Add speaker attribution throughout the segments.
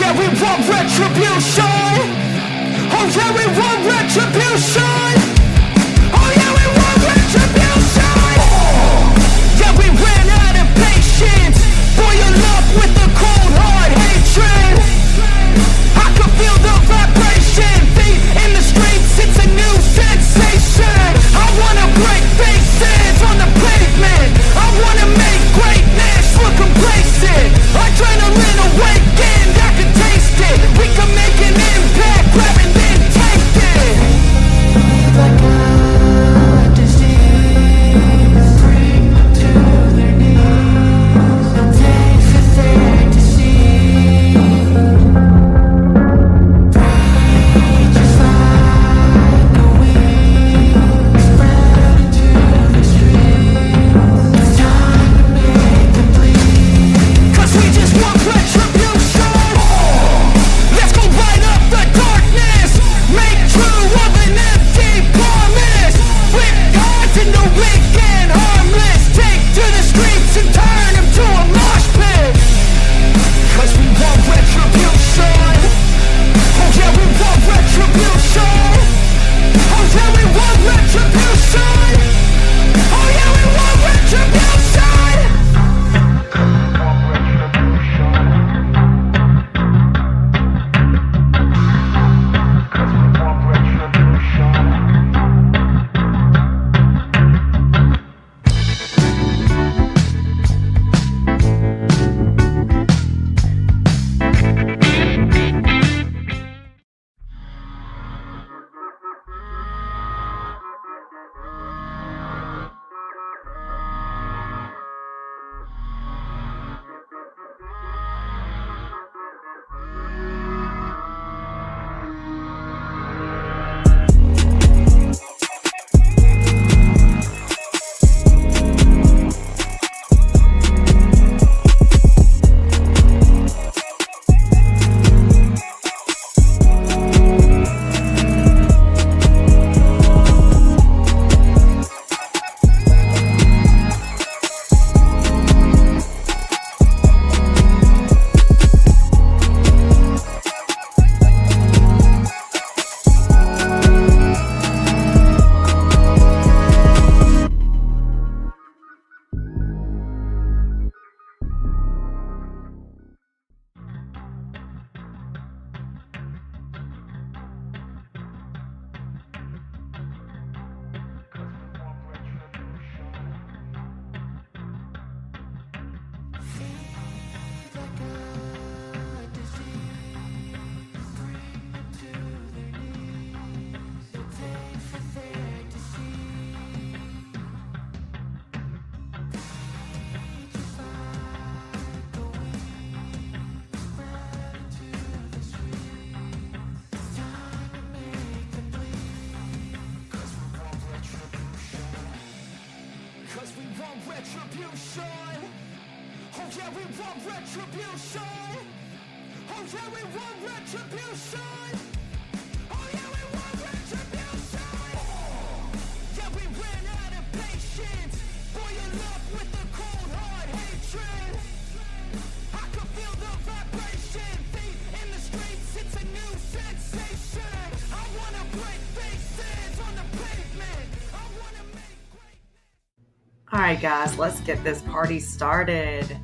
Speaker 1: yeah, we want retribution. Oh yeah, we want retribution. Oh yeah, we want retribution. Yeah, we ran out of patience. Boil up with the cold hard hatred. I can feel the vibration. Feet in the streets, it's a new sensation. I wanna break faces on the pavement. I wanna make greatness look complacent. Adrenaline awakened, I can taste it. We can make an impact, grab and then take it. Like a disease, bring them to their knees. They'll take for their disease. Just like a weed, spread into the streets. It's time to make them bleed. 'Cause we just want retribution. Let's go light up the darkness. Make true of an empty promise. Flip cards in the weak and harmless. Take to the streets and turn them to a mosh pit. 'Cause we want retribution. Oh yeah, we want retribution. Oh yeah, we want retribution. Oh yeah, we want retribution. Retribution. Oh yeah, we want retribution. Oh yeah, we want retribution. Oh yeah, we want retribution. Yeah, we ran out of patience. Boil up with the cold hard hatred. I can feel the vibration. Feet in the streets, it's a new sensation. I wanna break faces on the pavement. I wanna make
Speaker 2: All right, guys, let's get this party started.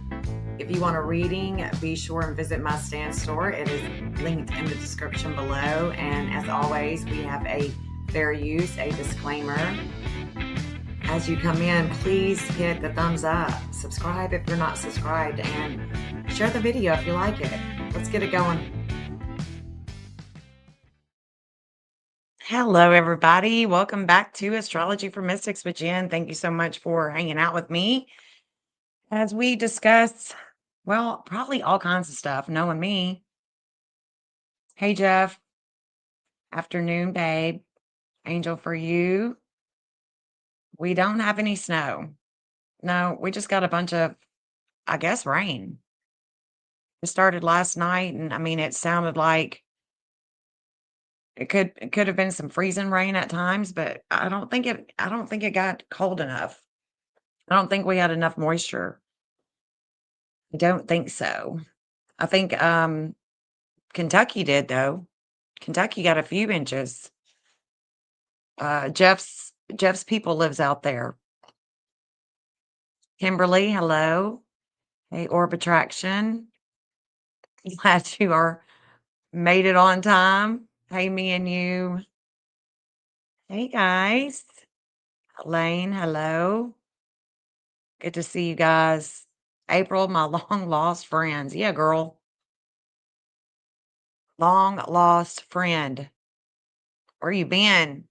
Speaker 2: If you want a reading, be sure and visit my stand store. It is linked in the description below. And as always, we have a fair use, a disclaimer. As you come in, please hit the thumbs up, subscribe if you're not subscribed, and share the video if you like it. Let's get it going. Hello, everybody. Welcome back to Astrology for Mystics with Jen. Thank you so much for hanging out with me as we discuss, well, probably all kinds of stuff, knowing me. Hey, Jeff. Afternoon, babe. Angel for you. We don't have any snow. No, we just got a bunch of, I guess, rain. It started last night, and I mean, it sounded like it could have been some freezing rain at times, but I don't think it got cold enough. I don't think we had enough moisture. I don't think so. I think Kentucky did, though. Kentucky got a few inches. Jeff's people lives out there. Kimberly, hello. Hey, Orb Attraction. Glad you are made it on time. Hey, me and you. Hey, guys. Lane, hello. Good to see you guys. April, my long lost friends. Yeah, girl. Long lost friend. Where you been?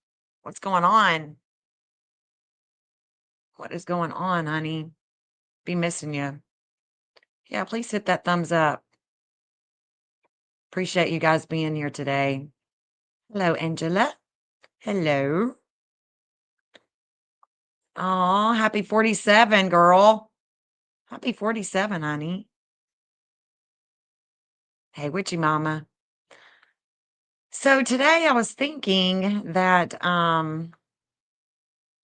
Speaker 2: What's going on? What is going on, honey? Be missing you. Yeah, please hit that thumbs up. Appreciate you guys being here today. Hello, Angela. Hello. Oh, happy 47, girl. Happy 47, honey. Hey, witchy mama. So today I was thinking that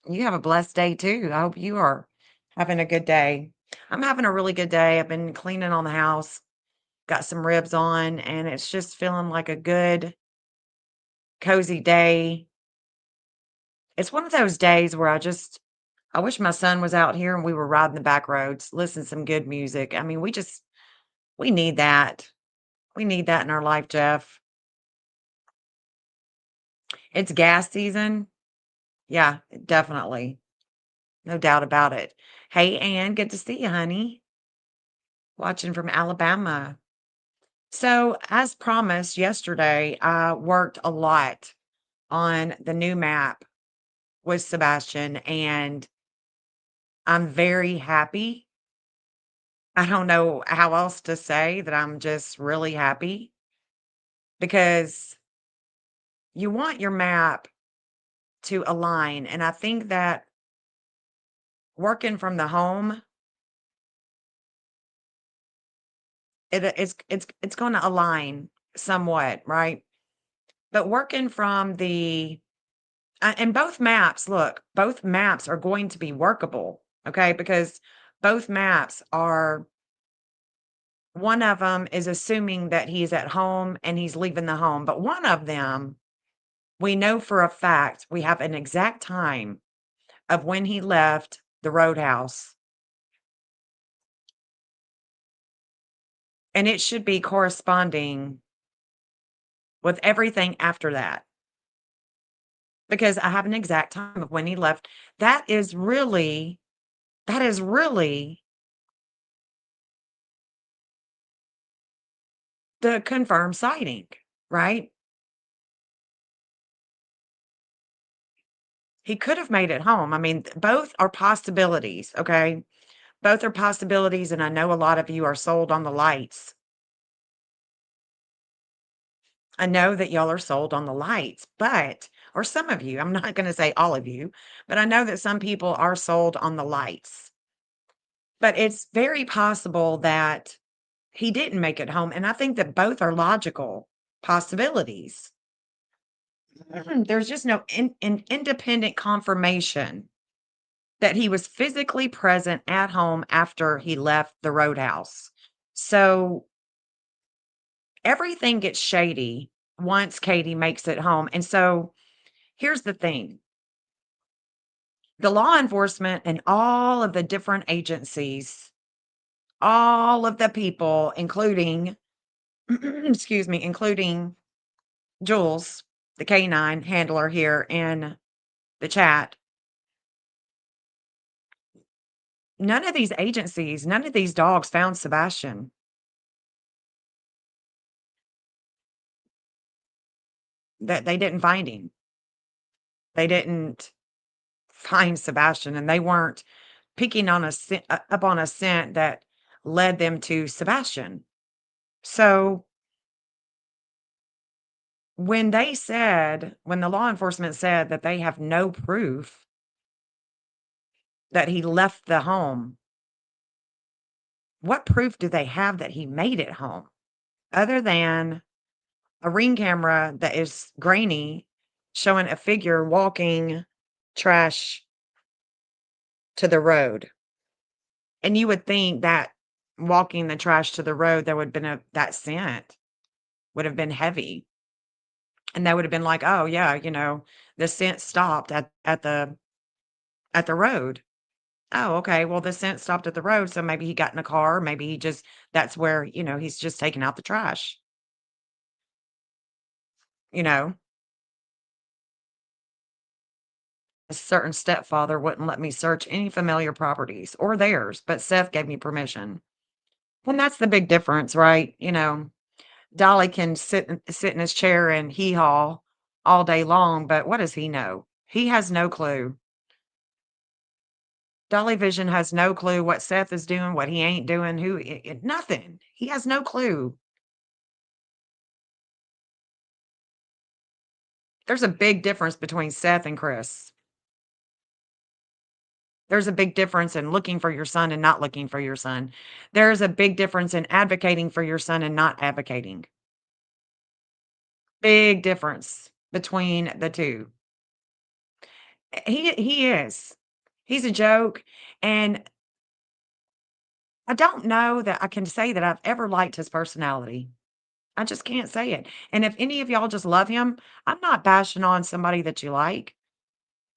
Speaker 2: you have a blessed day too. I hope you are having a good day. I'm having a really good day. I've been cleaning on the house, got some ribs on, and it's just feeling like a good, cozy day. It's one of those days where I wish my son was out here and we were riding the back roads, listen to some good music. I mean, we need that. We need that in our life, Jeff. It's gas season. Yeah, definitely. No doubt about it. Hey, Ann, good to see you, honey. Watching from Alabama. So, as promised yesterday, I worked a lot on the new map with Sebastian, and I'm very happy. I don't know how else to say that I'm just really happy because you want your map to align. And I think that working from the home, it's going to align somewhat, right? But working from the and both maps, look, both maps are going to be workable, okay? Because both maps are one of them is assuming that he's at home and he's leaving the home, but one of them we know for a fact, we have an exact time of when he left the roadhouse, and it should be corresponding with everything after that because I have an exact time of when he left. That is really the confirmed sighting, right? He could have made it home. I mean, both are possibilities, okay? Both are possibilities, and I know a lot of you are sold on the lights. I know that y'all are sold on the lights, but or some of you, I'm not gonna say all of you, but I know that some people are sold on the lights. But it's very possible that he didn't make it home, and I think that both are logical possibilities. There's just no independent confirmation that he was physically present at home after he left the roadhouse. So everything gets shady once Katie makes it home. And so here's the thing, the law enforcement and all of the different agencies, all of the people, including, excuse me, including Jules, the canine handler here in the chat, none of these agencies, none of these dogs found Sebastian. That they didn't find him. They didn't find Sebastian, and they weren't picking on up on a scent that led them to Sebastian. So when the law enforcement said that they have no proof that he left the home, what proof do they have that he made it home other than a ring camera that is grainy showing a figure walking trash to the road? And you would think that walking the trash to the road, there would have been that scent. would have been heavy. And they would have been like, "Oh, yeah, the scent stopped at the road." "Oh, okay. Well, the scent stopped at the road, so maybe he got in a car, maybe he just that's where, he's just taking out the trash." You know? A certain stepfather wouldn't let me search any familiar properties or theirs, but Seth gave me permission. And that's the big difference, right? Dolly can sit in his chair and hee haw all day long, but what does he know? He has no clue. Dolly Vision has no clue what Seth is doing, what he ain't doing, nothing. He has no clue. There's a big difference between Seth and Chris. There's a big difference in looking for your son and not looking for your son. There's a big difference in advocating for your son and not advocating. Big difference between the 2. He is. He's a joke, and I don't know that I can say that I've ever liked his personality. I just can't say it, and if any of y'all just love him, I'm not bashing on somebody that you like,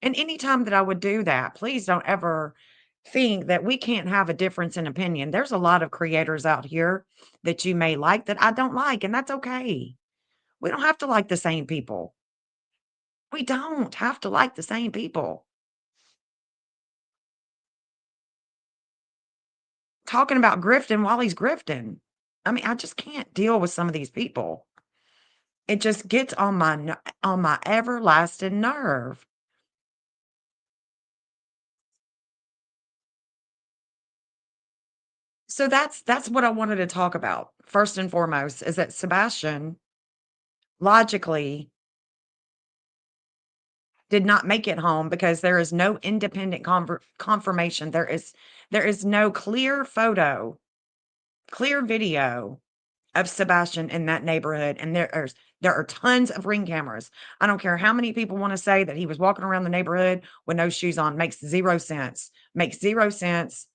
Speaker 2: and anytime that I would do that, please don't ever think that we can't have a difference in opinion. There's a lot of creators out here that you may like that I don't like, and that's okay. We don't have to like the same people. We don't have to like the same people. Talking about grifting while he's grifting. I mean, I just can't deal with some of these people. It just gets on my everlasting nerve. So that's what I wanted to talk about first and foremost is that Sebastian logically did not make it home because there is no independent confirmation. There is no clear photo, clear video of Sebastian in that neighborhood, and there are tons of ring cameras. I don't care how many people want to say that he was walking around the neighborhood with no shoes on. Makes 0 sense. Makes 0 sense.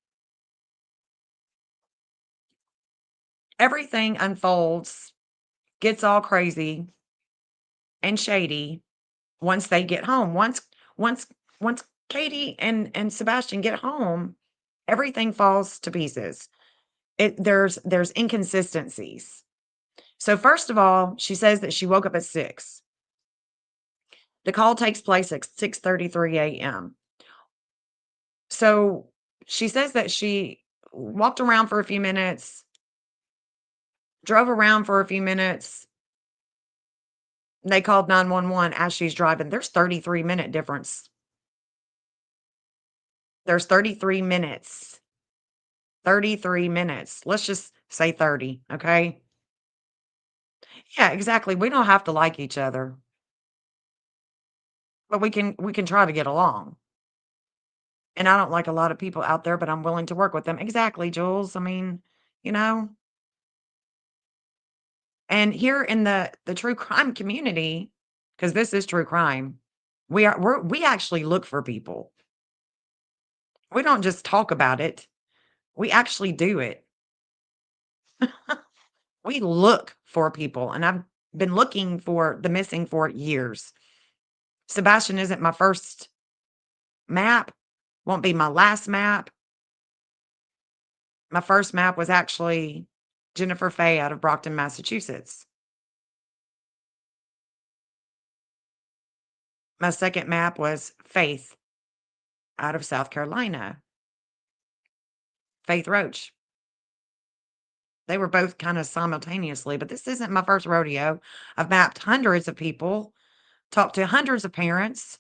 Speaker 2: Everything unfolds, gets all crazy and shady once they get home. Once once Katie and Sebastian get home, everything falls to pieces. There's inconsistencies. So first of all, she says that she woke up at 6. The call takes place at 6:33 a.m. So she says that she walked around for a few minutes, drove around for a few minutes. They called 911 as she's driving. There's 33-minute difference. There's 33 minutes. 33 minutes. Let's just say 30, okay? Yeah, exactly. We don't have to like each other, but we can try to get along. And I don't like a lot of people out there, but I'm willing to work with them. Exactly, Jules. I mean, you know, and here in the true crime community, because this is true crime, we actually look for people. We don't just talk about it. We actually do it. We look for people, and I've been looking for the missing for years. Sebastian isn't my first map, won't be my last map. My first map was actually Jennifer Fay out of Brockton, Massachusetts. My second map was Faith out of South Carolina, Faith Roach. They were both kind of simultaneously, but this isn't my first rodeo. I've mapped hundreds of people, talked to hundreds of parents.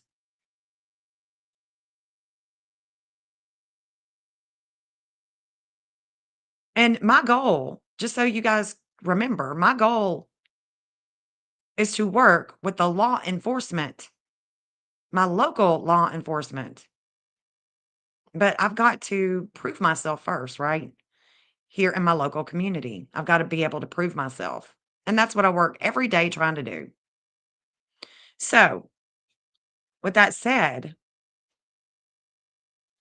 Speaker 2: And my goal, just so you guys remember, my goal is to work with the law enforcement, my local law enforcement. But I've got to prove myself first, right? Here in my local community. I've got to be able to prove myself. And that's what I work every day trying to do. So, with that said,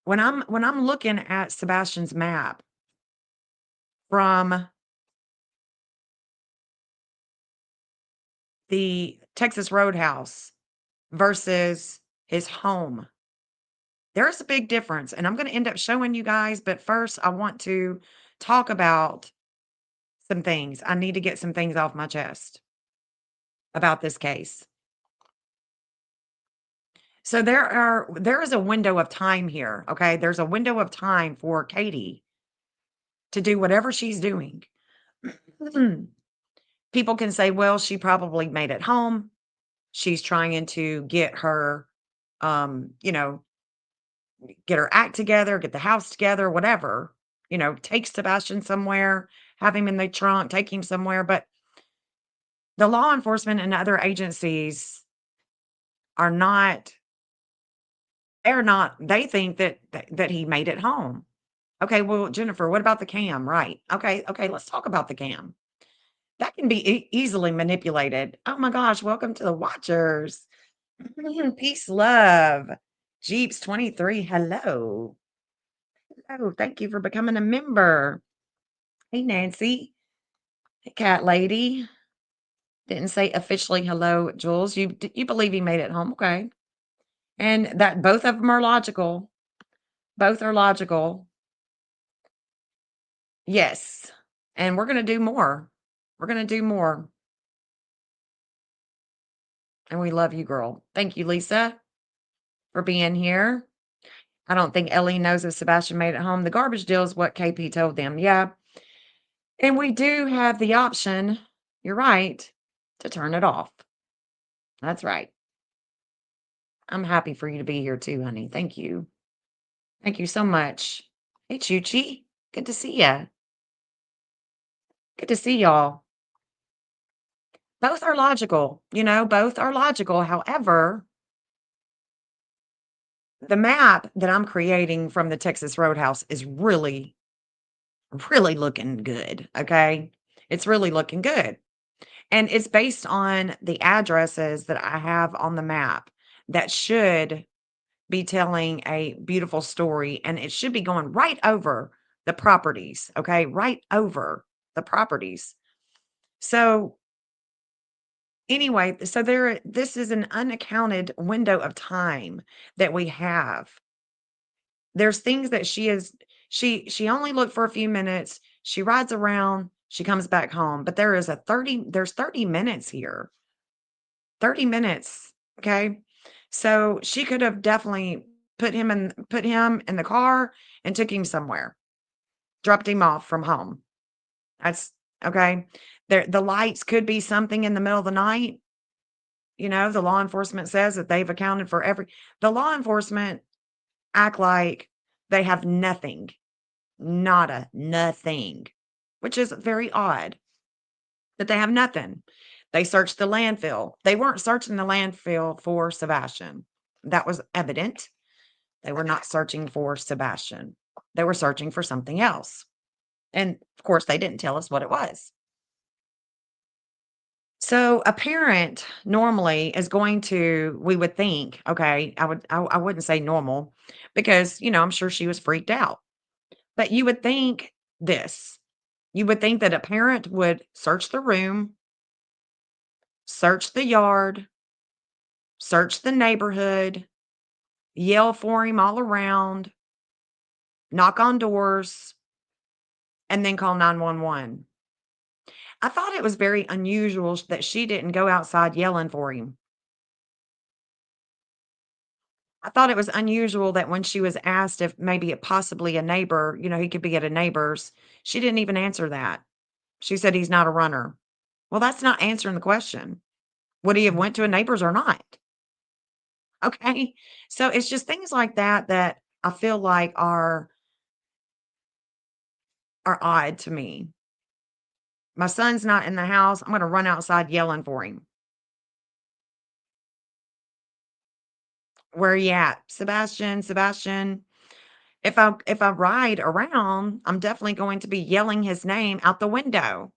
Speaker 2: when I'm looking at Sebastian's map from the Texas Roadhouse versus his home. There's a big difference, and I'm gonna end up showing you guys, but first I want to talk about some things. I need to get some things off my chest about this case. So there is a window of time here, okay? There's a window of time for Katie to do whatever she's doing. People can say, well, she probably made it home. She's trying to get her, you know, get her act together, get the house together, whatever. Take Sebastian somewhere, have him in the trunk, take him somewhere. But the law enforcement and other agencies are not, they think that he made it home. Okay, well, Jennifer, what about the cam? Right. Okay, let's talk about the cam. That can be easily manipulated. Oh my gosh, welcome to the watchers. Peace, love. Jeeps 23. Hello. Hello. Thank you for becoming a member. Hey, Nancy. Hey, cat lady. Didn't say officially hello, Jules. You believe he made it home. Okay. And that both of them are logical. Both are logical. Yes. And we're going to do more. We're going to do more. And we love you, girl. Thank you, Lisa, for being here. I don't think Ellie knows if Sebastian made it home. The garbage deal is what KP told them. Yeah. And we do have the option, you're right, to turn it off. That's right. I'm happy for you to be here too, honey. Thank you. Thank you so much. Hey, Chuchi. Good to see ya. Good to see y'all. Both are logical, both are logical. However, the map that I'm creating from the Texas Roadhouse is really, really looking good. Okay. It's really looking good. And it's based on the addresses that I have on the map that should be telling a beautiful story, and it should be going right over the properties, okay? Right over the properties. So, anyway, so this is an unaccounted window of time that we have. There's things that she only looked for a few minutes. She rides around, she comes back home, but there's 30 minutes here. 30 minutes, okay? So she could have definitely put him in the car and took him somewhere, dropped him off from home. That's okay. The lights could be something in the middle of the night. The law enforcement says that they've accounted for the law enforcement act like they have nothing, nada, nothing, which is very odd that they have nothing. They searched the landfill. They weren't searching the landfill for Sebastian. That was evident. They were not searching for Sebastian. They were searching for something else. And of course, they didn't tell us what it was. So a parent normally is going to, we would think, okay, I wouldn't say normal because, I'm sure she was freaked out. But you would think this. You would think that a parent would search the room, search the yard, search the neighborhood, yell for him all around, knock on doors, and then call 911. I thought it was very unusual that she didn't go outside yelling for him. I thought it was unusual that when she was asked if maybe possibly a neighbor, he could be at a neighbor's, she didn't even answer that. She said he's not a runner. Well, that's not answering the question. Would he have went to a neighbor's or not? Okay. So it's just things like that I feel like are odd to me. My son's not in the house. I'm going to run outside yelling for him. Where you at? Sebastian, Sebastian. If I ride around, I'm definitely going to be yelling his name out the window,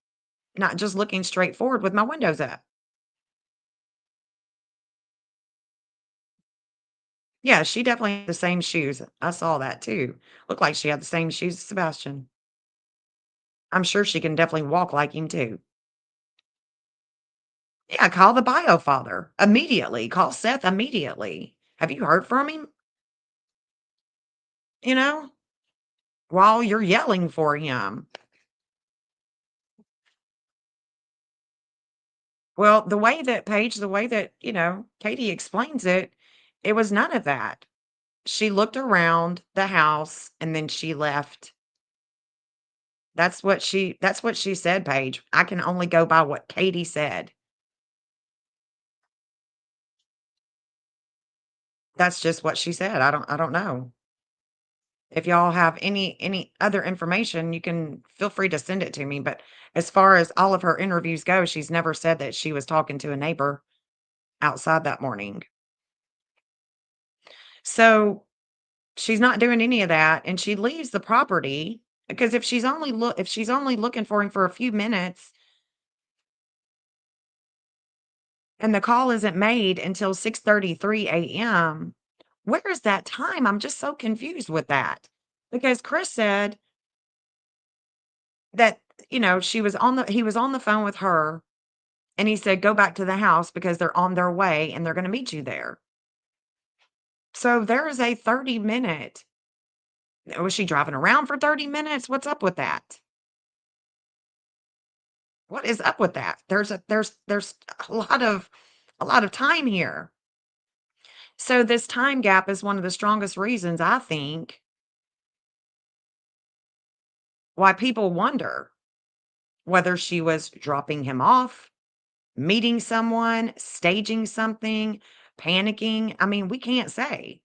Speaker 2: not just looking straight forward with my windows up. Yeah, she definitely had the same shoes. I saw that too. Looked like she had the same shoes as Sebastian. I'm sure she can definitely walk like him too. Yeah, call the bio father immediately. Call Seth immediately. Have you heard from him? You know, while you're yelling for him. Well, the way that, Katie explains it, it was none of that. She looked around the house and then she left. That's what she said, Paige. I can only go by what Katie said. That's just what she said. I don't know. If y'all have any other information, you can feel free to send it to me, but as far as all of her interviews go, she's never said that she was talking to a neighbor outside that morning. So, she's not doing any of that, and she leaves the property because if she's only looking for him for a few minutes and the call isn't made until 6:33 AM, where is that time? I'm just so confused with that. Because Chris said that, he was on the phone with her and he said, "Go back to the house because they're on their way and they're gonna meet you there." So there is a 30-minute. Was she driving around for 30 minutes? What's up with that? What is up with that? There's a lot of time here. So this time gap is one of the strongest reasons I think why people wonder whether she was dropping him off, meeting someone, staging something, panicking. I mean, we can't say.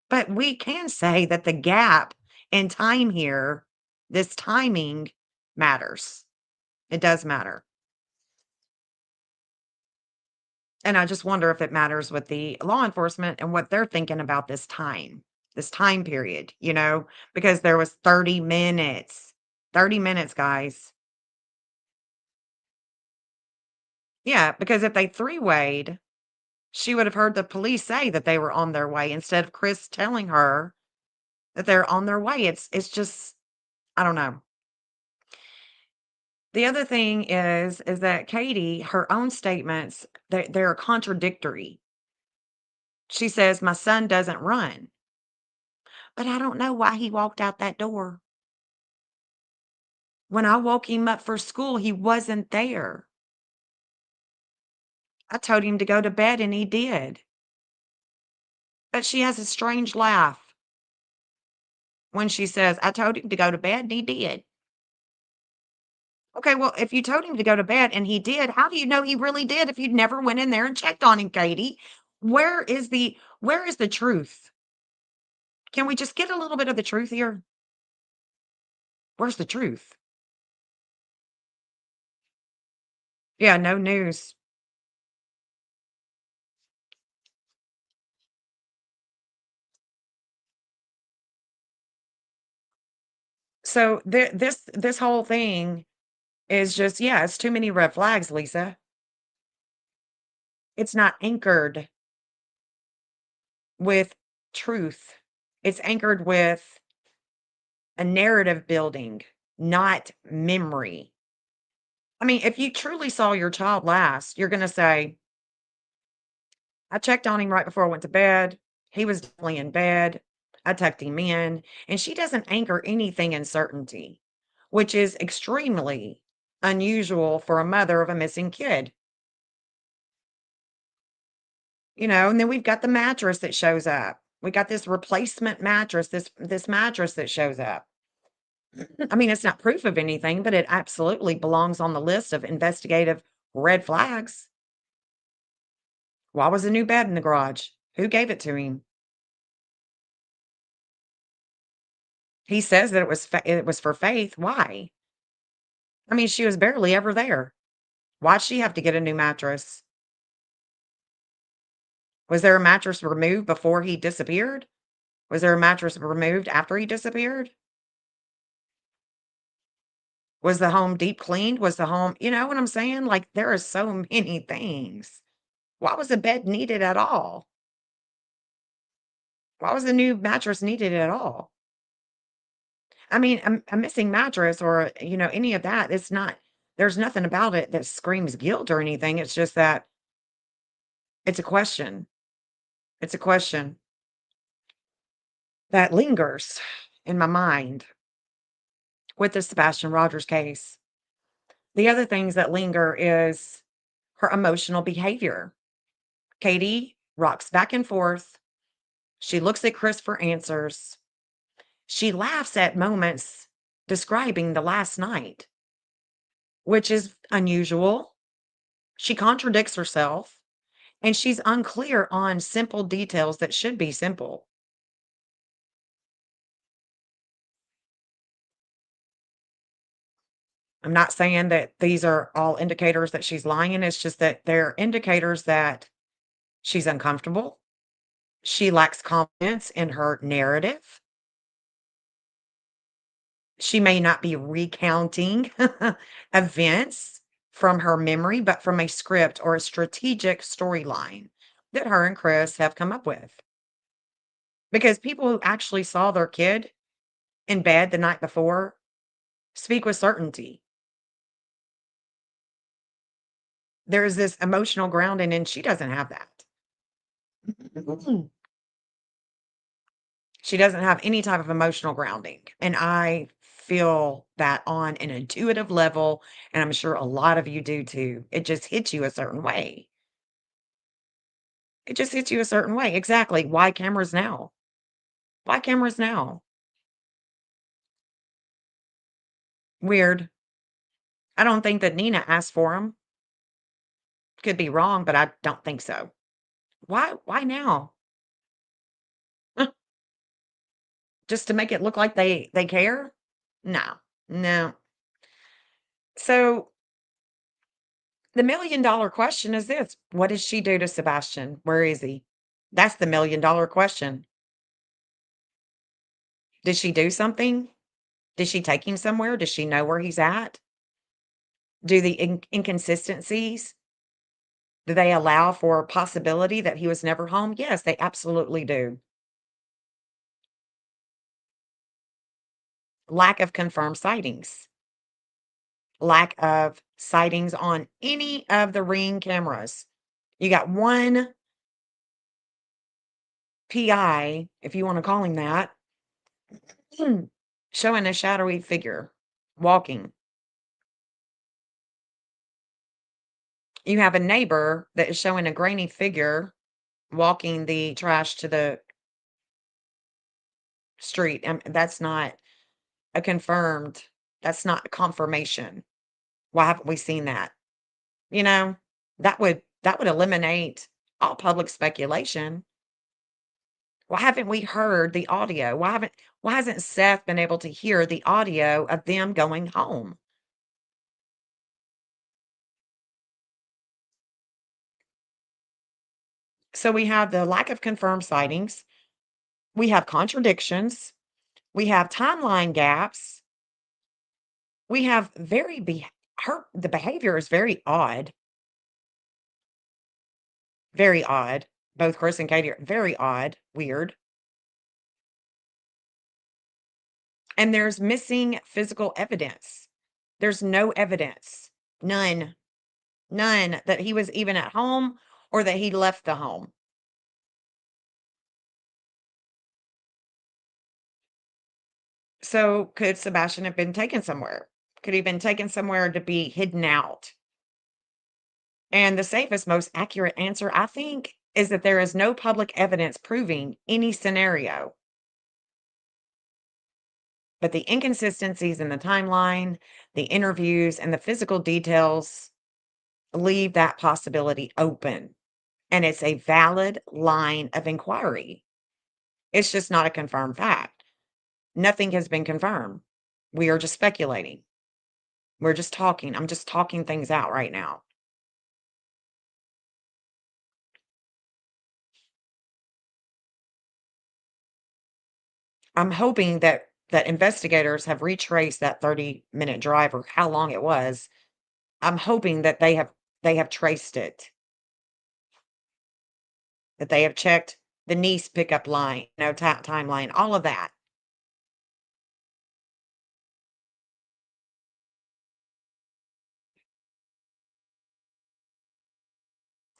Speaker 2: But we can say that the gap in time here, this timing matters. It does matter. And I just wonder if it matters with the law enforcement and what they're thinking about this time period, because there was 30 minutes. 30 minutes, guys. Yeah, because if they three-wayed, she would have heard the police say that they were on their way instead of Chris telling her that they're on their way. It's just I don't know. The other thing is that Katie, her own statements, they're contradictory. She says, "My son doesn't run." But I don't know why he walked out that door. When I woke him up for school, he wasn't there. I told him to go to bed and he did. But she has a strange laugh when she says, "I told him to go to bed and he did." Okay, well, if you told him to go to bed and he did, how do you know he really did if you never went in there and checked on him, Katie? Where is the truth? Can we just get a little bit of the truth here? Where's the truth? Yeah, no news. So this whole thing is just, yeah, it's too many red flags, Lisa. It's not anchored with truth. It's anchored with a narrative building, not memory. I mean, if you truly saw your child last, you're going to say, "I checked on him right before I went to bed. He was definitely in bed. I tucked him in." And she doesn't anchor anything in certainty, which is extremely unusual for a mother of a missing kid. And then we've got the mattress that shows up. We got this replacement mattress, this mattress that shows up. I mean, it's not proof of anything, but it absolutely belongs on the list of investigative red flags. Why was a new bed in the garage? Who gave it to him? He says that it was for Faith. Why? I mean, she was barely ever there. Why'd she have to get a new mattress? Was there a mattress removed before he disappeared? Was there a mattress removed after he disappeared? Was the home deep cleaned? Was the home, you know what I'm saying? Like, there are so many things. Why was the bed needed at all? Why was the new mattress needed at all? I mean, a missing mattress or, any of that, it's not. There's nothing about it that screams guilt or anything. It's just that it's a question. It's a question that lingers in my mind with the Sebastian Rogers case. The other things that linger is her emotional behavior. Katie rocks back and forth. She looks at Chris for answers. She laughs at moments describing the last night, which is unusual. She contradicts herself and she's unclear on simple details that should be simple. I'm not saying that these are all indicators that she's lying. It's just that they're indicators that she's uncomfortable. She lacks confidence in her narrative. She may not be recounting events from her memory, but from a script or a strategic storyline that her and Chris have come up with. Because people who actually saw their kid in bed the night before speak with certainty. There's this emotional grounding, and she doesn't have that. She doesn't have any type of emotional grounding, and I feel that on an intuitive level, and I'm sure a lot of you do too. It just hits you a certain way. It just hits you a certain way. Exactly. Why cameras now? Why cameras now? Weird. I don't think that Nina asked for them. Could be wrong, but I don't think so. Why now? Just to make it look like they care? No. No. So the $1,000,000 question is this: what did she do to Sebastian? Where is he? That's the $1,000,000 question. Did she do something? Did she take him somewhere? Does she know where he's at? Do the inconsistencies, do they allow for a possibility that he was never home? Yes, they absolutely do. Lack of confirmed sightings. Lack of sightings on any of the Ring cameras. You got one PI, if you wanna call him that, showing a shadowy figure walking. You have a neighbor that is showing a grainy figure walking the trash to the street, that's not a confirmed that's not confirmation. Why haven't we seen that? You know, that would eliminate all public speculation. Why haven't we heard the audio? Why hasn't Seth been able to hear the audio of them going home? So we have the lack of confirmed sightings, we have contradictions, we have timeline gaps, we have very her the behavior is very odd. Both Chris and Katie are very odd, weird. And there's missing physical evidence. There's no evidence. None. None that he was even at home or that he left the home. So could Sebastian have been taken somewhere? Could he have been taken somewhere to be hidden out? And the safest, most accurate answer, I think, is that there is no public evidence proving any scenario. But the inconsistencies in the timeline, the interviews, and the physical details leave that possibility open. And it's a valid line of inquiry. It's just not a confirmed fact. Nothing has been confirmed. We are just speculating. We're just talking. I'm just talking things out right now. I'm hoping that investigators have retraced that 30-minute drive or how long it was. I'm hoping that they have traced it, that they have checked the niece pickup line, timeline, all of that.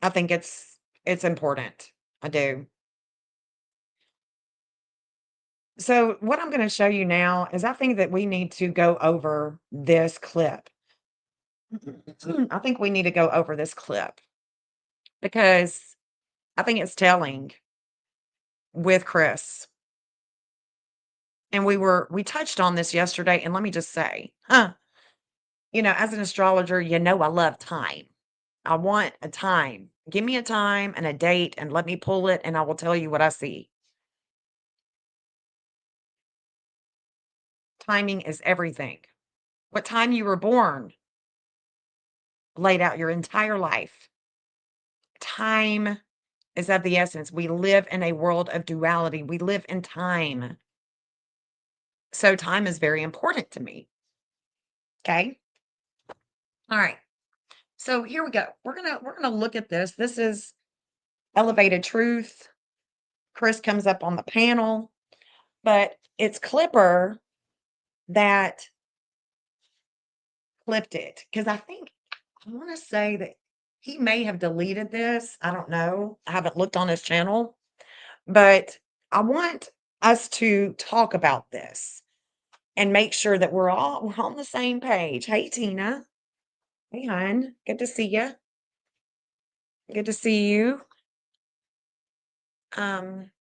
Speaker 2: I think it's important. I do. So what I'm going to show you now is I think that we need to go over this clip. I think we need to go over this clip because I think it's telling with Chris. And we touched on this yesterday, and let me just say, as an astrologer, I love time. I want a time. Give me a time and a date and let me pull it and I will tell you what I see. Timing is everything. What time you were born laid out your entire life. Time is of the essence. We live in a world of duality. We live in time. So time is very important to me. Okay? All right. So here we go. We're going to look at this. This is elevated truth. Chris comes up on the panel, but it's Clipper that clipped it because I want to say that he may have deleted this. I don't know. I haven't looked on his channel, but I want us to talk about this and make sure that we're on the same page. Hey, Tina. Hey, hon. Good to see you. Good to see you. Um,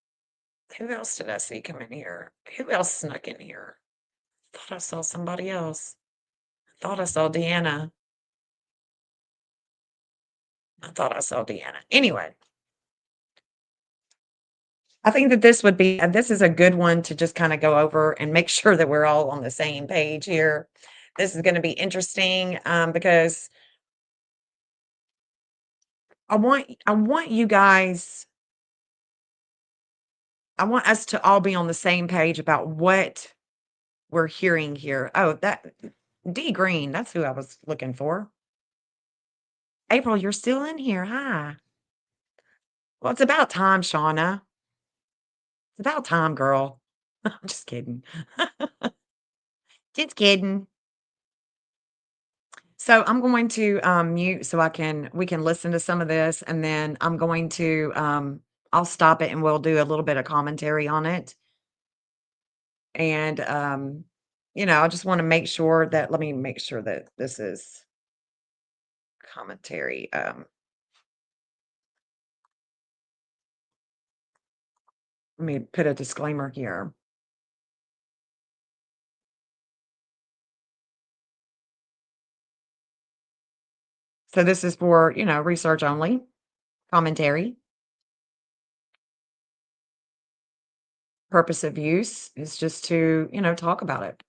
Speaker 2: who else did I see come in here? Who else snuck in here? Thought I saw somebody else. Thought I saw Deanna. I thought I saw Deanna. Anyway, I think that this is a good one to just kind of go over and make sure that we're all on the same page here. This is going to be interesting because I want you guys, I want us to all be on the same page about what we're hearing here. Oh, that D Green, that's who I was looking for. April, you're still in here. Hi. Well, it's about time, Shauna. It's about time, girl. I'm just kidding. Just kidding. So I'm going to mute so we can listen to some of this, and then I'm going to I'll stop it and we'll do a little bit of commentary on it. And I just want to make sure that let me make sure that this is commentary. Let me put a disclaimer here. So this is for, research only, commentary. Purpose of use is just to, talk about it.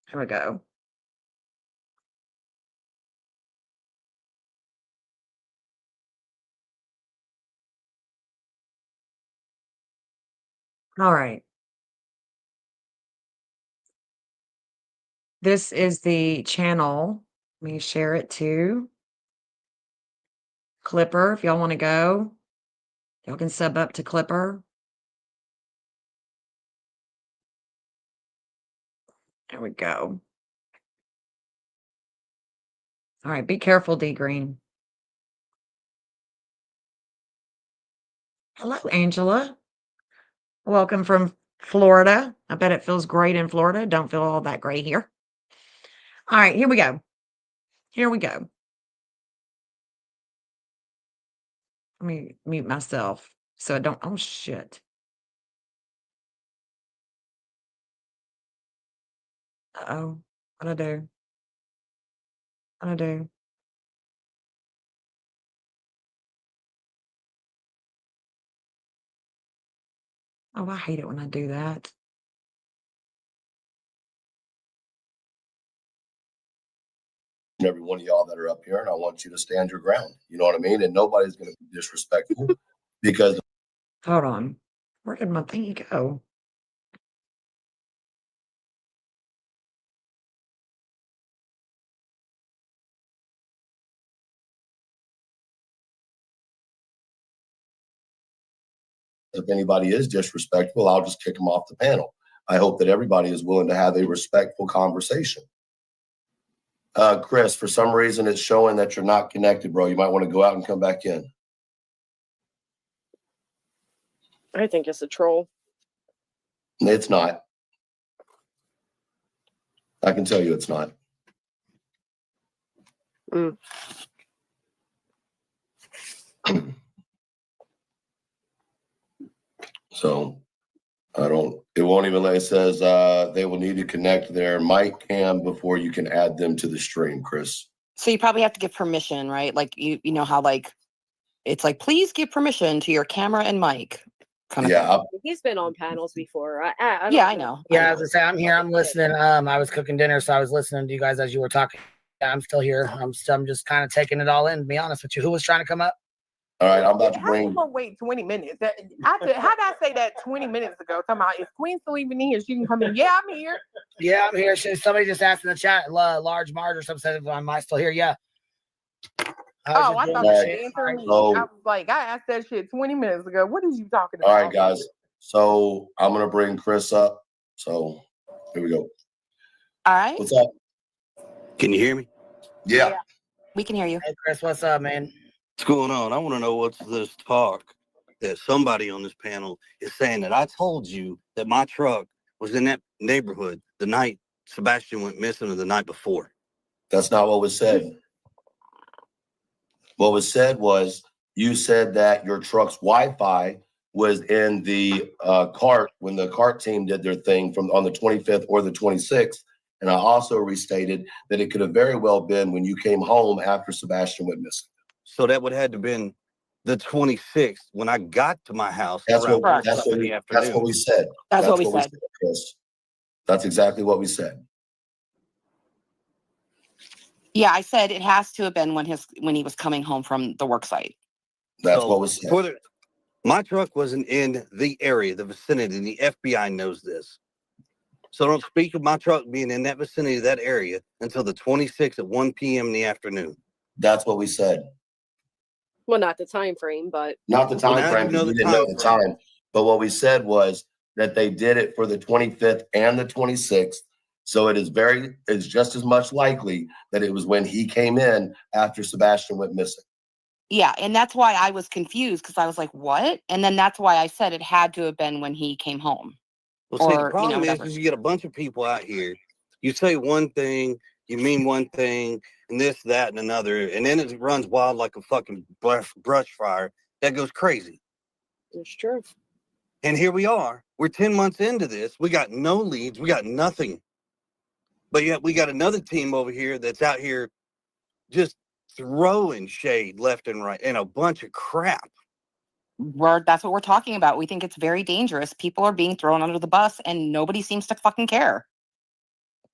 Speaker 2: Here we go. All right. This is the channel. Let me share it to Clipper. If y'all want to go, y'all can sub up to Clipper. There we go. All right. Be careful, D Green. Hello, Angela. Welcome from Florida. I bet it feels great in Florida. Don't feel all that great here. All right. Here we go. Here we go. Let me mute myself so I don't. Oh, shit. Uh-oh. What'd I do? What'd I do? Oh, I hate it when I do that.
Speaker 3: Every one of y'all that are up here, and I want you to stand your ground. You know what I mean? And nobody's going to be disrespectful because
Speaker 2: Hold on. Where did my thingy go?
Speaker 3: if anybody is disrespectful, I'll just kick them off the panel. I hope that everybody is willing to have a respectful conversation. Chris, for some reason, it's showing that you're not connected, bro. You might want to go out and come back in.
Speaker 4: I think it's a troll.
Speaker 3: It's not. I can tell you it's not.
Speaker 4: Mm.
Speaker 3: So it won't even let it says they will need to connect their mic cam before you can add them to the stream, Chris.
Speaker 5: So you probably have to give permission, right? Like you know how like it's like, please give permission to your camera and mic. Kind of
Speaker 3: Yeah,
Speaker 4: He's been on panels before. I
Speaker 5: yeah, I know.
Speaker 6: Yeah, as I say, I'm here. I'm listening. I was cooking dinner, so I was listening to you guys as you were talking. I'm still here. I'm just kind of taking it all in. To be honest with you, who was trying to come up?
Speaker 3: all right, I'm about to
Speaker 7: How you
Speaker 3: bring.
Speaker 7: gonna wait 20 minutes? How did I say that 20 minutes ago? Talking about is Queen still even in here? She can come in. Yeah, I'm here.
Speaker 6: Yeah, I'm here. Somebody just asked in the chat, large Marge or something said, "Am I still here?" Yeah.
Speaker 7: Oh, I thought
Speaker 3: that.
Speaker 7: you were answering me.
Speaker 3: So-
Speaker 7: I was like, I asked that shit 20 minutes ago. What is you talking about?
Speaker 3: All right, guys. So I'm gonna bring Chris up. So here we go.
Speaker 5: All right,
Speaker 3: What's up?
Speaker 8: Can you hear me?
Speaker 3: Yeah.
Speaker 5: we can hear you.
Speaker 6: Hey, Chris, what's up, man?
Speaker 8: What's going on? I want to know what's this talk that somebody on this panel is saying that I told you that my truck was in that neighborhood the night Sebastian went missing or the night before.
Speaker 3: That's not what was said. What was said was you said that your truck's Wi-Fi was in the cart when the cart team did their thing on the 25th or the 26th. And I also restated that it could have very well been when you came home after Sebastian went missing.
Speaker 8: So that would have had to been the 26th when I got to my house.
Speaker 3: That's
Speaker 8: around
Speaker 3: what
Speaker 8: 1 in the afternoon.
Speaker 3: we said.
Speaker 5: That's what we said.
Speaker 3: Chris. That's exactly what we said.
Speaker 5: Yeah, I said it has to have been when he was coming home from the work site.
Speaker 3: That's
Speaker 8: So
Speaker 3: what was said.
Speaker 8: my truck wasn't in the area, the vicinity, and the FBI knows this. So don't speak of my truck being in that vicinity, that area, until the 26th at 1 p.m. in the afternoon.
Speaker 3: That's what we said.
Speaker 4: Well, not the time frame, but
Speaker 3: Not the
Speaker 8: Well,
Speaker 3: time
Speaker 8: now
Speaker 3: frame
Speaker 8: you know
Speaker 3: because we
Speaker 8: the
Speaker 3: didn't know
Speaker 8: time
Speaker 3: the
Speaker 8: frame.
Speaker 3: time. But what we said was that they did it for the 25th and the 26th. So it's just as much likely that it was when he came in after Sebastian went missing.
Speaker 5: Yeah, and that's why I was confused because I was like, what? And then that's why I said it had to have been when he came home.
Speaker 8: Well, see, the
Speaker 5: Or,
Speaker 8: problem
Speaker 5: whatever.
Speaker 8: is you get a bunch of people out here. You say one thing, you mean one thing, and this, that, and another, and then it runs wild like a fucking brush fire that goes crazy.
Speaker 4: it's true.
Speaker 8: And here we are. We're 10 months into this. We got no leads. We got nothing. But yet we got another team over here that's out here just throwing shade left and right and a bunch of crap.
Speaker 5: That's what we're talking about. We think it's very dangerous. People are being thrown under the bus and nobody seems to fucking care.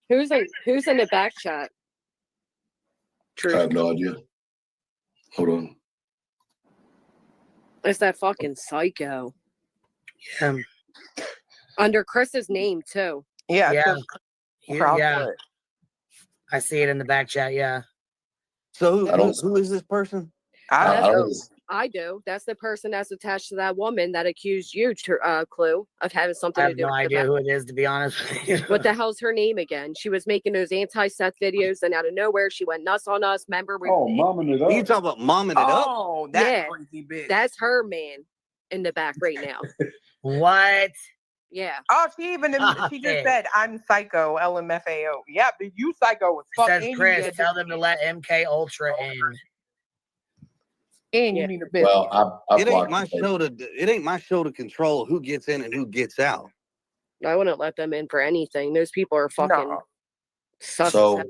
Speaker 4: Who's in the back chat?
Speaker 3: I
Speaker 4: True.
Speaker 3: have no idea. Hold on.
Speaker 4: It's that fucking psycho.
Speaker 6: Yeah.
Speaker 4: Under Chris's name, too.
Speaker 7: Yeah.
Speaker 6: Yeah.
Speaker 7: 'cause
Speaker 6: Yeah.
Speaker 7: Proudfoot.
Speaker 6: I see it in the back chat. Yeah.
Speaker 8: So
Speaker 3: I don't-
Speaker 8: who is this person?
Speaker 7: I
Speaker 3: I
Speaker 7: don't
Speaker 3: don't
Speaker 7: know.
Speaker 4: I do. That's the person that's attached to that woman that accused you, Clue, of having something
Speaker 6: I
Speaker 4: to
Speaker 6: have
Speaker 4: do
Speaker 6: no
Speaker 4: with
Speaker 6: idea who it is, to be honest with you.
Speaker 4: What the hell's her name again? She was making those anti-Seth videos, and out of nowhere, she went nuts on us. Remember?
Speaker 9: Momming it
Speaker 8: Are you
Speaker 9: up.
Speaker 8: talking about momming it up?
Speaker 7: Oh, that
Speaker 4: Yeah.
Speaker 7: crazy bitch.
Speaker 4: That's her man in the back right now.
Speaker 6: What?
Speaker 4: Yeah.
Speaker 7: Oh, she
Speaker 6: Stop
Speaker 7: just
Speaker 6: it.
Speaker 7: said I'm psycho. LMFAO. Yeah, but you psycho as
Speaker 6: It
Speaker 7: fuck.
Speaker 6: says,
Speaker 7: and
Speaker 6: Chris,
Speaker 7: you
Speaker 6: tell them to let MK Ultra in.
Speaker 7: and you
Speaker 4: Yeah.
Speaker 7: need a bitch.
Speaker 3: Well, I
Speaker 8: It ain't
Speaker 3: blocked
Speaker 8: my
Speaker 3: the page.
Speaker 8: show to control who gets in and who gets out.
Speaker 4: I wouldn't let them in for anything. Those people are fucking
Speaker 7: No.
Speaker 4: sus.
Speaker 3: So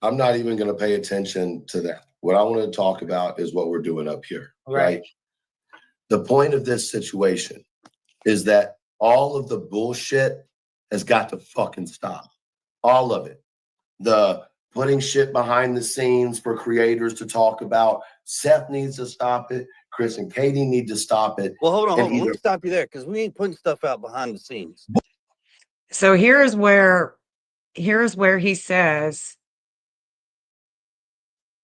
Speaker 3: I'm not even going to pay attention to that. What I want to talk about is what we're doing up here, right? The point of this situation is that all of the bullshit has got to fucking stop. All of it. The putting shit behind the scenes for creators to talk about. Seth needs to stop it. Chris and Katie need to stop it.
Speaker 8: Well, hold on.
Speaker 3: And
Speaker 8: Let
Speaker 3: either-
Speaker 8: me stop you there because we ain't putting stuff out behind the scenes.
Speaker 2: So here's where he says,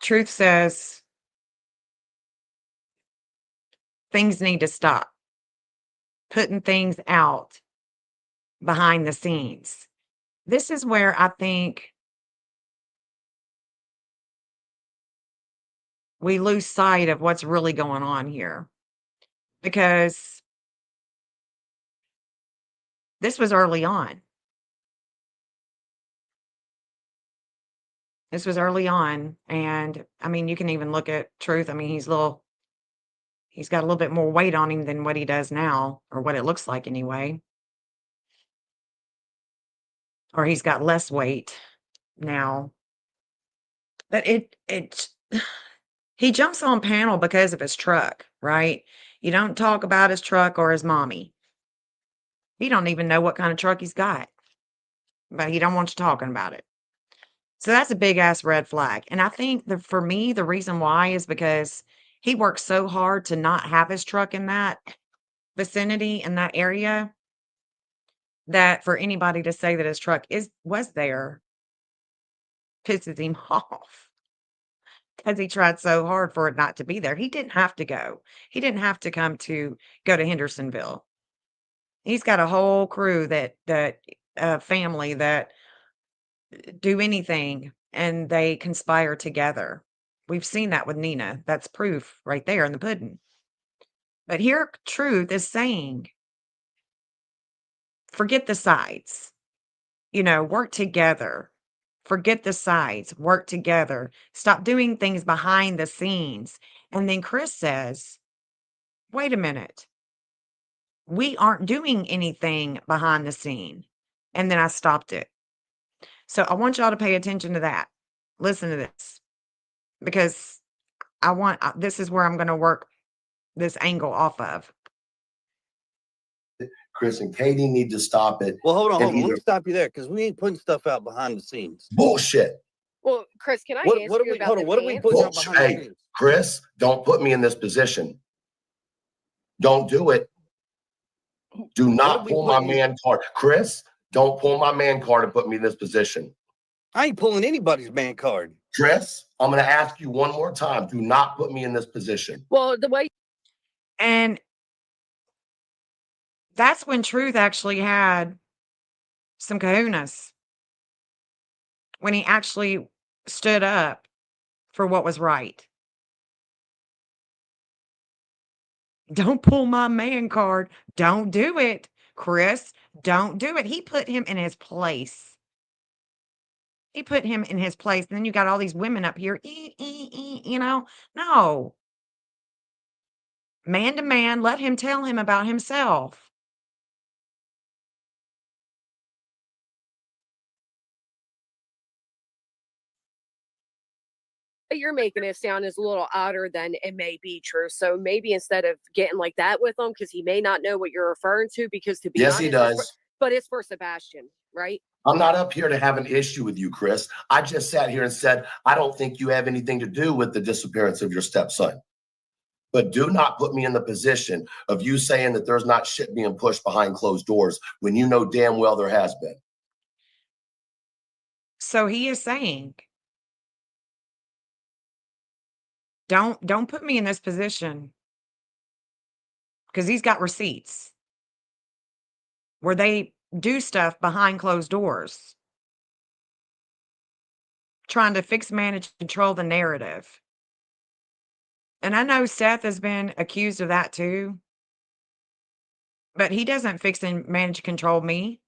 Speaker 2: truth says things need to stop. Putting things out behind the scenes. This is where I think we lose sight of what's really going on here, because this was early on. This was early on, and, I mean, you can even look at Truth. I mean, he's got a little bit more weight on him than what he does now, or what it looks like anyway. Or he's got less weight now. But he jumps on panel because of his truck, right? You don't talk about his truck or his mommy. He don't even know what kind of truck he's got, but he don't want you talking about it. So that's a big ass red flag. And I think for me, the reason why is because he worked so hard to not have his truck in that vicinity, in that area, that for anybody to say that his truck was there pisses him off, because he tried so hard for it not to be there. He didn't have to go. He didn't have to go to Hendersonville. He's got a whole crew that family that do anything, and they conspire together. We've seen that with Nina. That's proof right there in the pudding. But here, Truth is saying, forget the sides, work together. Forget the sides, work together. Stop doing things behind the scenes. And then Chris says, wait a minute. We aren't doing anything behind the scene. And then I stopped it. So I want y'all to pay attention to that. Listen to this, because this is where I'm going to work this angle off of.
Speaker 3: Chris and Katie need to stop it.
Speaker 8: Well, hold on.
Speaker 3: And
Speaker 8: Let
Speaker 3: either-
Speaker 8: me stop you there, because we ain't putting stuff out behind the scenes.
Speaker 3: Bullshit.
Speaker 4: Well, Chris, can I
Speaker 8: What
Speaker 4: ask
Speaker 8: are
Speaker 4: you
Speaker 8: we?
Speaker 4: about
Speaker 8: Hold
Speaker 4: the
Speaker 8: on. What are we
Speaker 4: dance?
Speaker 8: putting out
Speaker 3: Bullshit.
Speaker 8: behind the
Speaker 3: Hey,
Speaker 8: scenes?
Speaker 3: Chris, don't put me in this position. Don't do it. Do
Speaker 8: What
Speaker 3: not
Speaker 8: are we
Speaker 3: pull my
Speaker 8: putting-
Speaker 3: man card. Chris, don't pull my man card and put me in this position.
Speaker 8: I ain't pulling anybody's man card.
Speaker 3: Chris, I'm going to ask you one more time. Do not put me in this position.
Speaker 4: Well, the way
Speaker 2: And that's when Truth actually had some kahunas. When he actually stood up for what was right. Don't pull my man card. Don't do it, Chris. Don't do it. He put him in his place. He put him in his place. And then you got all these women up here. No. Man to man, let him tell him about himself.
Speaker 4: you're making it sound is a little odder than it may be true. So maybe instead of getting like that with him, because he may not know what you're referring to, because to be
Speaker 3: Yes,
Speaker 4: honest,
Speaker 3: he does.
Speaker 4: but it's for Sebastian, right?
Speaker 3: I'm not up here to have an issue with you, Chris. I just sat here and said, I don't think you have anything to do with the disappearance of your stepson. But do not put me in the position of you saying that there's not shit being pushed behind closed doors when you know damn well there has been.
Speaker 2: So he is saying, don't put me in this position, because he's got receipts where they do stuff behind closed doors, trying to fix, manage, control the narrative. And I know Seth has been accused of that too, but he doesn't fix and manage, control me.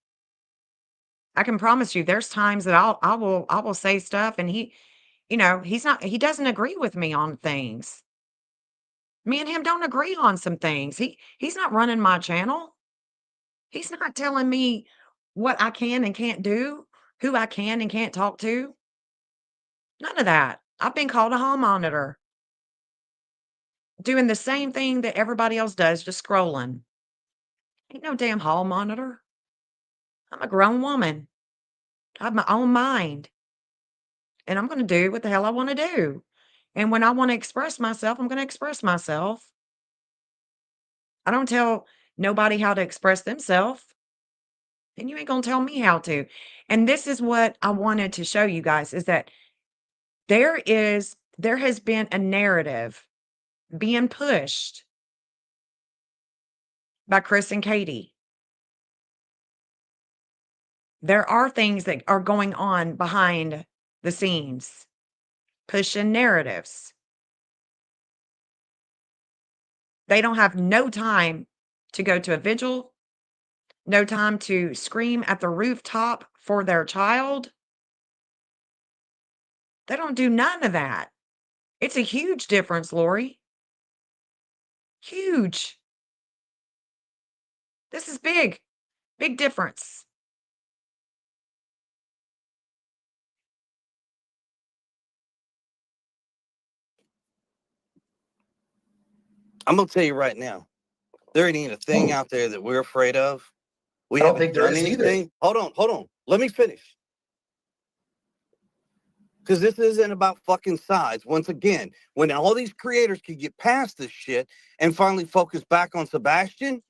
Speaker 2: I can promise you, there's times that I will say stuff, and he doesn't agree with me on things. Me and him don't agree on some things. He's not running my channel. He's not telling me what I can and can't do, who I can and can't talk to. None of that. I've been called a hall monitor, doing the same thing that everybody else does, just scrolling. Ain't no damn hall monitor. I'm a grown woman. I have my own mind, and I'm going to do what the hell I want to do. And when I want to express myself, I'm going to express myself. I don't tell nobody how to express themselves, and you ain't going to tell me how to. And this is what I wanted to show you guys, is that there has been a narrative being pushed by Chris and Katie. There are things that are going on behind the scenes, pushing narratives. They don't have no time to go to a vigil, no time to scream at the rooftop for their child. They don't do none of that. It's a huge difference, Lori. Huge. This is big. Big difference.
Speaker 8: I'm gonna tell you right now, there ain't a thing out there that we're afraid of. We
Speaker 3: I don't
Speaker 8: haven't
Speaker 3: think there
Speaker 8: done
Speaker 3: is either.
Speaker 8: anything. Hold on. Let me finish. Because this isn't about fucking sides. Once again, when all these creators can get past this shit and finally focus back on Sebastian,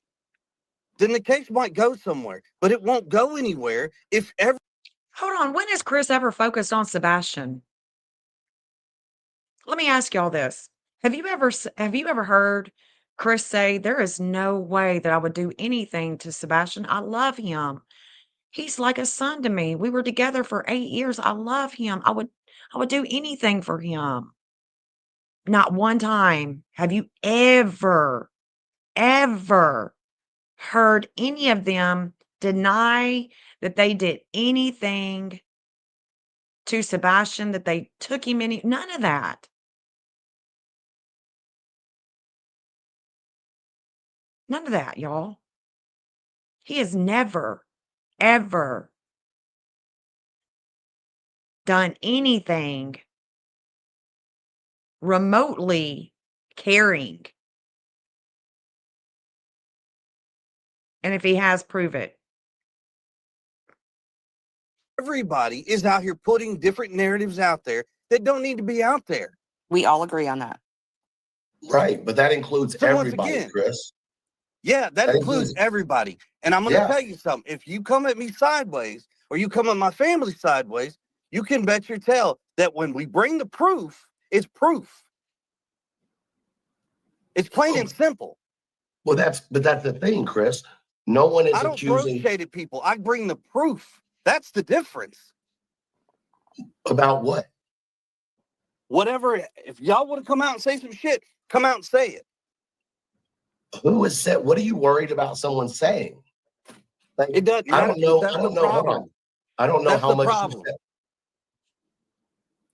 Speaker 8: then the case might go somewhere. But it won't go anywhere if ever.
Speaker 2: Hold on. When has Chris ever focused on Sebastian? Let me ask y'all this. Have you ever heard Chris say, there is no way that I would do anything to Sebastian? I love him. He's like a son to me. We were together for 8 years. I love him. I would do anything for him. Not one time have you ever heard any of them deny that they did anything to Sebastian, that they took him any, none of that. None of that, y'all. He has never, ever done anything remotely caring. And if he has, prove it.
Speaker 8: Everybody is out here putting different narratives out there that don't need to be out there.
Speaker 5: We all agree on that.
Speaker 3: Right, but that includes
Speaker 8: So once
Speaker 3: everybody,
Speaker 8: again,
Speaker 3: Chris.
Speaker 8: yeah, that
Speaker 3: That
Speaker 8: includes
Speaker 3: includes,
Speaker 8: everybody. And I'm going to
Speaker 3: yeah.
Speaker 8: tell you something. If you come at me sideways or you come at my family sideways, you can bet your tail that when we bring the proof, it's proof. It's plain and simple.
Speaker 3: Well, that's the thing, Chris. No one is
Speaker 8: I don't throw
Speaker 3: accusing
Speaker 8: shade at people. I bring the proof. That's the difference.
Speaker 3: about what?
Speaker 8: Whatever, if y'all want to come out and say some shit, come out and say it.
Speaker 3: Who is said? What are you worried about someone saying? Like,
Speaker 8: It doesn't
Speaker 3: I
Speaker 8: matter.
Speaker 3: don't know.
Speaker 8: That's
Speaker 3: I
Speaker 8: the
Speaker 3: don't know. Hold
Speaker 8: problem.
Speaker 3: on. I don't know
Speaker 8: That's
Speaker 3: how
Speaker 8: the
Speaker 3: much you
Speaker 8: problem.
Speaker 3: said.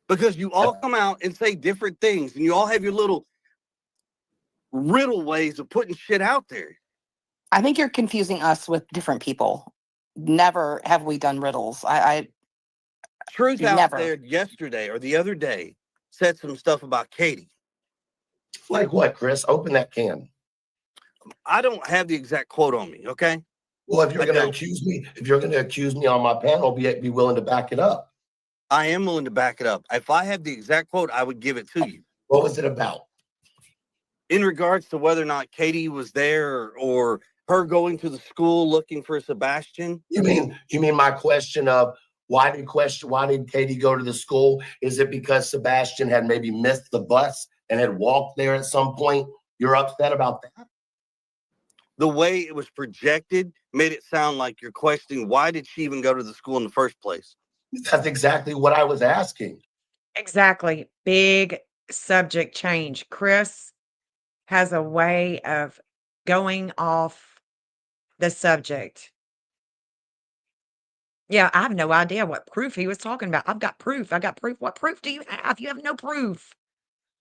Speaker 8: Because you all come out and say different things, and you all have your little riddle ways of putting shit out there.
Speaker 5: I think you're confusing us with different people. Never have we done riddles.
Speaker 8: Truth out
Speaker 5: Never.
Speaker 8: there yesterday or the other day said some stuff about Katie.
Speaker 3: Like what, Chris? Open that can.
Speaker 8: I don't have the exact quote on me, okay?
Speaker 3: Well, if you're
Speaker 8: I
Speaker 3: going to
Speaker 8: don't.
Speaker 3: accuse me on my panel, be willing to back it up.
Speaker 8: I am willing to back it up. If I had the exact quote, I would give it to you.
Speaker 3: What was it about?
Speaker 8: In regards to whether or not Katie was there or her going to the school looking for Sebastian.
Speaker 3: You mean my question of why did Katie go to the school? Is it because Sebastian had maybe missed the bus and had walked there at some point? You're upset about that?
Speaker 8: The way it was projected made it sound like you're questioning why did she even go to the school in the first place?
Speaker 3: That's exactly what I was asking.
Speaker 2: Exactly. Big subject change. Chris has a way of going off the subject. Yeah, I have no idea what proof he was talking about. I've got proof. I got proof. What proof do you have? You have no proof.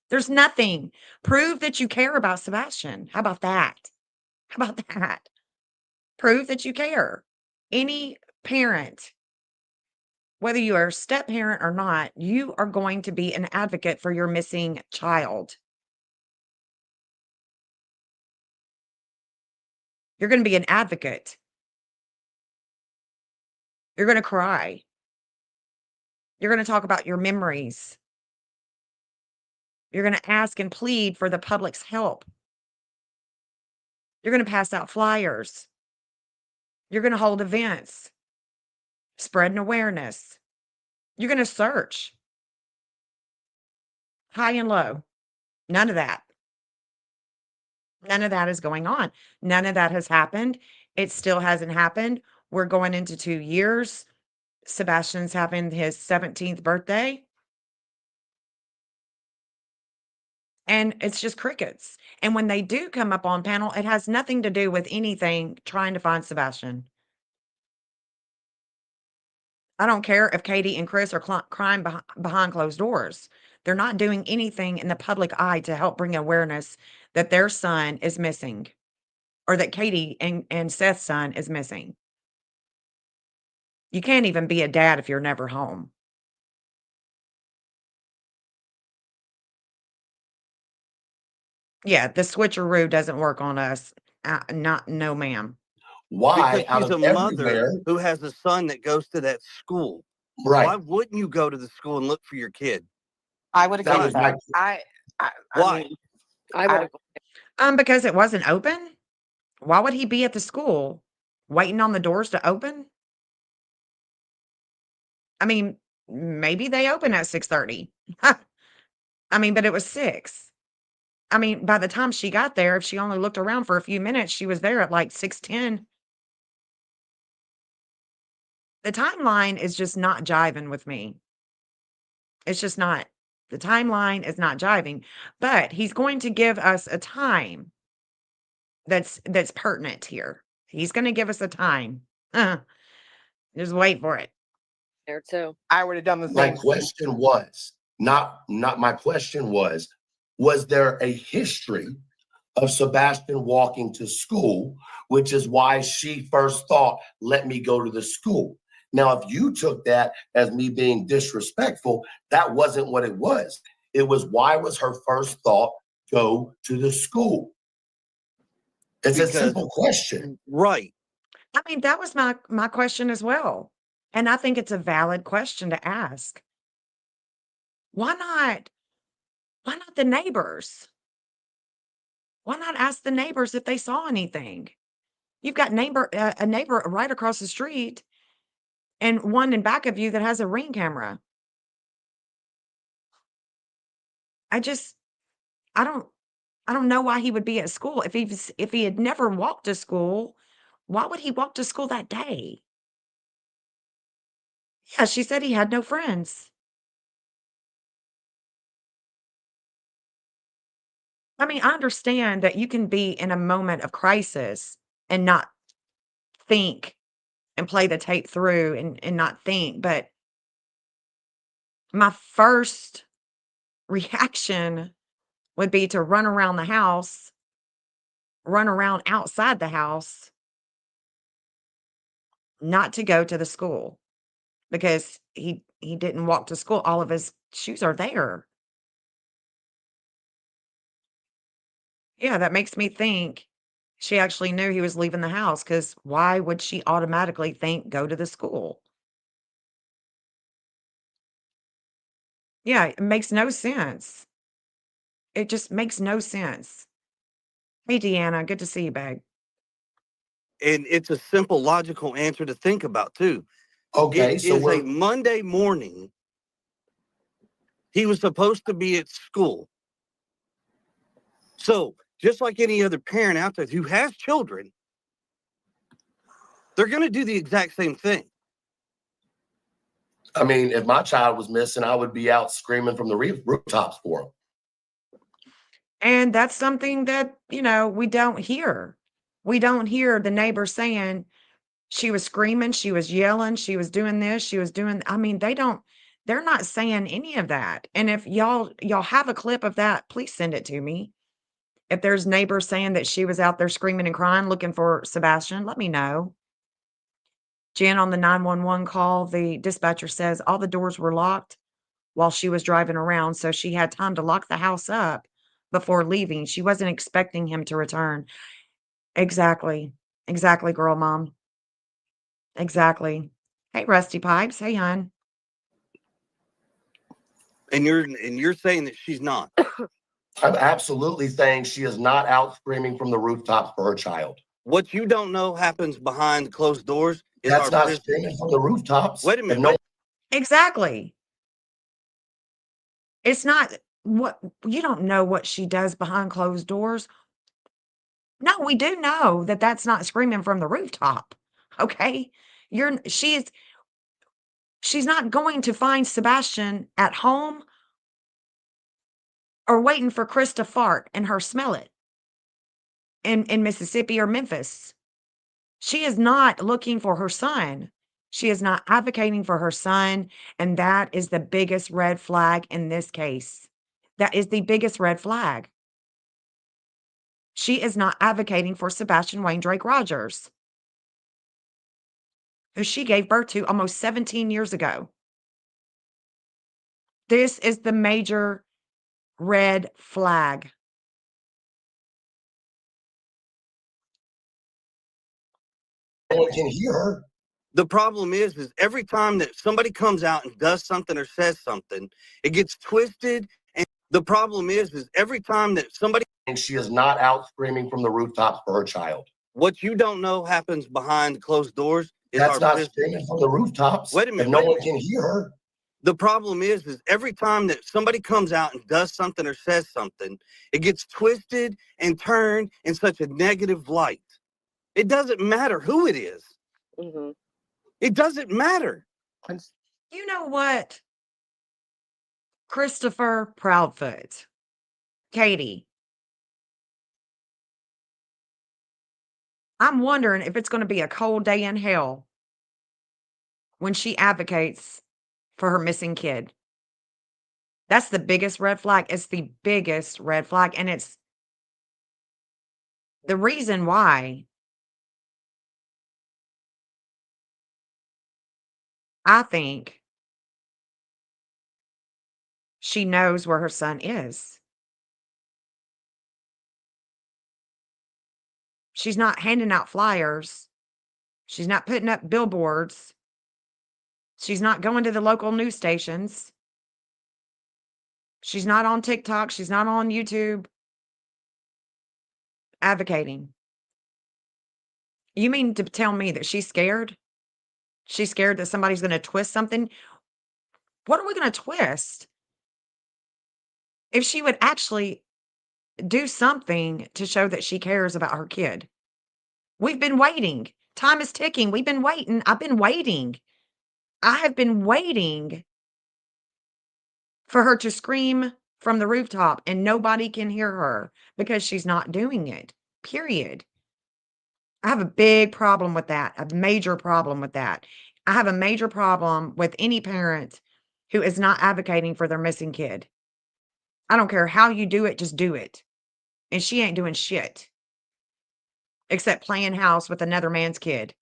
Speaker 2: There's nothing. Prove that you care about Sebastian. How about that? How about that? Prove that you care. Any parent, whether you are a step parent or not, you are going to be an advocate for your missing child. You're going to be an advocate. You're going to cry. You're going to talk about your memories. You're going to ask and plead for the public's help. You're going to pass out flyers. You're going to hold events, spreading awareness. You're going to search high and low. None of that. None of that is going on. None of that has happened. It still hasn't happened. We're going into 2 years. Sebastian's having his 17th birthday. And it's just crickets. And when they do come up on panel, it has nothing to do with anything trying to find Sebastian. I don't care if Katie and Chris are crying behind closed doors. They're not doing anything in the public eye to help bring awareness that their son is missing or that Katie and Seth's son is missing. You can't even be a dad if you're never home. Yeah, the switcheroo doesn't work on us. No, ma'am.
Speaker 3: Why
Speaker 8: Because
Speaker 3: out
Speaker 8: she's
Speaker 3: of
Speaker 8: a mother
Speaker 3: everywhere?
Speaker 8: who has a son that goes to that school.
Speaker 3: Right.
Speaker 8: Why wouldn't you go to the school and look for your kid?
Speaker 5: I would agree
Speaker 3: That
Speaker 5: with
Speaker 3: was my
Speaker 5: that.
Speaker 6: I
Speaker 8: Why?
Speaker 6: mean,
Speaker 4: I would have.
Speaker 2: Because it wasn't open. Why would he be at the school waiting on the doors to open? I mean, maybe they open at 6:30. I mean, but it was 6. I mean, by the time she got there, if she only looked around for a few minutes, she was there at like 6:10. The timeline is just not jiving with me. It's just not. The timeline is not jiving, but he's going to give us a time that's pertinent here. He's going to give us a time. Just wait for it.
Speaker 4: There too.
Speaker 7: I would have done the
Speaker 3: My
Speaker 7: same.
Speaker 3: question was not my question was there a history of Sebastian walking to school, which is why she first thought, let me go to the school. Now, if you took that as me being disrespectful, that wasn't what it was. It was, why was her first thought go to the school? It's a
Speaker 8: Because-
Speaker 3: simple question.
Speaker 8: Right.
Speaker 2: I mean, that was my question as well. And I think it's a valid question to ask. Why not the neighbors? Why not ask the neighbors if they saw anything? You've got a neighbor right across the street and one in back of you that has a Ring camera. I don't know why he would be at school. If he had never walked to school, why would he walk to school that day? Yeah, she said he had no friends. I mean, I understand that you can be in a moment of crisis and not think and play the tape through and not think, but my first reaction would be to run around the house, run around outside the house, not to go to the school because he didn't walk to school. All of his shoes are there. Yeah, that makes me think she actually knew he was leaving the house because why would she automatically think go to the school? Yeah, it makes no sense. It just makes no sense. Hey, Deanna, good to see you, babe.
Speaker 8: And it's a simple, logical answer to think about, too.
Speaker 3: Okay,
Speaker 8: It
Speaker 3: so
Speaker 8: is a Monday morning. He was supposed to be at school. So, just like any other parent out there who has children, they're going to do the exact same thing.
Speaker 3: I mean, if my child was missing, I would be out screaming from the rooftops for him.
Speaker 2: And that's something that, we don't hear. We don't hear the neighbors saying she was screaming, she was yelling, she was doing this, she was doing, I mean, they're not saying any of that. And if y'all have a clip of that, please send it to me. If there's neighbors saying that she was out there screaming and crying looking for Sebastian, let me know. Jen, on the 911 call, the dispatcher says all the doors were locked while she was driving around, so she had time to lock the house up before leaving. She wasn't expecting him to return. Exactly. Exactly, girl mom. Exactly. Hey, Rusty Pipes. Hey, hon.
Speaker 8: And you're saying that she's not.
Speaker 3: I'm absolutely saying she is not out screaming from the rooftops for her child.
Speaker 8: What you don't know happens behind closed doors is
Speaker 3: That's
Speaker 8: our
Speaker 3: not
Speaker 8: business.
Speaker 3: screaming from the rooftops.
Speaker 8: Wait a minute.
Speaker 3: If no-
Speaker 2: Exactly. It's not what you don't know what she does behind closed doors. No, we do know that that's not screaming from the rooftop. Okay? She's not going to find Sebastian at home or waiting for Chris to fart and her smell it in Mississippi or Memphis. She is not looking for her son. She is not advocating for her son, and that is the biggest red flag in this case. That is the biggest red flag. She is not advocating for Sebastian Wayne Drake Rogers, who she gave birth to almost 17 years ago. This is the major red flag.
Speaker 3: No one can hear her.
Speaker 8: The problem is every time that somebody comes out and does something or says something, it gets twisted. And the problem is every time that somebody,
Speaker 3: And she is not out screaming from the rooftops for her child.
Speaker 8: what you don't know happens behind closed doors is
Speaker 3: That's
Speaker 8: our
Speaker 3: not
Speaker 8: business.
Speaker 3: screaming from the rooftops.
Speaker 8: Wait a minute,
Speaker 3: If no
Speaker 8: wait a
Speaker 3: one
Speaker 8: minute.
Speaker 3: can hear her.
Speaker 8: The problem is every time that somebody comes out and does something or says something, it gets twisted and turned in such a negative light. It doesn't matter who it is.
Speaker 4: Mm-hmm.
Speaker 8: It doesn't matter.
Speaker 2: You know what? Christopher Proudfoot. Katie. I'm wondering if it's going to be a cold day in hell when she advocates for her missing kid. That's the biggest red flag. It's the biggest red flag. And it's the reason why I think she knows where her son is. She's not handing out flyers. She's not putting up billboards. She's not going to the local news stations. She's not on TikTok. She's not on YouTube advocating. You mean to tell me that she's scared? She's scared that somebody's going to twist something? What are we going to twist? If she would actually do something to show that she cares about her kid. We've been waiting. Time is ticking. We've been waiting. I've been waiting. I have been waiting for her to scream from the rooftop and nobody can hear her because she's not doing it. Period. I have a big problem with that, a major problem with that. I have a major problem with any parent who is not advocating for their missing kid. I don't care how you do it, just do it. And she ain't doing shit except playing house with another man's kid.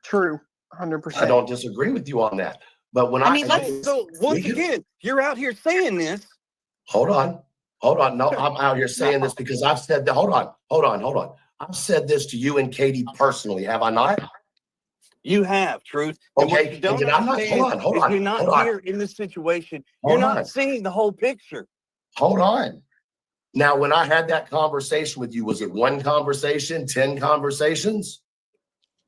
Speaker 7: True,
Speaker 3: I
Speaker 7: 100%.
Speaker 3: don't disagree with you on that. But when
Speaker 5: I mean, let's-
Speaker 8: So once
Speaker 3: we can-
Speaker 8: again, you're out here saying this.
Speaker 3: Hold on. No, I'm out here saying this because I've said that. Hold on. I've said this to you and Katie personally, have I not?
Speaker 8: You have, Truth. And what
Speaker 3: Okay,
Speaker 8: you don't
Speaker 3: and then I'm not-
Speaker 8: understand
Speaker 3: hold
Speaker 8: is
Speaker 3: on,
Speaker 8: you're not
Speaker 3: hold on.
Speaker 8: here in this situation.
Speaker 3: Hold
Speaker 8: You're not
Speaker 3: on.
Speaker 8: seeing the whole picture.
Speaker 3: Hold on. Now, when I had that conversation with you, was it one conversation, 10 conversations?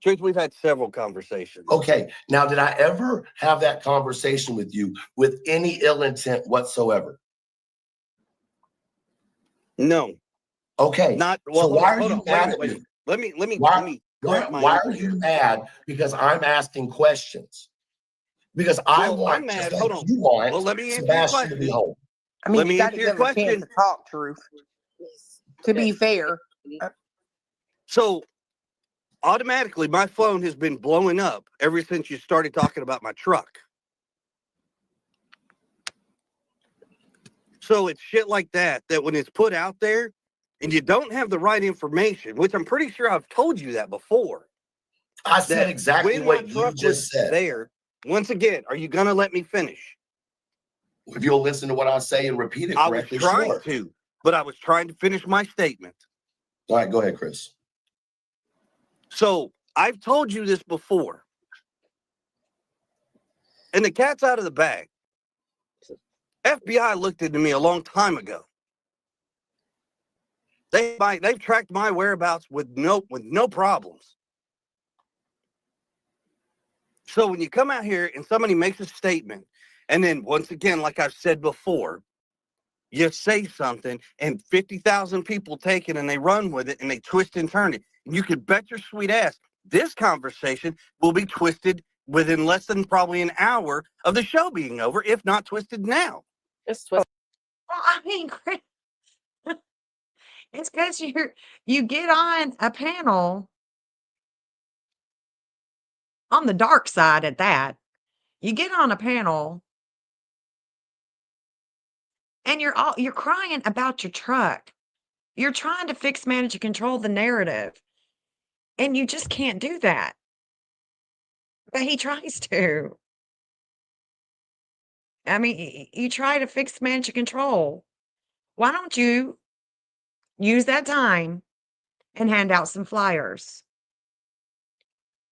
Speaker 8: Truth, we've had several conversations.
Speaker 3: Okay. Now, did I ever have that conversation with you with any ill intent whatsoever?
Speaker 8: No,
Speaker 3: Okay.
Speaker 8: not
Speaker 3: So
Speaker 8: well.
Speaker 3: why are
Speaker 8: hold
Speaker 3: you
Speaker 8: on,
Speaker 3: mad
Speaker 8: wait,
Speaker 3: at
Speaker 8: wait.
Speaker 3: me?
Speaker 8: Let me
Speaker 3: Why
Speaker 8: correct my
Speaker 3: are
Speaker 8: answer
Speaker 3: you
Speaker 8: here.
Speaker 3: mad? Because I'm asking questions. Because I
Speaker 8: Well,
Speaker 3: want,
Speaker 8: I'm mad.
Speaker 3: just
Speaker 8: Hold
Speaker 3: like
Speaker 8: on.
Speaker 3: you want,
Speaker 8: Well, let me answer your
Speaker 3: Sebastian to be
Speaker 8: question.
Speaker 3: home.
Speaker 7: I mean,
Speaker 8: Let
Speaker 7: you
Speaker 8: me
Speaker 7: got
Speaker 8: answer
Speaker 7: to
Speaker 8: your
Speaker 7: give her a chance
Speaker 8: question.
Speaker 7: to talk, Truth. To be fair,
Speaker 8: So automatically, my phone has been blowing up ever since you started talking about my truck. So it's shit like that when it's put out there and you don't have the right information, which I'm pretty sure I've told you that before.
Speaker 3: I said
Speaker 8: That
Speaker 3: exactly
Speaker 8: when
Speaker 3: what
Speaker 8: my
Speaker 3: you
Speaker 8: truck
Speaker 3: just
Speaker 8: was
Speaker 3: said.
Speaker 8: there, once again, are you going to let me finish?
Speaker 3: If you'll listen to what I say and repeat it
Speaker 8: I was
Speaker 3: correctly,
Speaker 8: trying
Speaker 3: sure.
Speaker 8: to, but I was trying to finish my statement.
Speaker 3: All right, go ahead, Chris.
Speaker 8: So I've told you this before. And the cat's out of the bag. FBI looked into me a long time ago. They've tracked my whereabouts with no problems. So when you come out here and somebody makes a statement, and then once again, like I've said before, you say something and 50,000 people take it and they run with it and they twist and turn it. And you could bet your sweet ass this conversation will be twisted within less than probably an hour of the show being over, if not twisted now.
Speaker 4: It's twisted.
Speaker 2: Well, I mean, it's because you get on a panel on the dark side at that. You get on a panel and you're crying about your truck. You're trying to fix, manage, and control the narrative, and you just can't do that. But he tries to. I mean, you try to fix, manage, and control. Why don't you use that time and hand out some flyers?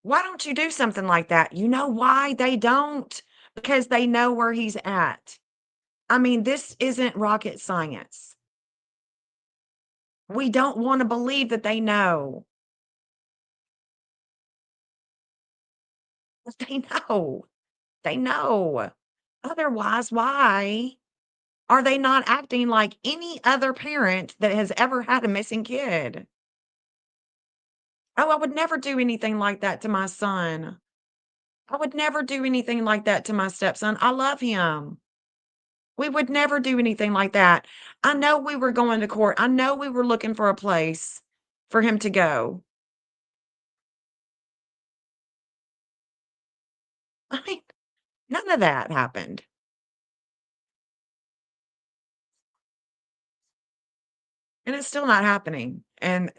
Speaker 2: Why don't you do something like that? You know why they don't? Because they know where he's at. I mean, this isn't rocket science. We don't want to believe that they know. But they know. They know. Otherwise, why are they not acting like any other parent that has ever had a missing kid? Oh, I would never do anything like that to my son. I would never do anything like that to my stepson. I love him. We would never do anything like that. I know we were going to court. I know we were looking for a place for him to go. I mean, none of that happened. And it's still not happening. And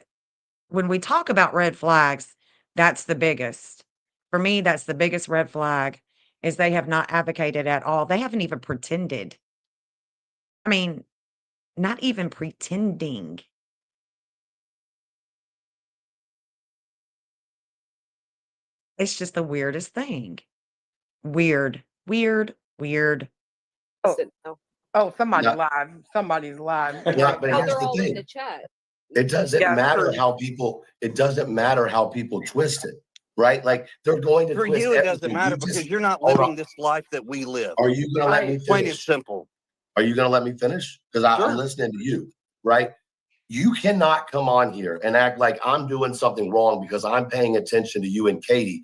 Speaker 2: when we talk about red flags, that's the biggest. For me, that's the biggest red flag is they have not advocated at all. They haven't even pretended. I mean, not even pretending. It's just the weirdest thing. Weird, weird, weird.
Speaker 7: Oh,
Speaker 4: No.
Speaker 7: oh, somebody's
Speaker 3: Yeah.
Speaker 7: live. Somebody's live.
Speaker 3: Yeah, but
Speaker 4: Oh,
Speaker 3: here's
Speaker 4: they're
Speaker 3: the
Speaker 4: all in
Speaker 3: thing.
Speaker 4: the chat.
Speaker 3: It doesn't
Speaker 7: Yeah,
Speaker 3: matter
Speaker 7: true.
Speaker 3: how people, it doesn't matter how people twist it, right? Like they're going to
Speaker 8: For
Speaker 3: twist
Speaker 8: you, it doesn't
Speaker 3: everything.
Speaker 8: matter
Speaker 3: You just
Speaker 8: because you're not
Speaker 3: hold
Speaker 8: living
Speaker 3: on.
Speaker 8: this life that we live.
Speaker 3: Are you gonna let me
Speaker 8: Plain and
Speaker 3: finish?
Speaker 8: simple.
Speaker 3: Are you gonna let me finish? Because I'm
Speaker 8: Sure.
Speaker 3: listening to you, right? You cannot come on here and act like I'm doing something wrong because I'm paying attention to you and Katie,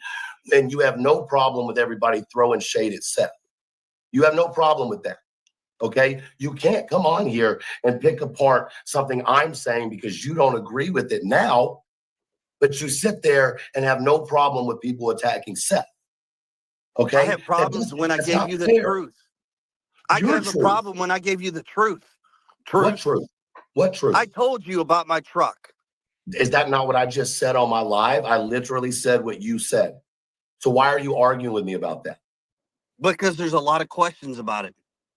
Speaker 3: and you have no problem with everybody throwing shade at Seth. You have no problem with that. Okay, you can't come on here and pick apart something I'm saying because you don't agree with it now, but you sit there and have no problem with people attacking Seth. Okay,
Speaker 8: I have problems when I
Speaker 3: that's
Speaker 8: gave
Speaker 3: not
Speaker 8: you the
Speaker 3: fair.
Speaker 8: truth. I
Speaker 3: Your
Speaker 8: have a
Speaker 3: truth.
Speaker 8: problem when I gave you the truth.
Speaker 3: What truth? What truth?
Speaker 8: I told you about my truck.
Speaker 3: Is that not what I just said on my live? I literally said what you said. So why are you arguing with me about that?
Speaker 8: Because there's a lot of questions about it.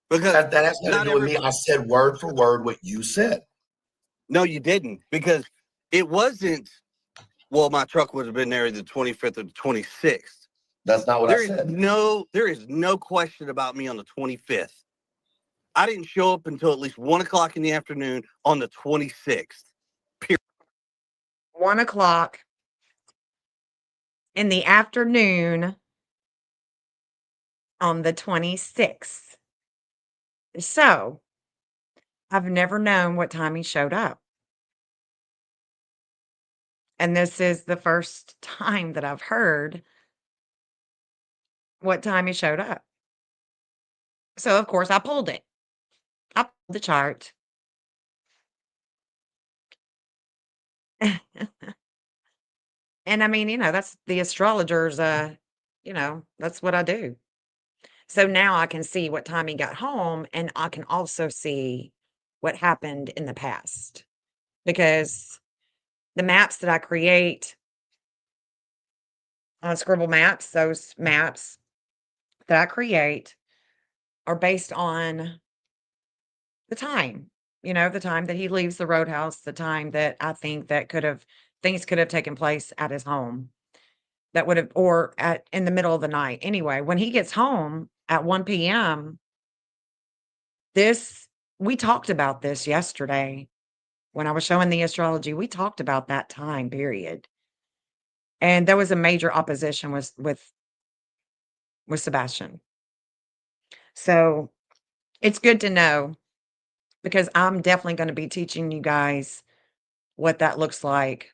Speaker 8: Because
Speaker 3: That has nothing to
Speaker 8: not
Speaker 3: do with me.
Speaker 8: everybody.
Speaker 3: I said word for word what you said.
Speaker 8: No, you didn't. Because it wasn't. Well, my truck would have been there the 25th or the 26th.
Speaker 3: That's not what I said.
Speaker 8: There is no question about me on the 25th. I didn't show up until at least 1 o'clock in the afternoon on the 26th.
Speaker 2: 1 o'clock in the afternoon on the 26th. So I've never known what time he showed up. And this is the first time that I've heard what time he showed up. So, of course, I pulled it. I pulled the chart. And I mean, that's the astrologers, that's what I do. So now I can see what time he got home, and I can also see what happened in the past. Because the maps that I create on Scribble Maps, those maps that I create are based on the time, the time that he leaves the roadhouse, the time that I think that things could have taken place at his home that would have, or in the middle of the night. Anyway, when he gets home at 1 p.m., we talked about this yesterday when I was showing the astrology. We talked about that time period. And there was a major opposition with Sebastian. So it's good to know because I'm definitely going to be teaching you guys what that looks like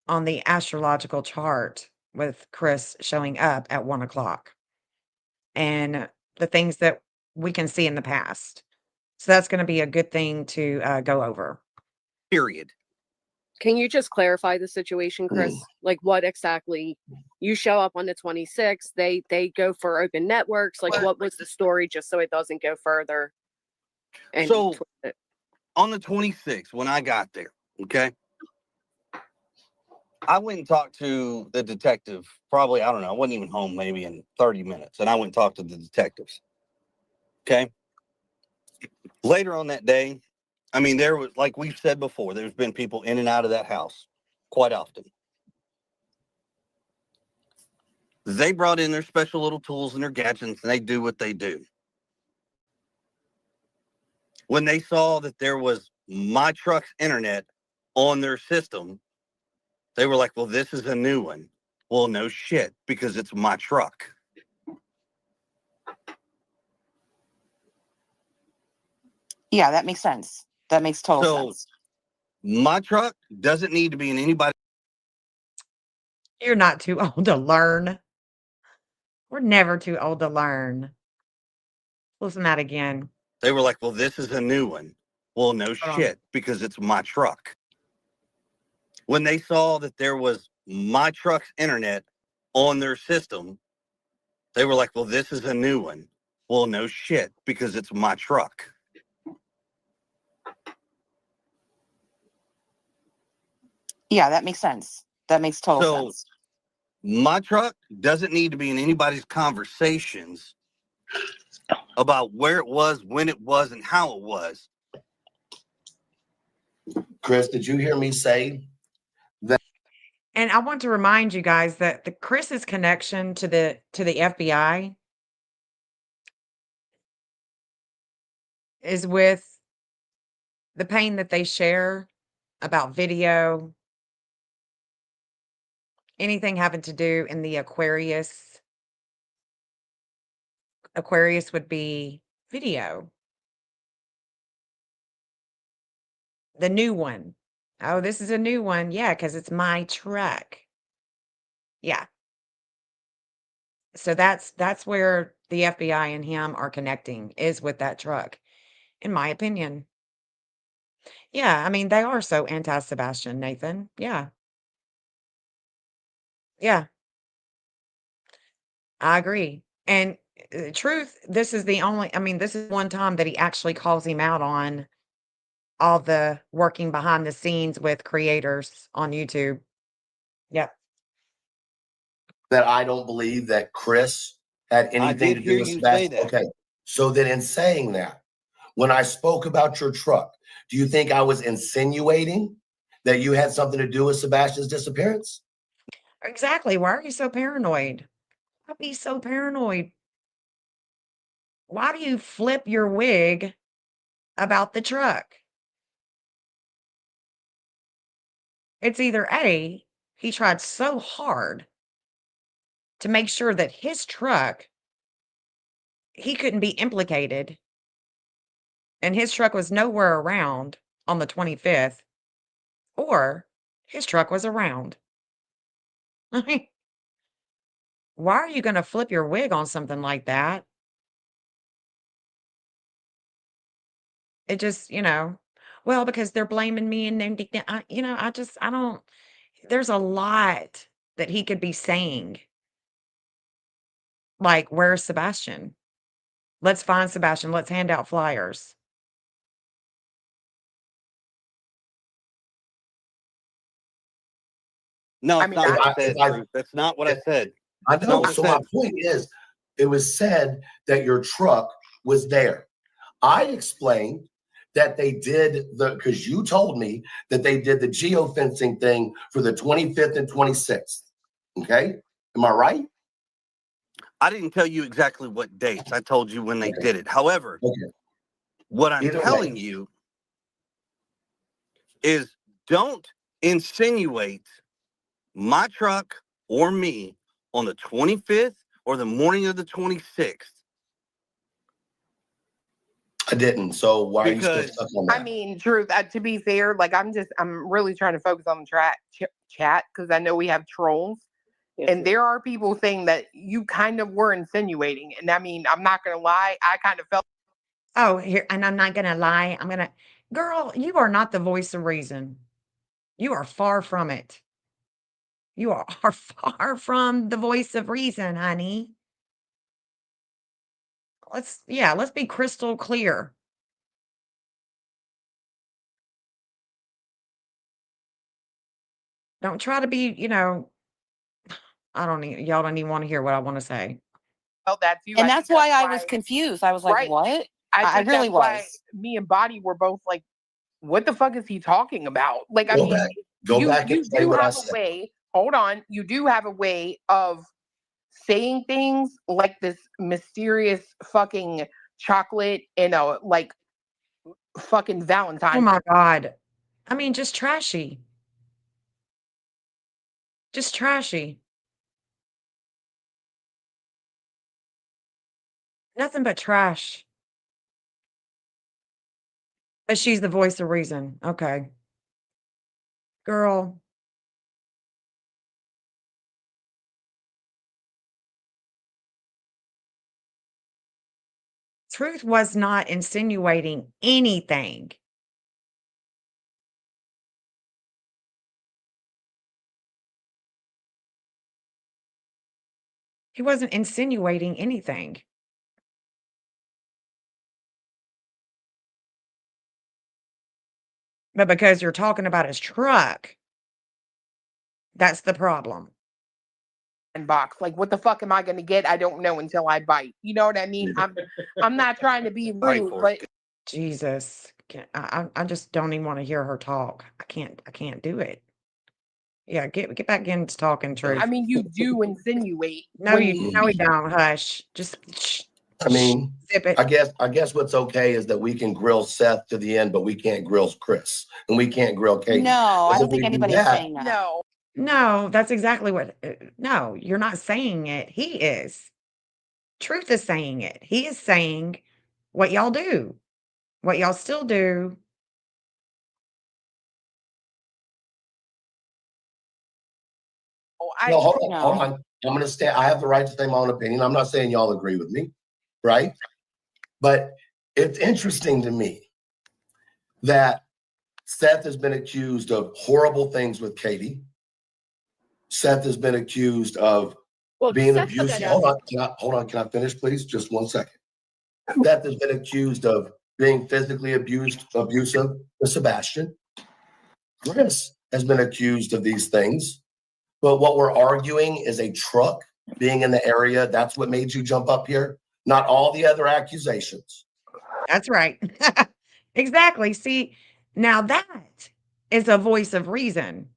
Speaker 2: on the astrological chart with Chris showing up at 1 o'clock and the things that we can see in the past. So that's going to be a good thing to go over.
Speaker 8: Period.
Speaker 4: Can you just clarify the situation, Chris? Like what exactly? You show up on the 26th. They go for open networks. Like what was the story? Just so it doesn't go further. And
Speaker 8: So on the 26th, when I got there, okay, I went and talked to the detective. Probably, I don't know, I wasn't even home maybe in 30 minutes. And I went and talked to the detectives. Okay. Later on that day, I mean, there was, like we've said before, there's been people in and out of that house quite often. They brought in their special little tools and their gadgets, and they do what they do. When they saw that there was my truck's internet on their system, they were like, well, this is a new one. Well, no shit, because it's my truck.
Speaker 5: Yeah, that makes sense. That makes total sense.
Speaker 8: My truck doesn't need to be in anybody.
Speaker 2: You're not too old to learn. We're never too old to learn. Listen to that again.
Speaker 8: They were like, well, this is a new one. Well, no
Speaker 2: Hold on.
Speaker 8: shit, because it's my truck. When they saw that there was my truck's internet on their system, they were like, well, this is a new one. Well, no shit, because it's my truck.
Speaker 5: Yeah, that makes sense. That makes total sense.
Speaker 8: My truck doesn't need to be in anybody's conversations about where it was, when it was, and how it was.
Speaker 3: Chris, did you hear me say that?
Speaker 2: And I want to remind you guys that the Chris's connection to the FBI is with the pain that they share about video, anything having to do in the Aquarius. Aquarius would be video. The new one. Oh, this is a new one. Yeah, because it's my truck. Yeah. So that's where the FBI and him are connecting, is with that truck, in my opinion. Yeah, I mean, they are so anti-Sebastian, Nathan. Yeah. Yeah, I agree. And truth, this is the only, I mean, this is one time that he actually calls him out on all the working behind the scenes with creators on YouTube. Yep.
Speaker 3: That I don't believe that Chris had anything to do
Speaker 8: hear
Speaker 3: with
Speaker 8: you
Speaker 3: Sebastian?
Speaker 8: say that.
Speaker 3: Okay. So then in saying that, when I spoke about your truck, do you think I was insinuating that you had something to do with Sebastian's disappearance?
Speaker 2: Exactly. Why are you so paranoid? Why be so paranoid? Why do you flip your wig about the truck? It's either A, he tried so hard to make sure that his truck, he couldn't be implicated, and his truck was nowhere around on the 25th, or his truck was around. I mean, why are you going to flip your wig on something like that? It just, well, because they're blaming me and then, I don't, there's a lot that he could be saying. Like, where's Sebastian? Let's find Sebastian. Let's hand out flyers.
Speaker 8: No,
Speaker 7: I
Speaker 8: it's
Speaker 7: mean,
Speaker 8: not what I
Speaker 3: If
Speaker 8: said,
Speaker 3: I-
Speaker 8: Truth. That's not what I said.
Speaker 3: I
Speaker 8: not
Speaker 3: know.
Speaker 8: what I
Speaker 3: So my
Speaker 8: said.
Speaker 3: point is, it was said that your truck was there. I explained that they did because you told me that they did the geofencing thing for the 25th and 26th. Okay. Am I right?
Speaker 8: I didn't tell you exactly what dates. I told you when they
Speaker 3: Okay.
Speaker 8: did it. However,
Speaker 3: Okay.
Speaker 8: what I'm
Speaker 3: Either way.
Speaker 8: telling you is don't insinuate my truck or me on the 25th or the morning of the 26th.
Speaker 3: I didn't. So why are you still
Speaker 8: Because-
Speaker 3: stuck on that?
Speaker 7: I mean, truth. To be fair, like I'm really trying to focus on the chat because I know we have trolls, and there are people saying that you kind of were insinuating, and I mean, I'm not gonna lie, I kind of felt.
Speaker 2: Oh, here, and I'm not gonna lie. Girl, you are not the voice of reason. You are far from it. You are far from the voice of reason, honey. Let's be crystal clear. Don't try to be, y'all don't even want to hear what I want to say.
Speaker 7: Felt that too.
Speaker 5: And
Speaker 7: I
Speaker 5: that's
Speaker 7: think
Speaker 5: why I was confused. I was like,
Speaker 7: Right.
Speaker 5: what?
Speaker 7: I think
Speaker 5: really
Speaker 7: that's why
Speaker 5: was.
Speaker 7: me and Bonnie were both like, "What the fuck is he talking about?" Like, I
Speaker 3: Go
Speaker 7: mean,
Speaker 3: back. Go back
Speaker 7: you
Speaker 3: and say
Speaker 7: do
Speaker 3: what I
Speaker 7: have a
Speaker 3: said.
Speaker 7: way. Hold on, you do have a way of saying things like this mysterious fucking chocolate and a like fucking
Speaker 2: Oh
Speaker 7: Valentine.
Speaker 2: my God. I mean, just trashy. Just trashy. Nothing but trash. But she's the voice of reason. Okay. Girl. Truth was not insinuating anything. He wasn't insinuating anything. But because you're talking about his truck, that's the problem.
Speaker 7: Box. Like, what the fuck am I gonna get? I don't know until I bite. You know what I mean? I'm not trying to be
Speaker 8: Bite
Speaker 7: rude,
Speaker 8: for
Speaker 7: but
Speaker 8: it.
Speaker 2: Jesus. I just don't even want to hear her talk. I can't do it. Yeah, get back into talking truth.
Speaker 7: I mean, you do insinuate.
Speaker 2: No,
Speaker 7: when
Speaker 2: you no, we
Speaker 7: speak.
Speaker 2: don't. Hush. Just shh,
Speaker 3: I mean,
Speaker 2: zip it.
Speaker 3: I guess what's okay is that we can grill Seth to the end, but we can't grill Chris and we can't grill Katie.
Speaker 5: No, I
Speaker 3: Because
Speaker 5: don't
Speaker 3: if
Speaker 5: think
Speaker 3: we do
Speaker 5: anybody's
Speaker 3: that-
Speaker 5: saying that.
Speaker 7: No,
Speaker 2: No, that's exactly what. No, you're not saying it. He is. Truth is saying it. He is saying what y'all do, what y'all still do.
Speaker 3: No, hold on,
Speaker 5: No.
Speaker 3: hold on. I'm gonna stay. I have the right to say my own opinion. I'm not saying y'all agree with me, right? But it's interesting to me that Seth has been accused of horrible things with Katie. Seth has been accused of being
Speaker 4: Seth put
Speaker 3: abusive.
Speaker 4: that
Speaker 3: Hold
Speaker 4: out.
Speaker 3: on, hold on. Can I finish, please? Just 1 second. Seth has been accused of being physically abusive to Sebastian. Chris has been accused of these things. But what we're arguing is a truck being in the area. That's what made you jump up here, not all the other accusations.
Speaker 2: That's right. Exactly. See, now that is a voice of reason.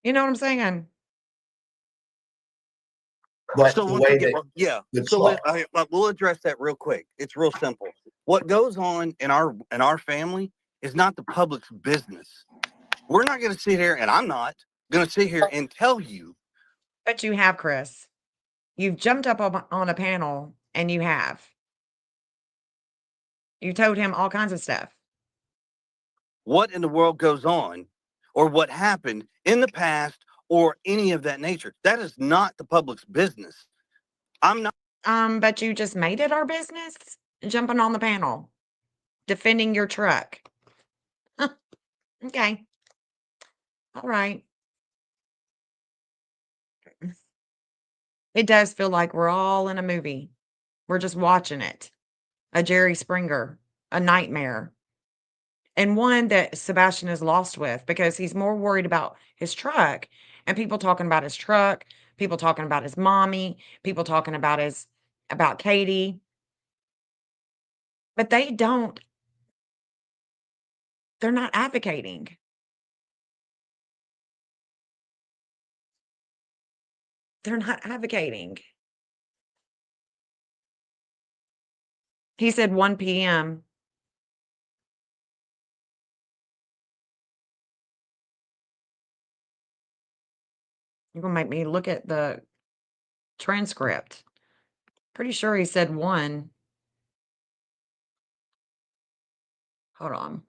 Speaker 2: You know what I'm saying?
Speaker 3: But
Speaker 8: So
Speaker 3: the
Speaker 8: once
Speaker 3: way
Speaker 8: again,
Speaker 3: that
Speaker 8: yeah.
Speaker 3: the
Speaker 8: So
Speaker 3: truck,
Speaker 8: we'll address that real quick. It's real simple. What goes on in our family is not the public's business. We're not going to sit here, and I'm not going to sit here and tell you.
Speaker 2: But you have, Chris. You've jumped up on a panel and you have. You told him all kinds of stuff.
Speaker 8: What in the world goes on or what happened in the past or any of that nature. That is not the public's business. I'm not.
Speaker 2: But you just made it our business, jumping on the panel, defending your truck. Huh. Okay. All right. It does feel like we're all in a movie. We're just watching it. A Jerry Springer, a nightmare. And one that Sebastian is lost with because he's more worried about his truck and people talking about his truck, people talking about his mommy, people talking about Katie. But they're not advocating. They're not advocating. He said 1 PM. You're gonna make me look at the transcript. Pretty sure he said 1. Hold on.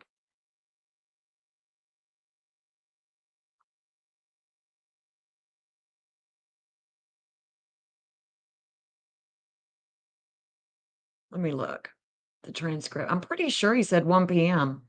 Speaker 2: Let me look. The transcript. I'm pretty sure he said 1 p.m.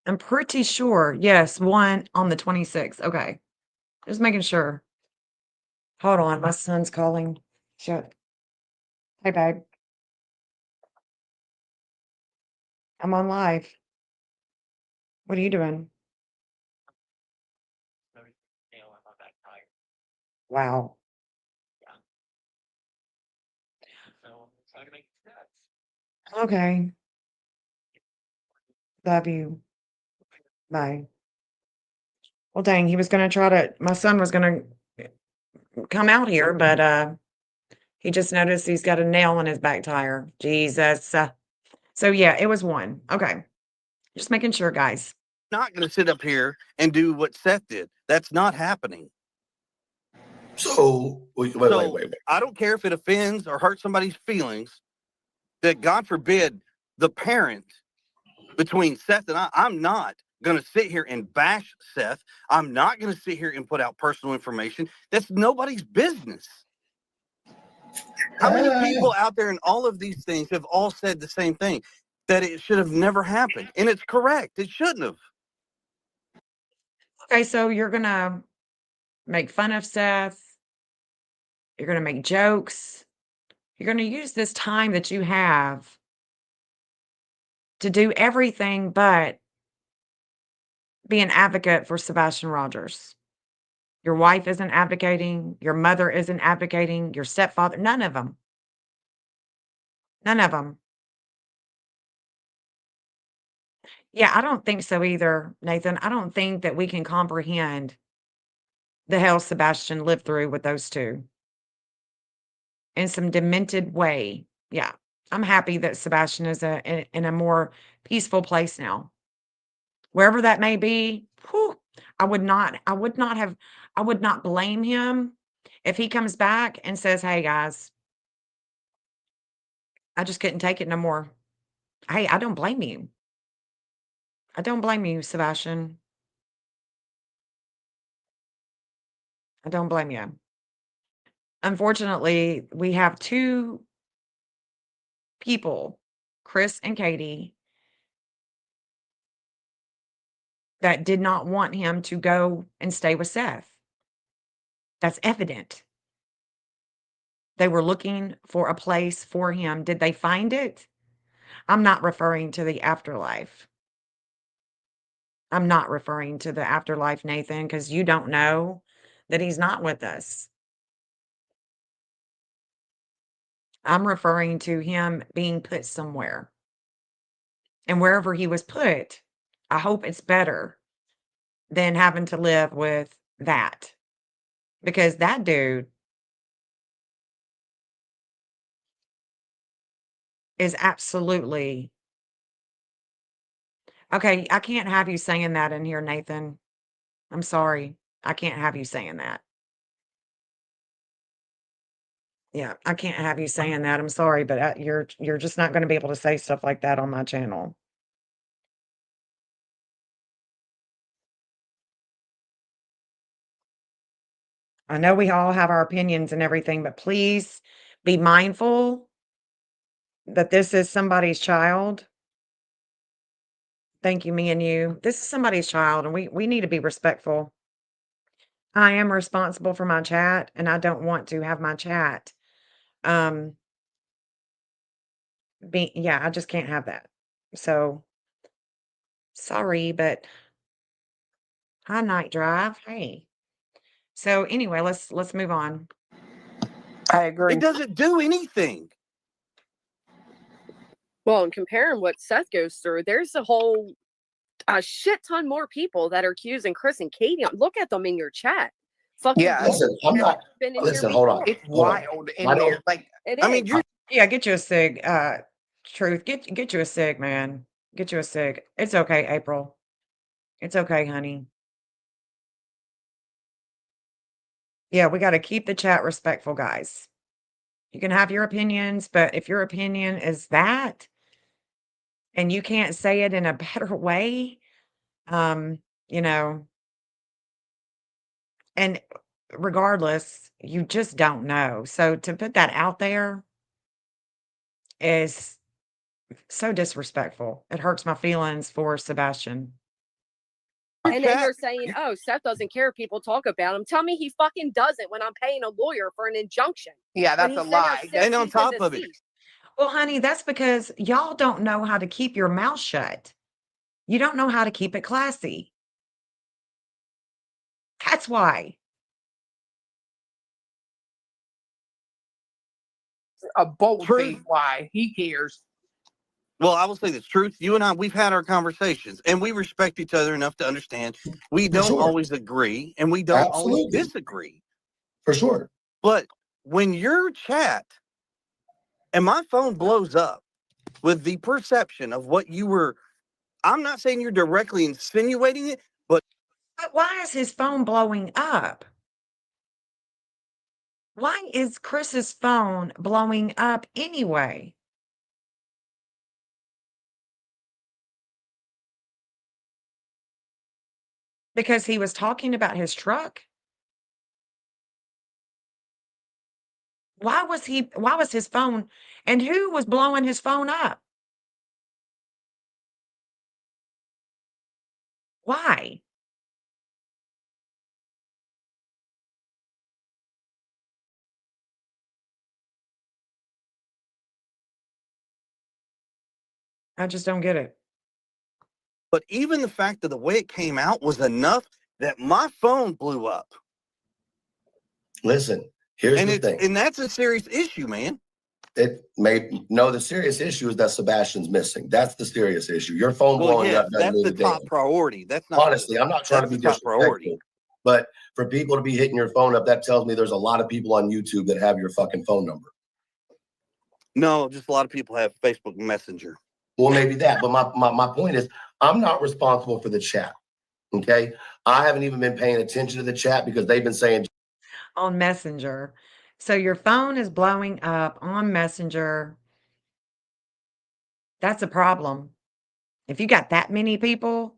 Speaker 2: I'm pretty sure. Yes, 1 on the 26th. Okay. Just making sure. Hold on. My son's calling. Shit. Hey, babe. I'm on live. What are you doing? Wow. Okay. Love you. Bye. Well, dang, he was gonna try to my son was gonna come out here, but he just noticed he's got a nail in his back tire. Jesus. So yeah, it was 1. Okay. Just making sure, guys.
Speaker 8: Not going to sit up here and do what Seth did. That's not happening.
Speaker 3: So wait.
Speaker 8: I don't care if it offends or hurts somebody's feelings. That God forbid the parent between Seth and I'm not going to sit here and bash Seth. I'm not going to sit here and put out personal information. That's nobody's business. How many people out there in all of these things have all said the same thing, that it should have never happened? And it's correct. It shouldn't have.
Speaker 2: Okay, so you're gonna make fun of Seth. You're gonna make jokes. You're gonna use this time that you have to do everything but be an advocate for Sebastian Rogers. Your wife isn't advocating, your mother isn't advocating, your stepfather, none of them. None of them. Yeah, I don't think so either, Nathan. I don't think that we can comprehend the hell Sebastian lived through with those two in some demented way. Yeah, I'm happy that Sebastian is in a more peaceful place now. Wherever that may be, whew, I would not blame him if he comes back and says, "Hey guys, I just couldn't take it no more." Hey, I don't blame you. I don't blame you, Sebastian. I don't blame you. Unfortunately, we have 2 people, Chris and Katie, that did not want him to go and stay with Seth. That's evident. They were looking for a place for him. Did they find it? I'm not referring to the afterlife. I'm not referring to the afterlife, Nathan, because you don't know that he's not with us. I'm referring to him being put somewhere. And wherever he was put, I hope it's better than having to live with that. Because that dude is absolutely okay. I can't have you saying that in here, Nathan. I'm sorry. I can't have you saying that. Yeah, I can't have you saying that. I'm sorry, but you're just not going to be able to say stuff like that on my channel. I know we all have our opinions and everything, but please be mindful that this is somebody's child. Thank you, me and you. This is somebody's child, and we need to be respectful. I am responsible for my chat, and I don't want to have my chat. Um, yeah, I just can't have that. So sorry, but hi, Night Drive. Hey. So anyway, let's move on.
Speaker 7: I agree.
Speaker 8: It doesn't do anything.
Speaker 4: Well, and comparing what Seth goes through, there's a shit ton more people that are accusing Chris and Katie. Look at them in your chat. Fucking
Speaker 7: Yeah.
Speaker 3: Listen, I'm not.
Speaker 4: been in
Speaker 3: Listen,
Speaker 4: here
Speaker 3: hold on.
Speaker 4: before.
Speaker 7: It's
Speaker 3: Hold on.
Speaker 7: wild in
Speaker 3: I don't-
Speaker 7: there. Like,
Speaker 4: It
Speaker 8: I mean,
Speaker 4: is.
Speaker 8: you're
Speaker 2: Yeah, get you a cig. Truth. Get you a cig, man. Get you a cig. It's okay, April. It's okay, honey. Yeah, we got to keep the chat respectful, guys. You can have your opinions, but if your opinion is that and you can't say it in a better way, you know, and regardless, you just don't know. So to put that out there is so disrespectful. It hurts my feelings for Sebastian.
Speaker 4: And then you're saying, oh, Seth doesn't care if people talk about him. Tell me he fucking doesn't when I'm paying a lawyer for an injunction.
Speaker 7: yeah,
Speaker 4: When
Speaker 7: that's
Speaker 4: he
Speaker 7: a
Speaker 4: sent out
Speaker 7: lie.
Speaker 4: 6
Speaker 8: And on
Speaker 4: cease and
Speaker 8: top of it,
Speaker 4: desist.
Speaker 2: Well, honey, that's because y'all don't know how to keep your mouth shut. You don't know how to keep it classy. That's why.
Speaker 7: A bold
Speaker 8: Truth.
Speaker 7: faced lie. He cares.
Speaker 8: well, I will say this truth. You and I, we've had our conversations, and we respect each other enough to understand we don't
Speaker 3: sure.
Speaker 8: always agree, and we don't always
Speaker 3: Absolutely.
Speaker 8: disagree.
Speaker 3: For sure.
Speaker 8: But when your chat and my phone blows up with the perception of what you were, I'm not saying you're directly insinuating it, but
Speaker 2: But why is his phone blowing up? Why is Chris's phone blowing up anyway? Because he was talking about his truck? Why was his phone and who was blowing his phone up? Why? I just don't get it.
Speaker 8: but even the fact of the way it came out was enough that my phone blew up.
Speaker 3: Listen, here's
Speaker 8: And
Speaker 3: the
Speaker 8: it's
Speaker 3: thing.
Speaker 8: and that's a serious issue, man.
Speaker 3: The serious issue is that Sebastian's missing. That's the serious issue. Your phone
Speaker 8: Well,
Speaker 3: blowing
Speaker 8: yes,
Speaker 3: up doesn't
Speaker 8: that's
Speaker 3: mean
Speaker 8: the
Speaker 3: a damn.
Speaker 8: top priority. That's not
Speaker 3: Honestly, I'm not trying to
Speaker 8: that's
Speaker 3: be
Speaker 8: the top priority.
Speaker 3: disrespectful, but for people to be hitting your phone up, that tells me there's a lot of people on YouTube that have your fucking phone number.
Speaker 8: No, just a lot of people have Facebook Messenger.
Speaker 3: Well, maybe that, but my point is, I'm not responsible for the chat. Okay, I haven't even been paying attention to the chat because they've been saying
Speaker 2: On Messenger. So your phone is blowing up on Messenger. That's a problem. If you got that many people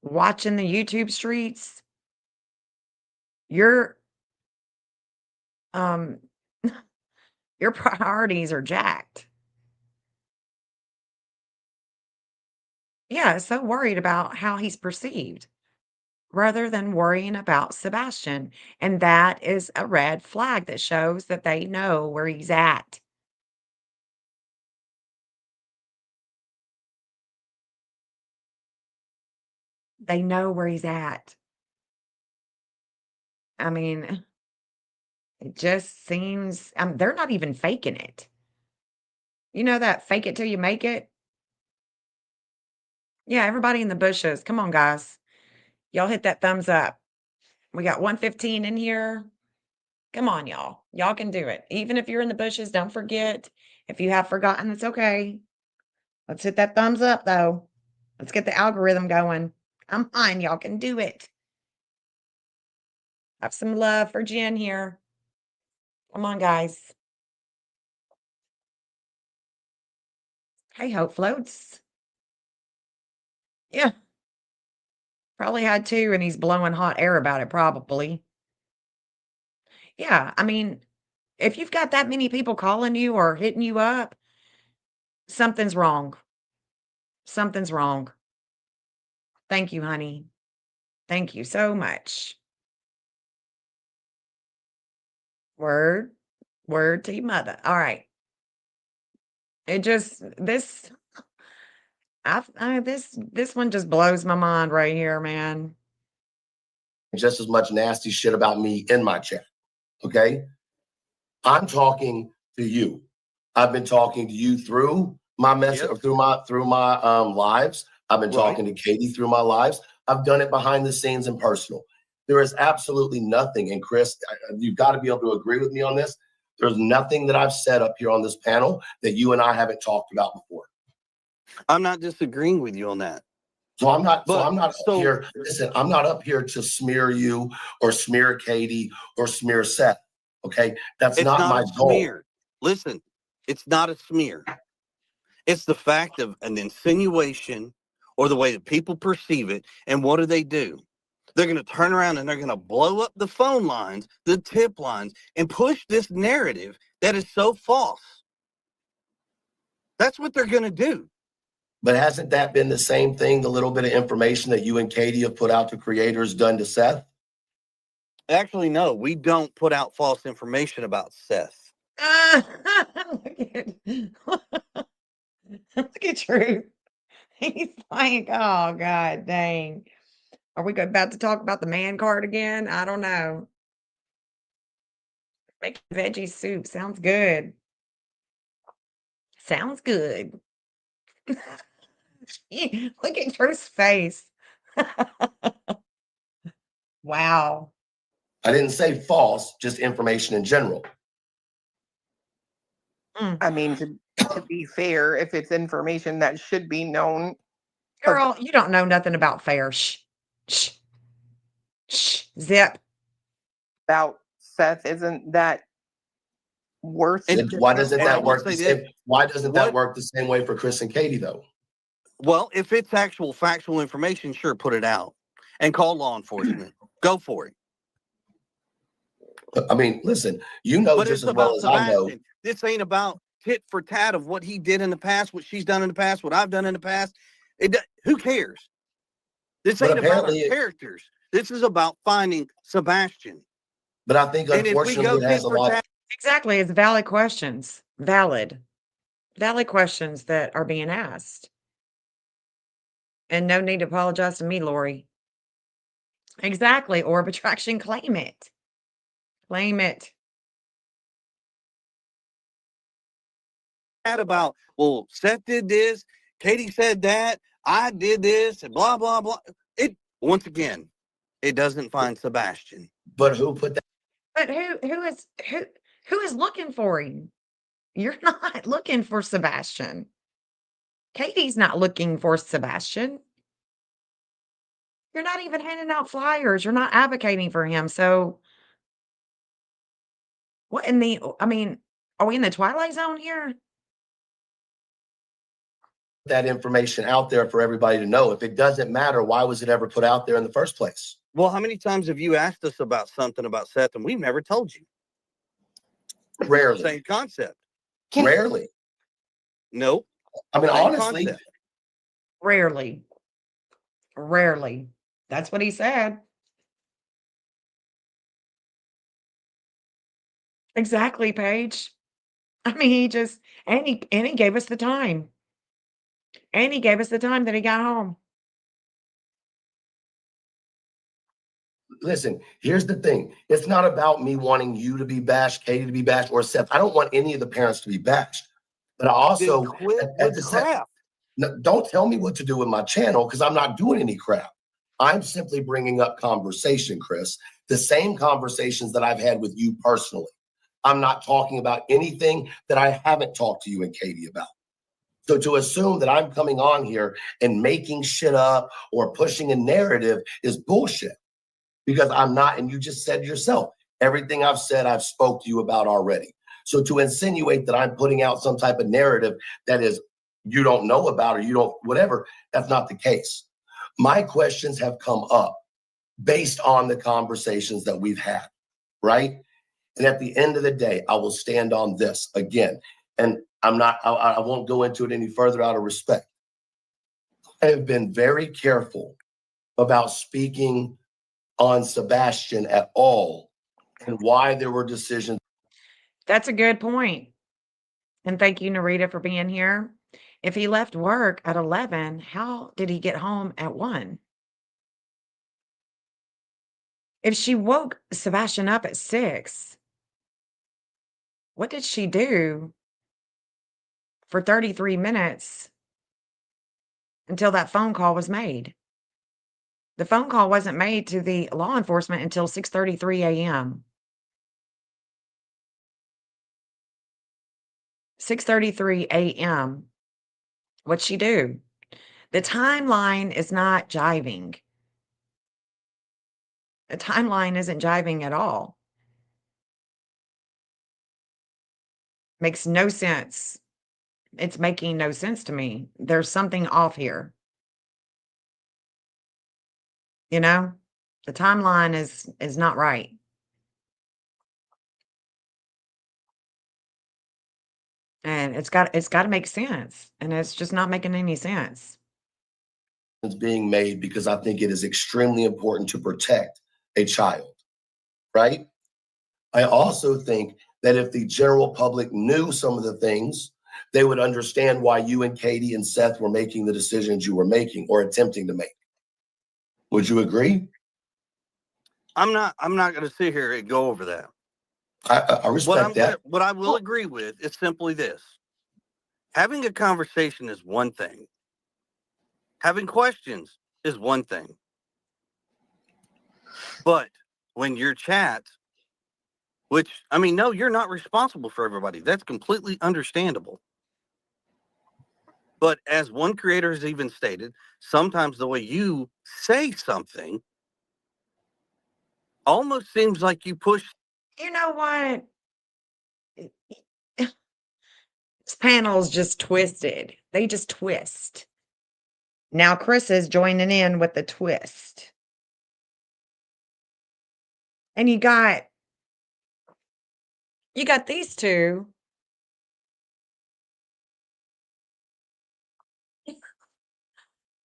Speaker 2: watching the YouTube streets, your um your priorities are jacked. Yeah, so worried about how he's perceived rather than worrying about Sebastian. And that is a red flag that shows that they know where he's at. They know where he's at. I mean, it just seems they're not even faking it. You know that fake it till you make it? Yeah, everybody in the bushes. Come on, guys. Y'all hit that thumbs up. We got 115 in here. Come on, y'all. Y'all can do it. Even if you're in the bushes, don't forget. If you have forgotten, it's okay. Let's hit that thumbs up, though. Let's get the algorithm going. Come on, y'all can do it. Have some love for Jen here. Come on, guys. Hey, Hope Floats. Yeah. Probably had two, and he's blowing hot air about it, probably. Yeah, I mean, if you've got that many people calling you or hitting you up, something's wrong. Something's wrong. Thank you, honey. Thank you so much. Word. Word to your mother. All right. It just this this one just blows my mind right here, man.
Speaker 3: just as much nasty shit about me in my chat. Okay, I'm talking to you. I've been talking to you through my message,
Speaker 8: Yep.
Speaker 3: through my lives. I've been
Speaker 8: Right.
Speaker 3: talking to Katie through my lives. I've done it behind the scenes and personal. There is absolutely nothing. And Chris, you've got to be able to agree with me on this. There's nothing that I've said up here on this panel that you and I haven't talked about before.
Speaker 8: I'm not disagreeing with you on that.
Speaker 3: So I'm not
Speaker 8: But-
Speaker 3: up here. Listen, I'm not up here to smear you or smear Katie or smear Seth. Okay. That's
Speaker 8: It's
Speaker 3: not
Speaker 8: not
Speaker 3: my
Speaker 8: a
Speaker 3: goal.
Speaker 8: smear. Listen, it's not a smear. It's the fact of an insinuation or the way that people perceive it. And what do? They're going to turn around and they're going to blow up the phone lines, the tip lines, and push this narrative that is so false. That's what they're going to do.
Speaker 3: But hasn't that been the same thing, the little bit of information that you and Katie have put out to creators done to Seth?
Speaker 8: Actually, no, we don't put out false information about Seth.
Speaker 2: Look at Drew. He's like, oh, God dang. Are we about to talk about the man card again? I don't know. Making veggie soup sounds good. Sounds good. Look at Drew's face. Wow.
Speaker 3: I didn't say false, just information in general.
Speaker 7: I mean, to be fair, if it's information that should be known,
Speaker 2: Girl, you don't know nothing about fair. Shh. Shh. Shh. Zip.
Speaker 7: about Seth, isn't that worth
Speaker 8: And
Speaker 7: it?
Speaker 3: Why doesn't
Speaker 8: And I
Speaker 3: that
Speaker 8: will
Speaker 3: work the
Speaker 8: say
Speaker 3: same?
Speaker 8: this.
Speaker 3: Why doesn't that
Speaker 8: What-
Speaker 3: work the same way for Chris and Katie though?
Speaker 8: Well, if it's actual factual information, sure, put it out and call law enforcement. Go for it.
Speaker 3: I mean, listen, you know
Speaker 8: But
Speaker 3: just
Speaker 8: it's
Speaker 3: as well
Speaker 8: about
Speaker 3: as I know.
Speaker 8: Sebastian. This ain't about tit for tat of what he did in the past, what she's done in the past, what I've done in the past. Who cares? This
Speaker 3: But
Speaker 8: ain't about our
Speaker 3: apparently-
Speaker 8: characters. This is about finding Sebastian.
Speaker 3: But I think
Speaker 8: And if we go
Speaker 3: unfortunately it
Speaker 8: tit
Speaker 3: has a
Speaker 8: for
Speaker 3: lot.
Speaker 8: tat,
Speaker 2: Exactly. It's valid questions. Valid questions that are being asked. And no need to apologize to me, Lori. Exactly. Orb of attraction, claim it. Claim it.
Speaker 8: about, well, Seth did this, Katie said that, I did this, and blah, blah, blah. Once again, it doesn't find Sebastian.
Speaker 3: But who put that?
Speaker 2: But who is looking for him? You're not looking for Sebastian. Katie's not looking for Sebastian. You're not even handing out flyers. You're not advocating for him. So what in the I mean, are we in the twilight zone here?
Speaker 3: That information out there for everybody to know? If it doesn't matter, why was it ever put out there in the first place?
Speaker 8: Well, how many times have you asked us about something about Seth and we've never told you?
Speaker 3: Rarely.
Speaker 8: Same concept.
Speaker 3: Rarely.
Speaker 8: Nope.
Speaker 3: I mean,
Speaker 8: Same
Speaker 3: honestly,
Speaker 8: concept.
Speaker 2: Rarely. Rarely. That's what he said. Exactly, Paige. I mean, he gave us the time. And he gave us the time that he got home.
Speaker 3: listen, here's the thing. It's not about me wanting you to be bashed, Katie to be bashed, or Seth. I don't want any of the parents to be bashed. But I also,
Speaker 8: Then quit
Speaker 3: at
Speaker 8: with
Speaker 3: the
Speaker 8: the
Speaker 3: same-
Speaker 8: crap.
Speaker 3: no, don't tell me what to do with my channel because I'm not doing any crap. I'm simply bringing up conversation, Chris. The same conversations that I've had with you personally. I'm not talking about anything that I haven't talked to you and Katie about. So to assume that I'm coming on here and making shit up or pushing a narrative is bullshit because I'm not. And you just said yourself, everything I've said, I've spoke to you about already. So to insinuate that I'm putting out some type of narrative that is you don't know about or you don't whatever, that's not the case. My questions have come up based on the conversations that we've had, right? And at the end of the day, I will stand on this again. And I won't go into it any further out of respect. I have been very careful about speaking on Sebastian at all and why there were decisions.
Speaker 2: That's a good point. And thank you, Narita, for being here. If he left work at 11, how did he get home at 1? If she woke Sebastian up at 6, what did she do for 33 minutes until that phone call was made? The phone call wasn't made to the law enforcement until 6:33 a.m. 6:33 a.m. What'd she do? The timeline is not jiving. The timeline isn't jiving at all. Makes no sense. It's making no sense to me. There's something off here. You know? The timeline is not right. And it's got to make sense, and it's just not making any sense.
Speaker 3: It's being made because I think it is extremely important to protect a child, right? I also think that if the general public knew some of the things, they would understand why you and Katie and Seth were making the decisions you were making or attempting to make. Would you agree?
Speaker 8: I'm not going to sit here and go over that.
Speaker 3: I respect that.
Speaker 8: What I will agree with is simply this. Having a conversation is one thing. Having questions is one thing. But when your chat, which, I mean, no, you're not responsible for everybody. That's completely understandable. But as one creator has even stated, sometimes the way you say something almost seems like you push.
Speaker 2: You know what? This panel's just twisted. They just twist. Now Chris is joining in with the twist. And you got these two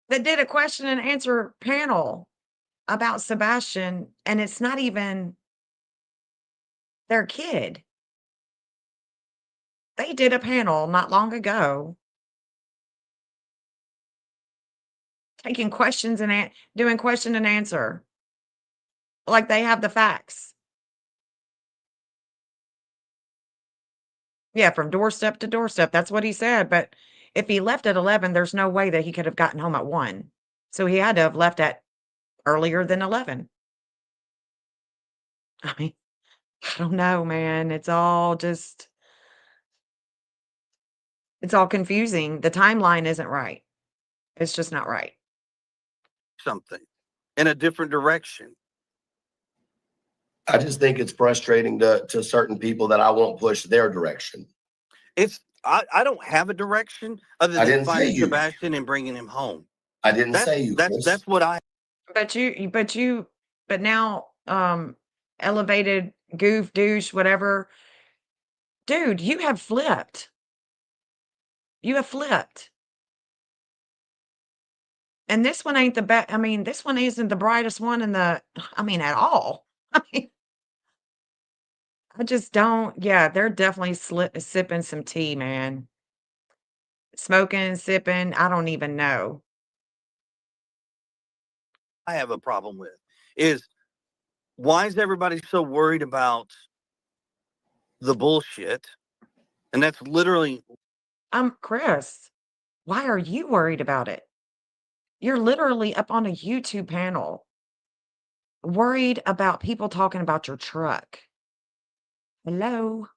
Speaker 2: that did a question and answer panel about Sebastian, and it's not even their kid. They did a panel not long ago taking questions and doing question and answer like they have the facts. Yeah, from doorstep to doorstep. That's what he said. But if he left at 11, there's no way that he could have gotten home at 1. So he had to have left at earlier than 11. I mean, I don't know, man. It's all confusing. The timeline isn't right. It's just not right.
Speaker 8: Something in a different direction.
Speaker 3: I just think it's frustrating to certain people that I won't push their direction.
Speaker 8: I don't have a direction other than finding Sebastian and bringing him home.
Speaker 3: I didn't say you.
Speaker 8: That's what I.
Speaker 2: But now, elevated goof douche whatever, dude, you have flipped. You have flipped. And this one ain't the best. I mean, this one isn't the brightest one at all. I mean, I just don't. Yeah, they're definitely sipping some tea, man. Smoking, sipping. I don't even know.
Speaker 8: I have a problem with is why is everybody so worried about the bullshit? And that's literally.
Speaker 2: Chris, why are you worried about it? You're literally up on a YouTube panel, worried about people talking about your truck. Hello?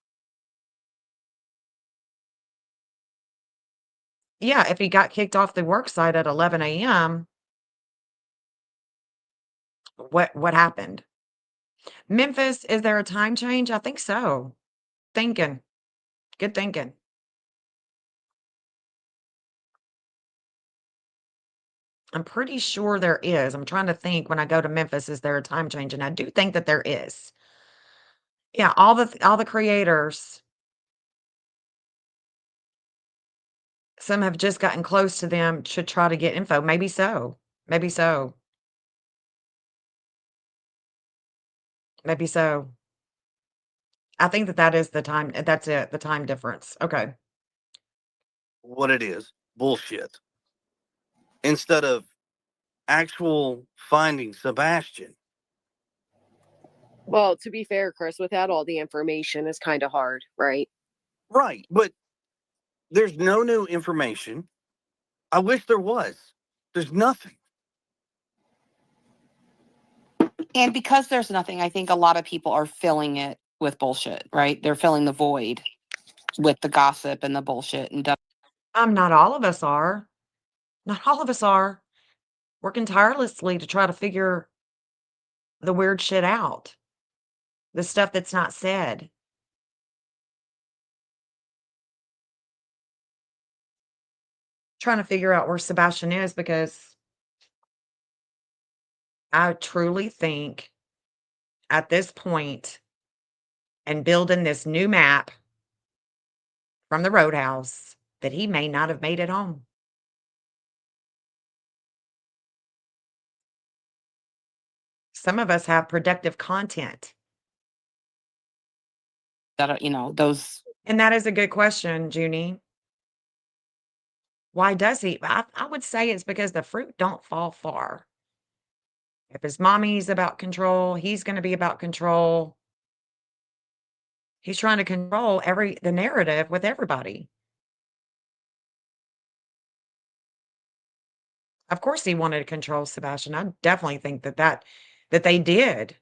Speaker 2: Yeah, if he got kicked off the work site at 11 a.m., what happened? Memphis, is there a time change? I think so. Thinking. Good thinking. I'm pretty sure there is. I'm trying to think when I go to Memphis, is there a time change? And I do think that there is. Yeah, all the creators, some have just gotten close to them to try to get info. Maybe so. Maybe so. Maybe so. I think that is the time. That's it. The time difference. Okay.
Speaker 8: What it is, bullshit. Instead of actual finding Sebastian.
Speaker 4: Well, to be fair, Chris, without all the information is kind of hard, right?
Speaker 8: Right, but there's no new information. I wish there was. There's nothing.
Speaker 5: And because there's nothing, I think a lot of people are filling it with bullshit, right? They're filling the void with the gossip and the bullshit and
Speaker 2: Not all of us are. Not all of us are working tirelessly to try to figure the weird shit out, the stuff that's not said. Trying to figure out where Sebastian is because I truly think at this point and building this new map from the roadhouse that he may not have made it home. Some of us have productive content.
Speaker 5: that, you know, those.
Speaker 2: And that is a good question, Junie. Why does he? I would say it's because the fruit don't fall far. If his mommy's about control, he's going to be about control. He's trying to control the narrative with everybody. Of course he wanted to control Sebastian. I definitely think that they did.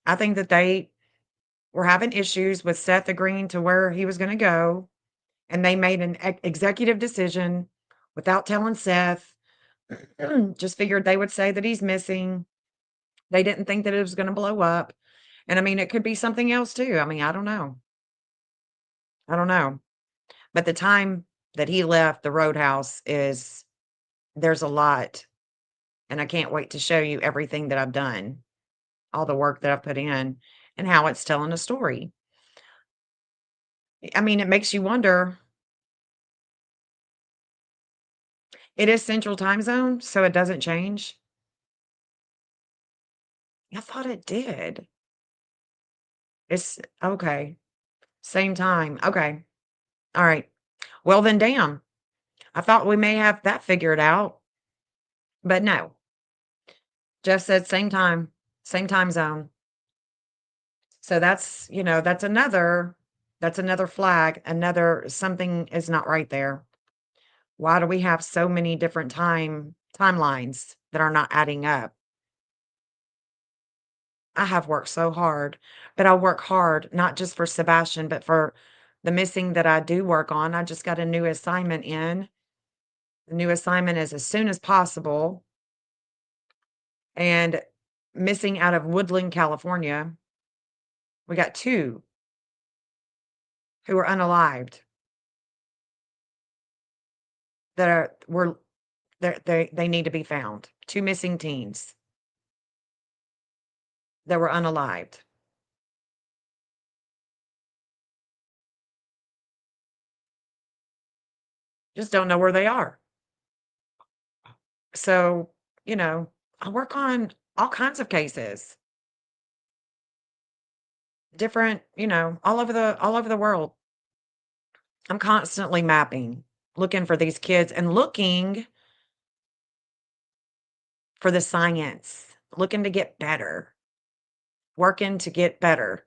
Speaker 2: I think that they were having issues with Seth agreeing to where he was going to go, and they made an executive decision without telling Seth. Just figured they would say that he's missing. They didn't think that it was going to blow up. And I mean, it could be something else too. I mean, I don't know. I don't know. But the time that he left the roadhouse there's a lot. And I can't wait to show you everything that I've done, all the work that I've put in, and how it's telling a story. I mean, it makes you wonder. It is Central Time Zone, so it doesn't change. I thought it did. It's okay. Same time. Okay. All right. Well, then, damn. I thought we may have that figured out, but no. Jeff said same time zone. So that's another flag, another something is not right there. Why do we have so many different timelines that are not adding up? I have worked so hard, but I work hard not just for Sebastian, but for the missing that I do work on. I just got a new assignment in. The new assignment is as soon as possible. And missing out of Woodland, California, we got 2 who are unalived that they need to be found. 2 missing teens that were unalived. Just don't know where they are. So, I work on all kinds of cases. Different, all over the world. I'm constantly mapping, looking for these kids and looking for the science, looking to get better, working to get better.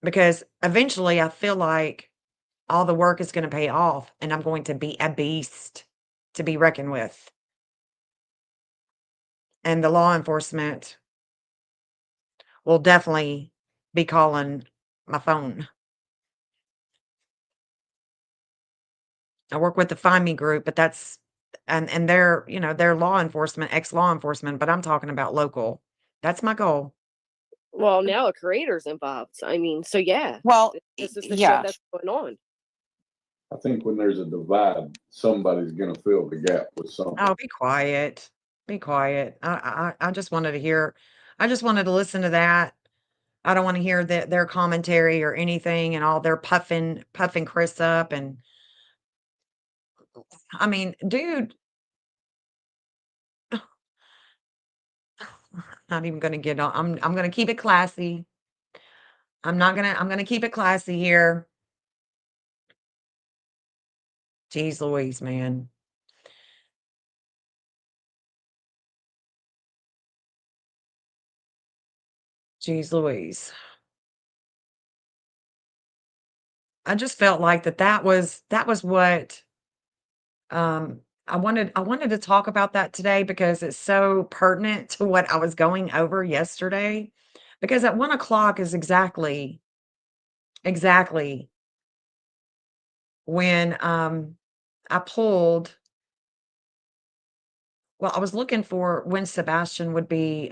Speaker 2: Because eventually I feel like all the work is going to pay off and I'm going to be a beast to be reckoned with. And the law enforcement will definitely be calling my phone. I work with the Find Me group, but that's and they're law enforcement, ex-law enforcement, but I'm talking about local. That's my goal.
Speaker 4: Well, now a creator's involved. I mean, so yeah,
Speaker 5: Well,
Speaker 4: this is the shit
Speaker 5: yeah.
Speaker 4: that's going on.
Speaker 9: I think when there's a divide, somebody's gonna fill the gap with something.
Speaker 2: Oh, be quiet. Be quiet. I just wanted to hear. I just wanted to listen to that. I don't want to hear their commentary or anything and all their puffing Chris up and I mean, dude, not even gonna get on. I'm gonna keep it classy. I'm gonna keep it classy here. Jeez Louise, man. Jeez Louise. I just felt like that was what I wanted to talk about that today because it's so pertinent to what I was going over yesterday. Because at 1 o'clock is exactly when I pulled. Well, I was looking for when Sebastian would be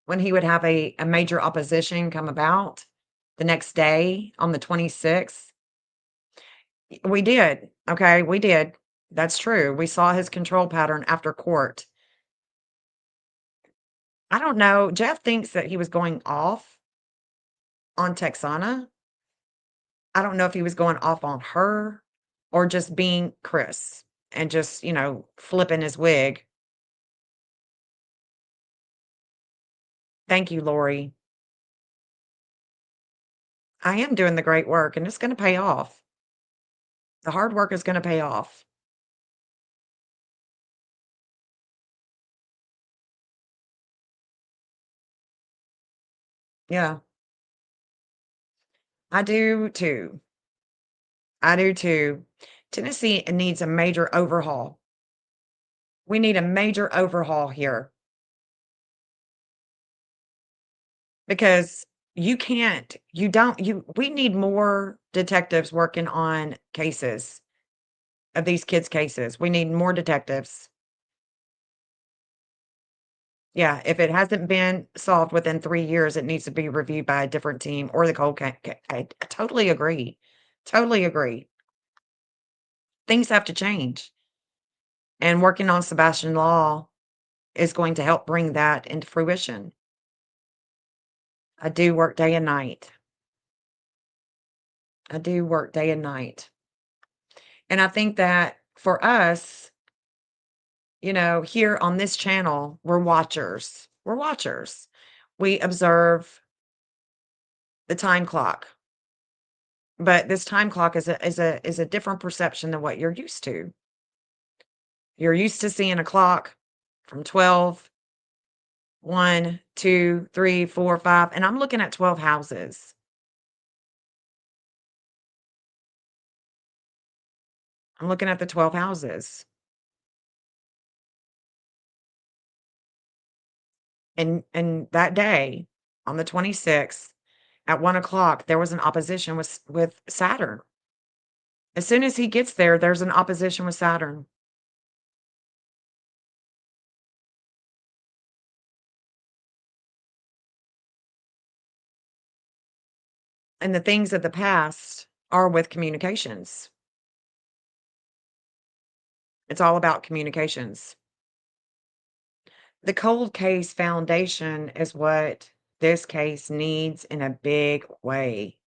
Speaker 2: when he would have a major opposition come about the next day on the 26th. We did. Okay, we did. That's true. We saw his control pattern after court. I don't know. Jeff thinks that he was going off on Texana. I don't know if he was going off on her or just being Chris and just, flipping his wig. Thank you, Lori. I am doing the great work and it's going to pay off. The hard work is going to pay off. Yeah, I do too. I do too. Tennessee needs a major overhaul. We need a major overhaul here because we need more detectives working on cases of these kids' cases. We need more detectives. Yeah, if it hasn't been solved within 3 years, it needs to be reviewed by a different team or the cold I totally agree. Totally agree. Things have to change. And working on Sebastian Law is going to help bring that into fruition. I do work day and night. I do work day and night. And I think that for us, here on this channel, we're watchers. We're watchers. We observe the time clock. But this time clock is a different perception than what you're used to. You're used to seeing a clock from 12, 1, 2, 3, 4, 5, and I'm looking at 12 houses. I'm looking at the 12 houses. And that day, on the 26th, at 1 o'clock, there was an opposition with Saturn. As soon as he gets there, there's an opposition with Saturn. And the things of the past are with communications. It's all about communications. The cold case foundation is what this case needs in a big way.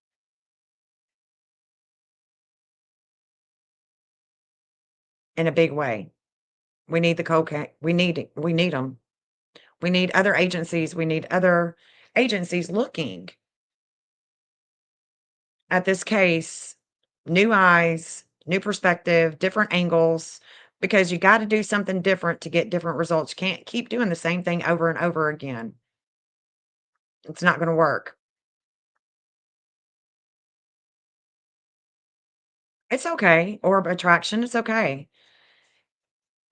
Speaker 2: In a big way. We need the cold case. We need them. We need other agencies. We need other agencies looking at this case, new eyes, new perspective, different angles, because you got to do something different to get different results. You can't keep doing the same thing over and over again. It's not going to work. It's okay. Orb attraction, it's okay.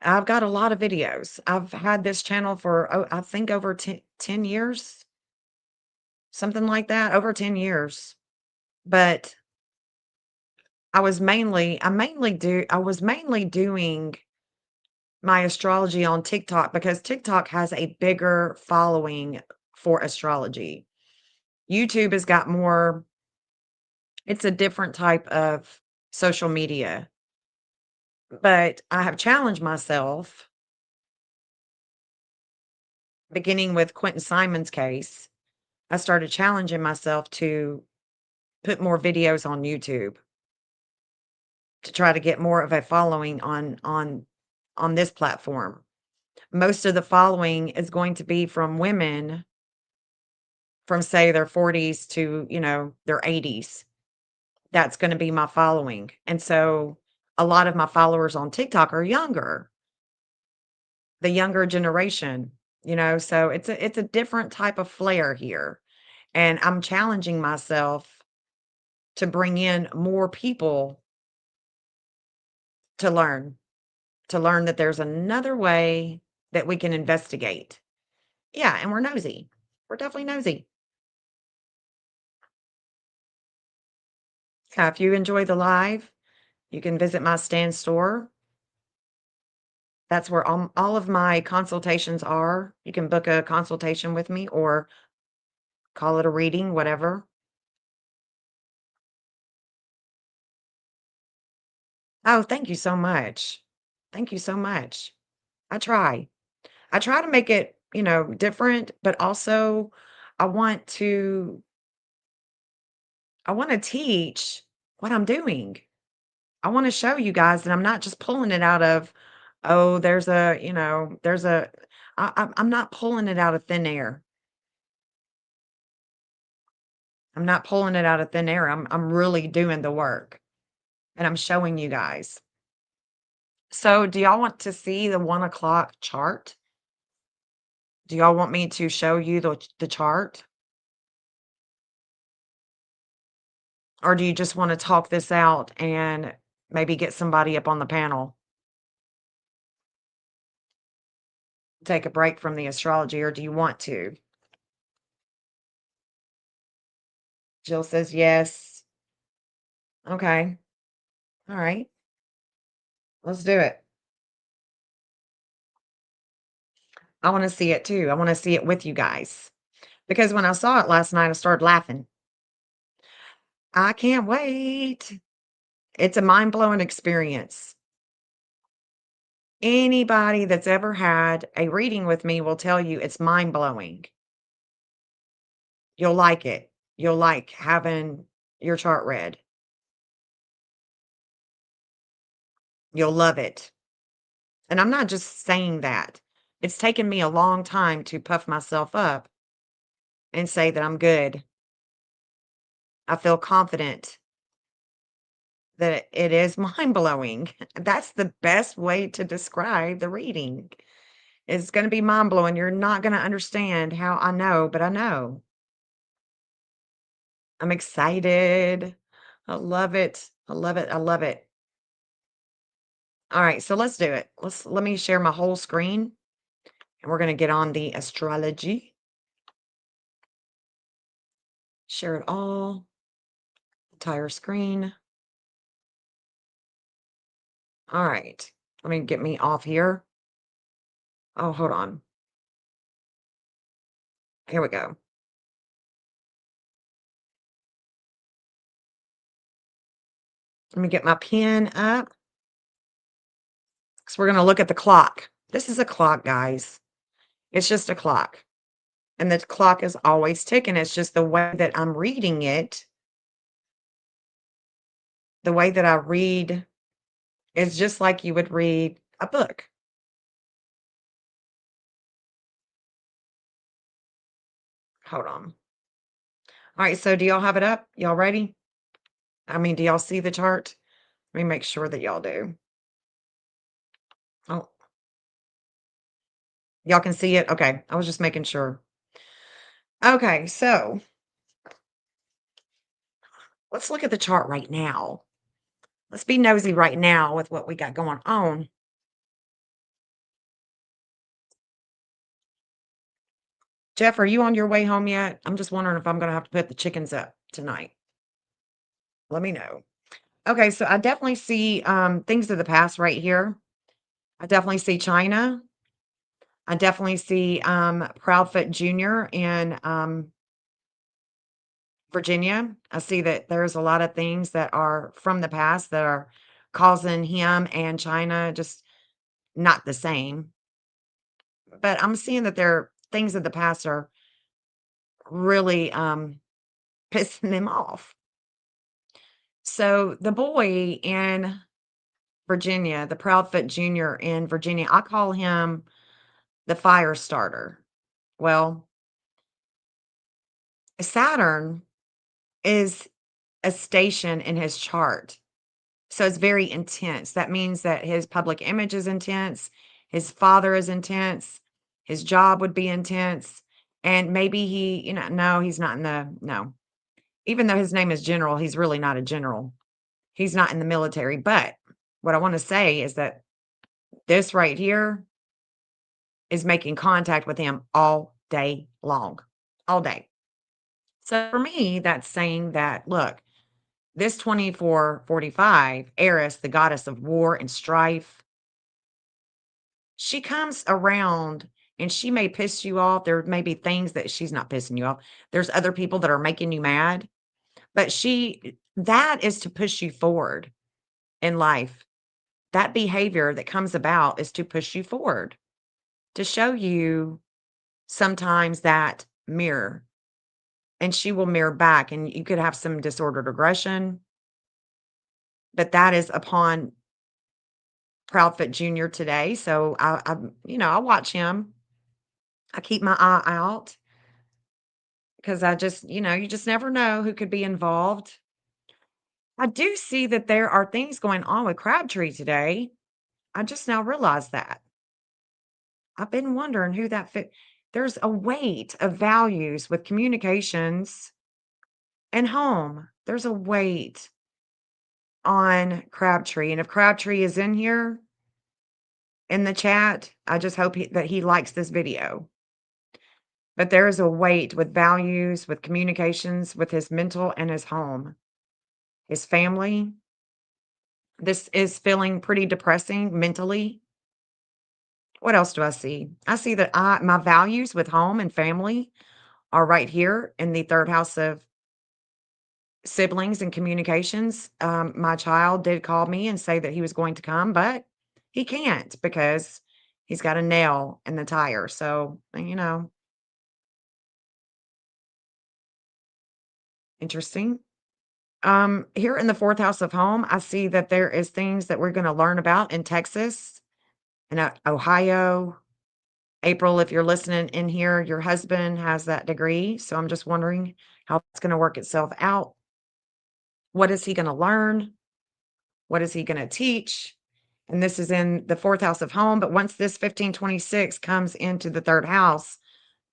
Speaker 2: I've got a lot of videos. I've had this channel for, I think over 10 years, something like that, over 10 years. But I was mainly doing my astrology on TikTok because TikTok has a bigger following for astrology. YouTube has got more, it's a different type of social media. But I have challenged myself, beginning with Quentin Simon's case. I started challenging myself to put more videos on YouTube to try to get more of a following on this platform. Most of the following is going to be from women from, say, their 40s to, their 80s. That's gonna be my following, and so a lot of my followers on TikTok are younger, the younger generation, so it's a different type of flair here, and I'm challenging myself to bring in more people to learn that there's another way that we can investigate. Yeah, and we're nosy. We're definitely nosy. Yeah, if you enjoy the live, you can visit my Stan store. That's where all of my consultations are. You can book a consultation with me or call it a reading, whatever. Oh, thank you so much. Thank you so much. I try. I try to make it, different, but also I want to I want to teach what I'm doing. I want to show you guys that I'm not just pulling it out of, oh, there's a, there's a, I'm not pulling it out of thin air. I'm not pulling it out of thin air. I'm really doing the work and I'm showing you guys. So do y'all want to see the 1 o'clock chart? Do y'all want me to show you the chart? Or do you just want to talk this out and maybe get somebody up on the panel? Take a break from the astrology, or do you want to? Jill says yes. Okay. All right. Let's do it. I want to see it too. I want to see it with you guys. Because when I saw it last night, I started laughing. I can't wait. It's a mind blowing experience. Anybody that's ever had a reading with me will tell you it's mind blowing. You'll like it. You'll like having your chart read. You'll love it. And I'm not just saying that. It's taken me a long time to puff myself up and say that I'm good. I feel confident that it is mind blowing. That's the best way to describe the reading. It's going to be mind blowing. You're not going to understand how I know, but I know. I'm excited. I love it. I love it. I love it. All right, so let's do it. Let me share my whole screen and we're going to get on the astrology. Share it all. Entire screen. All right. Let me get me off here. Oh, hold on. Here we go. Let me get my pen up. So we're going to look at the clock. This is a clock, guys. It's just a clock. And the clock is always ticking. It's just the way that I'm reading it. The way that I read is just like you would read a book. Hold on. All right, so do y'all have it up? Y'all ready? I mean, do y'all see the chart? Let me make sure that y'all do. Oh, y'all can see it? Okay, I was just making sure. Okay, so let's look at the chart right now. Let's be nosy right now with what we got going on. Jeff, are you on your way home yet? I'm just wondering if I'm going to have to put the chickens up tonight. Let me know. Okay, so I definitely see things of the past right here. I definitely see China. I definitely see Proudfoot Jr. in Virginia. I see that there's a lot of things that are from the past that are causing him and China just not the same. But I'm seeing that there things of the past are really pissing them off. So the boy in Virginia, the Proudfoot Jr. in Virginia, I call him the fire starter. Well, Saturn is a station in his chart. So it's very intense. That means that his public image is intense, his father is intense, his job would be intense, and maybe no, he's not in no. Even though his name is General, he's really not a general. He's not in the military, but what I want to say is that this right here is making contact with him all day long, all day. So for me, that's saying that, look, this 2445 Eris, the goddess of war and strife, she comes around and she may piss you off. There may be things that she's not pissing you off. There's other people that are making you mad, but that is to push you forward in life. That behavior that comes about is to push you forward, to show you sometimes that mirror, and she will mirror back, and you could have some disordered aggression, but that is upon Proudfoot Jr. today. So I watch him. I keep my eye out because I just, you just never know who could be involved. I do see that there are things going on with Crabtree today. I just now realized that. I've been wondering who that fit. There's a weight of values with communications and home. There's a weight on Crabtree. And if Crabtree is in here in the chat, I just hope that he likes this video. But there is a weight with values, with communications, with his mental and his home, his family. This is feeling pretty depressing mentally. What else do I see? I see that my values with home and family are right here in the third house of siblings and communications. My child did call me and say that he was going to come, but he can't because he's got a nail in the tire. So, interesting. Here in the fourth house of home, I see that there is things that we're going to learn about in Texas and Ohio. April, if you're listening in here, your husband has that degree. So I'm just wondering how it's going to work itself out. What is he going to learn? What is he going to teach? And this is in the fourth house of home. But once this 1526 comes into the third house,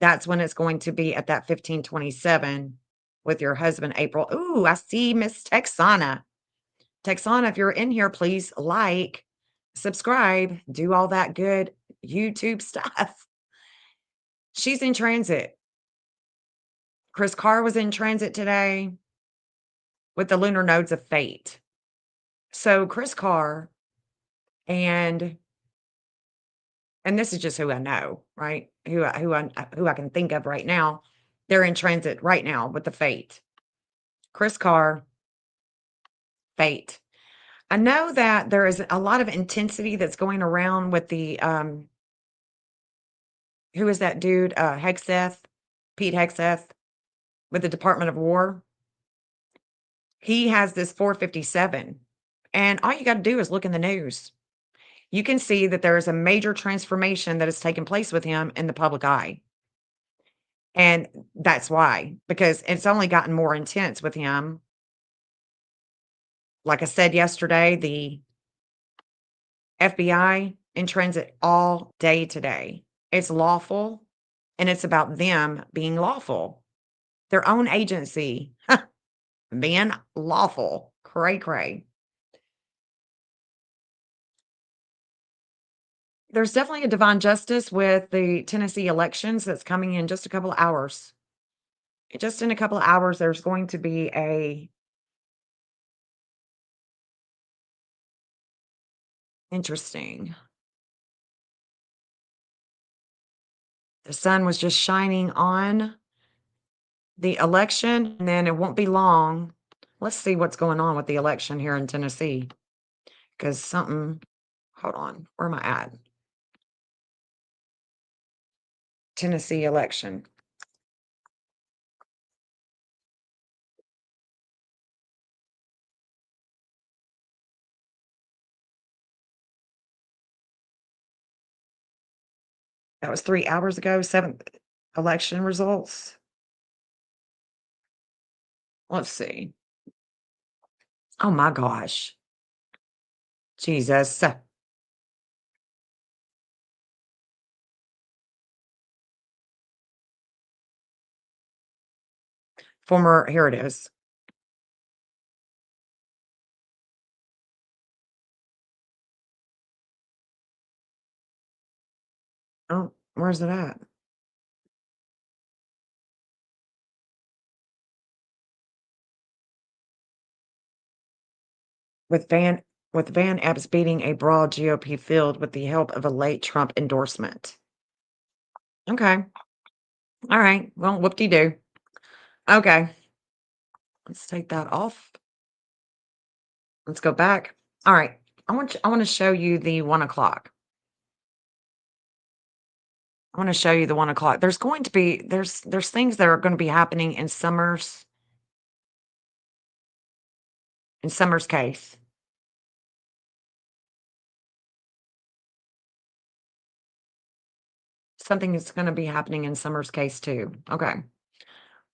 Speaker 2: that's when it's going to be at that 1527 with your husband, April. Ooh, I see Miss Texana. Texana, if you're in here, please like, subscribe, do all that good YouTube stuff. She's in transit. Chris Carr was in transit today with the lunar nodes of fate. So Chris Carr and this is just who I know, right? Who I can think of right now. They're in transit right now with the fate. Chris Carr, fate. I know that there is a lot of intensity that's going around with the who is that dude? Hegseth, Pete Hegseth, with the Department of War. He has this 457. And all you got to do is look in the news. You can see that there is a major transformation that has taken place with him in the public eye. And that's why, because it's only gotten more intense with him. Like I said yesterday, the FBI in transit all day today. It's lawful, and it's about them being lawful. Their own agency being lawful. Cray cray. There's definitely a divine justice with the Tennessee elections that's coming in just a couple of hours. Just in a couple of hours, there's going to be a interesting. The sun was just shining on the election, and then it won't be long. Let's see what's going on with the election here in Tennessee. Because hold on, where am I at? Tennessee election. That was 3 hours ago, 7th election results. Let's see. Oh my gosh. Jesus. Here it is. Oh, where's it at? With Van Epps beating a broad GOP field with the help of a late Trump endorsement. Okay. All right. Well, whoop-de-doo. Okay. Let's take that off. Let's go back. All right. I want to show you the 1 o'clock. I want to show you the 1 o'clock. There's going to be there's things that are going to be happening in Summer's case. Something is going to be happening in Summer's case too. Okay.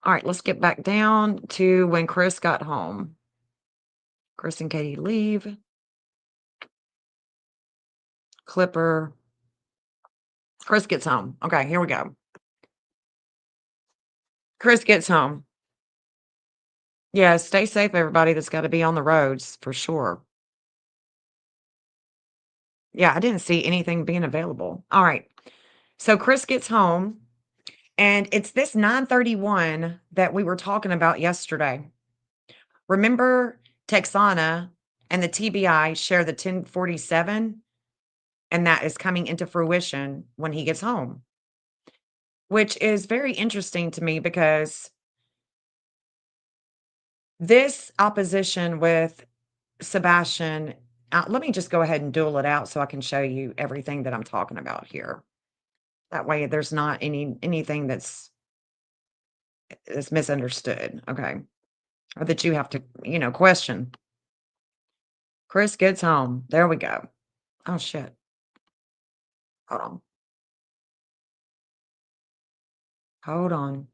Speaker 2: All right, let's get back down to when Chris got home. Chris and Katie leave. Clipper. Chris gets home. Okay, here we go. Chris gets home. Yeah, stay safe, everybody that's got to be on the roads for sure. Yeah, I didn't see anything being available. All right. So Chris gets home, and it's this 931 that we were talking about yesterday. Remember, Texana and the TBI share the 1047, and that is coming into fruition when he gets home, which is very interesting to me because this opposition with Sebastian, let me just go ahead and duel it out so I can show you everything that I'm talking about here. That way there's not anything that's misunderstood, okay? Or that you have to, question. Chris gets home. There we go. Oh, shit. Hold on. Hold on.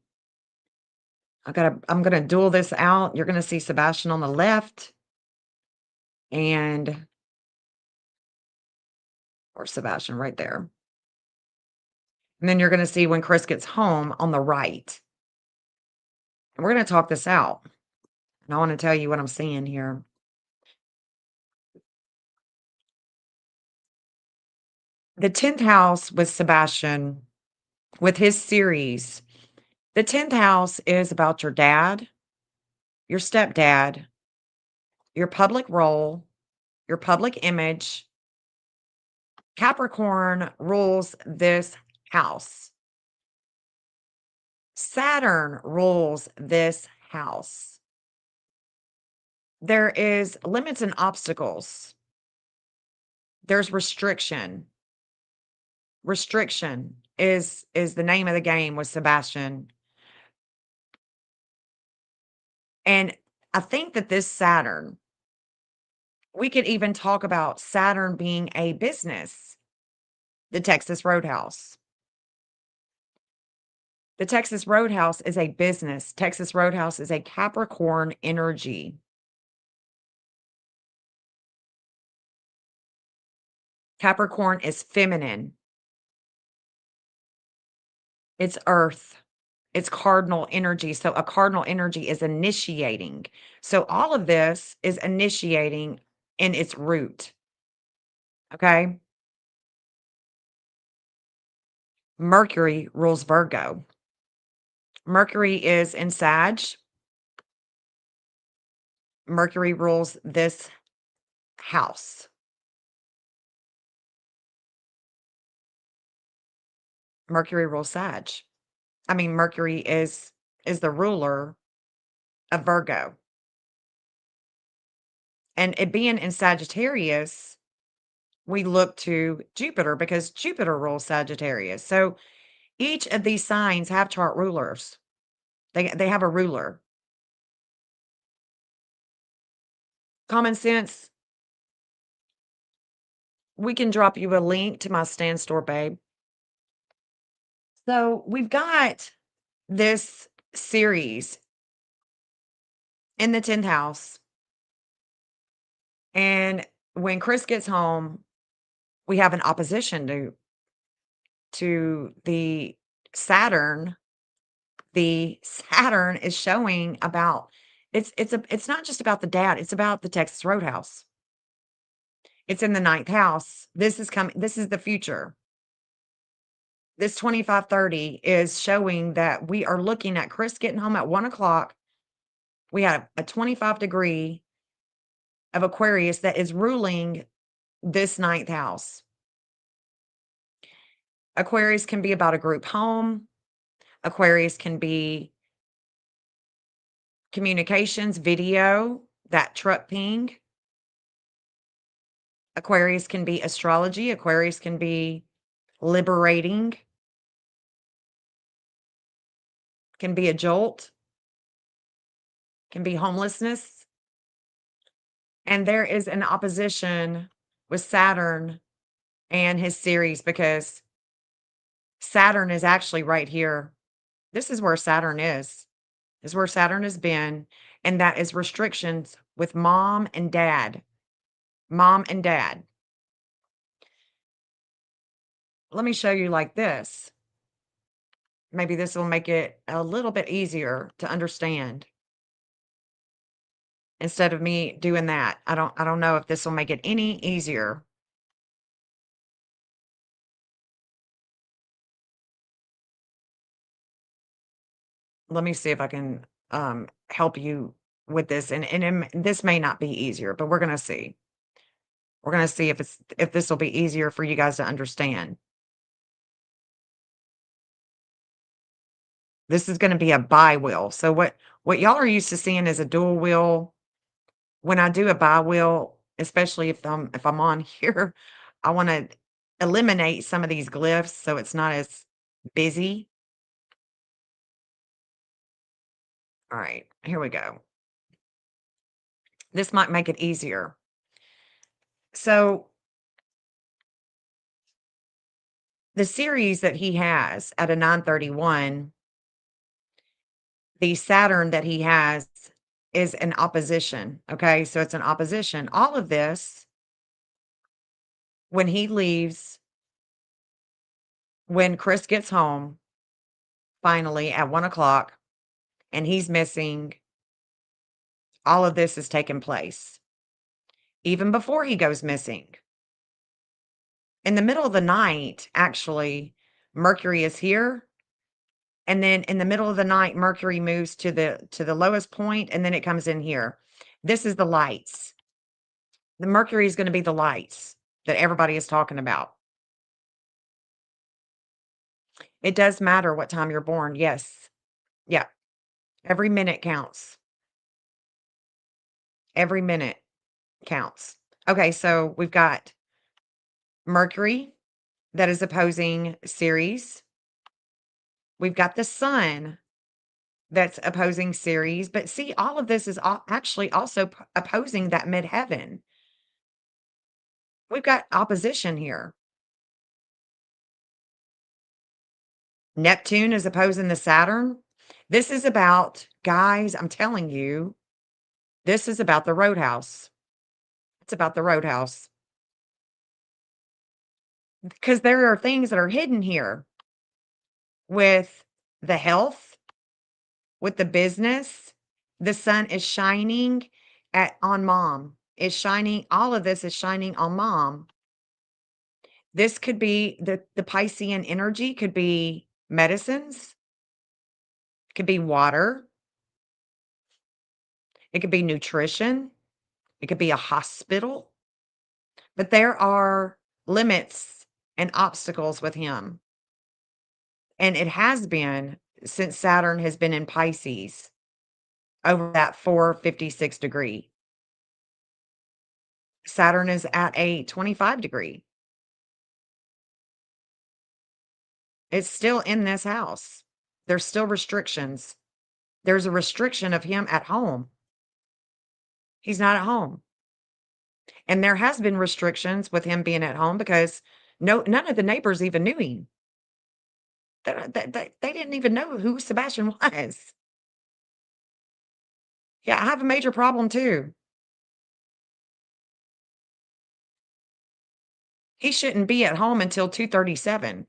Speaker 2: I'm gonna duel this out. You're gonna see Sebastian on the left. And or Sebastian right there. And then you're gonna see when Chris gets home on the right. And we're gonna talk this out. And I want to tell you what I'm seeing here. The 10th house with Sebastian, with his series, the 10th house is about your dad, your stepdad, your public role, your public image. Capricorn rules this house. Saturn rules this house. There is limits and obstacles. There's restriction. Restriction is the name of the game with Sebastian. And I think that this Saturn, we could even talk about Saturn being a business, the Texas Roadhouse. The Texas Roadhouse is a business. Texas Roadhouse is a Capricorn energy. Capricorn is feminine. It's earth. It's cardinal energy. So a cardinal energy is initiating. So all of this is initiating in its root. Okay. Mercury rules Virgo. Mercury is in Sag. Mercury rules this house. Mercury rules Sag. I mean, Mercury is the ruler of Virgo. And it being in Sagittarius, we look to Jupiter because Jupiter rules Sagittarius. So each of these signs have chart rulers. They have a ruler. Common sense. We can drop you a link to my stand store, babe. So we've got this series in the 10th house. And when Chris gets home, we have an opposition to the Saturn. The Saturn is showing about it's not just about the dad, it's about the Texas Roadhouse. It's in the 9th house. This is coming. This is the future. this 2530 is showing that we are looking at Chris getting home at 1 o'clock. We have a 25 degree of Aquarius that is ruling this ninth house. Aquarius can be about a group home. Aquarius can be communications, video, that truck ping. Aquarius can be astrology. Aquarius can be liberating, can be a jolt, can be homelessness. And there is an opposition with Saturn and his series because Saturn is actually right here. This is where Saturn is where Saturn has been. And that is restrictions with mom and dad. Mom and dad. Let me show you like this. Maybe this will make it a little bit easier to understand. Instead of me doing that. I don't know if this will make it any easier. Let me see if I can help you with this. And this may not be easier, but we're gonna see. We're gonna see if this will be easier for you guys to understand. This is gonna be a bi-wheel. So what y'all are used to seeing is a dual wheel. When I do a bi-wheel, especially if I'm on here, I wanna eliminate some of these glyphs so it's not as busy. All right, here we go. This might make it easier. So the series that he has at a 931, the Saturn that he has is an opposition. Okay. So it's an opposition. All of this, when he leaves, when Chris gets home, finally at 1 o'clock, and he's missing, all of this is taking place. Even before he goes missing. In the middle of the night, actually, Mercury is here. And then in the middle of the night, Mercury moves to the lowest point, and then it comes in here. This is the lights. The Mercury is going to be the lights that everybody is talking about. It does matter what time you're born. Yes. Yeah. Every minute counts. Every minute counts. Okay, so we've got Mercury that is opposing Ceres. We've got the sun that's opposing Ceres. But see, all of this is actually also opposing that midheaven. We've got opposition here. Neptune is opposing the Saturn. This is about, guys, I'm telling you, this is about the roadhouse. It's about the roadhouse. Because there are things that are hidden here with the health, with the business. The sun is shining on mom. It's shining, all of this is shining on mom. This could be the Piscean energy, could be medicines, could be water, it could be nutrition, it could be a hospital. But there are limits and obstacles with him. And it has been since Saturn has been in Pisces over that 456 degree. Saturn is at a 25 degree. It's still in this house. There's still restrictions. There's a restriction of him at home. He's not at home. And there has been restrictions with him being at home because none of the neighbors even knew him. They didn't even know who Sebastian was. Yeah, I have a major problem too. He shouldn't be at home until 2:37.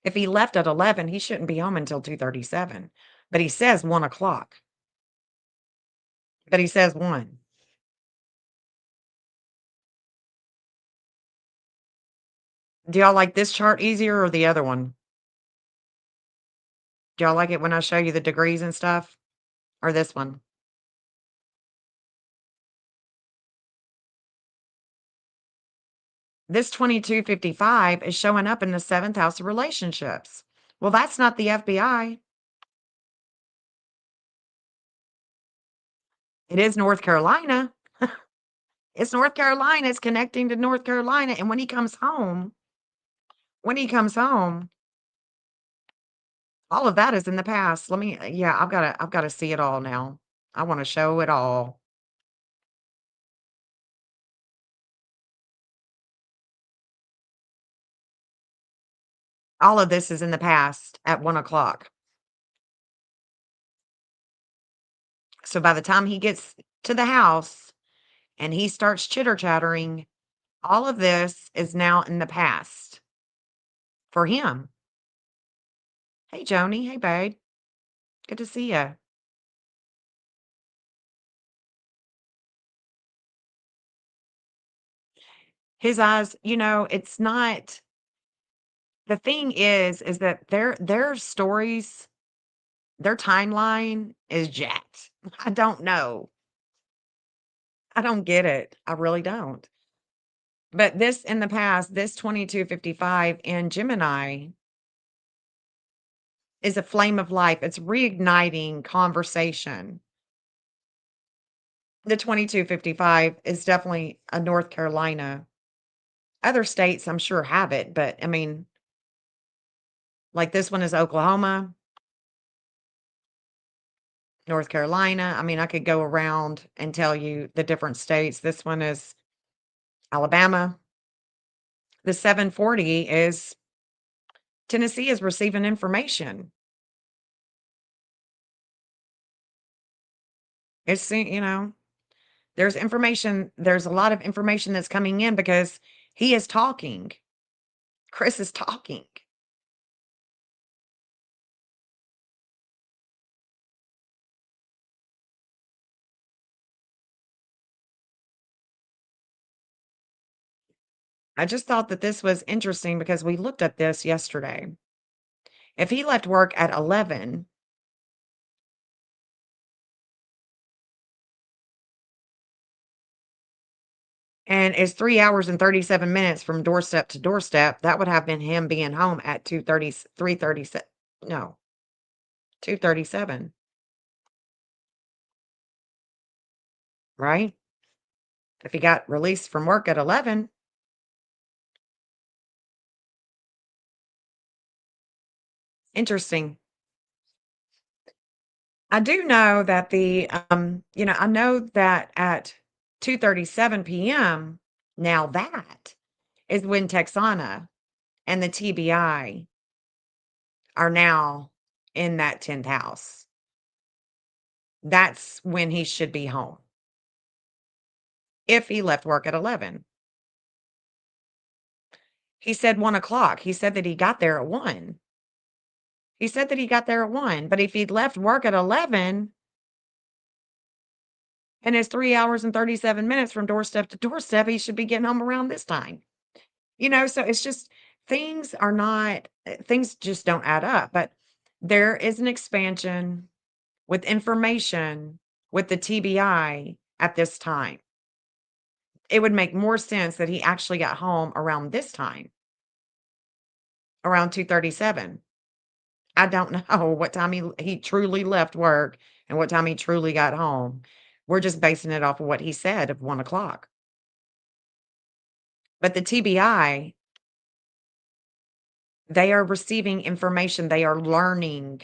Speaker 2: If he left at 11, he shouldn't be home until 2:37. But he says 1 o'clock. But he says 1. Do y'all like this chart easier or the other one? Do y'all like it when I show you the degrees and stuff? Or this one? This 2255 is showing up in the 7th house of relationships. Well, that's not the FBI. It is North Carolina. It's North Carolina. It's connecting to North Carolina. And when he comes home, all of that is in the past. Yeah, I've gotta see it all now. I want to show it all. All of this is in the past at 1 o'clock. So by the time he gets to the house and he starts chitter chattering, all of this is now in the past for him. Hey, Joni. Hey, babe. Good to see you. His eyes, it's not. The thing is that their stories, their timeline is jacked. I don't know. I don't get it. I really don't. But this in the past, this 2255 in Gemini is a flame of life. It's reigniting conversation. The 2255 is definitely a North Carolina. Other states, I'm sure, have it, but I mean, like this one is Oklahoma, North Carolina. I mean, I could go around and tell you the different states. This one is Alabama. The 740 is Tennessee is receiving information. It's, there's information. There's a lot of information that's coming in because he is talking. Chris is talking. I just thought that this was interesting because we looked at this yesterday. If he left work at 11 and is 3 hours and 37 minutes from doorstep to doorstep, that would have been him being home at 2:30, 3:37. No, 2:37, right? If he got released from work at 11. Interesting. I do know that I know that at 2:37 PM, now that is when Texana and the TBI are now in that 10th house. That's when he should be home. If he left work at 11. He said 1 o'clock. He said that he got there at 1. He said that he got there at 1, but if he'd left work at 11 and it's 3 hours and 37 minutes from doorstep to doorstep, he should be getting home around this time. So it's just things just don't add up, but there is an expansion with information with the TBI at this time. It would make more sense that he actually got home around this time, around 2:37. I don't know what time he truly left work and what time he truly got home. We're just basing it off of what he said of 1 o'clock. But the TBI, they are receiving information, they are learning.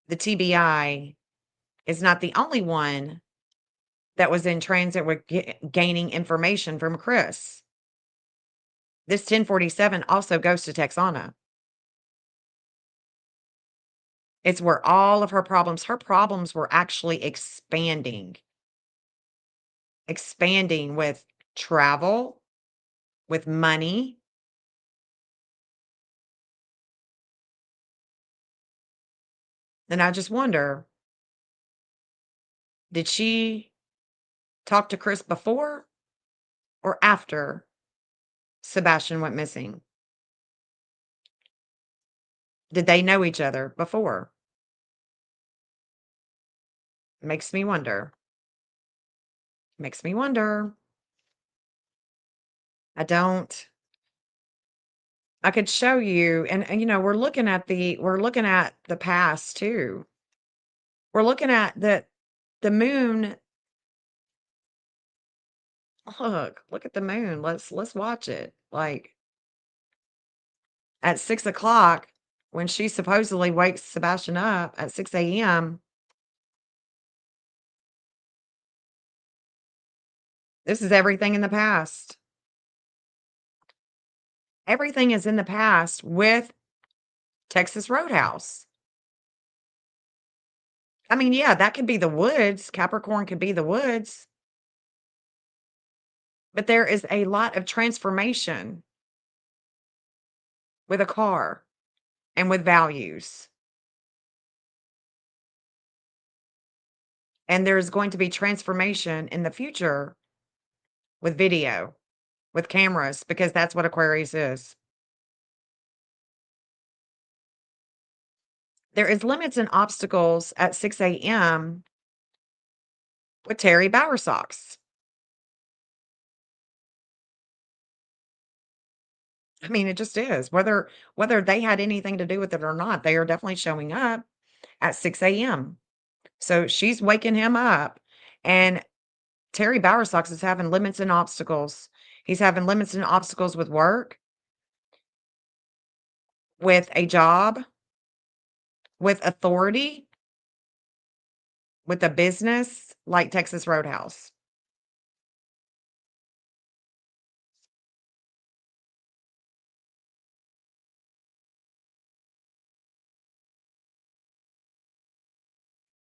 Speaker 2: The TBI is not the only one that was in transit with gaining information from Chris. This 1047 also goes to Texana. It's where all of her problems were actually expanding with travel, with money. And I just wonder, did she talk to Chris before or after Sebastian went missing? Did they know each other before? Makes me wonder. Makes me wonder. I don't. I could show you, and we're looking at the past too. We're looking at the moon. Look at the moon. Let's watch it. Like at 6 o'clock, when she supposedly wakes Sebastian up at 6 a.m. This is everything in the past. Everything is in the past with Texas Roadhouse. I mean, yeah, that could be the woods. Capricorn could be the woods. But there is a lot of transformation with a car and with values. And there's going to be transformation in the future with video, with cameras, because that's what Aquarius is. There is limits and obstacles at 6 a.m. with Terry Bowersox. I mean, it just is. Whether they had anything to do with it or not, they are definitely showing up at 6 a.m. So she's waking him up, and Terry Bowersox is having limits and obstacles. He's having limits and obstacles with work, with a job, with authority, with a business like Texas Roadhouse.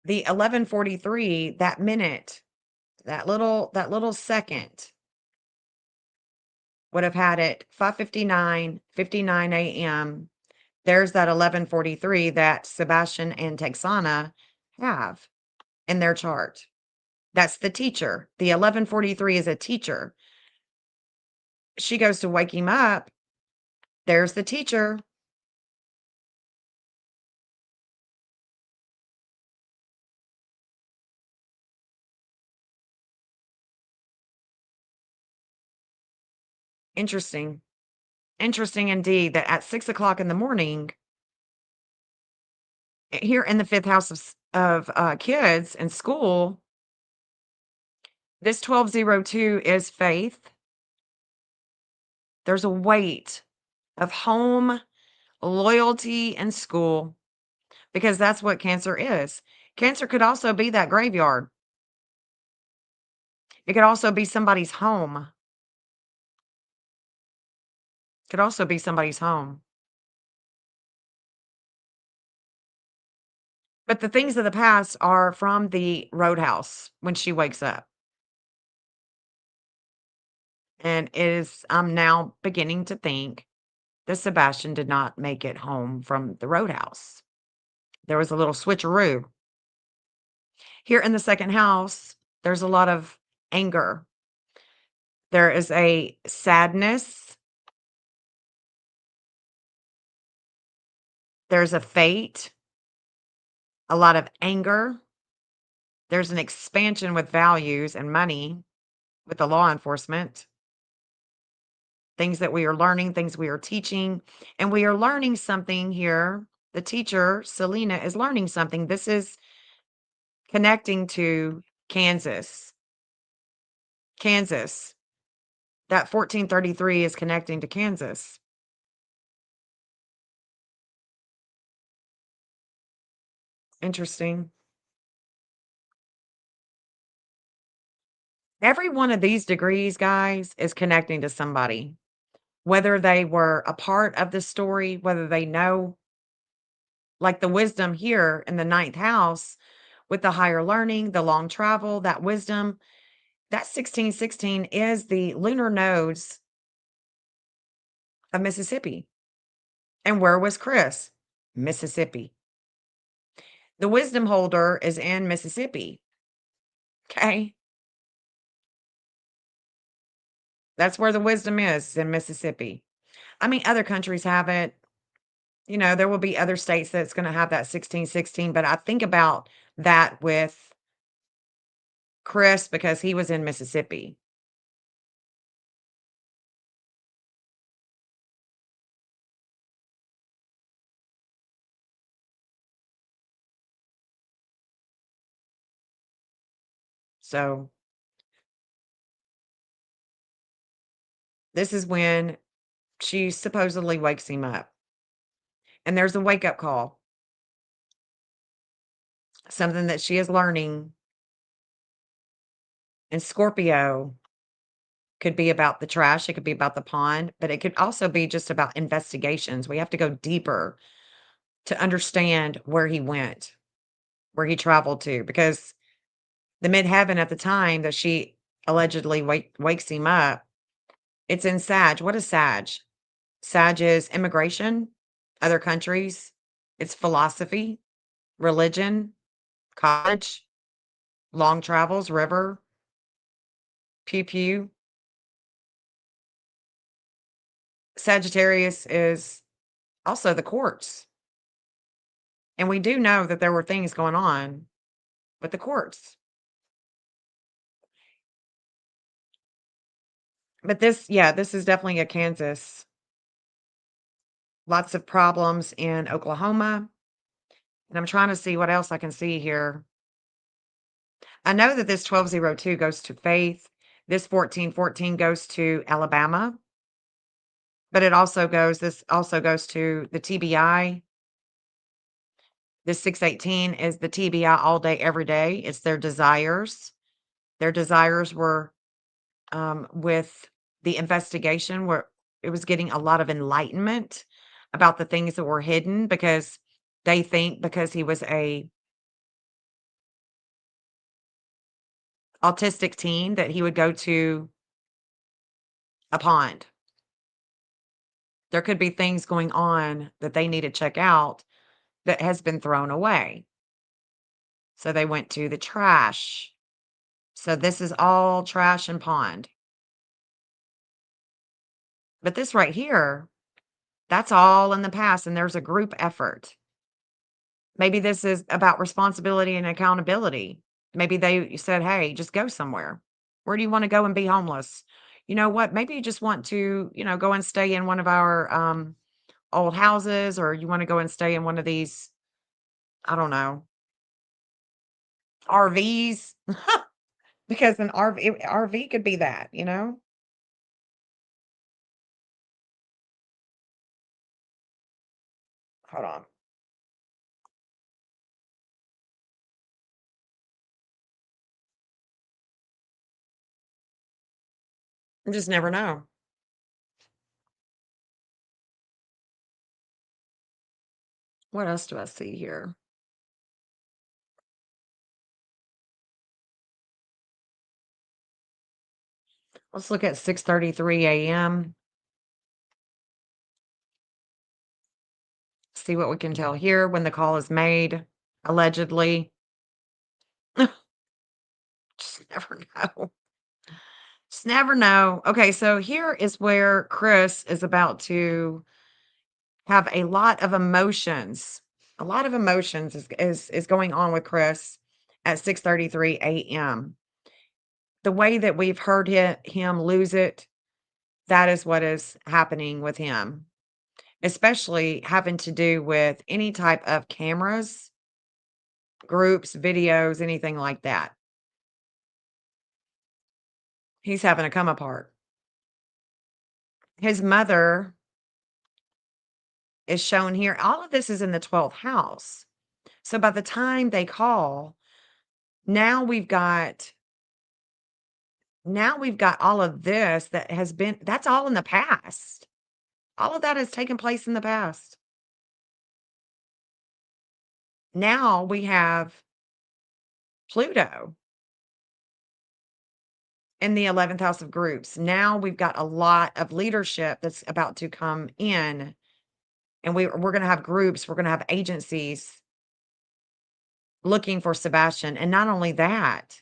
Speaker 2: The 11:43, that minute, that little second would have had it 5:59 a.m. There's that 11:43 that Sebastian and Texana have in their chart. That's the teacher. The 11:43 is a teacher. She goes to wake him up. There's the teacher. Interesting. Interesting indeed that at 6 o'clock in the morning, here in the fifth house of kids in school, this 1202 is faith. There's a weight of home, loyalty, and school, because that's what Cancer is. Cancer could also be that graveyard. It could also be somebody's home. Could also be somebody's home. But the things of the past are from the roadhouse when she wakes up. And I'm now beginning to think that Sebastian did not make it home from the roadhouse. There was a little switcheroo. Here in the second house, there's a lot of anger. There is a sadness. There's a fate, a lot of anger. There's an expansion with values and money with the law enforcement. Things that we are learning, things we are teaching, and we are learning something here. The teacher, Selena, is learning something. This is connecting to Kansas. Kansas. That 1433 is connecting to Kansas. Interesting. Every one of these degrees, guys, is connecting to somebody. Whether they were a part of the story, whether they know, like the wisdom here in the ninth house with the higher learning, the long travel, that wisdom, that 1616 is the lunar nodes of Mississippi. And where was Chris? Mississippi. The wisdom holder is in Mississippi. Okay. That's where the wisdom is in Mississippi. I mean, other countries have it. There will be other states that's going to have that 16-16, but I think about that with Chris because he was in Mississippi. So this is when she supposedly wakes him up. And there's a wake up call, something that she is learning. And Scorpio could be about the trash, it could be about the pond, but it could also be just about investigations. We have to go deeper to understand where he went, where he traveled to, because the midheaven at the time that she allegedly wakes him up, it's in Sag. What is Sag? Sag is immigration, other countries, it's philosophy, religion, college, long travels, river, pew pew. Sagittarius is also the courts. And we do know that there were things going on with the courts. But this is definitely a Kansas. Lots of problems in Oklahoma. And I'm trying to see what else I can see here. I know that this 1202 goes to Faith. This 1414 goes to Alabama. But this also goes to the TBI. This 618 is the TBI all day, every day. It's their desires. Their desires were with the investigation where it was getting a lot of enlightenment about the things that were hidden because they think because he was a autistic teen that he would go to a pond. There could be things going on that they need to check out that has been thrown away. So they went to the trash. So this is all trash and pond. But this right here, that's all in the past, and there's a group effort. Maybe this is about responsibility and accountability. Maybe they said, hey, just go somewhere. Where do you want to go and be homeless? You know what? Maybe you just want to, go and stay in one of our old houses, or you want to go and stay in one of these, I don't know, RVs. Because an RV could be that. Hold on. You just never know. What else do I see here? Let's look at 6:33 a.m. See what we can tell here when the call is made, allegedly. Just never know. Just never know. Okay, so here is where Chris is about to have a lot of emotions. A lot of emotions is going on with Chris at 6:33 a.m. The way that we've heard him lose it, that is what is happening with him, especially having to do with any type of cameras, groups, videos, anything like that. He's having a come apart. His mother is shown here. All of this is in the 12th house. So by the time they call, now we've got all of this that's all in the past. All of that has taken place in the past. Now we have Pluto in the 11th house of groups. Now we've got a lot of leadership that's about to come in, and we're going to have groups, we're going to have agencies looking for Sebastian. And not only that,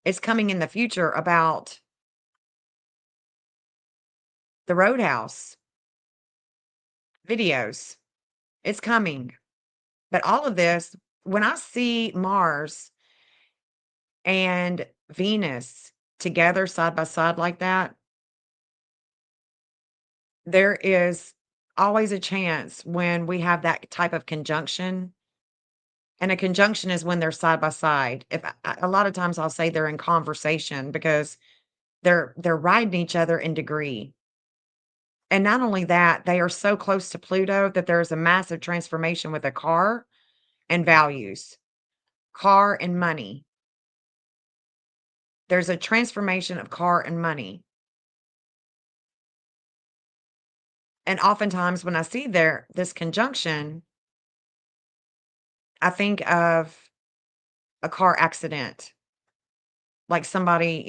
Speaker 2: is coming in the future about the Roadhouse videos. It's coming. But all of this, when I see Mars and Venus together side by side like that, there is always a chance when we have that type of conjunction. And a conjunction is when they're side by side. If a lot of times I'll say they're in conversation because they're riding each other in degree. And not only that, they are so close to Pluto that there's a massive transformation with a car and values, car and money. There's a transformation of car and money. And oftentimes when I see this conjunction, I think of a car accident, like somebody,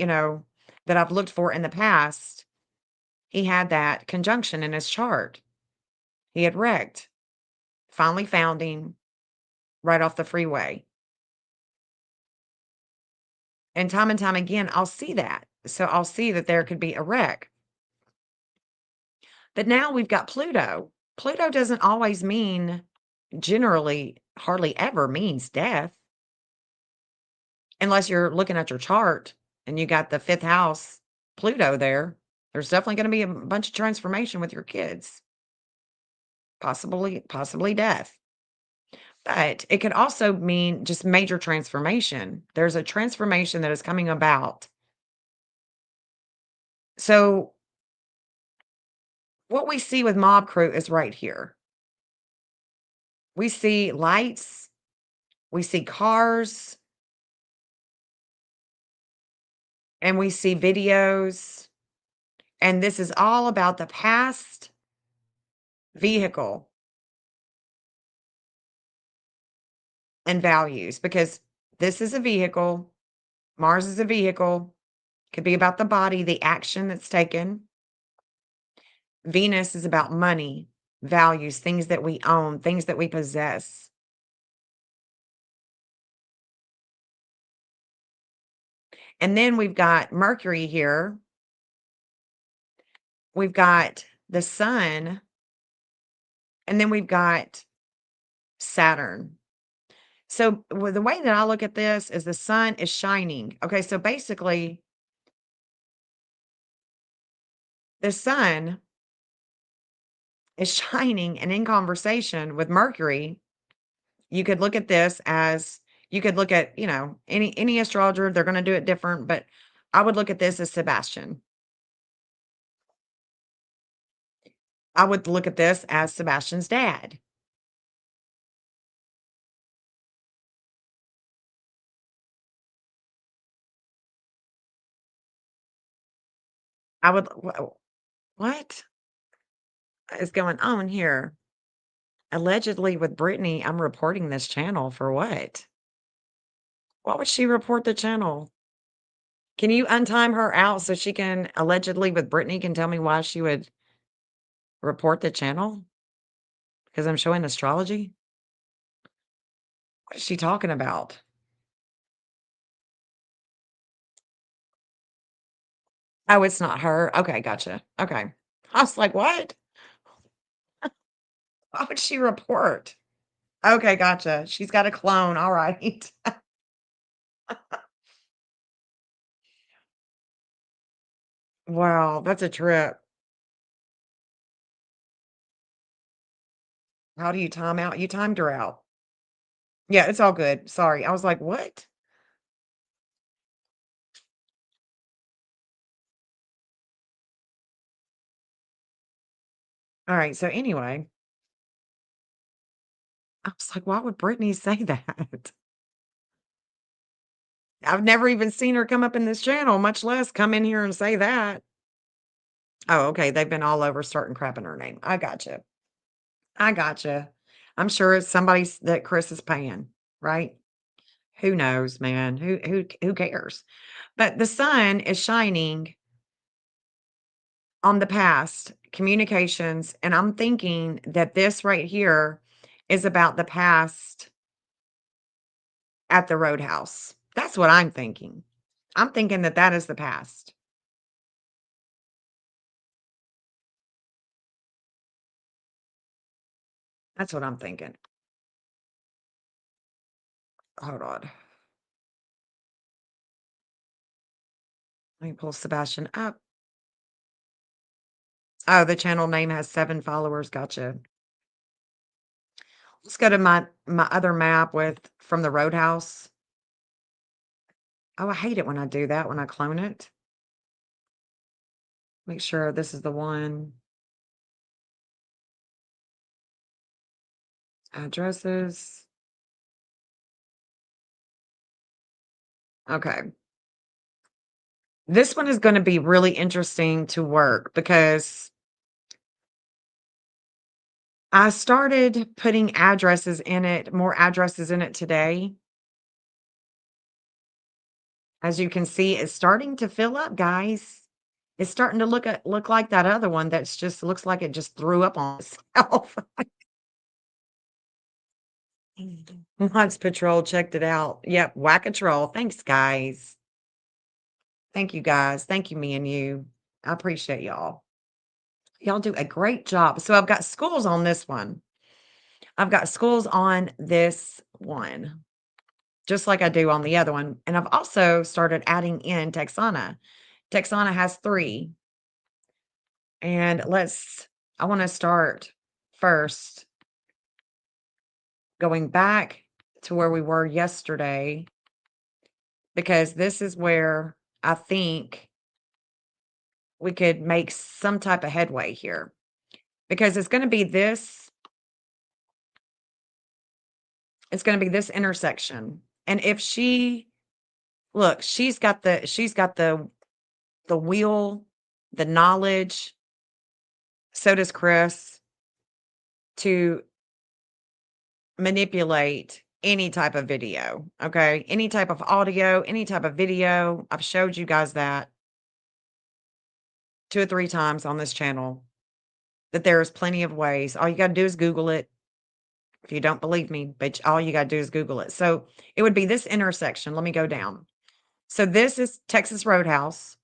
Speaker 2: that I've looked for in the past. He had that conjunction in his chart. He had wrecked, finally found him right off the freeway. And time again, I'll see that. So I'll see that there could be a wreck. But now we've got Pluto. Pluto doesn't always mean, generally, hardly ever means death. Unless you're looking at your chart and you got the fifth house Pluto there. There's definitely going to be a bunch of transformation with your kids. Possibly death. But it could also mean just major transformation. There's a transformation that is coming about. So what we see with Mob Crew is right here. We see lights, we see cars, and we see videos. And this is all about the past vehicle and values, because this is a vehicle, Mars is a vehicle, could be about the body, the action that's taken. Venus is about money, values, things that we own, things that we possess. And then we've got Mercury here. We've got the sun. And then we've got Saturn. So the way that I look at this is the sun is shining. Okay, so basically, the sun is shining and in conversation with Mercury. You could look at this as you could look at, any astrologer, they're going to do it different, but I would look at this as Sebastian. I would look at this as Sebastian's dad. I would what is going on here? Allegedly with Brittany, I'm reporting this channel for what? Why would she report the channel? Can you untime her out so she can allegedly with Brittany can tell me why she would report the channel? Because I'm showing astrology? What is she talking about? Oh, it's not her. Okay, gotcha. Okay. I was like, what? Why would she report? Okay, gotcha. She's got a clone. All right. Wow, that's a trip. How do you time out? You timed her out. Yeah, it's all good. Sorry. I was like, what? All right. So anyway, I was like, why would Brittany say that? I've never even seen her come up in this channel, much less come in here and say that. Oh, okay. They've been all over starting crap in her name. I gotcha. I gotcha. I'm sure it's somebody that Chris is paying, right? Who knows, man? Who cares? But the sun is shining on the past, communications, and I'm thinking that this right here is about the past at the Roadhouse. That's what I'm thinking. I'm thinking that that is the past. That's what I'm thinking. Hold on. Let me pull Sebastian up. Oh, the channel name has 7 followers. Gotcha. Let's go to my other map with from the Roadhouse. Oh, I hate it when I do that, when I clone it. Make sure this is the one. Addresses. Okay. This one is going to be really interesting to work because I started putting addresses in it, more addresses in it today. As you can see, it's starting to fill up, guys. It's starting to look like that other one that's just looks like it just threw up on itself. Mods Patrol checked it out. Yep, Whack-a-Troll. Thanks, guys. Thank you, guys. Thank you, me and you. I appreciate y'all. Y'all do a great job. So I've got schools on this one. I've got schools on this one, just like I do on the other one. And I've also started adding in Texana. Texana has 3. And I want to start first going back to where we were yesterday, because this is where I think we could make some type of headway here, because it's going to be this intersection. And if look, she's got the wheel, the knowledge, so does Chris, to manipulate any type of video, okay? Any type of audio, any type of video. I've showed you guys that 2 or 3 times on this channel, that there is plenty of ways. All you got to do is Google it. If you don't believe me, but all you got to do is Google it. So it would be this intersection. Let me go down. So this is Texas Roadhouse.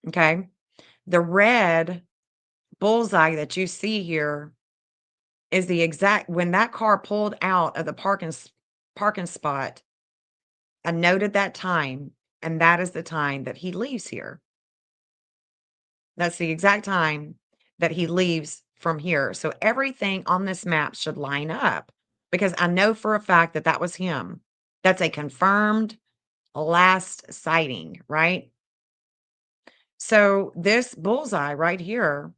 Speaker 2: Okay. The red bullseye that you see here is the exact, when that car pulled out of the parking spot, I noted that time, and that is the time that he leaves here. That's the exact time that he leaves from here. So everything on this map should line up, because I know for a fact that that was him. That's a confirmed last sighting, right? So this bullseye right here,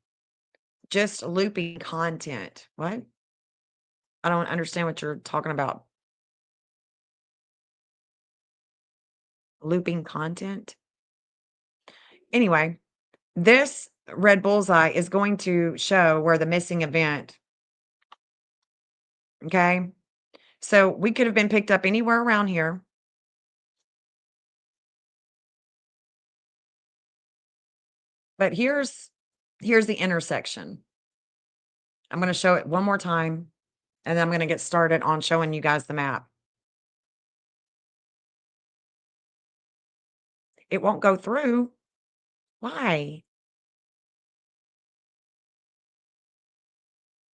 Speaker 2: just looping content. What? I don't understand what you're talking about. Looping content? Anyway, this red bullseye is going to show where the missing event. Okay. So we could have been picked up anywhere around here. But here's the intersection. I'm going to show it one more time, and then I'm going to get started on showing you guys the map. It won't go through. Why?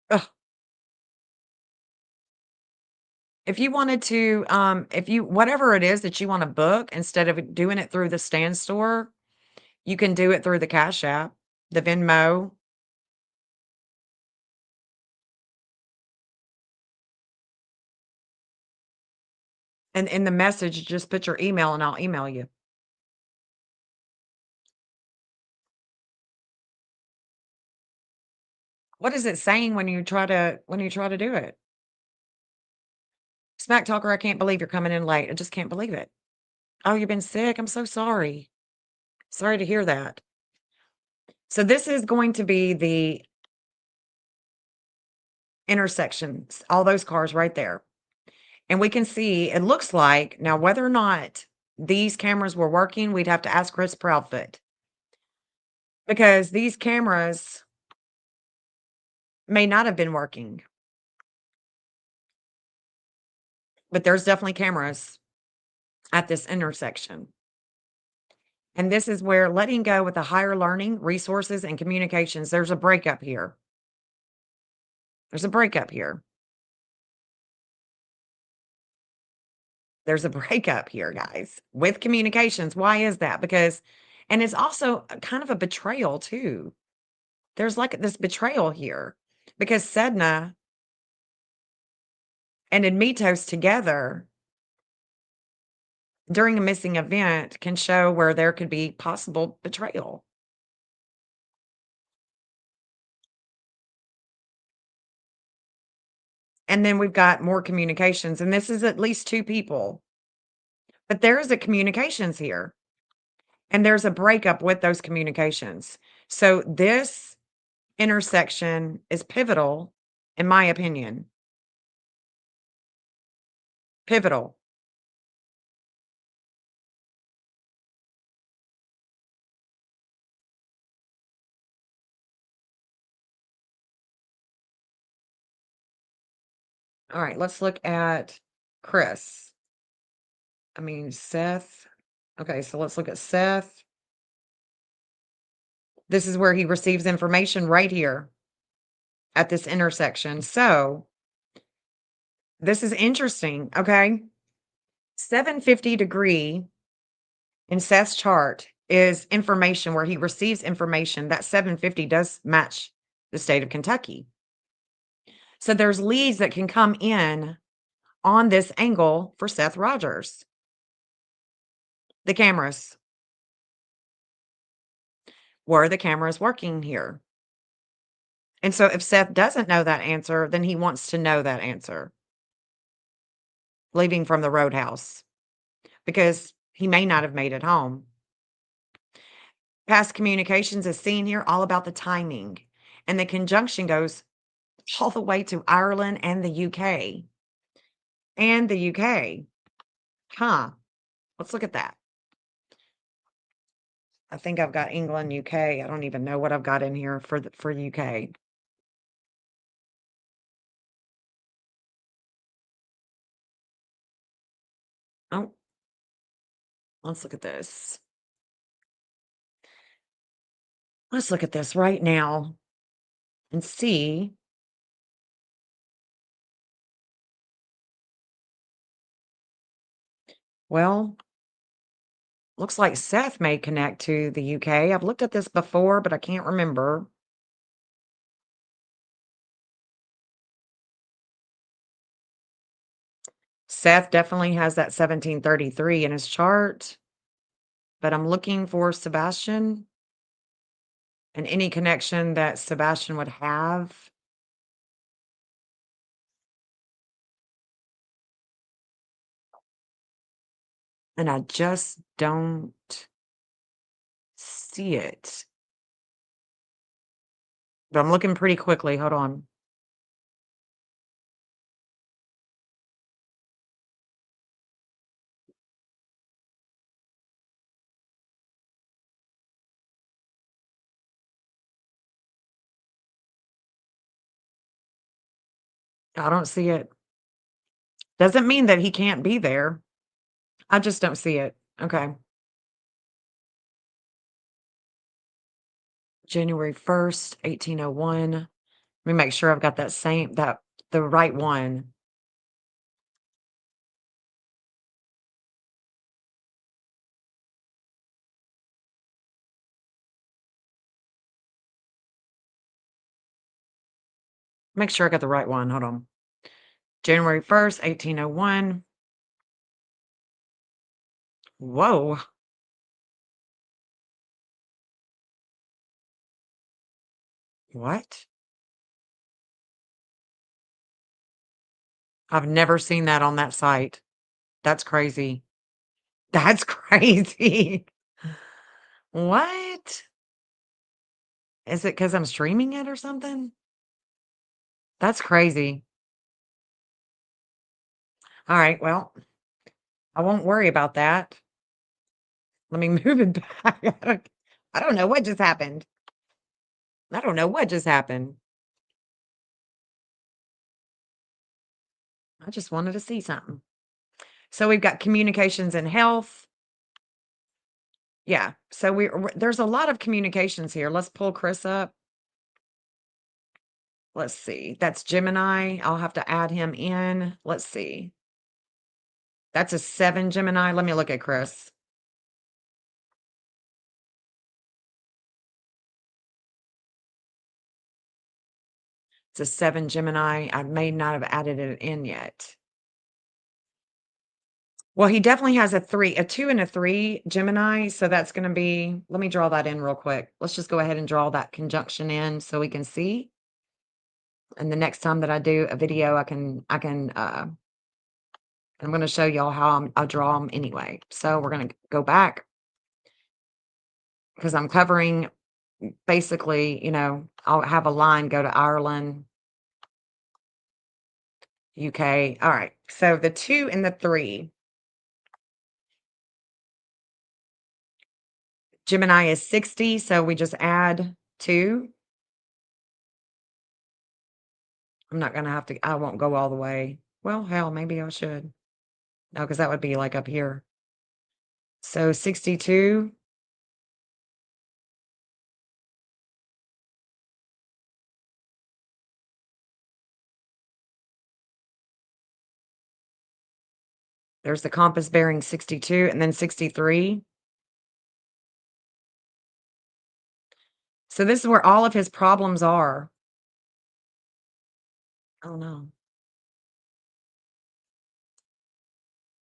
Speaker 2: Ugh. If you wanted to, whatever it is that you want to book, instead of doing it through the Stand Store, you can do it through the Cash App, the Venmo. And in the message, just put your email and I'll email you. What is it saying when you try to do it? Smack Talker, I can't believe you're coming in late. I just can't believe it. Oh, you've been sick. I'm so sorry. Sorry to hear that. So this is going to be the intersections, all those cars right there. And we can see, it looks like, now whether or not these cameras were working, we'd have to ask Chris Proudfoot. Because these cameras may not have been working. But there's definitely cameras at this intersection. And this is where letting go with the higher learning, resources, and communications. There's a breakup here. There's a breakup here. There's a breakup here, guys, with communications. Why is that? Because, and it's also kind of a betrayal too. There's like this betrayal here because Sedna and Admitos together during a missing event can show where there could be possible betrayal. And then we've got more communications, and this is at least 2 people. But there is a communications here, and there's a breakup with those communications. So this intersection is pivotal, in my opinion. Pivotal. All right, let's look at Chris. I mean, Seth. Okay, so let's look at Seth. This is where he receives information right here at this intersection. So this is interesting. Okay. 750 degree in Seth's chart is information where he receives information. That 750 does match the state of Kentucky. So there's leads that can come in on this angle for Seth Rogers. The cameras. Were the cameras working here? And so if Seth doesn't know that answer, then he wants to know that answer. Leaving from the roadhouse because he may not have made it home. Past communications is seen here all about the timing. And the conjunction goes all the way to Ireland and the UK. And the UK. Huh. Let's look at that. I think I've got England, UK. I don't even know what I've got in here for UK. Oh. Let's look at this. Let's look at this right now and see. Well, looks like Seth may connect to the UK. I've looked at this before, but I can't remember. Seth definitely has that 1733 in his chart, but I'm looking for Sebastian and any connection that Sebastian would have. And I just don't see it. But I'm looking pretty quickly. Hold on. I don't see it. Doesn't mean that he can't be there. I just don't see it. Okay. January 1st, 1801. Let me make sure I've got the right one. Make sure I got the right one. Hold on. January 1st, 1801. Whoa. What? I've never seen that on that site. That's crazy. That's crazy. What? Is it because I'm streaming it or something? That's crazy. All right, well, I won't worry about that. Let me move it back. I don't know what just happened. I don't know what just happened. I just wanted to see something. So we've got communications and health. Yeah. So there's a lot of communications here. Let's pull Chris up. Let's see. That's Gemini. I'll have to add him in. Let's see. That's a 7 Gemini. Let me look at Chris. It's a 7 Gemini. I may not have added it in yet. Well, he definitely has a 2 and a 3 Gemini. So that's going to be, let me draw that in real quick. Let's just go ahead and draw that conjunction in so we can see. And the next time that I do a video, I'm going to show y'all how I draw them anyway. So we're going to go back because I'm covering basically, I'll have a line go to Ireland, UK. All right. So the 2 and the 3. Gemini is 60. So we just add 2. I'm not going to have to, I won't go all the way. Well, hell, maybe I should. No, because that would be like up here. So 62. There's the compass bearing 62 and then 63. So this is where all of his problems are. Oh no.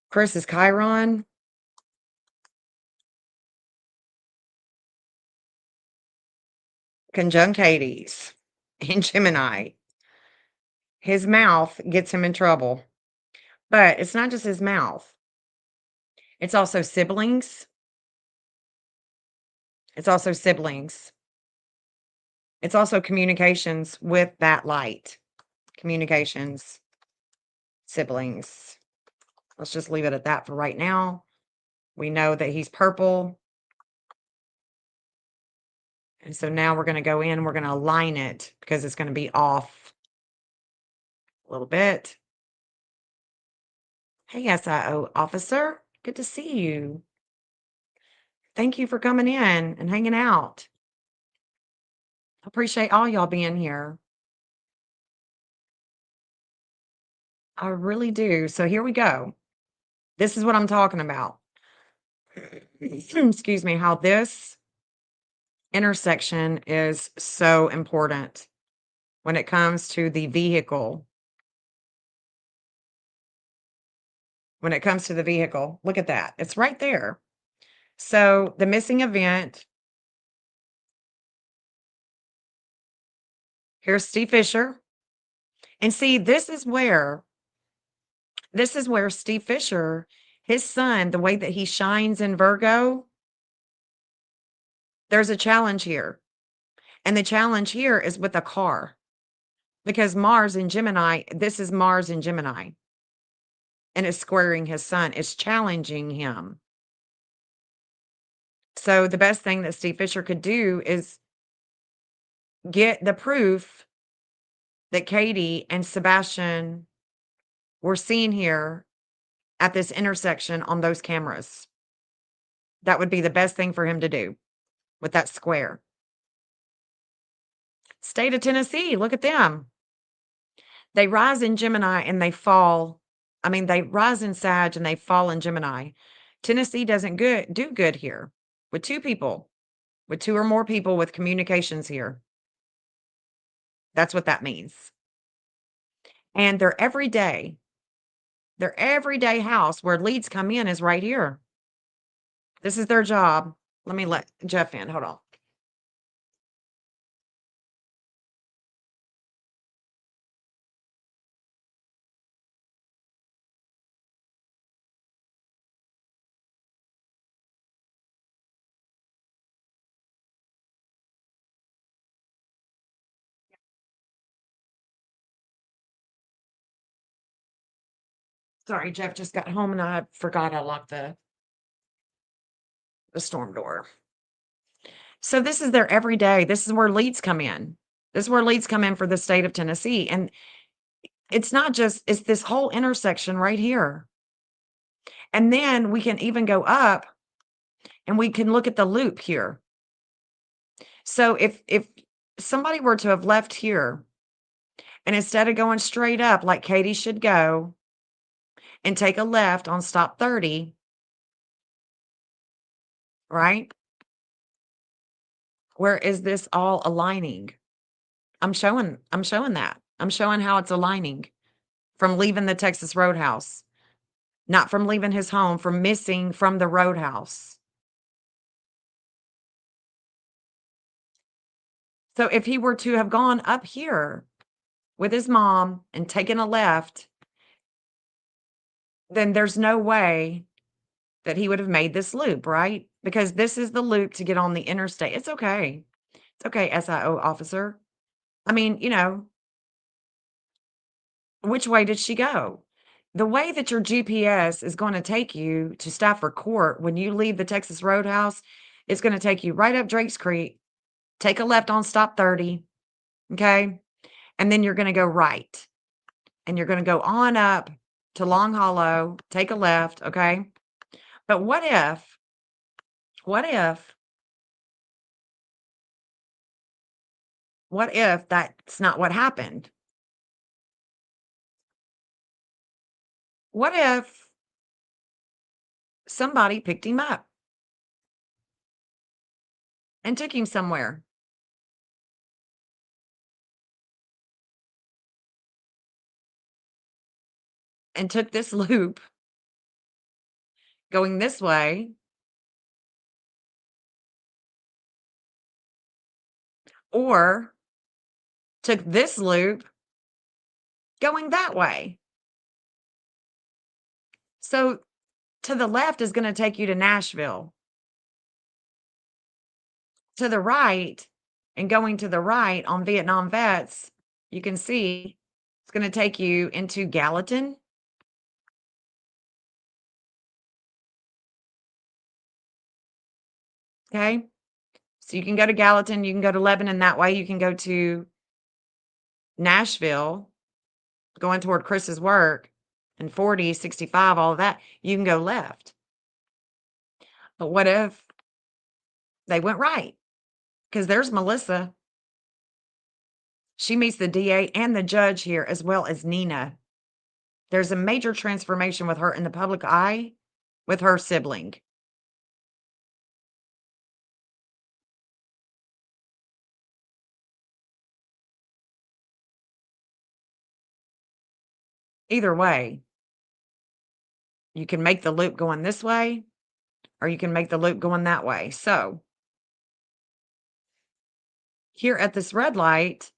Speaker 2: Chris is Chiron. Conjunct Hades in Gemini. His mouth gets him in trouble. But it's not just his mouth. It's also siblings. It's also siblings. It's also communications with that light. Communications, siblings. Let's just leave it at that for right now. We know that he's purple. And so now we're going to go in, we're going to align it because it's going to be off a little bit. Hey, SIO officer, good to see you. Thank you for coming in and hanging out. Appreciate all y'all being here. I really do. So here we go. This is what I'm talking about. Excuse me, how this intersection is so important when it comes to the vehicle. When it comes to the vehicle, look at that. It's right there. So the missing event. Here's Steve Fisher. And see, this is where Steve Fisher, his son, the way that he shines in Virgo, there's a challenge here. And the challenge here is with a car. Because Mars in Gemini, this is Mars in Gemini. And it's squaring his son. It's challenging him. So the best thing that Steve Fisher could do is get the proof that Katie and Sebastian were seen here at this intersection on those cameras. That would be the best thing for him to do with that square. State of Tennessee, look at them. They rise in Gemini and they fall. I mean, they rise in Sag and they fall in Gemini. Tennessee doesn't do good here with 2 people, with 2 or more people with communications here. That's what that means. And their everyday house where leads come in is right here. This is their job. Let me let Jeff in. Hold on. Sorry, Jeff just got home and I forgot I locked the storm door. So this is their everyday. This is where leads come in. This is where leads come in for the state of Tennessee. And it's not just, it's this whole intersection right here. And then we can even go up And we can look at the loop here. So if somebody were to have left here, and instead of going straight up like Katie should go and take a left on stop 30, right? Where is this all aligning? I'm showing that. I'm showing how it's aligning from leaving the Texas Roadhouse, not from leaving his home, from missing from the Roadhouse. So if he were to have gone up here with his mom and taken a left, then there's no way that he would have made this loop, right? Because this is the loop to get on the interstate. It's okay. It's okay, SIO officer. I mean, which way did she go? The way that your GPS is going to take you to Stafford Court when you leave the Texas Roadhouse, it's going to take you right up Drakes Creek, take a left on stop 30, okay? And then you're going to go right. And you're going to go on up to Long Hollow, take a left, okay? But what if that's not what happened? What if somebody picked him up and took him somewhere? And took this loop going this way, or took this loop going that way. So to the left is going to take you to Nashville. To the right, and going to the right on Vietnam Vets, you can see it's going to take you into Gallatin. Okay. So you can go to Gallatin, you can go to Lebanon that way, you can go to Nashville, going toward Chris's work, and 40, 65, all of that, you can go left. But what if they went right? Because there's Melissa. She meets the DA and the judge here, as well as Nina. There's a major transformation with her in the public eye with her sibling. Either way, you can make the loop going this way, or you can make the loop going that way. So here at this red light,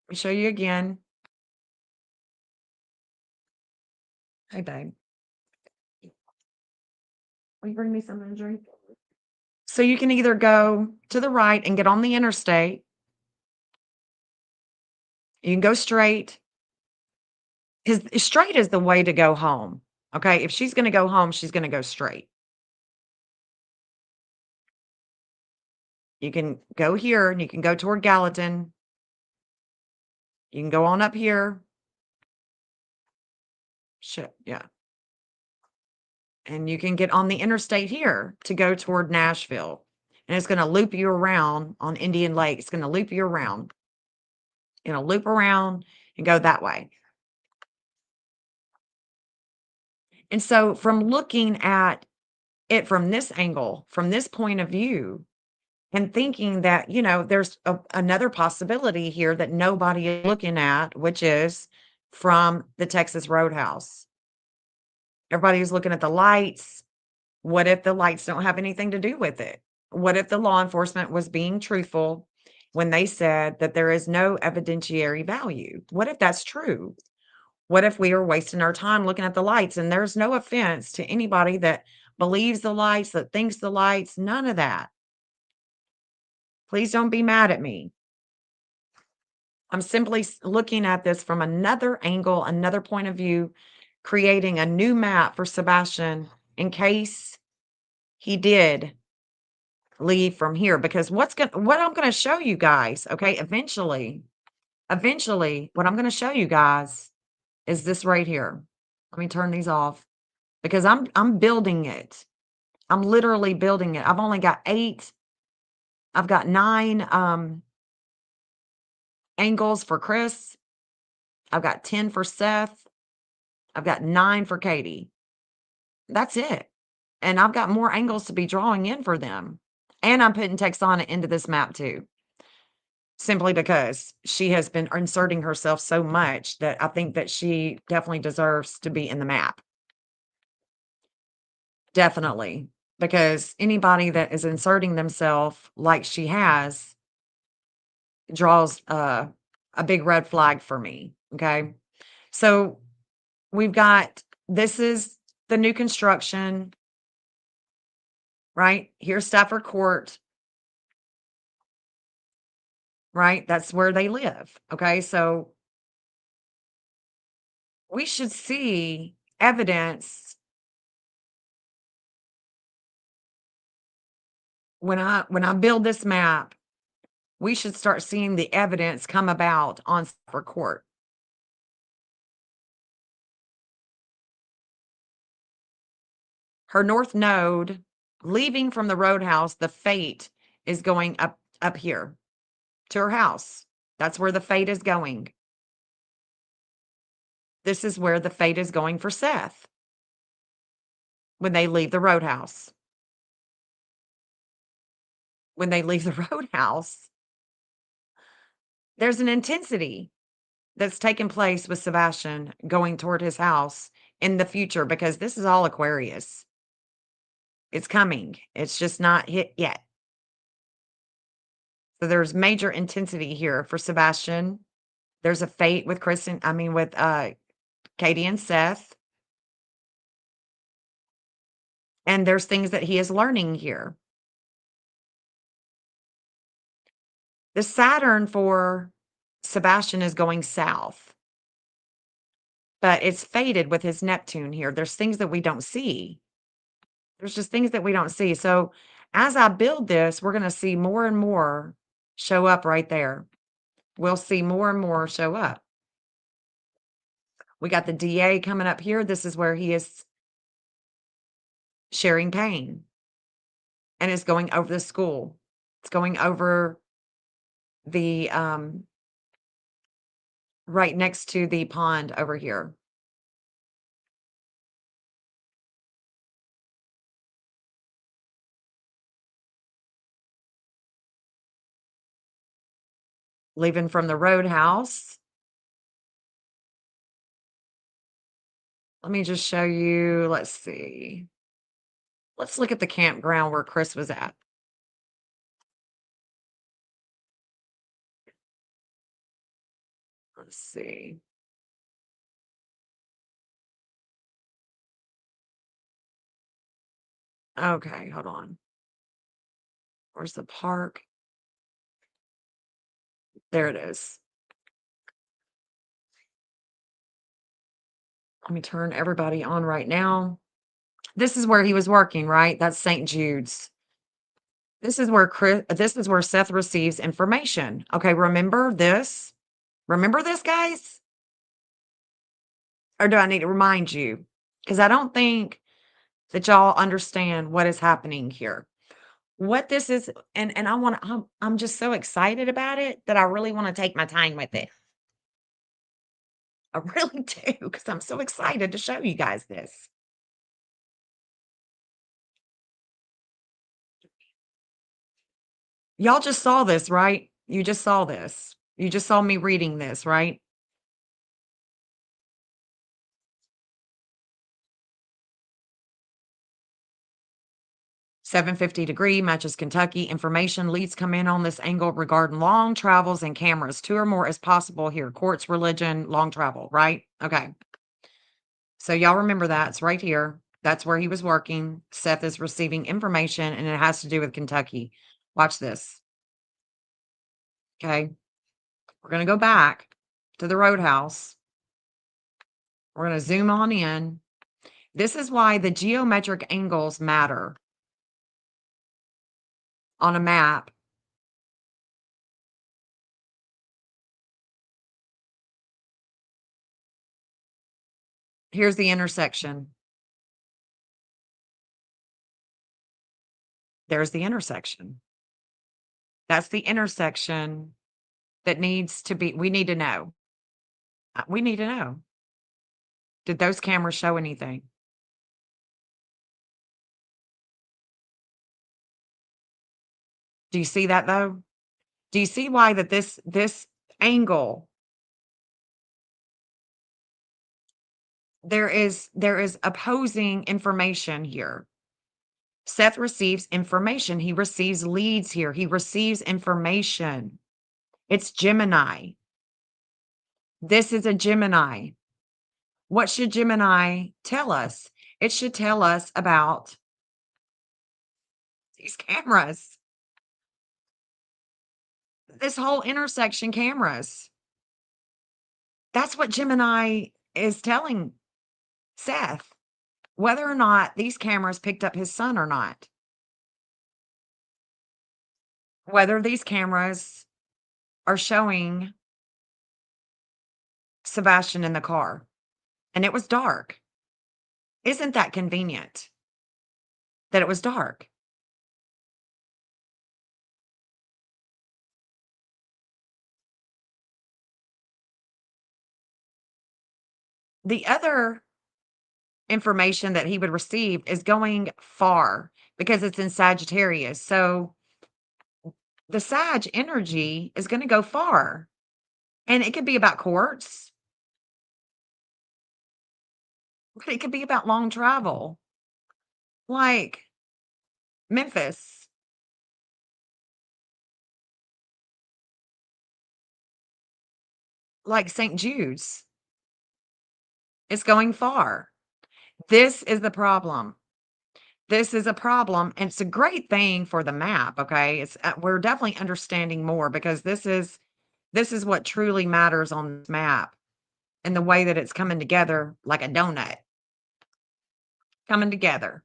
Speaker 2: let me show you again. Hey, babe. Will you bring me something to drink? So you can either go to the right and get on the interstate. You can go straight. Because straight is the way to go home. Okay. If she's going to go home, she's going to go straight. You can go here and you can go toward Gallatin. You can go on up here. Shit, yeah. And you can get on the interstate here to go toward Nashville. And it's going to loop you around on Indian Lake. It's going to loop you around. It'll loop around and go that way. And so from looking at it from this angle, from this point of view, and thinking that, there's another possibility here that nobody is looking at, which is from the Texas Roadhouse. Everybody's looking at the lights. What if the lights don't have anything to do with it? What if the law enforcement was being truthful when they said that there is no evidentiary value? What if that's true? What if we are wasting our time looking at the lights? And there's no offense to anybody that believes the lights, that thinks the lights, none of that. Please don't be mad at me. I'm simply looking at this from another angle, another point of view, creating a new map for Sebastian in case he did leave from here. Because what I'm going to show you guys, okay, eventually, what I'm going to show you guys is this right here. Let me turn these off because I'm building it. I'm literally building it. I've only got 8. I've got 9 angles for Chris. I've got 10 for Seth. I've got 9 for Katie. That's it. And I've got more angles to be drawing in for them. And I'm putting Texana into this map too. Simply because she has been inserting herself so much that I think that she definitely deserves to be in the map. Definitely. Because anybody that is inserting themselves like she has draws a big red flag for me. Okay. So we've got, this is the new construction, right? Here's Stafford Court, right? That's where they live. Okay. So we should see evidence when I build this map. We should start seeing the evidence come about on Stafford Court. Her north node, leaving from the roadhouse, the fate is going up here to her house. That's where the fate is going. This is where the fate is going for Seth when they leave the roadhouse. When they leave the roadhouse, there's an intensity that's taking place with Sebastian going toward his house in the future, because this is all Aquarius. It's coming. It's just not hit yet. So there's major intensity here for Sebastian. There's a fate with with Katie and Seth. And there's things that he is learning here. The Saturn for Sebastian is going south, but it's faded with his Neptune here. There's things that we don't see. There's just things that we don't see. So as I build this, we're going to see more and more show up right there. We'll see more and more show up. We got the DA coming up here. This is where he is sharing pain. And it's going over the school. It's going over the right next to the pond over here. Leaving from the roadhouse. Let me just show you. Let's see. Let's look at the campground where Chris was at. Let's see. Okay, hold on. Where's the park? There it is. Let me turn everybody on right now. This is where he was working, right? That's St. Jude's. This is where Seth receives information. Okay, remember this? Remember this, guys? Or do I need to remind you? Because I don't think that y'all understand what is happening here. What this is, and I'm just so excited about it that I really want to take my time with it. I really do, because I'm so excited to show you guys this. Y'all just saw this, right? You just saw this. You just saw me reading this, right? .50 matches Kentucky. Information leads come in on this angle regarding long travels and cameras. 2 or more as possible here. Courts, religion, long travel, right? Okay. So y'all remember that. It's right here. That's where he was working. Seth is receiving information, and it has to do with Kentucky. Watch this. Okay. We're going to go back to the roadhouse. We're going to zoom on in. This is why the geometric angles matter on a map. Here's the intersection. There's the intersection. That's the intersection that needs to be, we need to know. We need to know. Did those cameras show anything? Do you see that though? Do you see why that this angle, there is opposing information here. Seth receives information. He receives leads here. He receives information. It's Gemini. This is a Gemini. What should Gemini tell us? It should tell us about these cameras. This whole intersection cameras. That's what Gemini is telling Seth, whether or not these cameras picked up his son or not. Whether these cameras are showing Sebastian in the car. And it was dark. Isn't that convenient that it was dark? The other information that he would receive is going far because it's in Sagittarius. So the Sag energy is going to go far. And it could be about courts, but it could be about long travel, like Memphis. Like St. Jude's. It's going far. This is the problem. This is a problem, and it's a great thing for the map, okay? It's we're definitely understanding more because this is what truly matters on this map and the way that it's coming together like a donut. Coming together.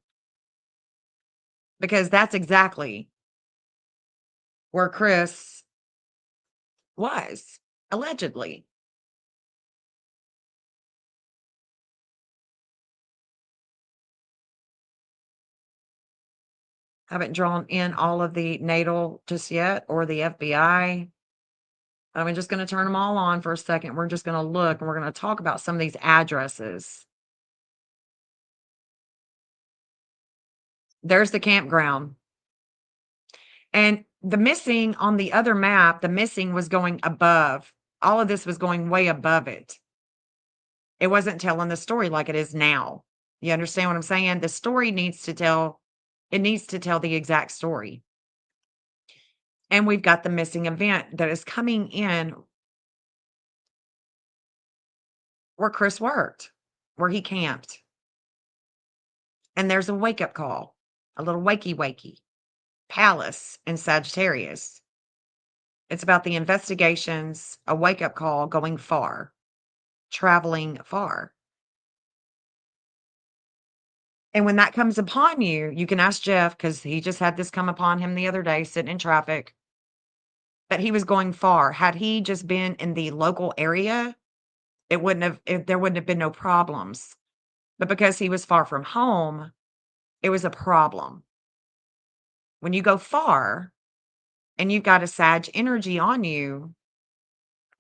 Speaker 2: Because that's exactly where Chris was, allegedly. Haven't drawn in all of the natal just yet or the FBI. I'm just going to turn them all on for a second. We're just going to look and we're going to talk about some of these addresses. There's the campground. And the missing on the other map, the missing was going above. All of this was going way above it. It wasn't telling the story like it is now. You understand what I'm saying? The story needs to tell, it needs to tell the exact story. And we've got the missing event that is coming in where Chris worked, where he camped. And there's a wake-up call, a little wakey palace in Sagittarius. It's about the investigations, a wake-up call going far, traveling far. And when that comes upon you, you can ask Jeff, because he just had this come upon him the other day, sitting in traffic, that he was going far. Had he just been in the local area, there wouldn't have been no problems. But because he was far from home, it was a problem. When you go far and you've got a Sag energy on you,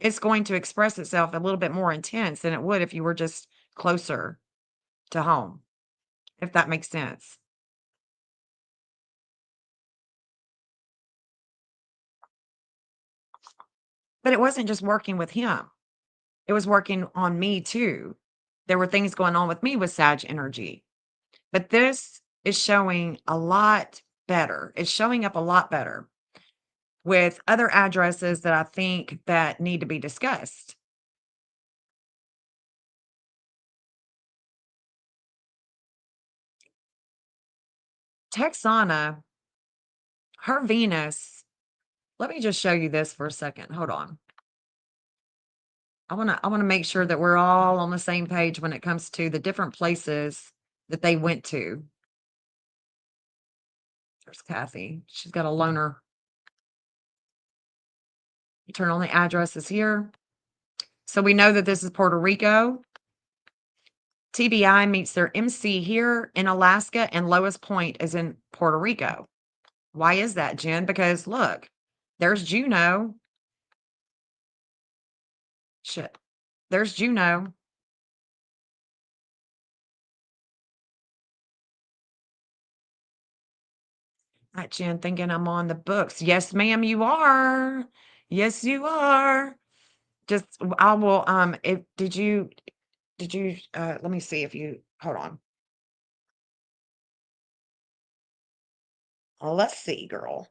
Speaker 2: it's going to express itself a little bit more intense than it would if you were just closer to home, if that makes sense. But it wasn't just working with him. It was working on me too. There were things going on with me with Sag energy. But this is showing a lot better. It's showing up a lot better with other addresses that I think that need to be discussed. Texana, her Venus, let me just show you this for a second. Hold on. I want to make sure that we're all on the same page when it comes to the different places that they went to. There's Kathy. She's got a loner. Turn on the addresses here. So we know that this is Puerto Rico. TBI meets their MC here in Alaska, and lowest point is in Puerto Rico. Why is that, Jen? Because look, there's Juno. Shit. There's Juno. Right, Jen, thinking I'm on the books. Yes, ma'am, you are. Yes, you are. Just I will if did you let me see if you hold on. Let's see, girl.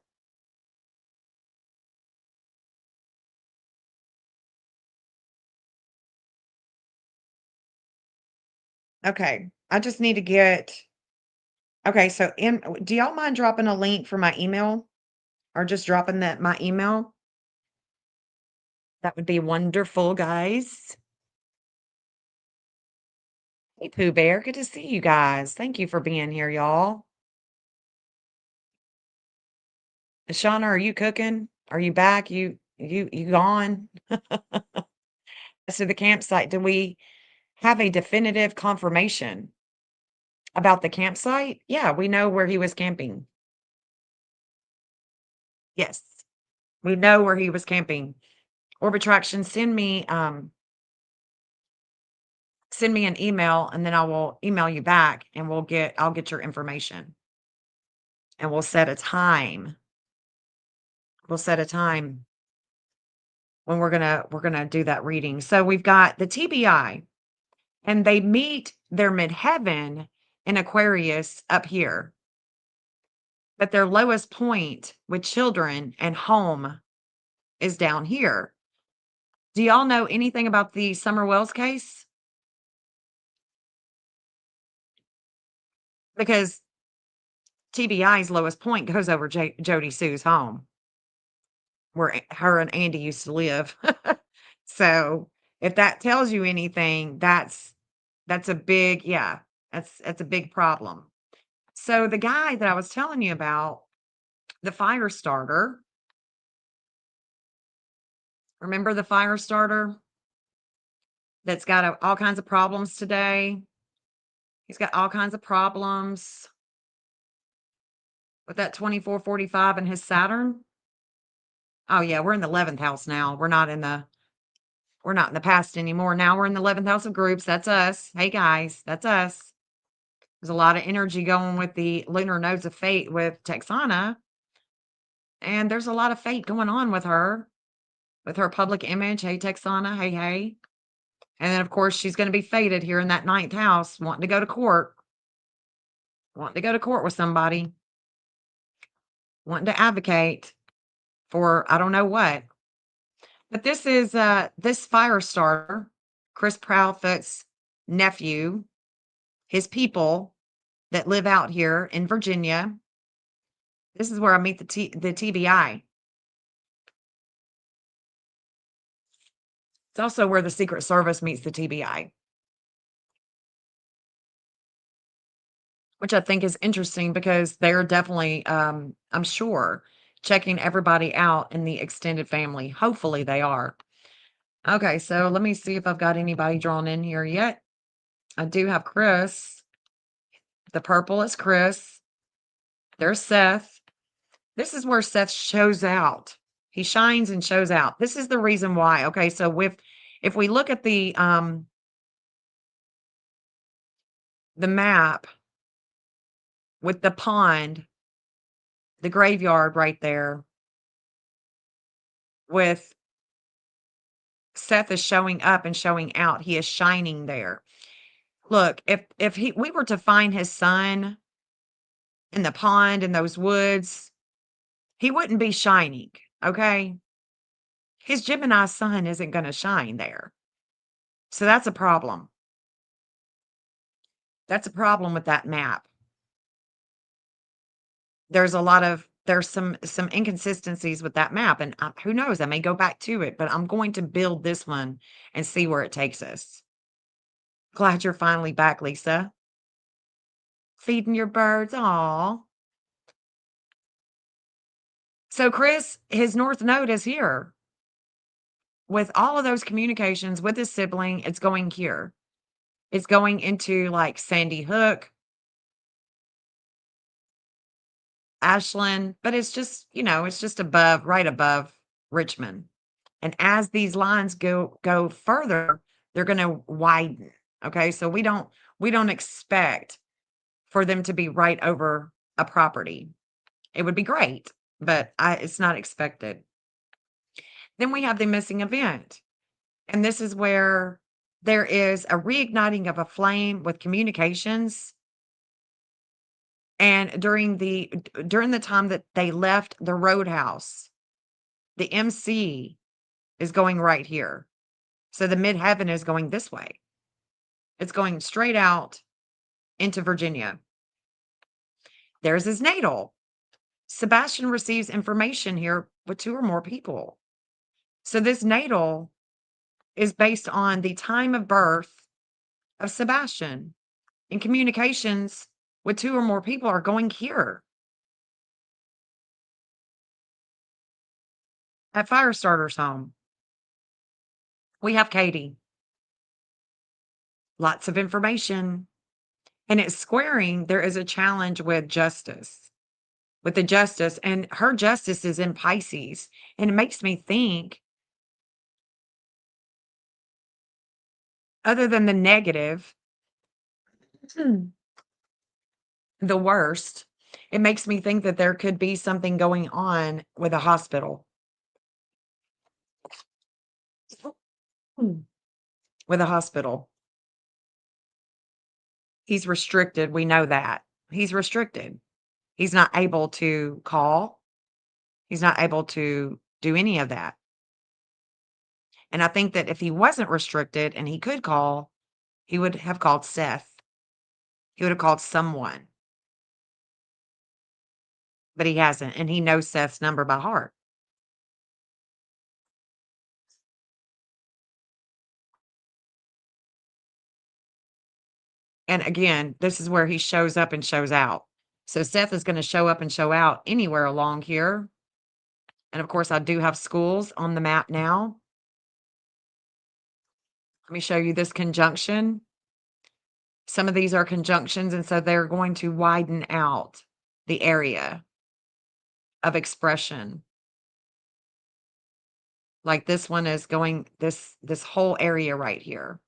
Speaker 2: Okay. I just need to get okay, so do y'all mind dropping a link for my email or just dropping that my email? That would be wonderful, guys. Hey, Pooh Bear, good to see you guys. Thank you for being here, y'all. Shauna, are you cooking? Are you back? You gone? To the campsite. Do we have a definitive confirmation about the campsite? Yeah, we know where he was camping. Yes, we know where he was camping. Orbitraction, send me an email and then I will email you back and I'll get your information. And we'll set a time. We'll set a time when we're gonna do that reading. So we've got the TBI, and they meet their midheaven in Aquarius up here. But their lowest point with children and home is down here. Do y'all know anything about the Summer Wells case? Because TBI's lowest point goes over Jody Sue's home, where her and Andy used to live. So if that tells you anything, that's a big, yeah, that's a big problem. So the guy that I was telling you about, the fire starter, remember the fire starter that's got all kinds of problems today? He's got all kinds of problems with that 2445 and his Saturn. Oh yeah, we're in the 11th house now. We're not in the past anymore. Now we're in the 11th house of groups. That's us. Hey guys, that's us. There's a lot of energy going with the lunar nodes of fate with Texana. And there's a lot of fate going on with her public image. Hey, Texana. Hey, hey. And then, of course, she's going to be fated here in that 9th house, wanting to go to court. Wanting to go to court with somebody. Wanting to advocate for I don't know what. But this is this fire starter, Chris Proudfoot's nephew, his people that live out here in Virginia. This is where I meet the TBI. It's also where the Secret Service meets the TBI, which I think is interesting because they're definitely, I'm sure, checking everybody out in the extended family. Hopefully they are. Okay, so let me see if I've got anybody drawn in here yet. I do have Chris. The purple is Chris. There's Seth. This is where Seth shows out. He shines and shows out. This is the reason why. Okay, so if we look at the map with the pond, the graveyard right there, with Seth is showing up and showing out. He is shining there. Look, if we were to find his son in the pond in those woods, he wouldn't be shining, okay? His Gemini sun isn't going to shine there. So that's a problem. That's a problem with that map. There's some inconsistencies with that map, and who knows, I may go back to it, but I'm going to build this one and see where it takes us. Glad you're finally back, Lisa. Feeding your birds. Aw. So Chris, his North Node is here. With all of those communications with his sibling, it's going here. It's going into like Sandy Hook. Ashland, but it's just, it's just right above Richmond. And as these lines go further, they're going to widen. Okay? So we don't expect for them to be right over a property. It would be great, but it's not expected. Then we have the missing event. And this is where there is a reigniting of a flame with communications. And during the time that they left the roadhouse, the MC is going right here. So the midheaven is going this way. It's going straight out into Virginia. There's his natal. Sebastian receives information here with 2 or more people. So this natal is based on the time of birth of Sebastian. And communications with 2 or more people are going here. At Firestarter's home, we have Katie. Lots of information. And it's squaring, there is a challenge with justice. With the justice, and her justice is in Pisces. And it makes me think, other than the negative, the worst, it makes me think that there could be something going on with a hospital. With a hospital. He's restricted. We know that. He's restricted. He's not able to call. He's not able to do any of that. And I think that if he wasn't restricted and he could call, he would have called Seth. He would have called someone. But he hasn't. And he knows Seth's number by heart. And again, this is where he shows up and shows out. So Seth is going to show up and show out anywhere along here. And of course, I do have schools on the map now. Let me show you this conjunction. Some of these are conjunctions, and so they're going to widen out the area of expression. Like this one is going this whole area right here.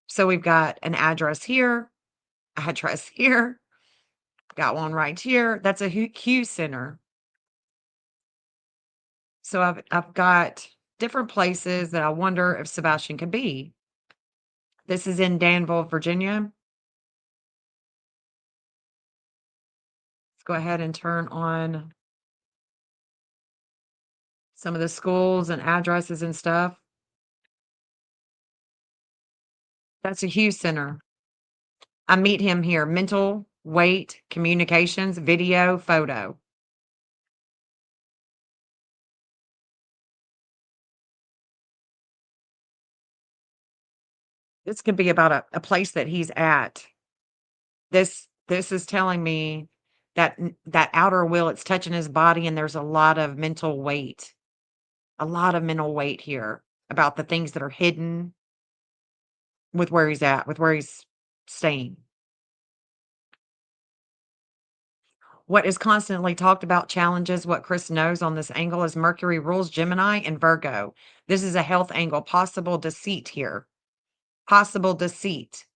Speaker 2: So we've got an address here, got one right here. That's a Q center. So I've got different places that I wonder if Sebastian could be. This is in Danville, Virginia. Let's go ahead and turn on some of the schools and addresses and stuff. That's a Hughes Center. I meet him here. Mental, weight, communications, video, photo. This could be about a place that he's at. This is telling me that that outer will, it's touching his body, and there's a lot of mental weight. A lot of mental weight here about the things that are hidden with where he's at, with where he's staying. What is constantly talked about challenges what Chris knows on this angle is Mercury rules Gemini and Virgo. This is a health angle, possible deceit here. Possible deceit.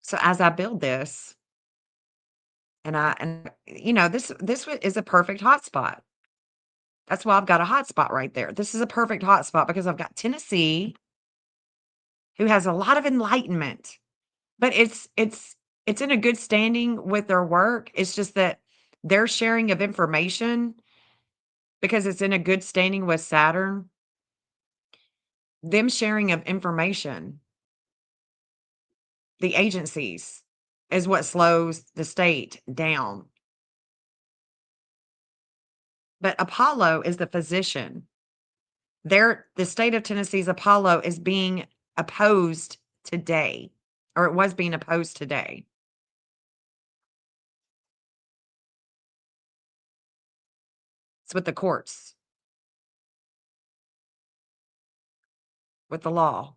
Speaker 2: So as I build this, and this is a perfect hotspot. That's why I've got a hotspot right there. This is a perfect hotspot because I've got Tennessee, who has a lot of enlightenment, but it's in a good standing with their work. It's just that their sharing of information, because it's in a good standing with Saturn, them sharing of information, the agencies, is what slows the state down. But Apollo is the physician. The state of Tennessee's Apollo is being opposed today, or it was being opposed today. It's with the courts. with the law.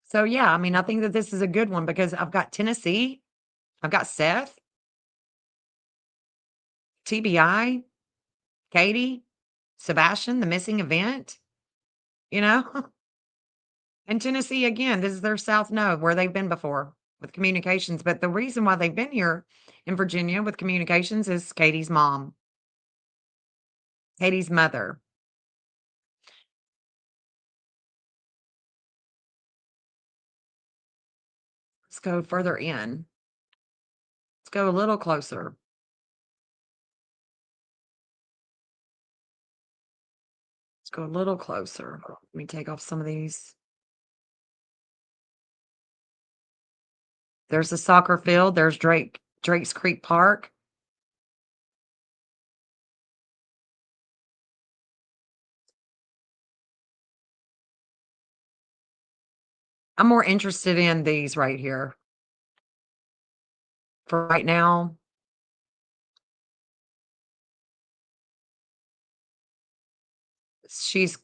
Speaker 2: So, yeah, I mean, I think that this is a good one because I've got Tennessee, I've got Seth, TBI, Katie, Sebastian, the missing event, you know? And Tennessee, again, this is their South Node where they've been before with communications. But the reason why they've been here in Virginia with communications is Katie's mom, Katie's mother. Let's go further in. Let's go a little closer. Let's go a little closer. Let me take off some of these. There's the soccer field. There's Drake's Creek Park. I'm more interested in these right here. For right now, she's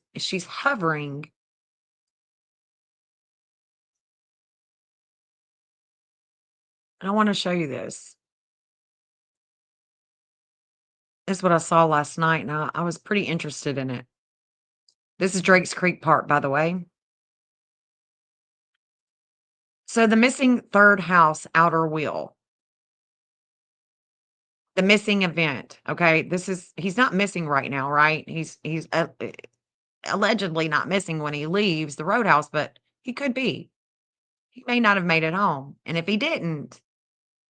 Speaker 2: hovering. And I want to show you this. This is what I saw last night, and I was pretty interested in it. This is Drake's Creek Park, by the way. So the missing third house outer wheel. The missing event, okay? He's not missing right now, right? He's allegedly not missing when he leaves the roadhouse, but he could be. He may not have made it home. And if he didn't,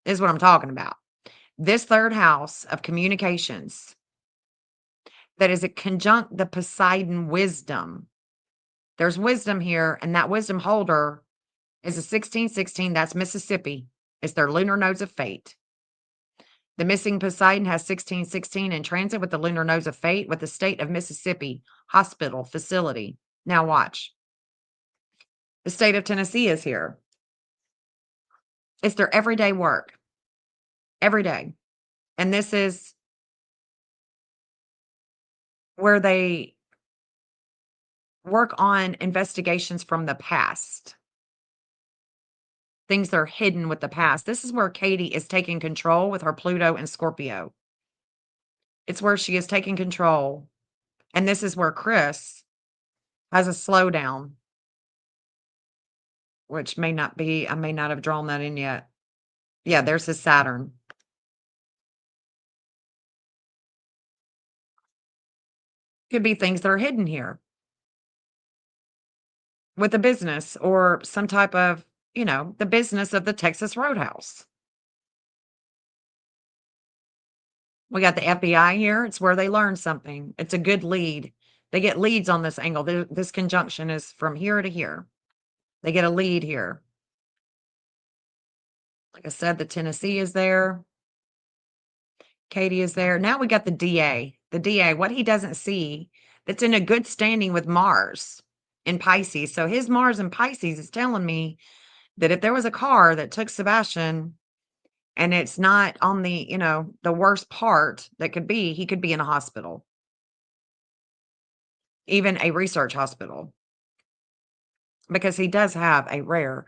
Speaker 2: this is what I'm talking about. This third house of communications that is a conjunct the Poseidon wisdom. There's wisdom here, and that wisdom holder is a 1616. That's Mississippi. It's their lunar nodes of fate. The missing Poseidon has 1616 in transit with the lunar nodes of fate with the state of Mississippi hospital facility. Now watch. The state of Tennessee is here. It's their everyday work. Every day. And this is where they work on investigations from the past. Things that are hidden with the past. This is where Katie is taking control with her Pluto and Scorpio. It's where she is taking control. And this is where Chris has a slowdown, which may not be, I may not have drawn that in yet. Yeah, there's his Saturn. Could be things that are hidden here with the business or some type of, the business of the Texas Roadhouse. We got the FBI here. It's where they learn something. It's a good lead. They get leads on this angle. This conjunction is from here to here. They get a lead here. Like I said, the Tennessee is there. Katie is there. Now we got the DA. The DA, what he doesn't see, that's in a good standing with Mars in Pisces. So his Mars in Pisces is telling me that if there was a car that took Sebastian and it's not on the, the worst part that could be, he could be in a hospital, even a research hospital, because he does have a rare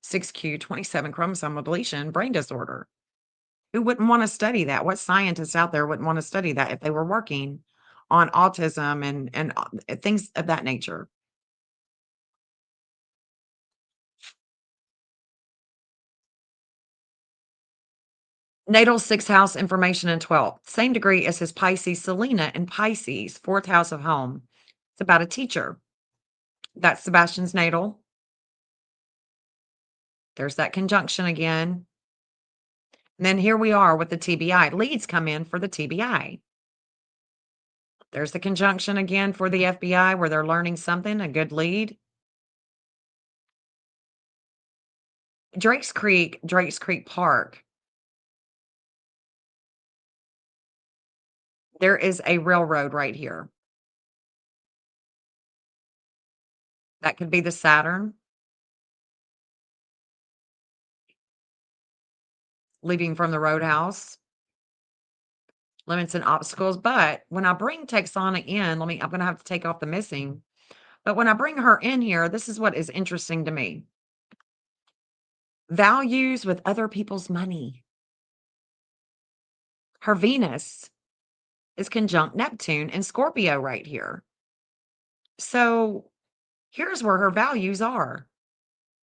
Speaker 2: 6q27 chromosome deletion brain disorder. Who wouldn't want to study that? What scientists out there wouldn't want to study that if they were working on autism and things of that nature? Natal 6th house information in 12th. Same degree as his Pisces Selena in Pisces, 4th house of home. It's about a teacher. That's Sebastian's natal. There's that conjunction again. And then here we are with the TBI. Leads come in for the TBI. There's the conjunction again for the FBI where they're learning something, a good lead. Drake's Creek Park. There is a railroad right here. That could be the Saturn. Leaving from the roadhouse. Limits and obstacles. But when I bring Texana in, I'm going to have to take off the missing. But when I bring her in here, this is what is interesting to me. Values with other people's money. Her Venus is conjunct Neptune and Scorpio right here. So here's where her values are.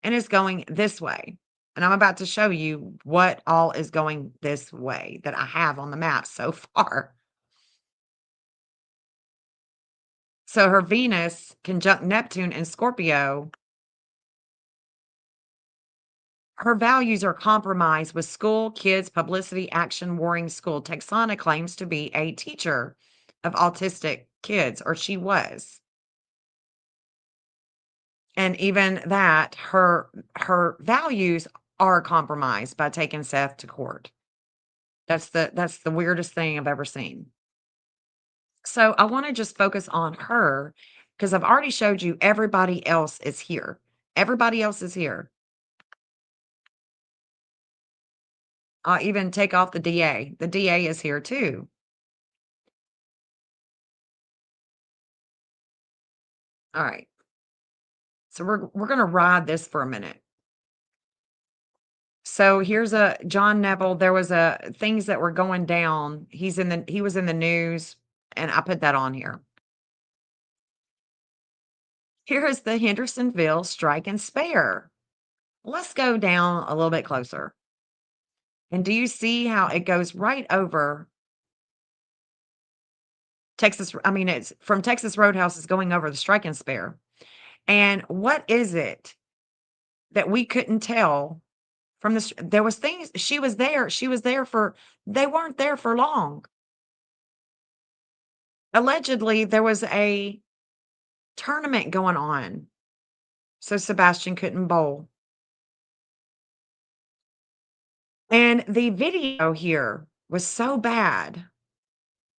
Speaker 2: And it's going this way. And I'm about to show you what all is going this way that I have on the map so far. So her Venus conjunct Neptune and Scorpio, her values are compromised with school, kids, publicity, action, warring school. Texana claims to be a teacher of autistic kids, or she was. And even that, her values are compromised by taking Seth to court. That's the weirdest thing I've ever seen. So I want to just focus on her because I've already showed you everybody else is here. Everybody else is here. I'll even take off the DA. The DA is here too. All right. So we're going to ride this for a minute. So here's a John Neville. There was a things that were going down. He was in the news, and I put that on here. Here is the Hendersonville strike and spare. Let's go down a little bit closer. And do you see how it goes right over Texas? I mean, it's from Texas Roadhouse is going over the strike and spare. And what is it that we couldn't tell from this? There was things she was there. They weren't there for long. Allegedly, there was a tournament going on. So Sebastian couldn't bowl. And the video here was so bad.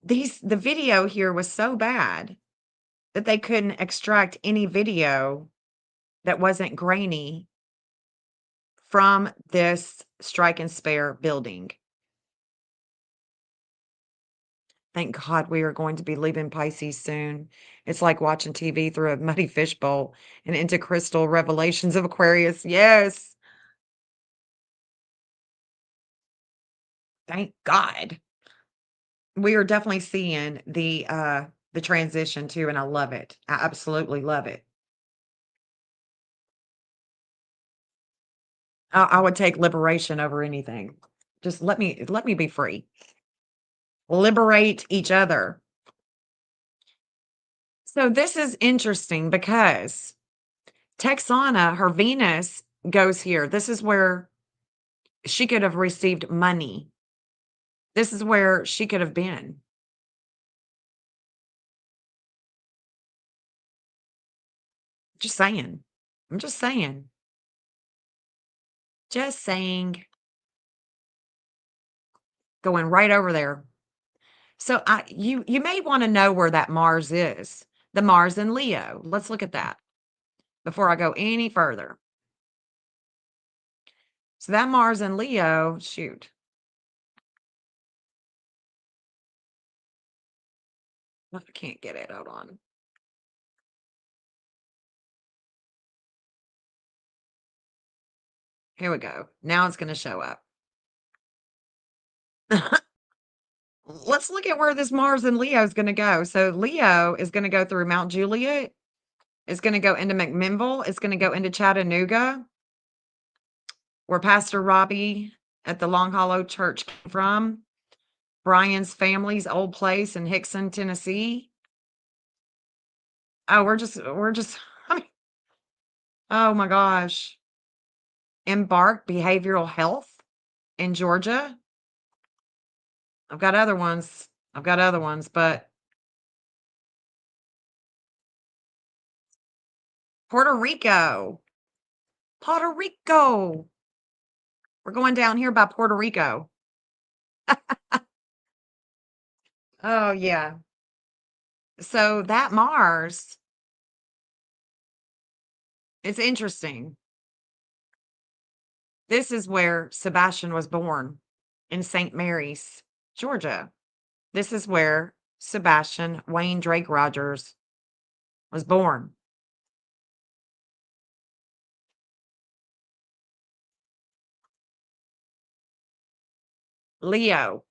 Speaker 2: The video here was so bad that they couldn't extract any video that wasn't grainy from this strike and spare building. Thank God we are going to be leaving Pisces soon. It's like watching TV through a muddy fishbowl and into crystal revelations of Aquarius. Yes. Thank God. We are definitely seeing the transition too, and I love it. I absolutely love it. I would take liberation over anything. Just let me be free. Liberate each other. So this is interesting because Texana, her Venus goes here. This is where she could have received money. This is where she could have been. Just saying. I'm just saying. Just saying. Going right over there. So you may want to know where that Mars is. The Mars in Leo. Let's look at that before I go any further. So that Mars in Leo, shoot. I can't get it. Hold on. Here we go. Now it's going to show up. Let's look at where this Mars in Leo is going to go. So Leo is going to go through Mount Juliet. It's going to go into McMinnville. It's going to go into Chattanooga, where Pastor Robbie at the Long Hollow Church came from. Brian's family's old place in Hickson, Tennessee. Oh, we're just, I mean, oh my gosh. Embark Behavioral Health in Georgia. I've got other ones, but Puerto Rico. We're going down here by Puerto Rico. Oh, yeah. So that Mars, it's interesting. This is where Sebastian was born, in St. Mary's, Georgia. This is where Sebastian Wayne Drake Rogers was born. Leo,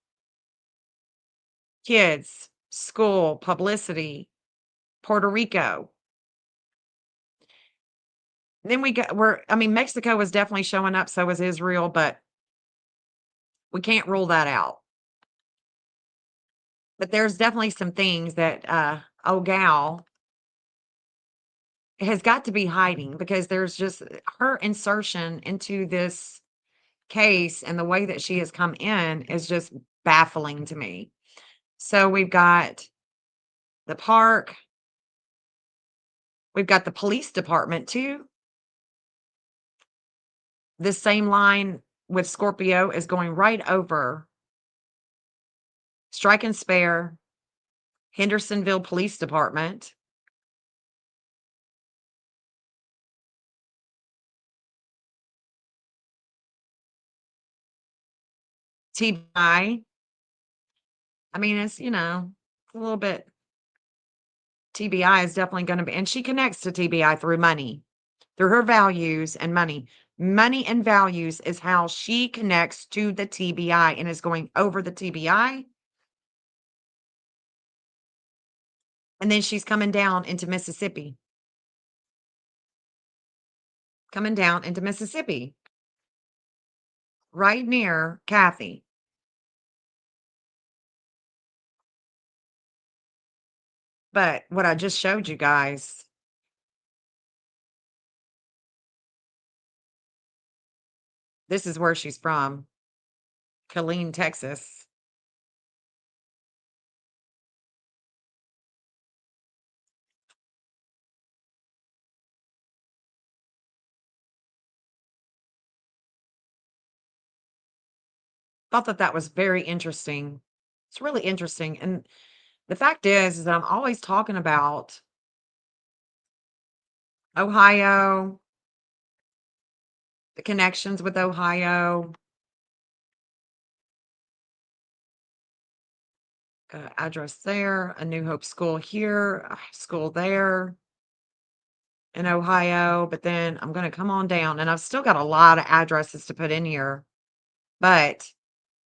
Speaker 2: kids, school, publicity, Puerto Rico. Then Mexico was definitely showing up, so was Israel, but we can't rule that out. But there's definitely some things that old gal has got to be hiding, because there's just her insertion into this case and the way that she has come in is just baffling to me. So we've got the park, we've got the police department too. This same line with Scorpio is going right over Strike and Spare, Hendersonville Police Department. TBI. I mean, it's, a little bit. TBI is definitely going to be, and she connects to TBI through money, through her values and money. Money and values is how she connects to the TBI and is going over the TBI. And then she's coming down into Mississippi. Coming down into Mississippi. Right near Kathy. But what I just showed you guys, this is where she's from. Killeen, Texas. Thought that was very interesting. It's really interesting. And the fact is that I'm always talking about Ohio, the connections with Ohio. Address there, a New Hope school here, a school there in Ohio. But then I'm going to come on down, and I've still got a lot of addresses to put in here. But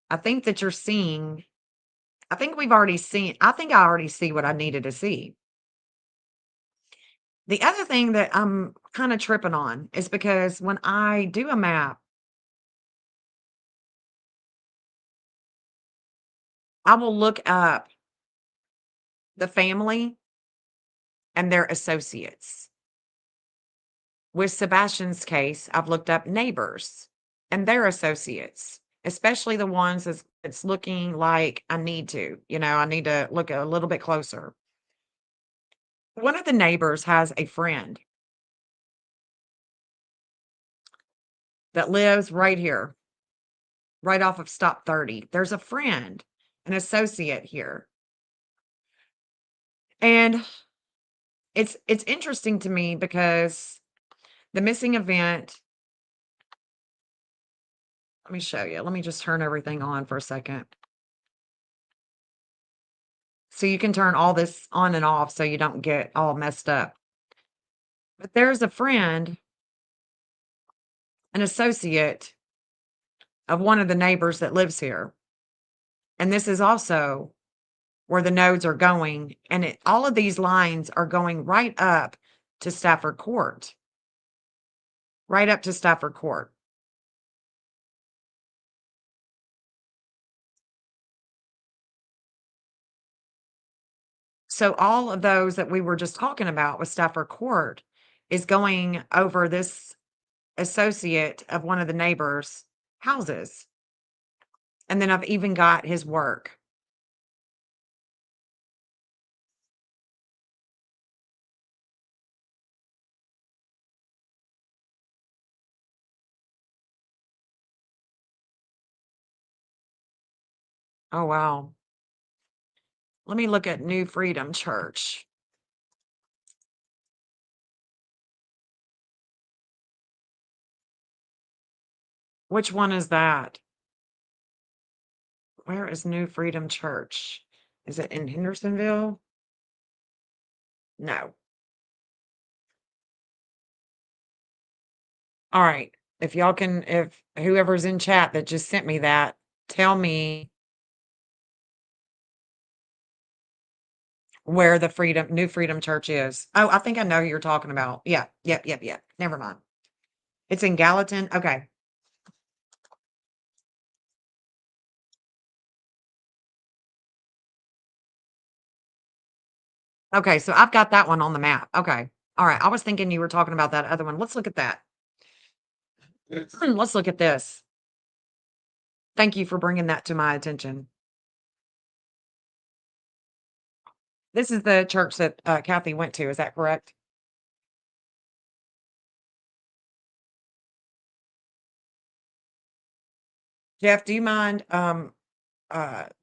Speaker 2: I think that you're seeing, I think I already see what I needed to see. The other thing that I'm kind of tripping on is because when I do a map, I will look up the family and their associates. With Sebastian's case, I've looked up neighbors and their associates, especially the ones that's looking like I need to, I need to look a little bit closer. One of the neighbors has a friend that lives right here, right off of stop 30. There's a friend, an associate here. And it's interesting to me because the missing event, let me show you. Let me just turn everything on for a second. So you can turn all this on and off so you don't get all messed up. But there's a friend, an associate of one of the neighbors that lives here. And this is also where the nodes are going. And all of these lines are going right up to Stafford Court. Right up to Stafford Court. So all of those that we were just talking about with Stafford Court is going over this associate of one of the neighbors' houses. And then I've even got his work. Oh, wow. Let me look at New Freedom Church. Which one is that? Where is New Freedom Church? Is it in Hendersonville? No. All right. If whoever's in chat that just sent me that, tell me where the New Freedom Church is. Oh, I think I know who you're talking about. Yeah. Never mind. It's in Gallatin. Okay. Okay, so I've got that one on the map. Okay. All right. I was thinking you were talking about that other one. Let's look at that. Let's look at this. Thank you for bringing that to my attention. This is the church that Kathy went to. Is that correct? Jeff, do you mind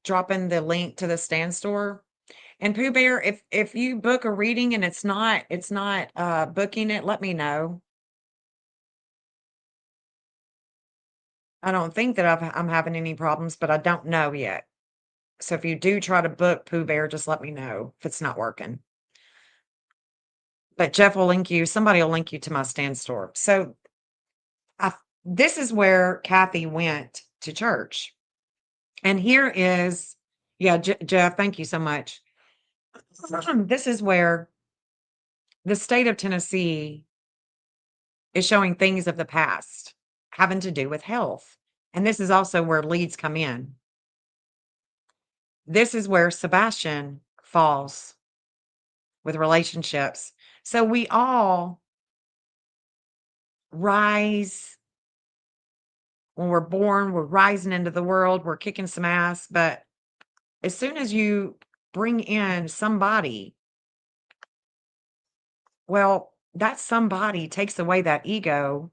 Speaker 2: dropping the link to the stand store? And Pooh Bear, if you book a reading and it's not booking it, let me know. I don't think that I'm having any problems, but I don't know yet. So if you do try to book Pooh Bear, just let me know if it's not working. But Jeff will link you. Somebody will link you to my stand store. So this is where Kathy went to church. And here is, yeah, Jeff, thank you so much. This is where the state of Tennessee is showing things of the past having to do with health. And this is also where leads come in. This is where Sebastian falls with relationships. So we all rise when we're born, we're rising into the world, we're kicking some ass. But as soon as you bring in somebody, well, that somebody takes away that ego.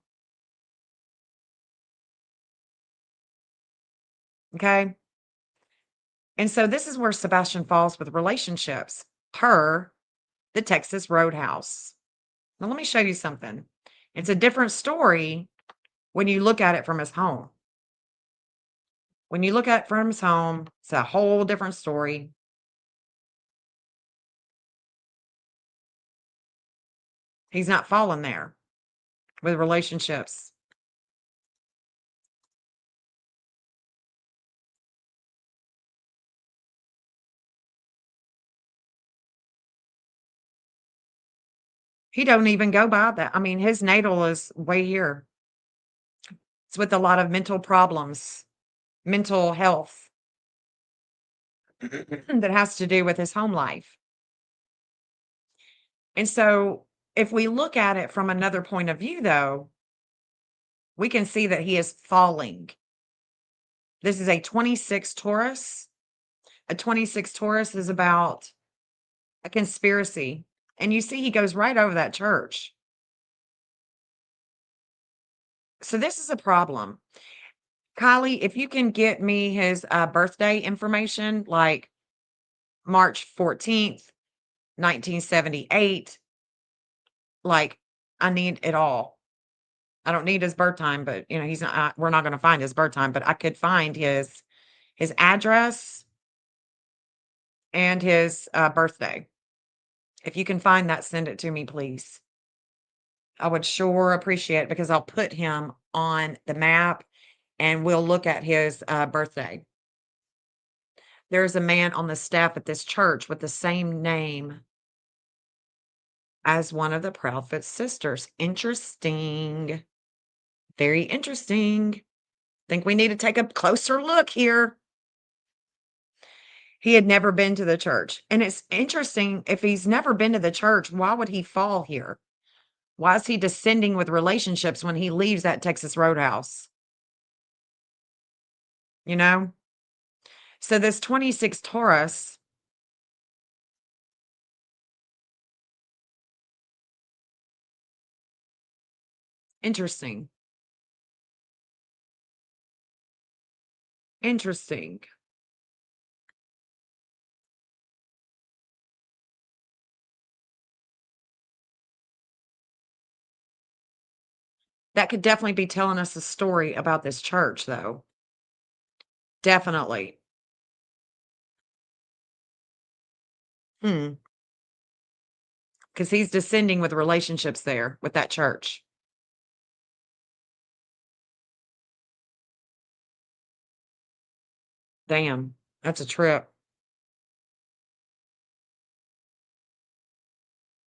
Speaker 2: Okay. And so this is where Sebastian falls with relationships per the Texas Roadhouse. Now, let me show you something. It's a different story when you look at it from his home. When you look at it from his home, it's a whole different story. He's not falling there with relationships. He don't even go by that. I mean, his natal is way here. It's with a lot of mental problems, mental health that has to do with his home life. And so if we look at it from another point of view, though, we can see that he is falling. This is a 26 Taurus. A 26 Taurus is about a conspiracy. And you see, he goes right over that church. So this is a problem. Kylie, if you can get me his birthday information, like March 14th, 1978, like I need it all. I don't need his birth time, but he's not. We're not going to find his birth time, but I could find his address and his birthday. If you can find that, send it to me, please. I would sure appreciate it because I'll put him on the map and we'll look at his birthday. There's a man on the staff at this church with the same name as one of the Proudfoot sisters. Interesting. Very interesting. Think we need to take a closer look here. He had never been to the church. And it's interesting, if he's never been to the church, why would he fall here? Why is he descending with relationships when he leaves that Texas Roadhouse? So this 26 Taurus, interesting. Interesting. That could definitely be telling us a story about this church, though. Definitely. Because he's descending with relationships there with that church. Damn, that's a trip.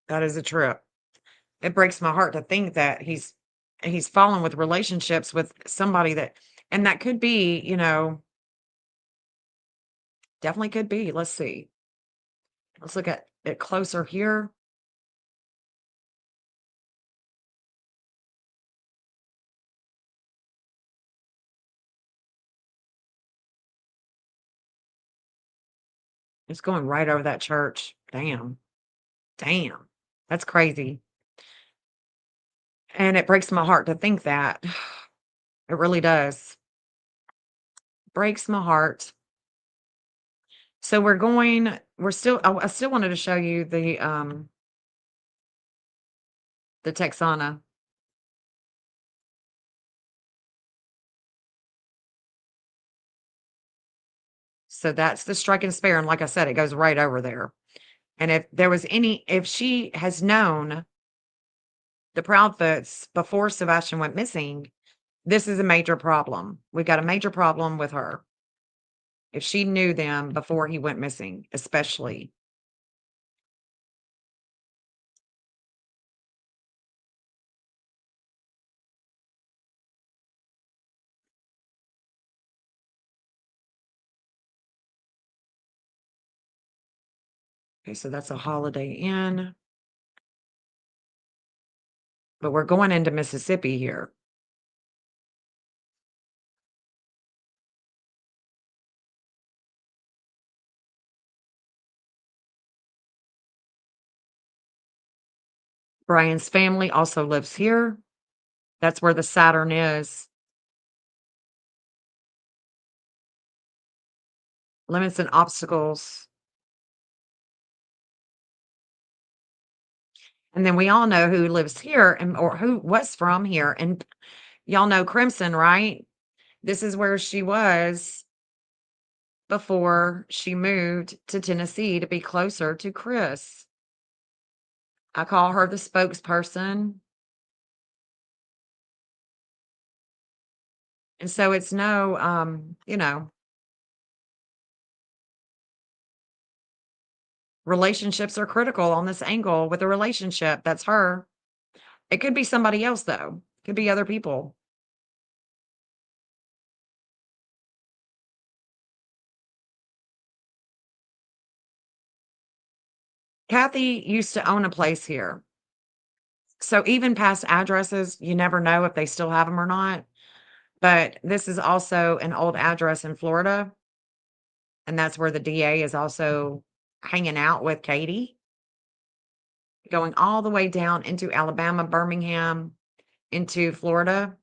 Speaker 2: That is a trip. It breaks my heart to think that he's fallen with relationships with somebody that, and that could be, definitely could be. Let's see. Let's look at it closer here. It's going right over that church. Damn. Damn. That's crazy. And it breaks my heart to think that. It really does. Breaks my heart. So we're still, I still wanted to show you the Texana. So that's the strike and spare. And like I said, it goes right over there. And if she has known the Proudfoots before Sebastian went missing, this is a major problem. We've got a major problem with her. If she knew them before he went missing, especially. Okay, so that's a Holiday Inn. But we're going into Mississippi here. Brian's family also lives here. That's where the Saturn is. Limits and obstacles. And then we all know who lives here or who was from here. And y'all know Crimson, right? This is where she was before she moved to Tennessee to be closer to Chris. I call her the spokesperson. And so it's no, relationships are critical on this angle with a relationship. That's her. It could be somebody else, though. Could be other people. Kathy used to own a place here. So even past addresses, you never know if they still have them or not. But this is also an old address in Florida. And that's where the DA is also hanging out with Katie. Going all the way down into Alabama, Birmingham, into Florida.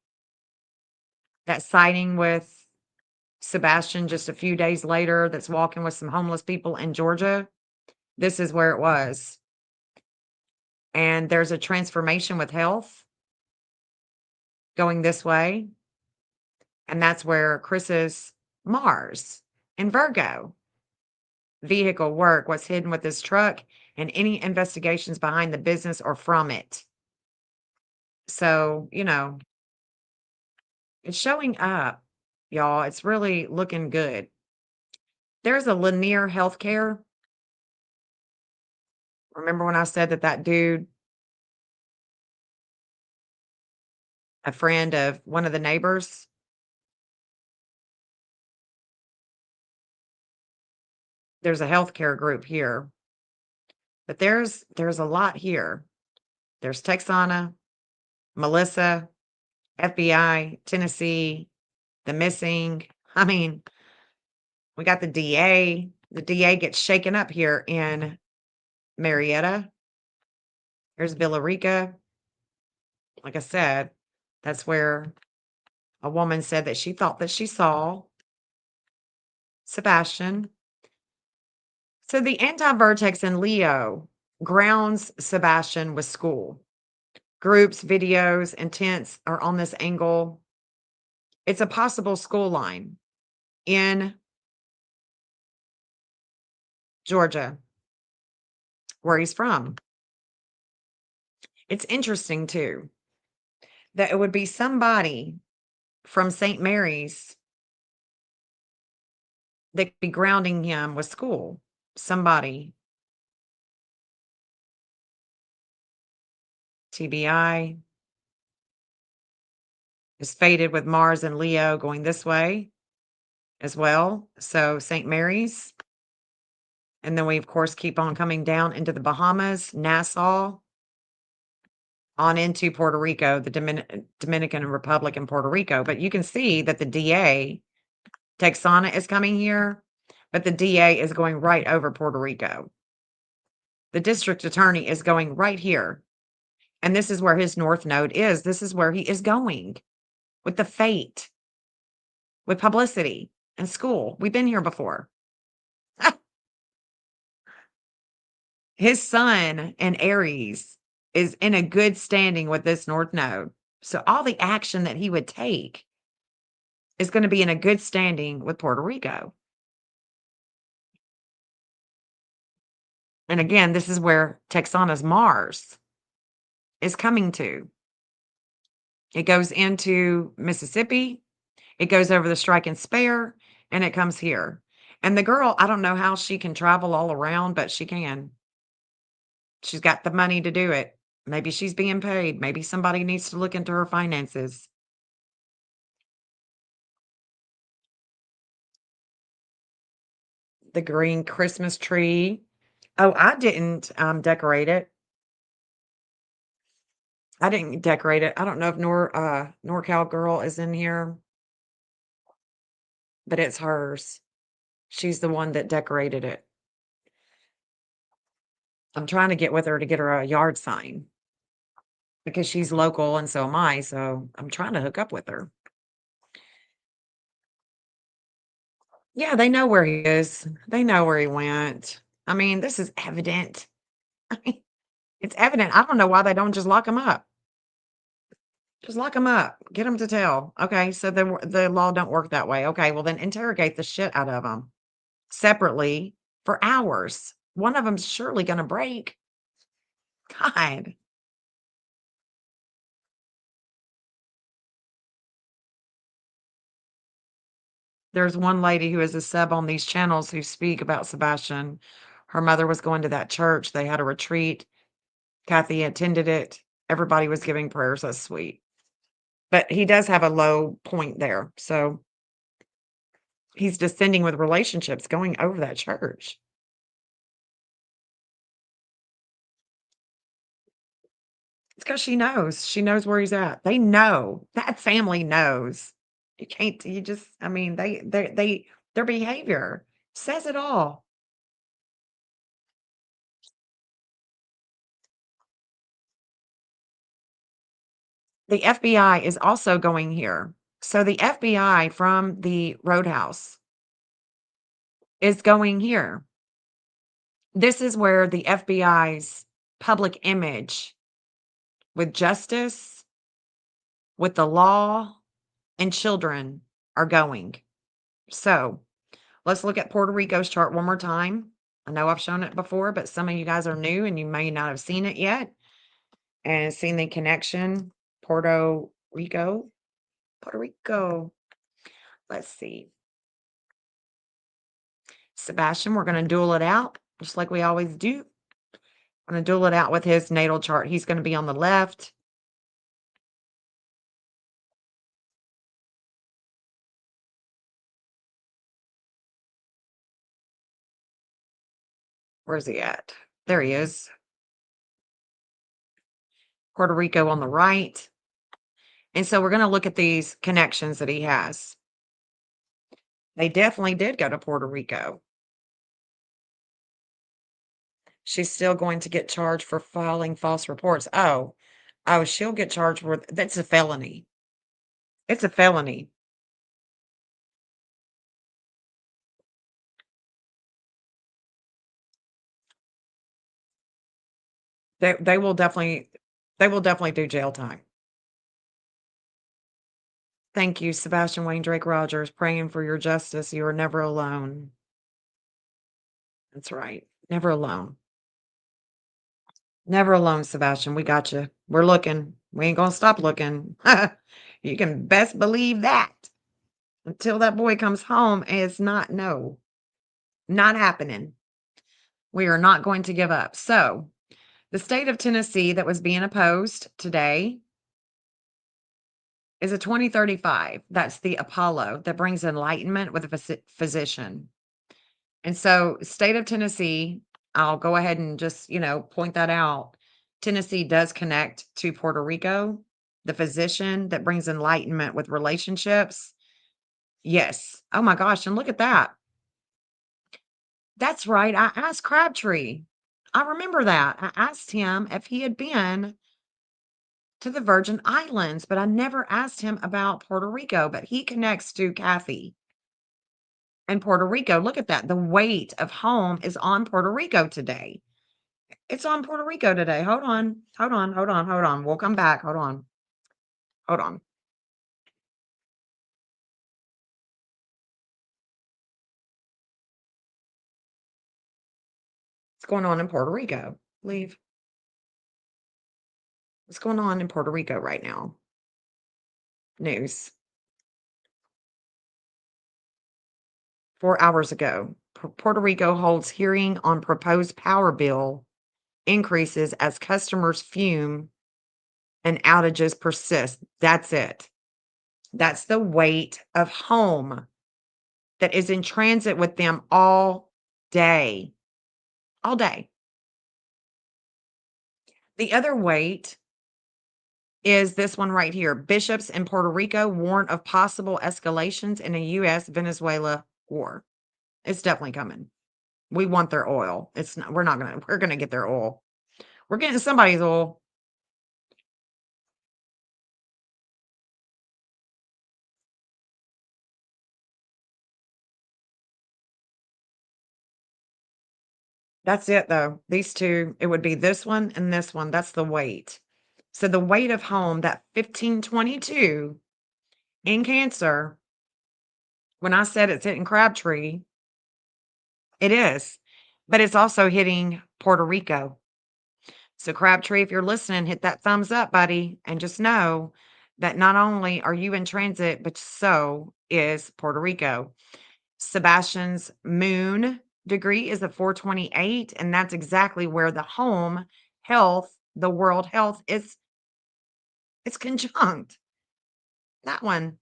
Speaker 2: That sighting with Sebastian just a few days later that's walking with some homeless people in Georgia. This is where it was. And there's a transformation with health going this way. And that's where Chris's Mars and Virgo vehicle work, what's hidden with this truck, and any investigations behind the business or from it. So, it's showing up, y'all. It's really looking good. There's a Lanier Healthcare. Remember when I said that dude, a friend of one of the neighbors, there's a healthcare group here. But there's a lot here. There's Texana, Melissa, FBI, Tennessee, the missing. I mean, we got the DA. The DA gets shaken up here in Marietta. There's Villarica. Like I said, that's where a woman said that she thought that she saw Sebastian. So the anti-vertex in Leo grounds Sebastian with school. Groups, videos, and tents are on this angle. It's a possible school line in Georgia, where he's from. It's interesting, too, that it would be somebody from St. Mary's that could be grounding him with school. Somebody. TBI is fated with Mars and Leo going this way as well. So St. Mary's. And then we, of course, keep on coming down into the Bahamas, Nassau, on into Puerto Rico, the Dominican Republic and Puerto Rico. But you can see that the DA, Texana, is coming here, but the DA is going right over Puerto Rico. The district attorney is going right here. And this is where his north node is. This is where he is going with the fate, with publicity and school. We've been here before. His sun in Aries is in a good standing with this north node. So all the action that he would take is going to be in a good standing with Puerto Rico. And again, this is where Texana's Mars is coming to. It goes into Mississippi. It goes over the Strike and Spare, and it comes here. And the girl, I don't know how she can travel all around, but she can. She's got the money to do it. Maybe she's being paid. Maybe somebody needs to look into her finances. The green Christmas tree. Oh, I didn't decorate it. I didn't decorate it. I don't know if NorCal girl is in here, but it's hers. She's the one that decorated it. I'm trying to get with her to get her a yard sign because she's local and so am I. So I'm trying to hook up with her. Yeah, they know where he is. They know where he went. I mean, this is evident. I mean, it's evident. I don't know why they don't just lock him up. Just lock him up. Get him to tell. Okay, so the law don't work that way. Okay, well then interrogate the shit out of them separately for hours. One of them's surely going to break. God. There's one lady who is a sub on these channels who speak about Sebastian. Her mother was going to that church. They had a retreat. Kathy attended it. Everybody was giving prayers. That's sweet. But he does have a low point there. So he's descending with relationships going over that church. It's because she knows. She knows where he's at. They know. That family knows. I mean, their behavior says it all. The FBI is also going here. So the FBI from the Roadhouse is going here. This is where the FBI's public image with justice, with the law, and children are going. So let's look at Puerto Rico's chart one more time. I know I've shown it before, but some of you guys are new and you may not have seen it yet and seen the connection. Puerto Rico. Let's see. Sebastian, we're going to duel it out just like we always do. I'm going to duel it out with his natal chart. He's going to be on the left. Where's he at? There he is. Puerto Rico on the right. And so we're going to look at these connections that he has. They definitely did go to Puerto Rico. She's still going to get charged for filing false reports. Oh, she'll get charged with, that's a felony. It's a felony. They will definitely do jail time. Thank you, Sebastian Wayne Drake Rogers, praying for your justice. You are never alone. That's right. Never alone. Never alone, Sebastian. We got you. We're looking. We ain't gonna stop looking. You can best believe that. Until that boy comes home, it's not no. Not happening. We are not going to give up. So, the state of Tennessee that was being opposed today is a 2035. That's the Apollo that brings enlightenment with a physician. And so, state of Tennessee, I'll go ahead and just, point that out. Tennessee does connect to Puerto Rico, the physician that brings enlightenment with relationships. Yes. Oh my gosh. And look at that. That's right. I asked Crabtree. I remember that. I asked him if he had been to the Virgin Islands, but I never asked him about Puerto Rico. But he connects to Kathy and Puerto Rico. Look at that. The weight of home is on Puerto Rico today. It's on Puerto Rico today. Hold on. Hold on. Hold on. Hold on. We'll come back. Hold on. Hold on. What's going on in Puerto Rico? Leave. What's going on in Puerto Rico right now? News. 4 hours ago, Puerto Rico holds hearing on proposed power bill increases as customers fume and outages persist. That's it. That's the weight of home that is in transit with them all day. All day. The other weight is this one right here. Bishops in Puerto Rico warn of possible escalations in a U.S.-Venezuela war. It's definitely coming. We want their oil. We're gonna get their oil. We're getting somebody's oil. That's it though. These two, it would be this one and this one. That's the weight. So the weight of home, that 1522 in Cancer, when I said it's hitting Crabtree, it is. But it's also hitting Puerto Rico. So Crabtree, if you're listening, hit that thumbs up, buddy, and just know that not only are you in transit, but so is Puerto Rico. Sebastian's moon degree is a 428, and that's exactly where the home health, the world health is. It's conjunct. That one.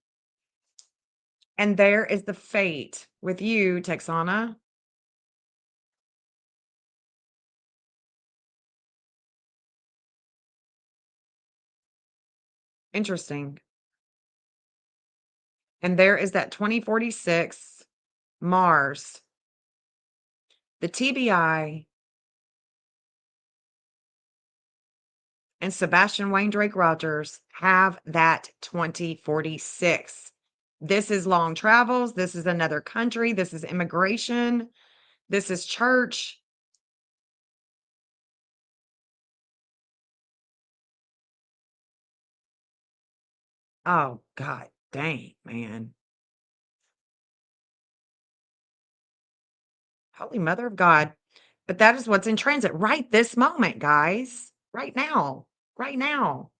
Speaker 2: And there is the fate with you, Texana. Interesting. And there is that 2046 Mars. The TBI and Sebastian Wayne Drake Rogers have that 2046. This is long travels. This is another country. This is immigration. This is church. Oh, God dang, man. Holy Mother of God. But that is what's in transit right this moment, guys. Right now. Right now.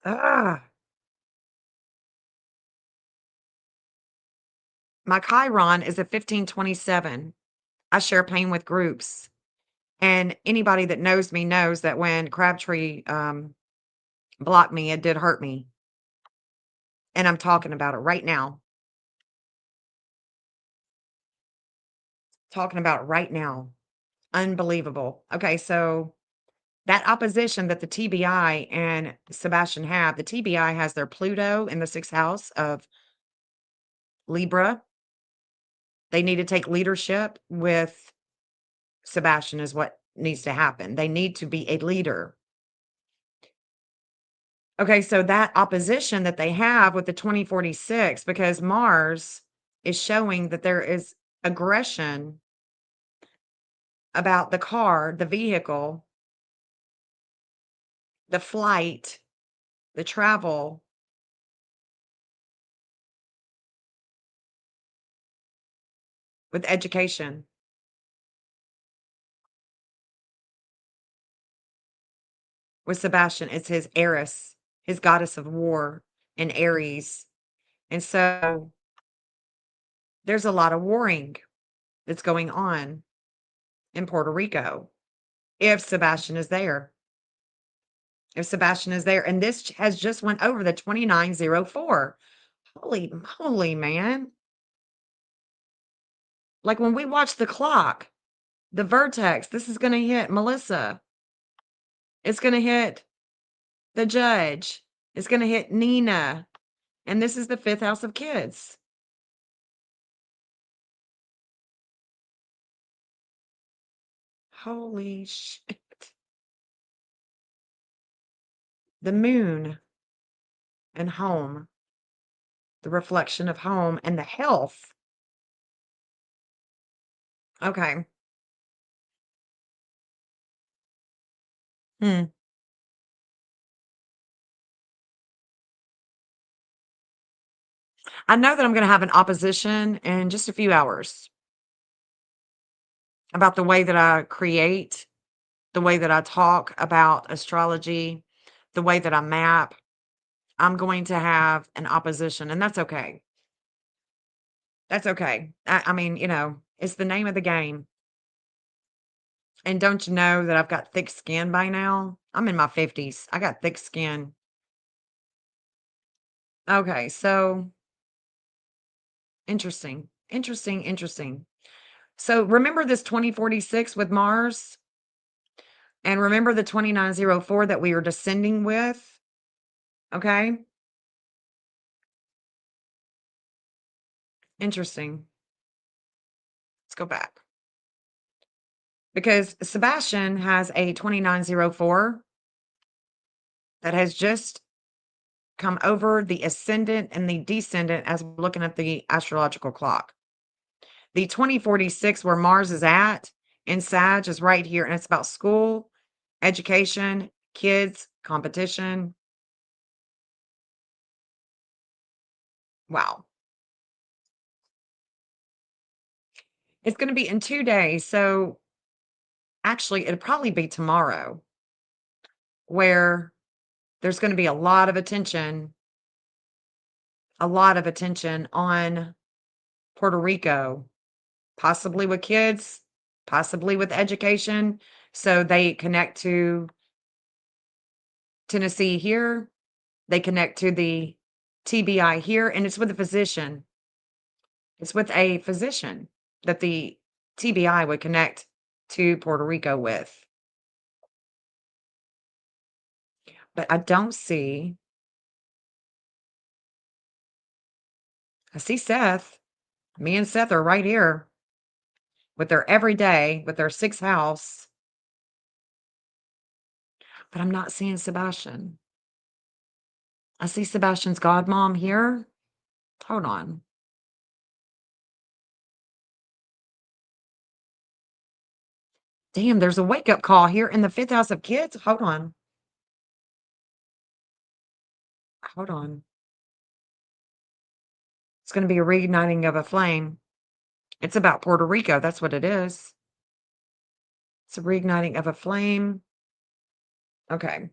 Speaker 2: Ah. My Chiron is a 1527. I share pain with groups. And anybody that knows me knows that when Crabtree blocked me, it did hurt me. And I'm talking about it right now. Talking about it right now. Unbelievable. Okay, so that opposition that the TBI and Sebastian have, the TBI has their Pluto in the 6th house of Libra. They need to take leadership with Sebastian is what needs to happen. They need to be a leader. Okay, so that opposition that they have with the 2046, because Mars is showing that there is aggression about the car, the vehicle, the flight, the travel. With education. With Sebastian, it's his Eris, his goddess of war in Aries. And so there's a lot of warring that's going on in Puerto Rico if Sebastian is there. If Sebastian is there, and this has just went over the 2904. Holy moly, man. Like when we watch the clock, the vertex, this is going to hit Melissa. It's going to hit the judge. It's going to hit Nina. And this is the 5th house of kids. Holy shit. The moon and home. The reflection of home and the health. Okay. Hmm. I know that I'm going to have an opposition in just a few hours about the way that I create, the way that I talk about astrology, the way that I map. I'm going to have an opposition, and that's okay. That's okay. I mean, it's the name of the game. And don't you know that I've got thick skin by now? I'm in my 50s. I got thick skin. Okay, so interesting. Interesting, interesting. So remember this 2046 with Mars? And remember the 2904 that we are descending with? Okay? Interesting. Let's go back. Because Sebastian has a 2904 that has just come over the ascendant and the descendant as we're looking at the astrological clock. The 2046, where Mars is at in Sag, is right here, and it's about school, education, kids, competition. Wow. It's going to be in 2 days. So actually, it'll probably be tomorrow where there's going to be a lot of attention on Puerto Rico, possibly with kids, possibly with education. So they connect to Tennessee here, they connect to the TBI here, and it's with a physician. It's with a physician that the TBI would connect to Puerto Rico with. But I don't see. I see Seth. Me and Seth are right here with their everyday, with their 6th house. But I'm not seeing Sebastian. I see Sebastian's godmom here. Hold on. Damn, there's a wake-up call here in the 5th house of kids. Hold on. Hold on. It's going to be a reigniting of a flame. It's about Puerto Rico. That's what it is. It's a reigniting of a flame. Okay.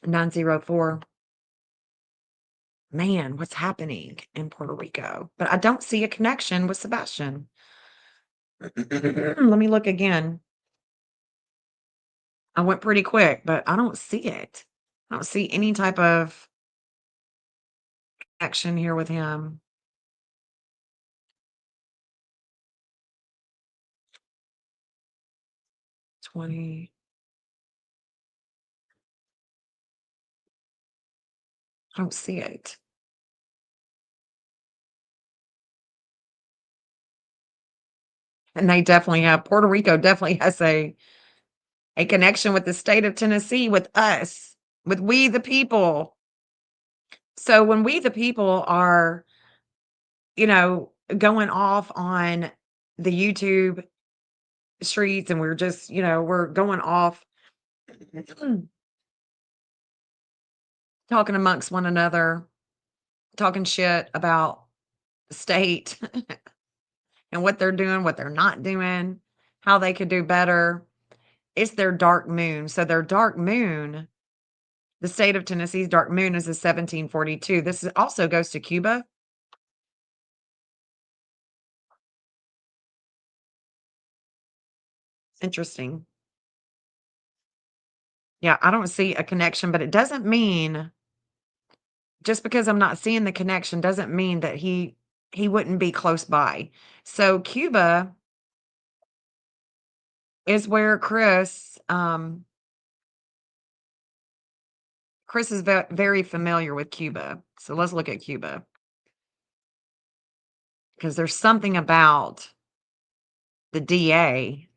Speaker 2: 904. Man, what's happening in Puerto Rico? But I don't see a connection with Sebastian. Let me look again. I went pretty quick, but I don't see it. I don't see any type of connection here with him. I don't see it. And they definitely have Puerto Rico definitely has a connection with the state of Tennessee, with us, with we the people. So when we the people are, going off on the YouTube streets and we're just, we're going off talking amongst one another, talking shit about the state and what they're doing, what they're not doing, how they could do better. It's their dark moon. So their dark moon The state of Tennessee's dark moon is a 1742. This also goes to Cuba. Interesting. Yeah, I don't see a connection, but it doesn't mean just because I'm not seeing the connection doesn't mean that he wouldn't be close by. So Cuba is where Chris is very familiar with Cuba. So let's look at Cuba. Because there's something about the DA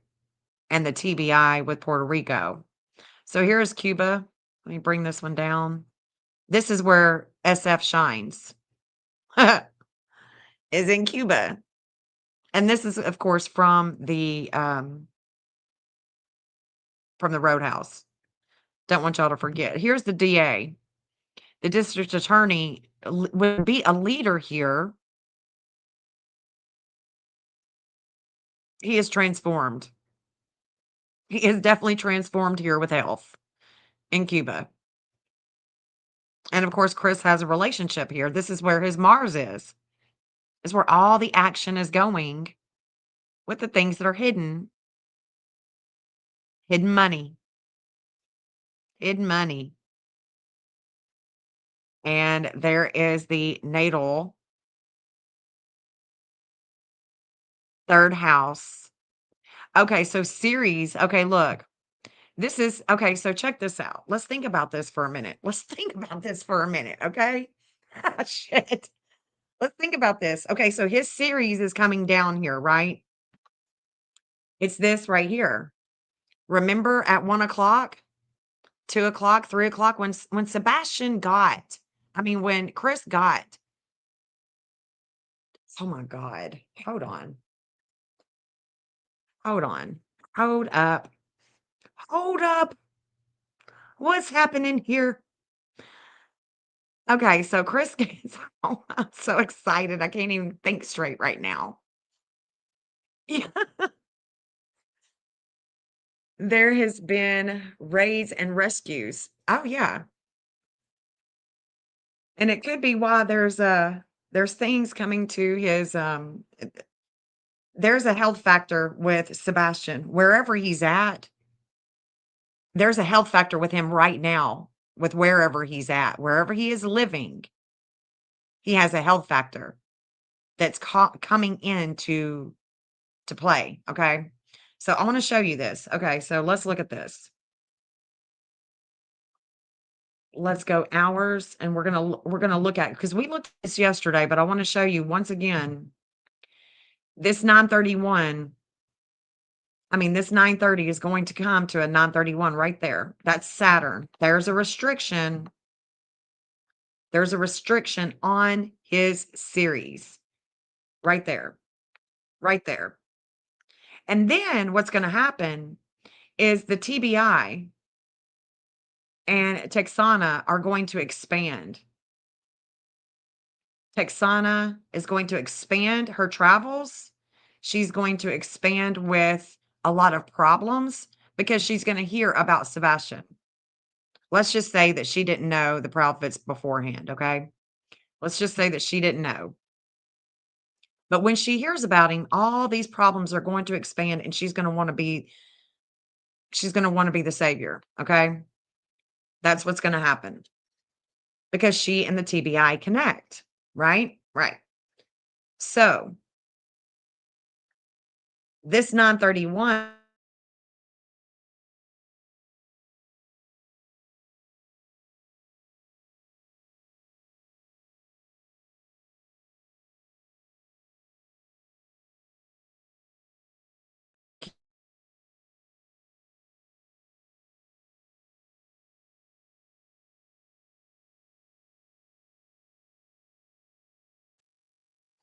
Speaker 2: and the TBI with Puerto Rico. So here's Cuba. Let me bring this one down. This is where SF shines. Is in Cuba. And this is, of course, from the Roadhouse. Don't want y'all to forget. Here's the DA. The district attorney would be a leader here. He is transformed. He is definitely transformed here with health in Cuba. And of course, Chris has a relationship here. This is where his Mars is. Is where all the action is going with the things that are hidden. Hidden money. Hidden money. And there is the natal third house. Okay, so Ceres. Okay, look. This is okay, so check this out. Let's think about this for a minute. Okay? Shit. Let's think about this. Okay, so his Ceres is coming down here, right? It's this right here. Remember at 1 o'clock, 2 o'clock, 3 o'clock, when when Chris got, oh my God, hold on. Hold up. Hold up. What's happening here? Okay, so Chris gets home. I'm so excited. I can't even think straight right now. Yeah. There has been raids and rescues. Oh yeah. And it could be why there's things coming to his there's a health factor with Sebastian. Wherever he's at, there's a health factor with him right now, with wherever he's at, wherever he is living. He has a health factor that's coming into to play, okay? So I want to show you this. Okay, so let's look at this. Let's go hours and we're going to look at because we looked at this yesterday, but I want to show you once again this 931. I mean, this 930 is going to come to a 931 right there. That's Saturn. There's a restriction. There's a restriction on his Ceres. Right there. Right there. And then what's going to happen is the TBI and Texana are going to expand. Texana is going to expand her travels. She's going to expand with a lot of problems because she's going to hear about Sebastian. Let's just say that she didn't know the prophets beforehand, okay? Let's just say that she didn't know. But when she hears about him, all these problems are going to expand and she's going to want to be the savior, okay? That's what's going to happen. Because she and the TBI connect, right? Right. So, this 931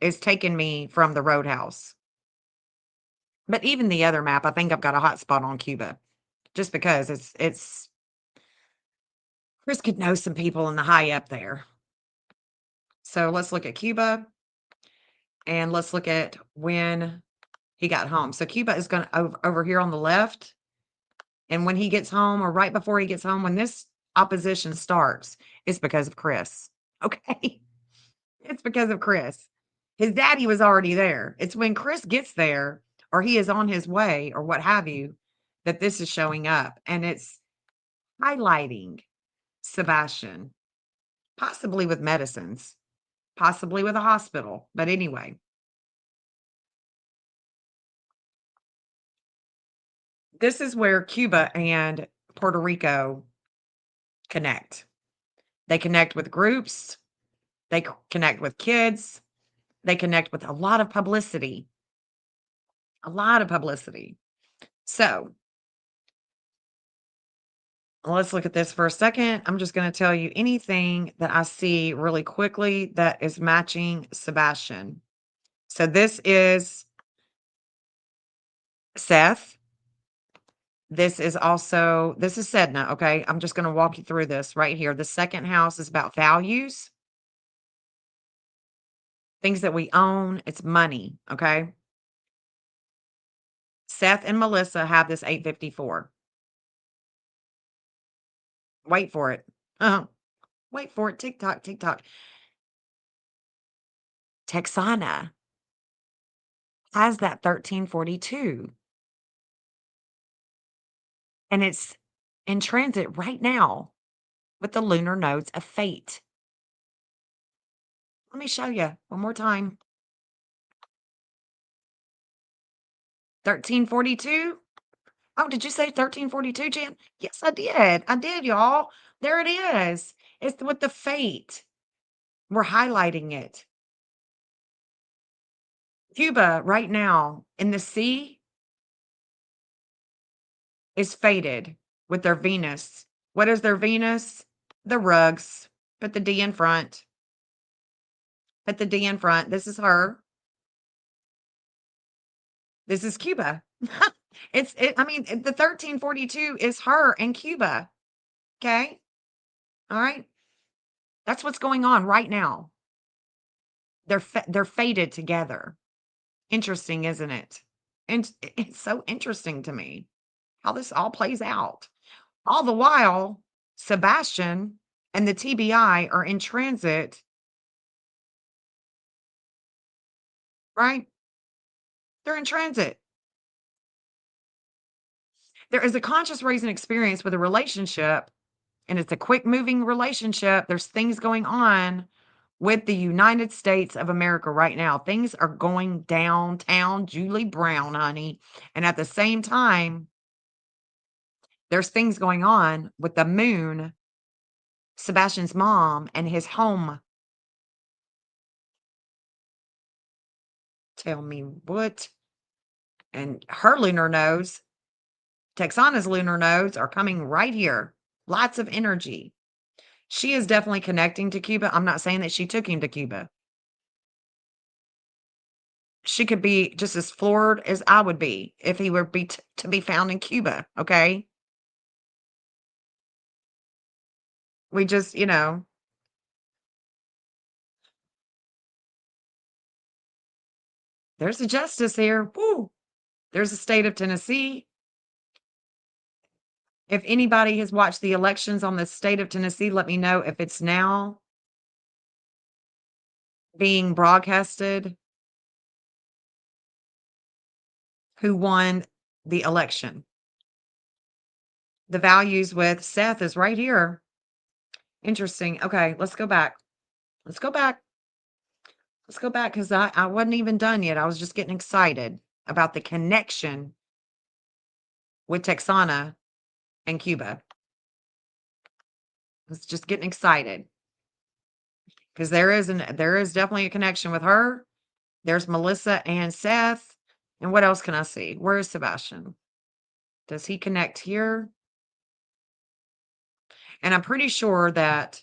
Speaker 2: is taking me from the Roadhouse. But even the other map, I think I've got a hot spot on Cuba. Just because it's Chris could know some people in the high up there. So let's look at Cuba and let's look at when he got home. So Cuba is going to over here on the left. And when he gets home or right before he gets home, when this opposition starts, it's because of Chris. Okay. It's because of Chris. His daddy was already there. It's when Chris gets there or he is on his way or what have you that this is showing up. And it's highlighting Sebastian, possibly with medicines, possibly with a hospital. But anyway, this is where Cuba and Puerto Rico connect. They connect with groups, they connect with kids, they connect with a lot of publicity. A lot of publicity. So let's look at this for a second. I'm just going to tell you anything that I see really quickly that is matching Sebastian. So this is Seth. This is Sedna. Okay. I'm just going to walk you through this right here. The second house is about values, things that we own. It's money. Okay. Seth and Melissa have this 854. Wait for it. Wait for it. TikTok, TikTok. Texana has that 1342. And it's in transit right now with the lunar nodes of fate. Let me show you one more time. 1342. Oh, did you say 1342, Jan? Yes, I did. I did, y'all. There it is. It's with the fate. We're highlighting it. Cuba right now in the sea is fated with their Venus. What is their Venus? The rugs. Put the D in front. Put the D in front. This is her. This is Cuba. I mean, the 1342 is her and Cuba. Okay. All right. That's what's going on right now. They're fated together. Interesting, isn't it? And it's so interesting to me how this all plays out. All the while, Sebastian and the TBI are in transit, right? They're in transit. There is a conscious raising experience with a relationship, and it's a quick moving relationship. There's things going on with the United States of America right now. Things are going downtown, Julie Brown, honey. And at the same time, there's things going on with the moon, Sebastian's mom, and his home. Tell me what? And her lunar nodes, Texana's lunar nodes are coming right here. Lots of energy. She is definitely connecting to Cuba. I'm not saying that she took him to Cuba. She could be just as floored as I would be if he were to be found in Cuba, okay? We just, there's a justice here. Woo! There's the state of Tennessee. If anybody has watched the elections on the state of Tennessee, let me know if it's now being broadcasted who won the election. The values with Seth is right here. Interesting. Okay, let's go back. Let's go back. Let's go back because I wasn't even done yet. I was just getting excited about the connection with Texana and Cuba. I was just getting excited because there is definitely a connection with her. There's Melissa and Seth. And what else can I see? Where is Sebastian? Does he connect here? And I'm pretty sure that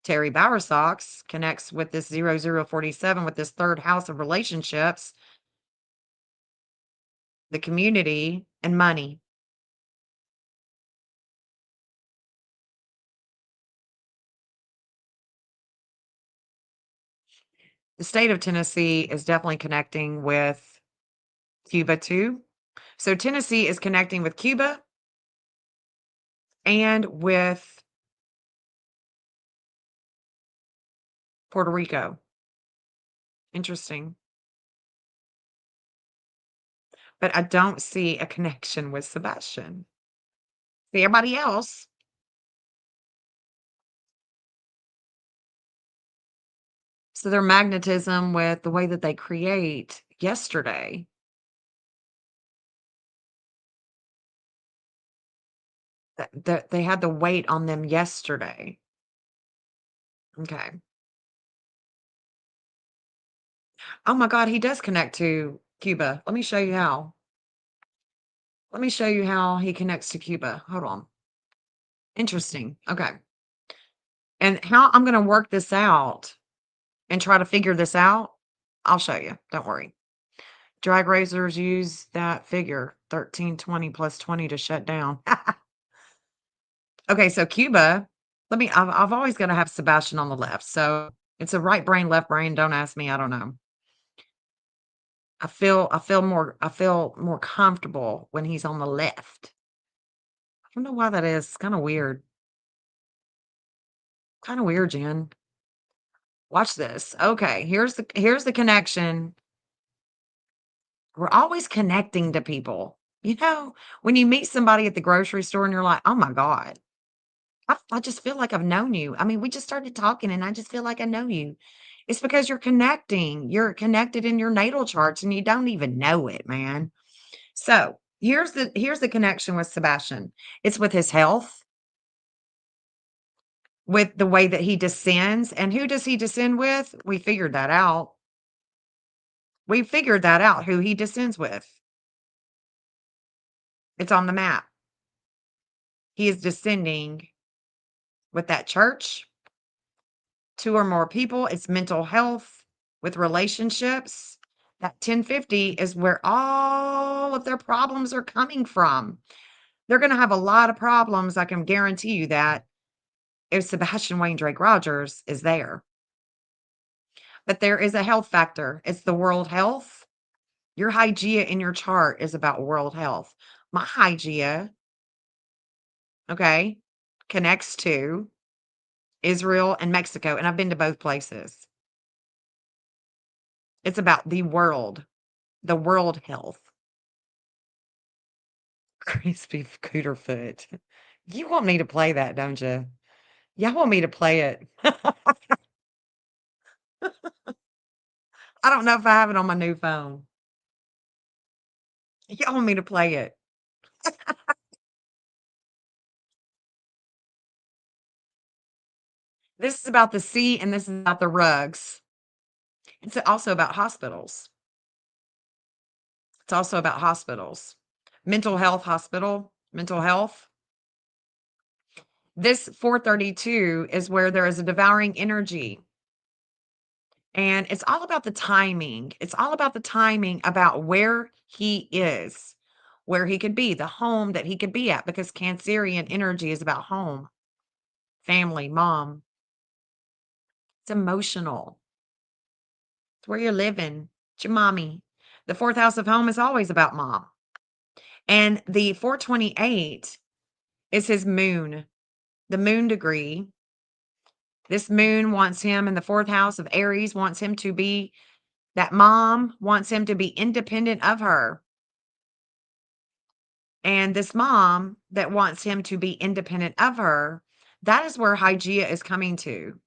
Speaker 2: Terry Bowersox connects with this 0047 with this third house of relationships, the community, and money. The state of Tennessee is definitely connecting with Cuba too. So Tennessee is connecting with Cuba and with Puerto Rico. Interesting. But I don't see a connection with Sebastian. See everybody else. So their magnetism with the way that they create yesterday. That they had the weight on them yesterday. Okay. Oh my God, he does connect to Cuba. Let me show you how. Let me show you how he connects to Cuba. Hold on. Interesting. Okay. And how I'm going to work this out and try to figure this out, I'll show you. Don't worry. Drag racers use that figure 1320 plus 20 to shut down. Okay, so Cuba, I've always got to have Sebastian on the left. So it's a right brain, left brain. Don't ask me. I don't know. I feel more comfortable when he's on the left. I don't know why that is. It's kind of weird. Kind of weird, Jen. Watch this. Okay, here's the connection. We're always connecting to people. You know, when you meet somebody at the grocery store and you're like, "Oh my God, I just feel like I've known you." I mean, we just started talking and I just feel like I know you. It's because you're connecting. You're connected in your natal charts and you don't even know it, man. So here's the connection with Sebastian. It's with his health, with the way that he descends. And who does he descend with? We figured that out. We figured that out, who he descends with. It's on the map. He is descending with that church, 2 or more people. It's mental health with relationships. That 1050 is where all of their problems are coming from. They're going to have a lot of problems. I can guarantee you that if Sebastian Wayne Drake Rogers is there. But there is a health factor. It's the world health. Your Hygeia in your chart is about world health. My Hygeia, okay, connects to Israel and Mexico, and I've been to both places. It's about the world health. Crispy cooter foot. You want me to play that, don't you? Y'all want me to play it. I don't know if I have it on my new phone. Y'all want me to play it. This is about the sea and this is about the rugs. It's also about hospitals. It's also about hospitals. Mental health hospital, mental health. This 432 is where there is a devouring energy. And it's all about the timing. It's all about the timing about where he is, where he could be, the home that he could be at, because Cancerian energy is about home, family, mom. It's emotional. It's where you're living. It's your mommy. The 4th house of home is always about mom. And the 428 is his moon, the moon degree. This moon wants him in the 4th house of Aries, wants him to be that mom, wants him to be independent of her. And this mom that wants him to be independent of her, that is where Hygeia is coming to.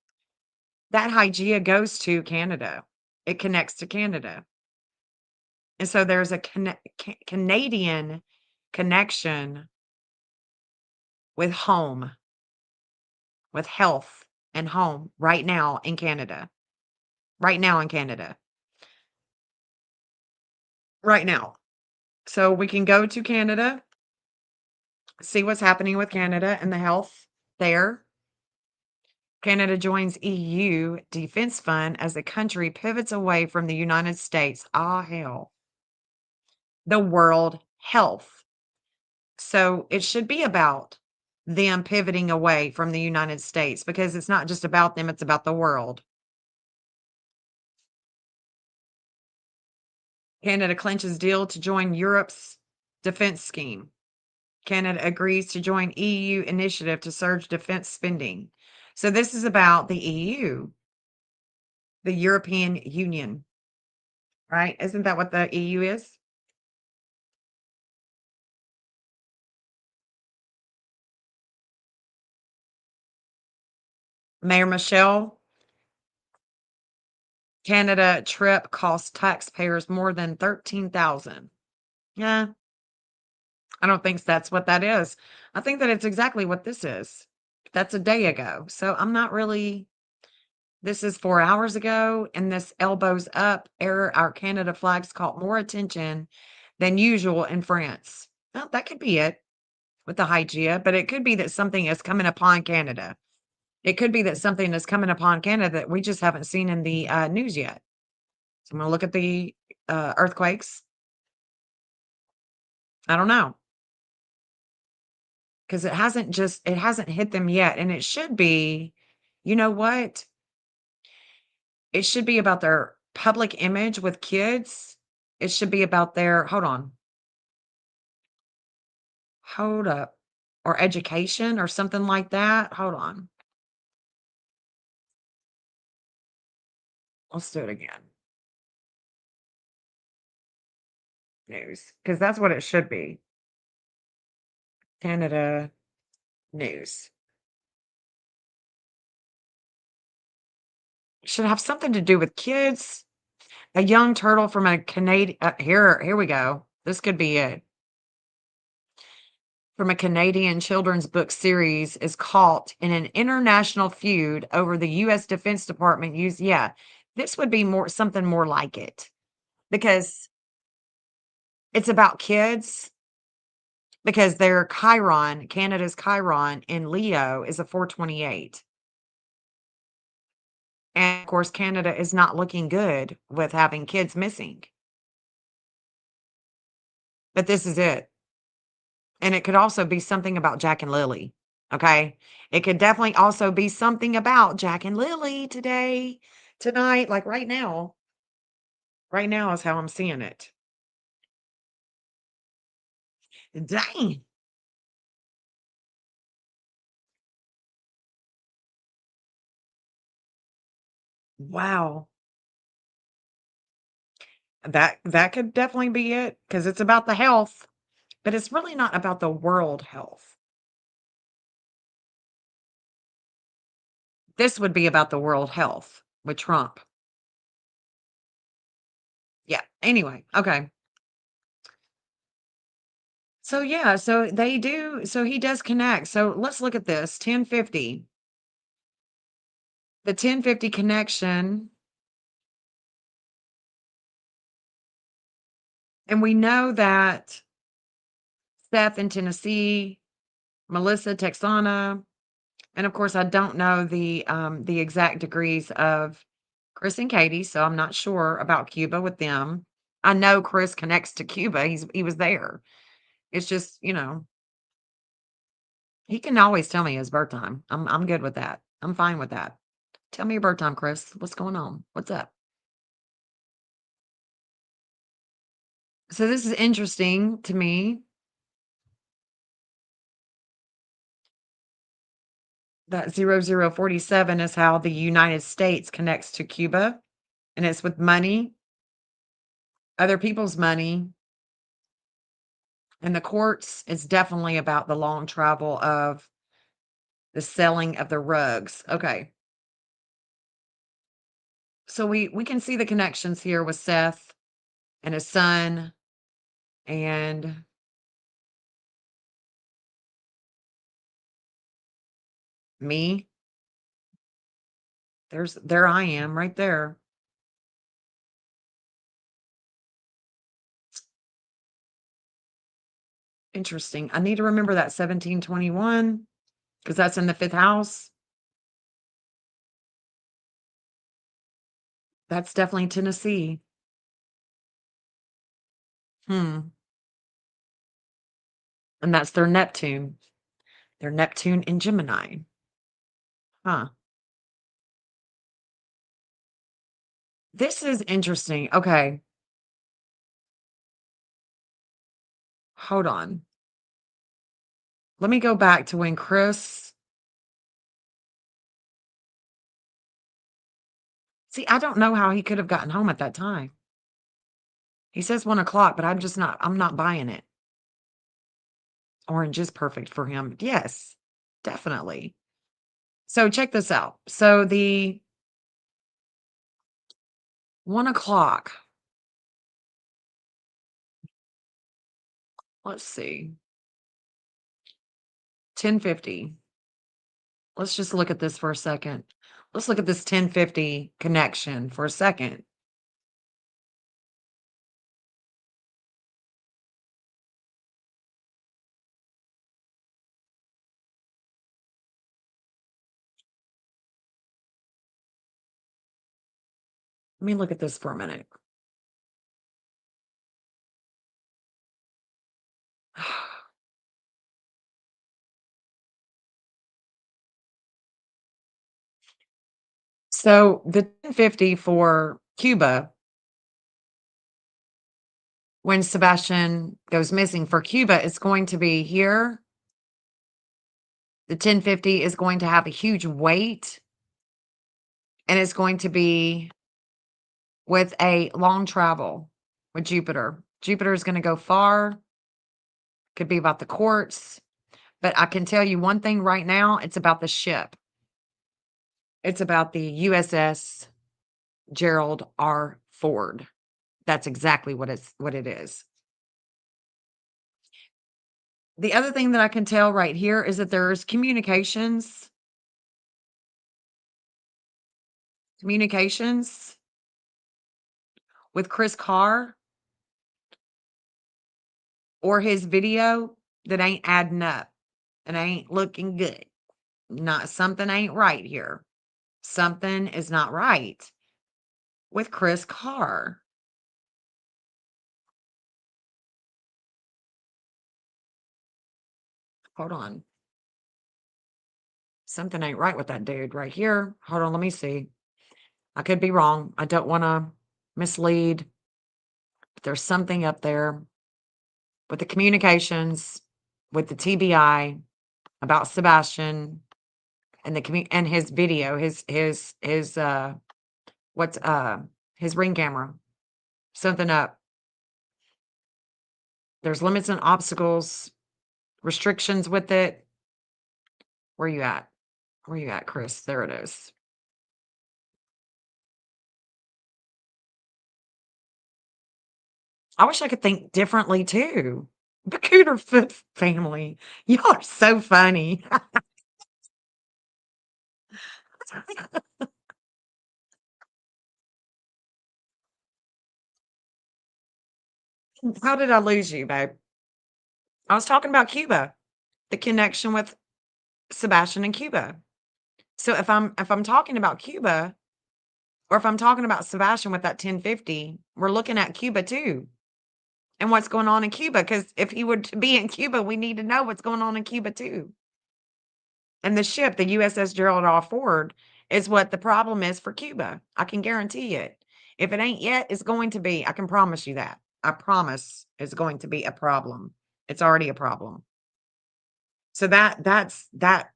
Speaker 2: That Hygeia goes to Canada. It connects to Canada. And so there's a Canadian connection with home, with health and home right now in Canada. Right now in Canada. Right now. So we can go to Canada, see what's happening with Canada and the health there. Canada joins EU defense fund as the country pivots away from the United States. Ah, hell. The world health. So it should be about them pivoting away from the United States because it's not just about them, it's about the world. Canada clinches deal to join Europe's defense scheme. Canada agrees to join EU initiative to surge defense spending. So this is about the EU, the European Union, right? Isn't that what the EU is? Mayor Michelle, Canada trip costs taxpayers more than 13,000. Yeah, I don't think that's what that is. I think that it's exactly what this is. That's a day ago. So I'm not really. This is 4 hours ago, and this elbows up error. Our Canada flags caught more attention than usual in France. Well, that could be it with the Hygia, but it could be that something is coming upon Canada. It could be that something is coming upon Canada that we just haven't seen in the news yet. So I'm going to look at the earthquakes. I don't know. Because it hasn't hit them yet. And it should be, you know what? It should be about their public image with kids. It should be about their, hold on, hold up, or education or something like that. Hold on. Let's do it again. News, because that's what it should be. Canada news. Should have something to do with kids. A young turtle from a Canadian, here we go. This could be it. From a Canadian children's book series is caught in an international feud over the US Defense Department this would be something more like it because it's about kids because their Chiron, Canada's Chiron in Leo is a 428. And of course, Canada is not looking good with having kids missing. But this is it. And it could also be something about Jack and Lily. Okay. It could definitely also be something about Jack and Lily tonight, like right now. Right now is how I'm seeing it. Dang. Wow. That could definitely be it because it's about the health, but it's really not about the world health. This would be about the world health with Trump. Yeah. Anyway, okay. So yeah, so he does connect. So let's look at this 1050. The 1050 connection. And we know that Seth in Tennessee, Melissa, Texana, and of course I don't know the exact degrees of Chris and Katie, so I'm not sure about Cuba with them. I know Chris connects to Cuba. He was there. It's just, he can always tell me his birth time. I'm good with that. I'm fine with that. Tell me your birth time, Chris. What's going on? What's up? So this is interesting to me. That 0047 is how the United States connects to Cuba, and it's with money, other people's money. And the courts, it's definitely about the long travel of the selling of the rugs. Okay. So we can see the connections here with Seth and his son and me. There I am right there. Interesting. I need to remember that 1721 because that's in the 5th house. That's definitely Tennessee. And that's their Neptune. Their Neptune in Gemini. Huh. This is interesting. Okay. Hold on. let me go back to when Chris. See, I don't know how he could have gotten home at that time. He says 1 o'clock, but I'm not buying it. Orange is perfect for him. Yes, definitely. So check this out. So the 1 o'clock, let's see, 10:50. Let's just look at this for a second. Let's look at this 10:50 connection for a second. Let me look at this for a minute. So the 10:50 for Cuba, when Sebastian goes missing for Cuba, it's going to be here. The 10:50 is going to have a huge weight, and it's going to be with a long travel with Jupiter. Jupiter is going to go far. Could be about the courts, but I can tell you one thing right now, it's about the ship. It's about the USS Gerald R. Ford. That's exactly what it is. The other thing that I can tell right here is that there's communications with Chris Carr or his video that ain't adding up and ain't looking good. Something ain't right here. Something is not right with Chris Carr. Hold on. Something ain't right with that dude right here. Hold on, let me see. I could be wrong. I don't want to mislead. But there's something up there with the communications, with the TBI about Sebastian and and his video, his his ring camera. Something up. There's limits and obstacles, restrictions with it. Where you at? Where you at, Chris? There it is. I wish I could think differently too. The Cooterfoot family. Y'all are so funny. How did I lose you, babe? I was talking about Cuba, the connection with Sebastian and Cuba. So if I'm talking about Cuba, or if I'm talking about Sebastian with that 1050, we're looking at Cuba too. And what's going on in Cuba? Because if he would be in Cuba, we need to know what's going on in Cuba too. And the ship, the USS Gerald R. Ford, is what the problem is for Cuba. I can guarantee it. If it ain't yet, it's going to be. I can promise you that. I promise it's going to be a problem. It's already a problem. So that's that.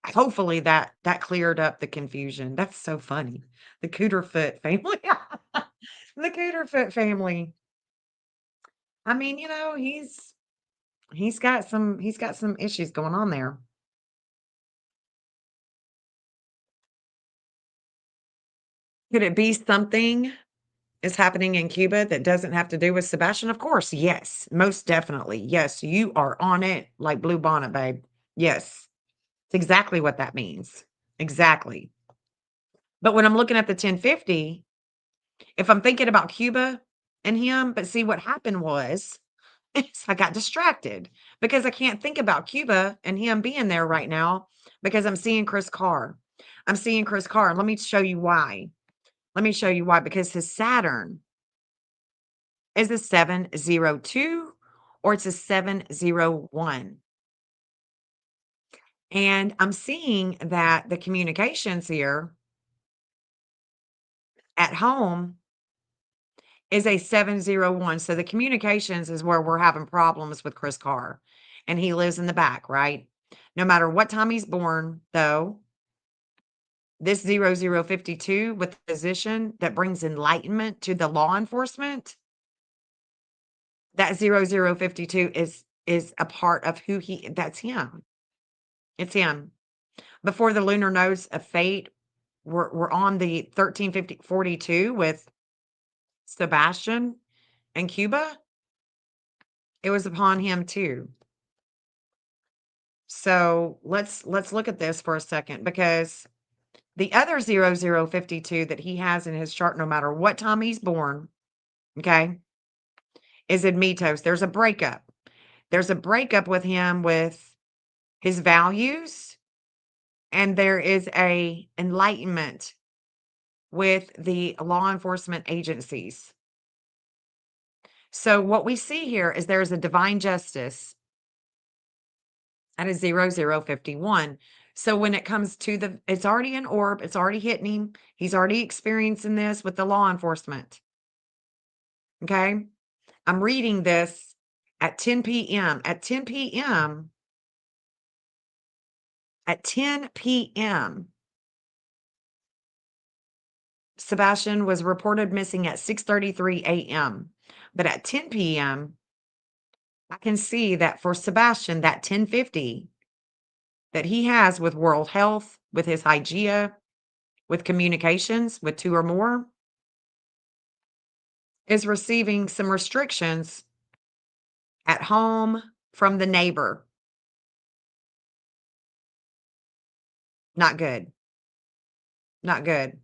Speaker 2: Hopefully that cleared up the confusion. That's so funny. The Cooterfoot family. The Cooterfoot family. I mean, he's got some issues going on there. Could it be something is happening in Cuba that doesn't have to do with Sebastian? Of course, yes, most definitely. Yes, you are on it like blue bonnet, babe. Yes, it's exactly what that means. Exactly. But when I'm looking at the 1050, if I'm thinking about Cuba and him, but see what happened was I got distracted because I can't think about Cuba and him being there right now because I'm seeing Chris Carr. I'm seeing Chris Carr. Let me show you why. Let me show you why. Because his Saturn is a 702 or it's a 701. And I'm seeing that the communications here at home is a 701. So the communications is where we're having problems with Chris Carr. and he lives in the back, right? No matter what time he's born, though, this 0052 with the position that brings enlightenment to the law enforcement, that 0052 is a part of who that's him. It's him. Before the lunar nodes of fate, we're on the 1342 with Sebastian and Cuba. It was upon him too. So let's look at this for a second, because the other 0052 that he has in his chart, no matter what time he's born, okay, is in Mitos. There's a breakup. There's a breakup with him with his values, and there is a enlightenment with the law enforcement agencies. So what we see here is there's a divine justice at a 0051. So when it comes to it's already an orb, it's already hitting him. He's already experiencing this with the law enforcement. Okay. I'm reading this at 10 p.m. At 10 p.m., Sebastian was reported missing at 6:33 a.m. But at 10 p.m., I can see that for Sebastian, that 1050 that he has with World Health, with his Hygeia, with communications, with 2 or more, is receiving some restrictions at home from the neighbor. Not good. Not good.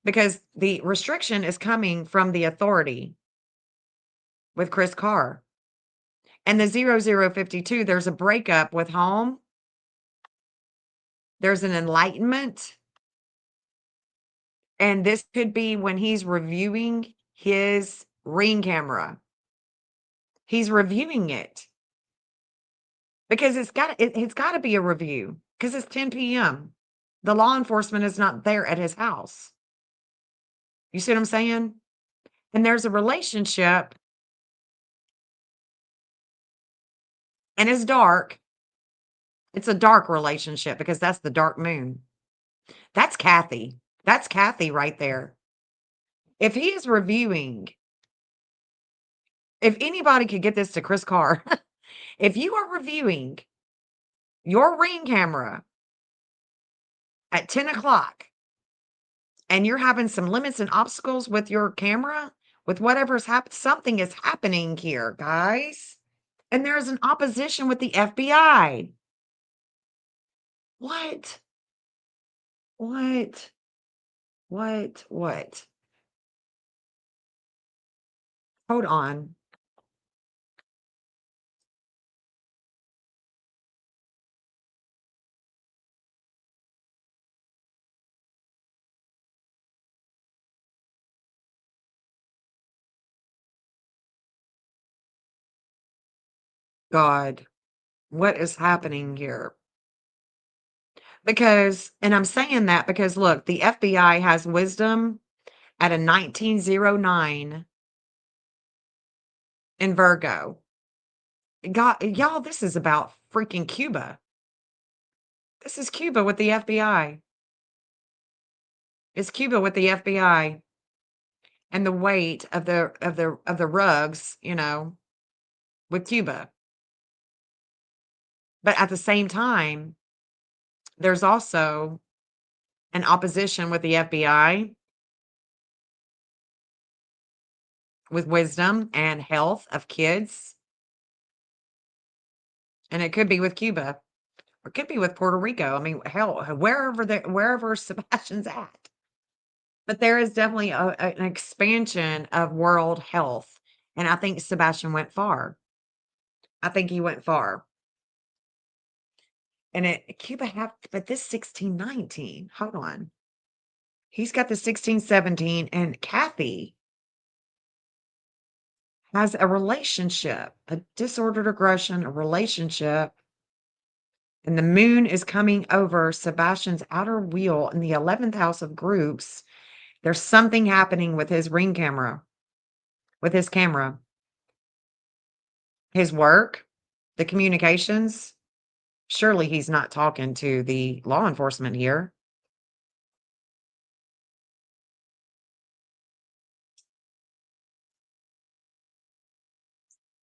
Speaker 2: Because the restriction is coming from the authority with Chris Carr. And the 0052, there's a breakup with home. There's an enlightenment. And this could be when he's reviewing his Ring camera. He's reviewing it. Because it's got to be a review, because it's 10 p.m. The law enforcement is not there at his house. You see what I'm saying? And there's a relationship, and it's dark. It's a dark relationship because that's the dark moon. That's Kathy. That's Kathy right there. If he is reviewing, if anybody could get this to Chris Carr, if you are reviewing your Ring camera at 10 o'clock and you're having some limits and obstacles with your camera, with whatever's happened, something is happening here, guys. And there's an opposition with the FBI. What? What? What? Hold on. God, what is happening here? Because, and I'm saying that because look, the FBI has wisdom at a 1909 in Virgo. God, y'all, this is about freaking Cuba. This is Cuba with the FBI. It's Cuba with the FBI and the weight of the rugs, with Cuba. But at the same time, there's also an opposition with the FBI with wisdom and health of kids. And it could be with Cuba. Or it could be with Puerto Rico. I mean, hell, wherever Sebastian's at. But there is definitely an expansion of world health. And I think Sebastian went far. I think he went far. And Cuba but this 1619, hold on. He's got the 1617, and Kathy has a relationship, a disordered aggression, a relationship. And the moon is coming over Sebastian's outer wheel in the 11th house of groups. There's something happening with his Ring camera, with his camera, his work, The communications, surely he's not talking to the law enforcement here.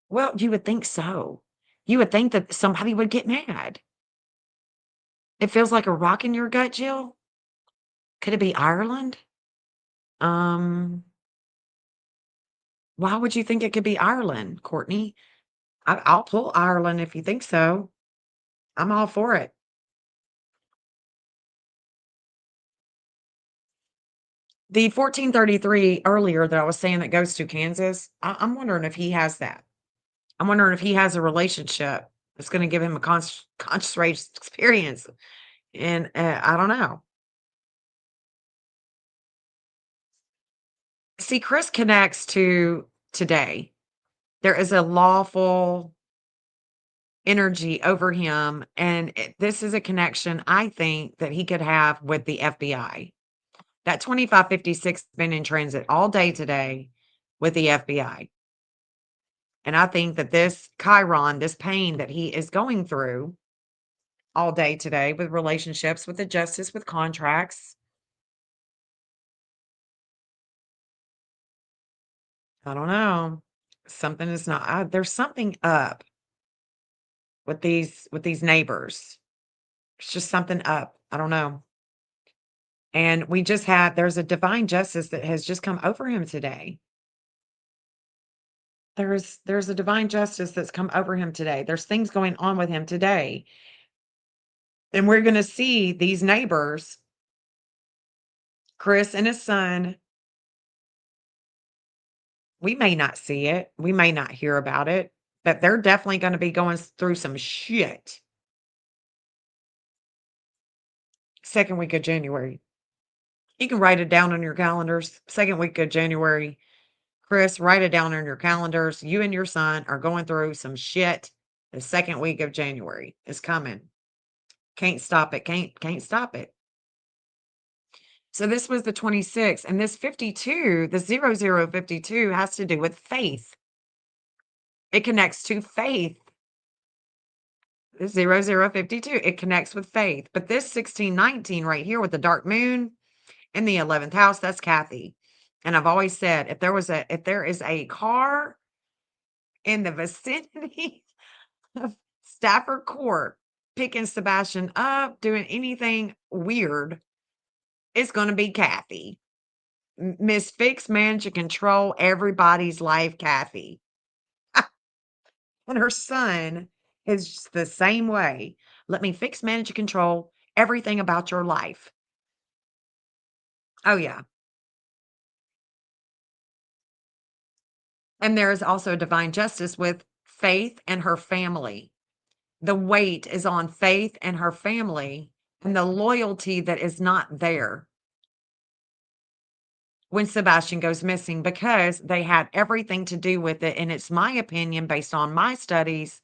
Speaker 2: Well, you would think so. You would think that somebody would get mad. It feels like a rock in your gut, Jill. Could it be Ireland? Um, why would you think it could be Ireland, Courtney? I'll pull Ireland if you think so. I'm all for it. The 1433 earlier that I was saying that goes to Kansas, I'm wondering if he has that. I'm wondering if he has a relationship that's going to give him a concentrated experience. And I don't know. See, Chris connects to today. There is a lawful energy over him. And this is a connection I think that he could have with the FBI. That 2556 been in transit all day today with the FBI. And I think that this Chiron, this pain that he is going through all day today with relationships, with the justice, with contracts. I don't know. Something is not, there's something up with these neighbors. It's just something up. I don't know. And we just had, there's a divine justice that has just come over him today. There's a divine justice that's come over him today. There's things going on with him today. And we're going to see these neighbors, Chris and his son. We may not see it. We may not hear about it, but they're definitely going to be going through some shit. Second week of January. You can write it down on your calendars. Second week of January. Chris, write it down on your calendars. You and your son are going through some shit. The second week of January is coming. Can't stop it. Can't stop it. So this was the 26th, and this 52, the 0052 has to do with faith. It connects to faith. The 0052, it connects with faith. But this 1619 right here with the dark moon in the 11th house, that's Kathy. And I've always said, if there is a car in the vicinity of Stafford Court picking Sebastian up, doing anything weird, it's going to be Kathy. Miss Fix, manage to control everybody's life, Kathy. And her son is just the same way. Let me fix, manage, and control everything about your life. Oh, yeah. And there is also divine justice with Faith and her family. The weight is on Faith and her family and the loyalty that is not there when Sebastian goes missing because they had everything to do with it. And it's my opinion based on my studies.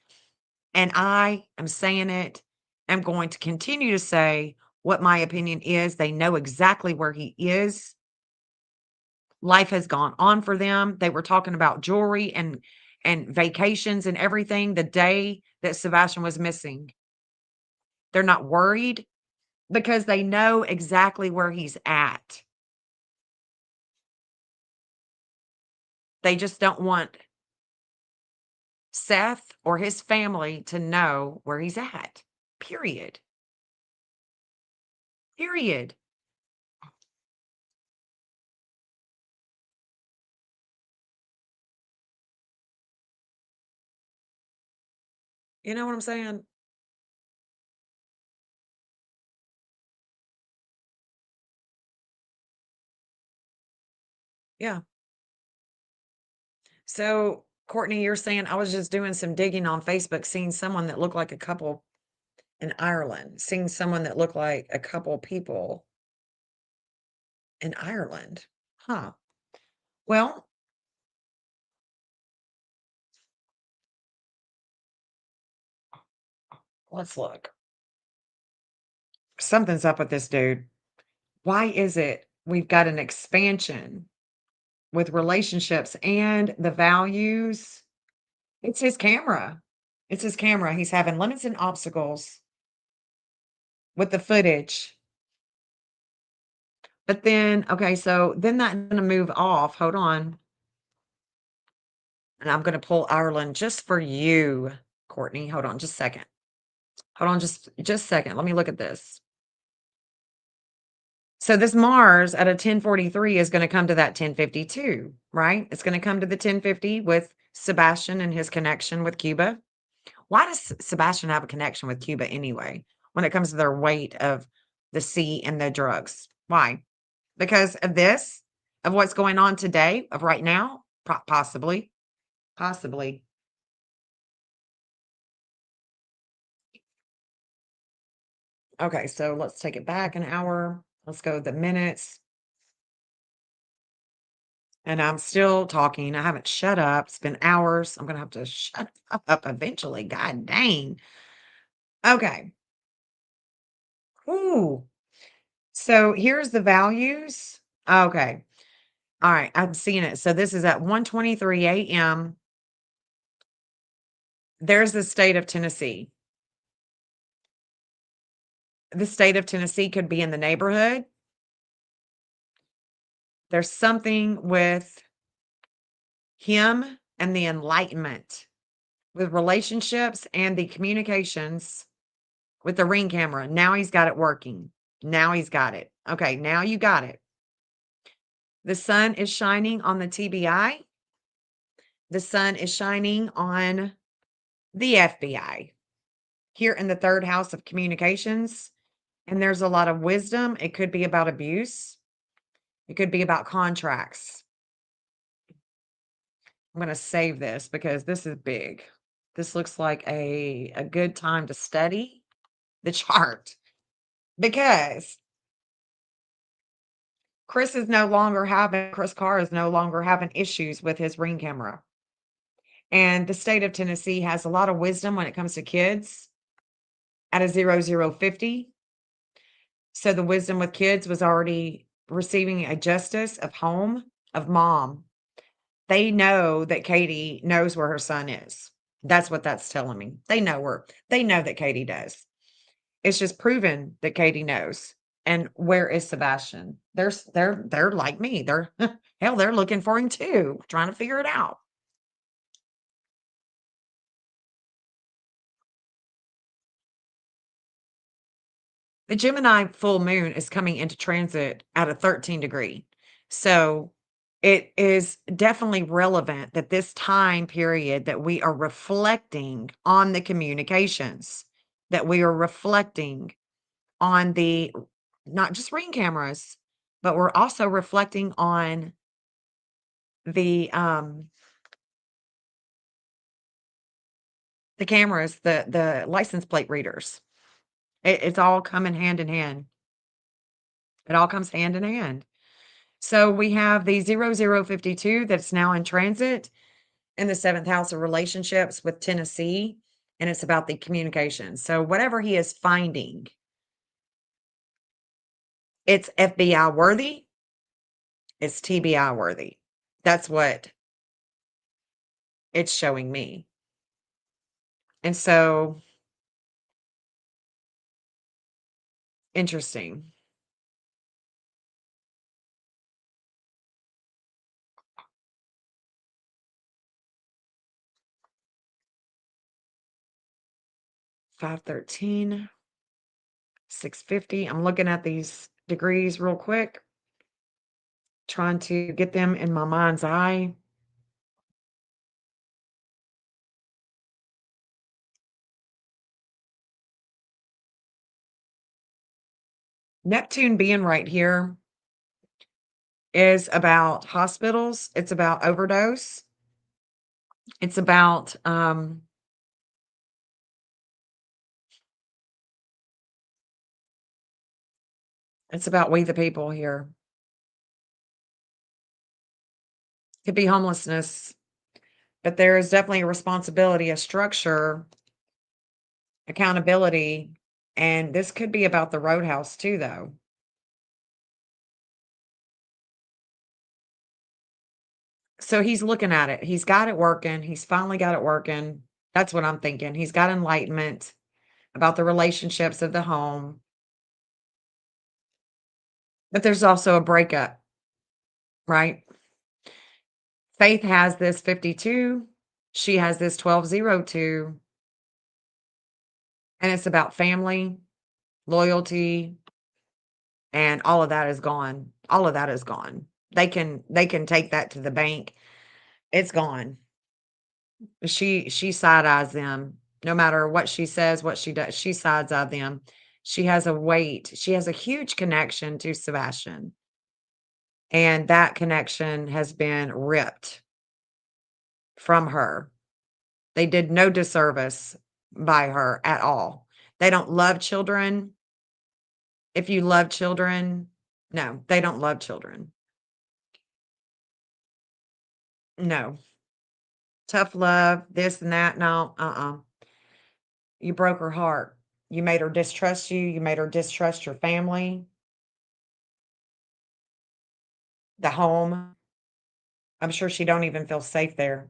Speaker 2: And I am saying it. I'm going to continue to say what my opinion is. They know exactly where he is. Life has gone on for them. They were talking about jewelry and vacations and everything the day that Sebastian was missing. They're not worried because they know exactly where he's at. They just don't want Seth or his family to know where he's at. Period. Period. You know what I'm saying? Yeah. So, Courtney, you're saying I was just doing some digging on Facebook, seeing someone that looked like a couple in Ireland, seeing someone that looked like a couple people in Ireland. Huh. Well, let's look. Something's up with this dude. Why is it we've got an expansion with relationships and the values? It's his camera. It's his camera. He's having limits and obstacles with the footage. But then, okay, so then that's gonna move off. Hold on. And I'm gonna pull Ireland just for you, Courtney. Hold on just a second. Hold on just a second. Let me look at this. So this Mars at a 1043 is gonna come to that 1052, right? It's gonna come to the 1050 with Sebastian and his connection with Cuba. Why does Sebastian have a connection with Cuba anyway when it comes to their weight of the sea and the drugs? Why? Because of this, of what's going on today, of right now? Possibly. Possibly. Okay, so let's take it back an hour. Let's go the minutes. And I'm still talking. I haven't shut up. It's been hours. I'm going to have to shut up eventually. God dang. Okay. Ooh. So here's the values. Okay. All right. I'm seeing it. So this is at 1:23 a.m. There's the state of Tennessee. The state of Tennessee could be in the neighborhood. There's something with him and the enlightenment with relationships and the communications with the Ring camera. Now he's got it working. Now he's got it. Okay, now you got it. The sun is shining on the TBI. The sun is shining on the FBI here in the third house of communications. And there's a lot of wisdom. It could be about abuse. It could be about contracts. I'm going to save this because this is big. This looks like a good time to study the chart because Chris Carr is no longer having issues with his Ring camera. And the state of Tennessee has a lot of wisdom when it comes to kids at a 0050. So the wisdom with kids was already receiving a justice of home, of mom. They know that Katie knows where her son is. That's what that's telling me. They know her. They know that Katie does. It's just proven that Katie knows. And where is Sebastian? They're like me. They're hell, they're looking for him too, trying to figure it out. The Gemini full moon is coming into transit at a 13 degree. So it is definitely relevant that this time period that we are reflecting on the communications, that we are reflecting on the not just Ring cameras, but we're also reflecting on the cameras, the license plate readers. It's all coming hand in hand. It all comes hand in hand. So we have the 0052 that's now in transit in the seventh house of relationships with Tennessee, and it's about the communication. So whatever he is finding, it's FBI worthy, it's TBI worthy. That's what it's showing me. And so interesting. $513, $650. I'm looking at these degrees real quick, trying to get them in my mind's eye. Neptune being right here is about hospitals. It's about overdose. It's about we the people here. Could be homelessness, but there is definitely a responsibility, a structure, accountability, and this could be about the roadhouse too, though. So he's looking at it. He's got it working. He's finally got it working. That's what I'm thinking. He's got enlightenment about the relationships of the home. But there's also a breakup, right? Faith has this 52. She has this 1202. And it's about family, loyalty, and all of that is gone. All of that is gone. They can take that to the bank. It's gone. She side eyes them. No matter what she says, what she does, she sides eye them. She has a weight. She has a huge connection to Sebastian. And that connection has been ripped from her. They did no disservice by her at all. They don't love children. If you love children, no, they don't love children. No. Tough love, this and that. No, You broke her heart. You made her distrust you. You made her distrust your family, the home. I'm sure she don't even feel safe there.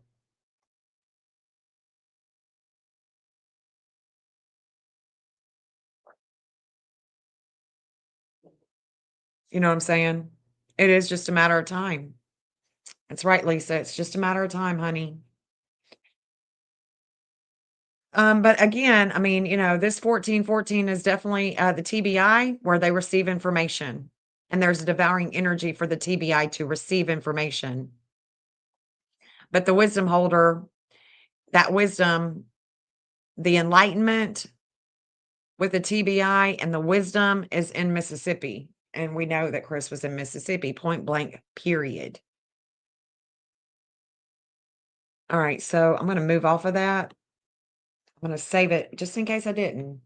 Speaker 2: You know what I'm saying? It is just a matter of time. That's right, Lisa. It's just a matter of time, honey. But again, I mean, this 1414 is definitely the TBI where they receive information. And there's a devouring energy for the TBI to receive information. But the wisdom holder, that wisdom, the enlightenment with the TBI and the wisdom is in Mississippi. And we know that Chris was in Mississippi, point blank, period. All right, so I'm going to move off of that. I'm going to save it just in case I didn't,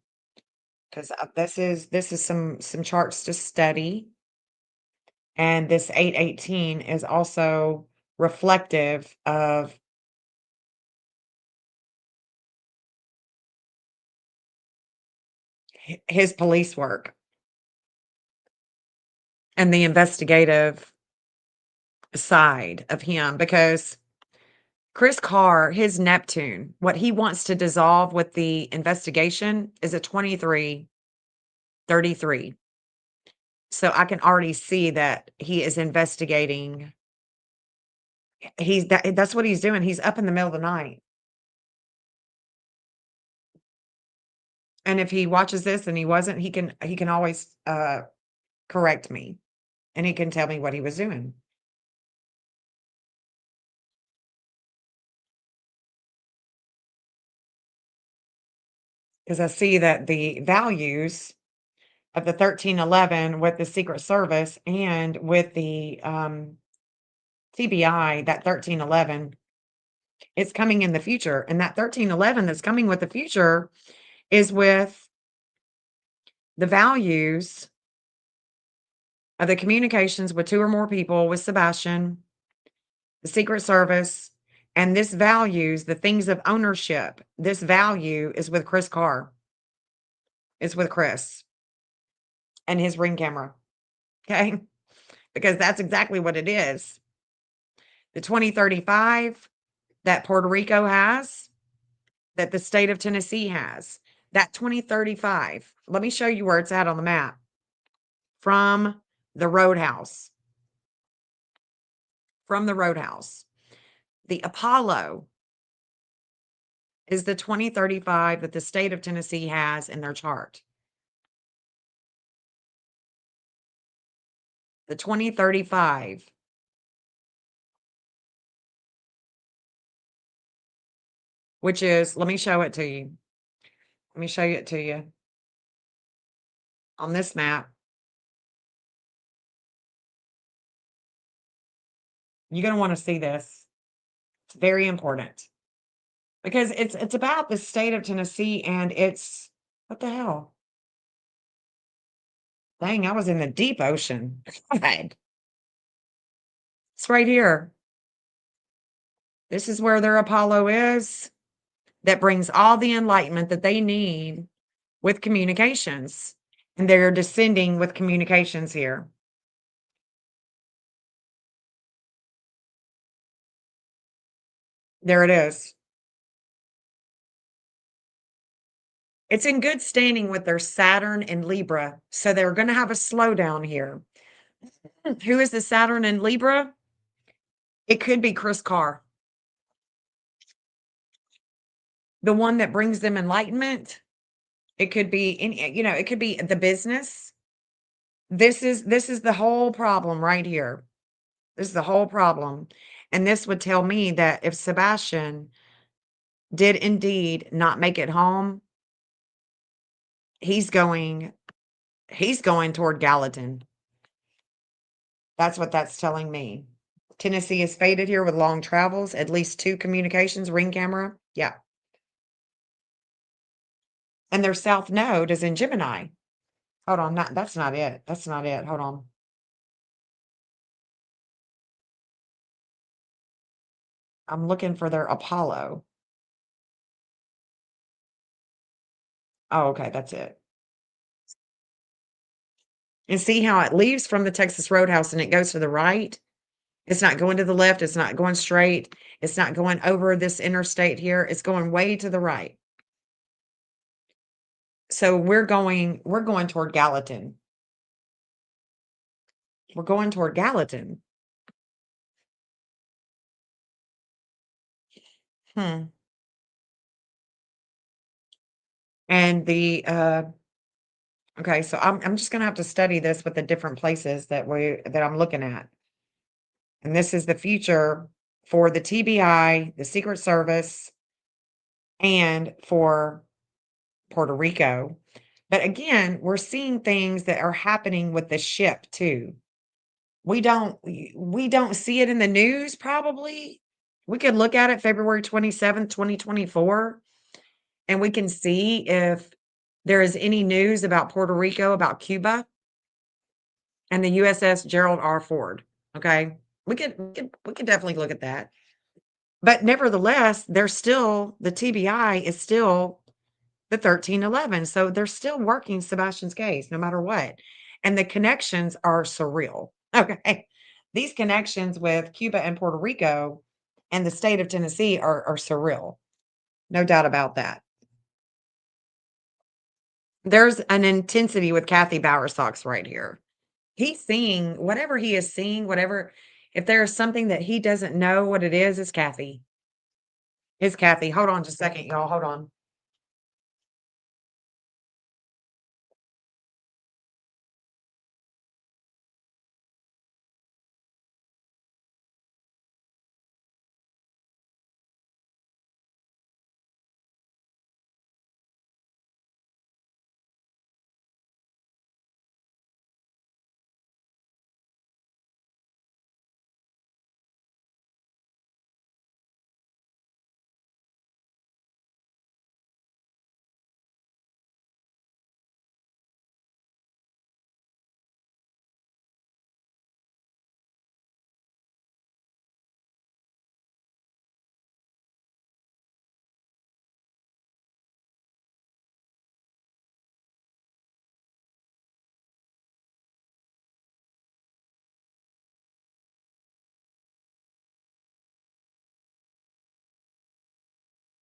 Speaker 2: because this is some charts to study. And this 818 is also reflective of his police work and the investigative side of him, because Chris Carr, his Neptune, what he wants to dissolve with the investigation is a 2333. So I can already see that he is investigating. That's what he's doing. He's up in the middle of the night. And if he watches this and he wasn't, he can always correct me and he can tell me what he was doing. Because I see that the values of the 1311 with the Secret Service and with the TBI, that 1311, it's coming in the future. And that 1311 that's coming with the future is with the values of the communications with 2 or more people with Sebastian, the Secret Service, and this values the things of ownership. This value is with Chris Carr. It's with Chris and his Ring camera. Okay? Because that's exactly what it is. The 2035 that Puerto Rico has, that the state of Tennessee has, that 2035. Let me show you where it's at on the map. From the roadhouse. From the roadhouse. The Apollo is the 2035 that the state of Tennessee has in their chart. The 2035. Which is, let me show it to you. Let me show it to you on this map. You're going to want to see this. It's very important because it's about the state of Tennessee and it's what the hell? Dang, I was in the deep ocean. God. It's right here. This is where their Apollo is that brings all the enlightenment that they need with communications. And they're descending with communications here. There it is. It's in good standing with their Saturn and Libra, so they're going to have a slowdown here. Who is the Saturn and Libra? It could be Chris Carr, the one that brings them enlightenment. It could be it could be the business. This is the whole problem right here. This is the whole problem. And this would tell me that if Sebastian did indeed not make it home, he's going toward Gallatin. That's what that's telling me. Tennessee is faded here with long travels, at least 2 communications, ring camera. Yeah. And their south node is in Gemini. Hold on, that's not it. That's not it. Hold on. I'm looking for their Apollo. Oh, okay, that's it. And see how it leaves from the Texas Roadhouse and it goes to the right? It's not going to the left, it's not going straight, it's not going over this interstate here, it's going way to the right. So we're going toward Gallatin. We're going toward Gallatin. Hmm. And the okay, so I'm just gonna have to study this with the different places that I'm looking at. And this is the future for the TBI, the Secret Service, and for Puerto Rico. But again, we're seeing things that are happening with the ship too. We don't see it in the news probably. We could look at it February 27th, 2024, and we can see if there is any news about Puerto Rico, about Cuba, and the USS Gerald R. Ford. Okay. We could definitely look at that. But nevertheless, there's still the TBI is still the 1311. So they're still working Sebastian's case no matter what. And the connections are surreal. Okay. These connections with Cuba and Puerto Rico and the state of Tennessee are surreal. No doubt about that. There's an intensity with Kathy Bowersox right here. He's seeing whatever he is seeing, whatever, if there's something that he doesn't know what it is, it's Kathy. It's Kathy. Hold on just a second, y'all. Hold on.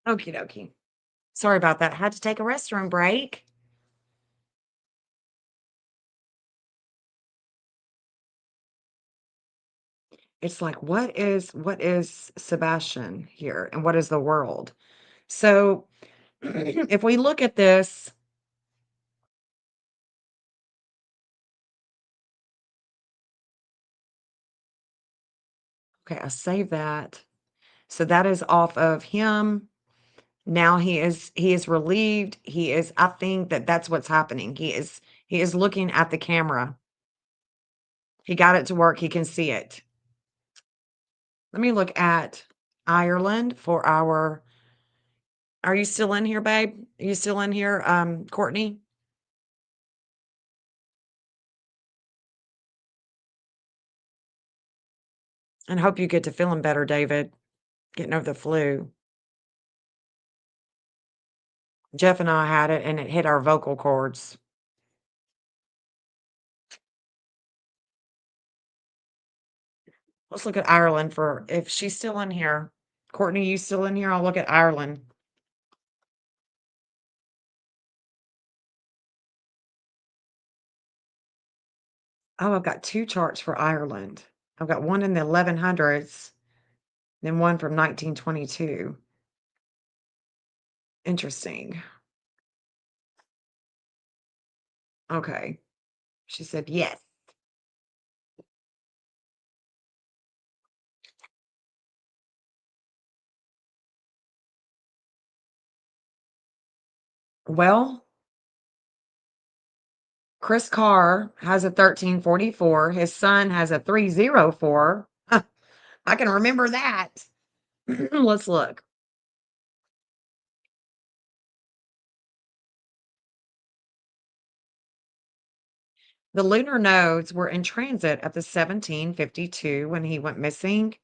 Speaker 2: Okie dokie. Sorry about that. Had to take a restroom break. It's like, what is Sebastian here and what is the world? So if we look at this, okay, I save that. So that is off of him. Now he is relieved. I think that that's what's happening. He is looking at the camera. He got it to work. He can see it. Let me look at Ireland for our. Are you still in here, babe? Are you still in here, Courtney? And hope you get to feeling better, David. Getting over the flu. Jeff and I had it, and it hit our vocal cords. Let's look at Ireland for if she's still in here. Courtney, you still in here? I'll look at Ireland. Oh, I've got 2 charts for Ireland. I've got one in the 1100s, then one from 1922. Interesting. Okay. She said yes. Well, Chris Carr has a 1344. His son has a 304. I can remember that. Let's look. The lunar nodes were in transit at the 1752 when he went missing.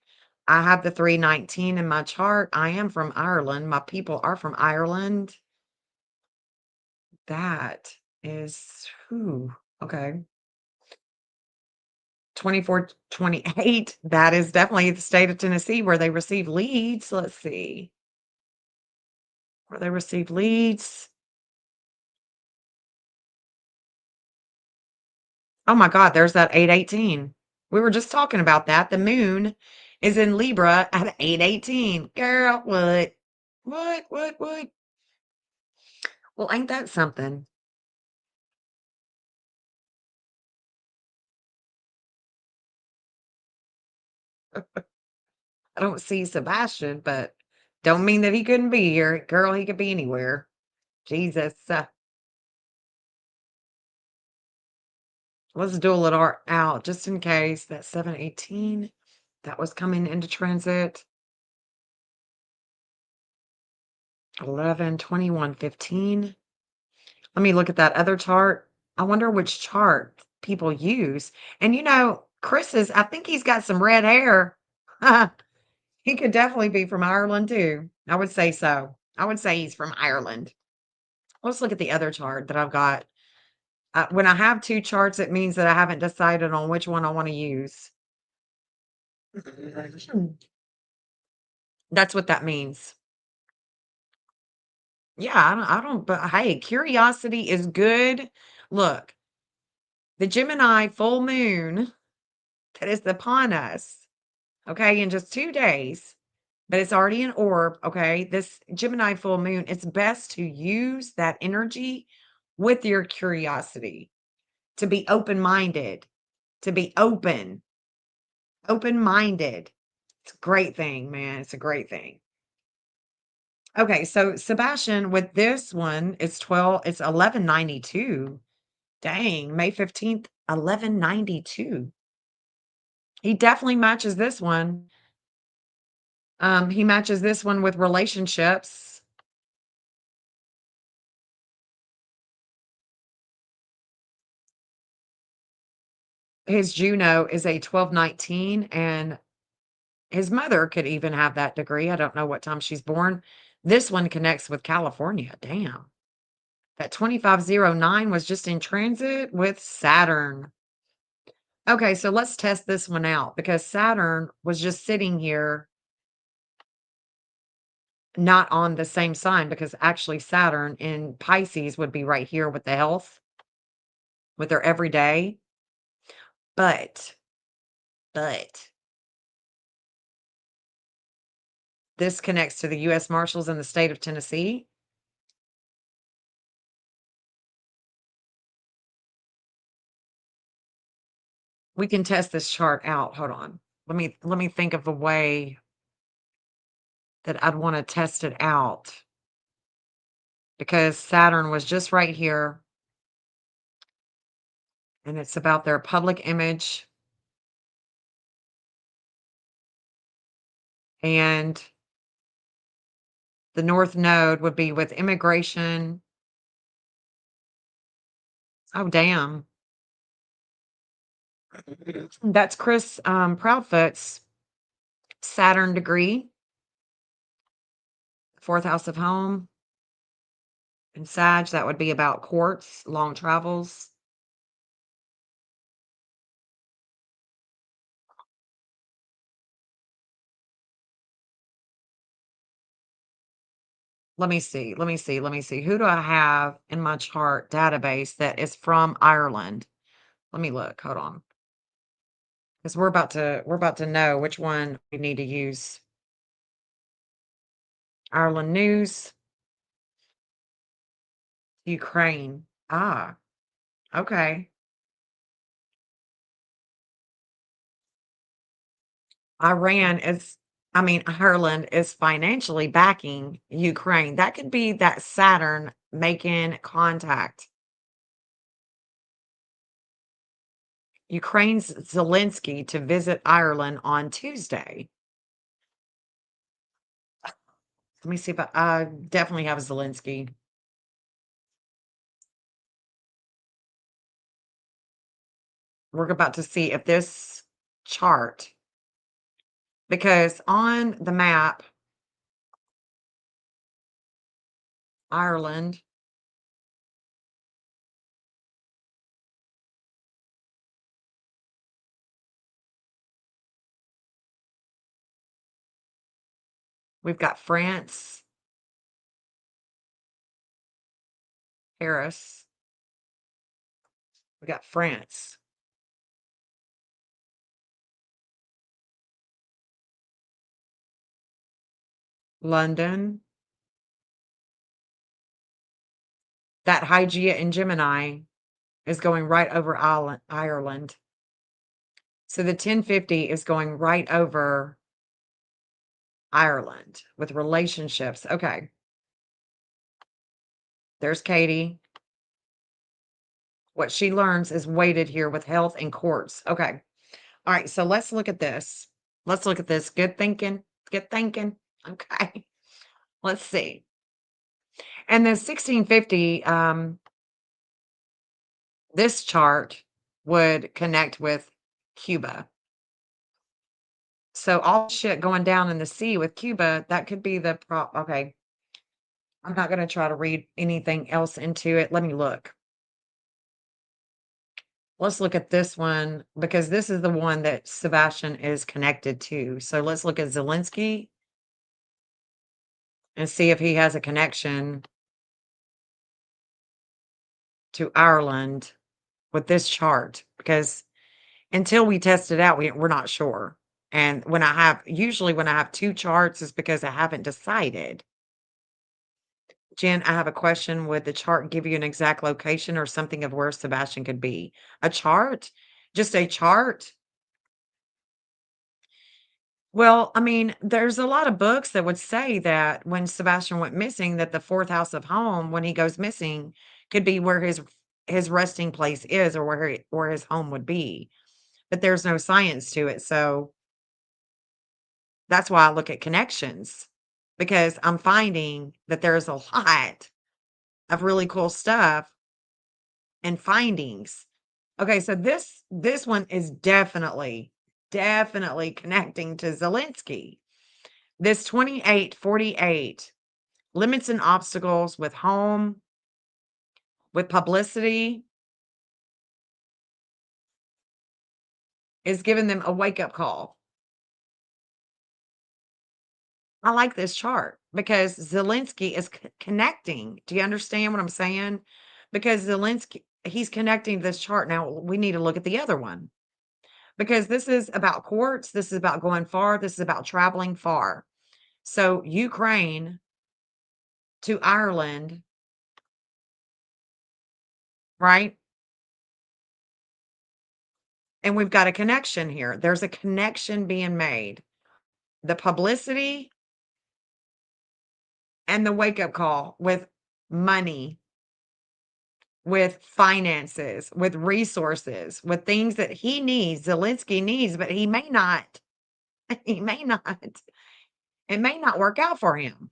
Speaker 2: I have the 319 in my chart. I am from Ireland. My people are from Ireland. That is who? Okay. 2428. That is definitely the state of Tennessee where they receive leads. Let's see. Where they receive leads. Oh my God, there's that 818. We were just talking about that. The moon is in Libra at 818. Girl, what? What? Well, ain't that something? I don't see Sebastian, but don't mean that he couldn't be here. Girl, he could be anywhere. Jesus. Let's duel it out just in case that 718 that was coming into transit. 11, 21, 15. Let me look at that other chart. I wonder which chart people use. And Chris I think he's got some red hair. He could definitely be from Ireland too. I would say so. I would say he's from Ireland. Let's look at the other chart that I've got. When I have 2 charts, it means that I haven't decided on which one I want to use. That's what that means. Yeah, I don't, but hey, curiosity is good. Look, the Gemini full moon that is upon us, okay, in just 2 days, but it's already an orb, okay? This Gemini full moon, it's best to use that energy with your curiosity, to be open-minded, to be open-minded. It's a great thing, man. It's a great thing. Okay, so Sebastian, with this one, it's 1192. Dang, May 15th, 1192. He definitely matches this one. He matches this one with relationships. His Juno is a 1219, and his mother could even have that degree. I don't know what time she's born. This one connects with California. Damn. That 2509 was just in transit with Saturn. Okay, so let's test this one out because Saturn was just sitting here, not on the same sign, because actually Saturn in Pisces would be right here with the health, with their everyday. But this connects to the U.S. Marshals in the state of Tennessee. We can test this chart out. Hold on. Let me think of a way that I'd want to test it out. Because Saturn was just right here. And it's about their public image. And the North Node would be with immigration. Oh, damn. That's Chris Proudfoot's Saturn degree. 4th house of home. And Sag, that would be about courts, long travels. Let me see. Who do I have in my chart database that is from Ireland? Let me look. Hold on. Because we're about to know which one we need to use. Ireland news. Ukraine. Ah, okay. Ireland is financially backing Ukraine. That could be that Saturn making contact. Ukraine's Zelensky to visit Ireland on Tuesday. Let me see if I definitely have Zelensky. We're about to see if this chart, because on the map, Ireland, we've got France, Paris. We got France. London. That Hygeia and Gemini is going right over Ireland. So the 1050 is going right over Ireland with relationships. Okay. There's Katie. What she learns is weighted here with health and courts. Okay. All right. So let's look at this. Let's look at this. Good thinking. Good thinking. Okay. Let's see. And the 1650, this chart would connect with Cuba. So all shit going down in the sea with Cuba, that could be the okay. I'm not going to try to read anything else into it. Let me look. Let's look at this one because this is the one that Sebastian is connected to. So let's look at Zelensky and see if he has a connection to Ireland with this chart, because until we test it out, we're not sure. And usually when I have two charts, it's because I haven't decided. Jen, I have a question. Would the chart give you an exact location or something of where Sebastian could be? A chart? Just a chart? Well, there's a lot of books that would say that when Sebastian went missing, that the fourth house of home, when he goes missing, could be where his resting place is, or where his home would be. But there's no science to it, so that's why I look at connections, because I'm finding that there's a lot of really cool stuff and findings. Okay, so this one is definitely connecting to Zelensky. This 2848 limits and obstacles with home, with publicity, is giving them a wake-up call. I like this chart because Zelensky is connecting. Do you understand what I'm saying? Because Zelensky, he's connecting this chart. Now we need to look at the other one, because this is about courts. This is about going far. This is about traveling far. So Ukraine to Ireland, right? And we've got a connection here. There's a connection being made. The publicity and the wake-up call with money, with finances, with resources, with things that he needs, Zelensky needs, but he may not. He may not. It may not work out for him.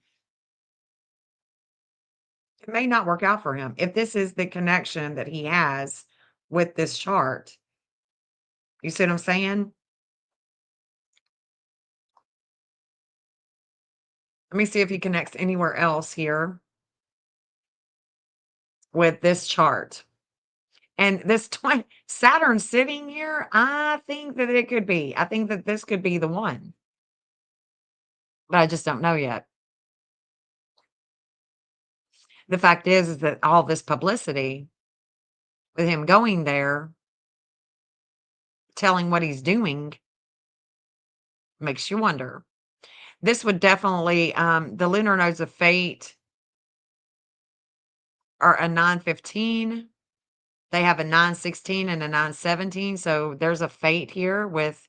Speaker 2: It may not work out for him if this is the connection that he has with this chart. You see what I'm saying? Let me see if he connects anywhere else here with this chart. And this Saturn sitting here, I think that it could be. I think that this could be the one. But I just don't know yet. The fact is that all this publicity with him going there telling what he's doing. Makes you wonder. This would definitely, the lunar nodes of fate are a 915. They have a 916 and a 917. So there's a fate here with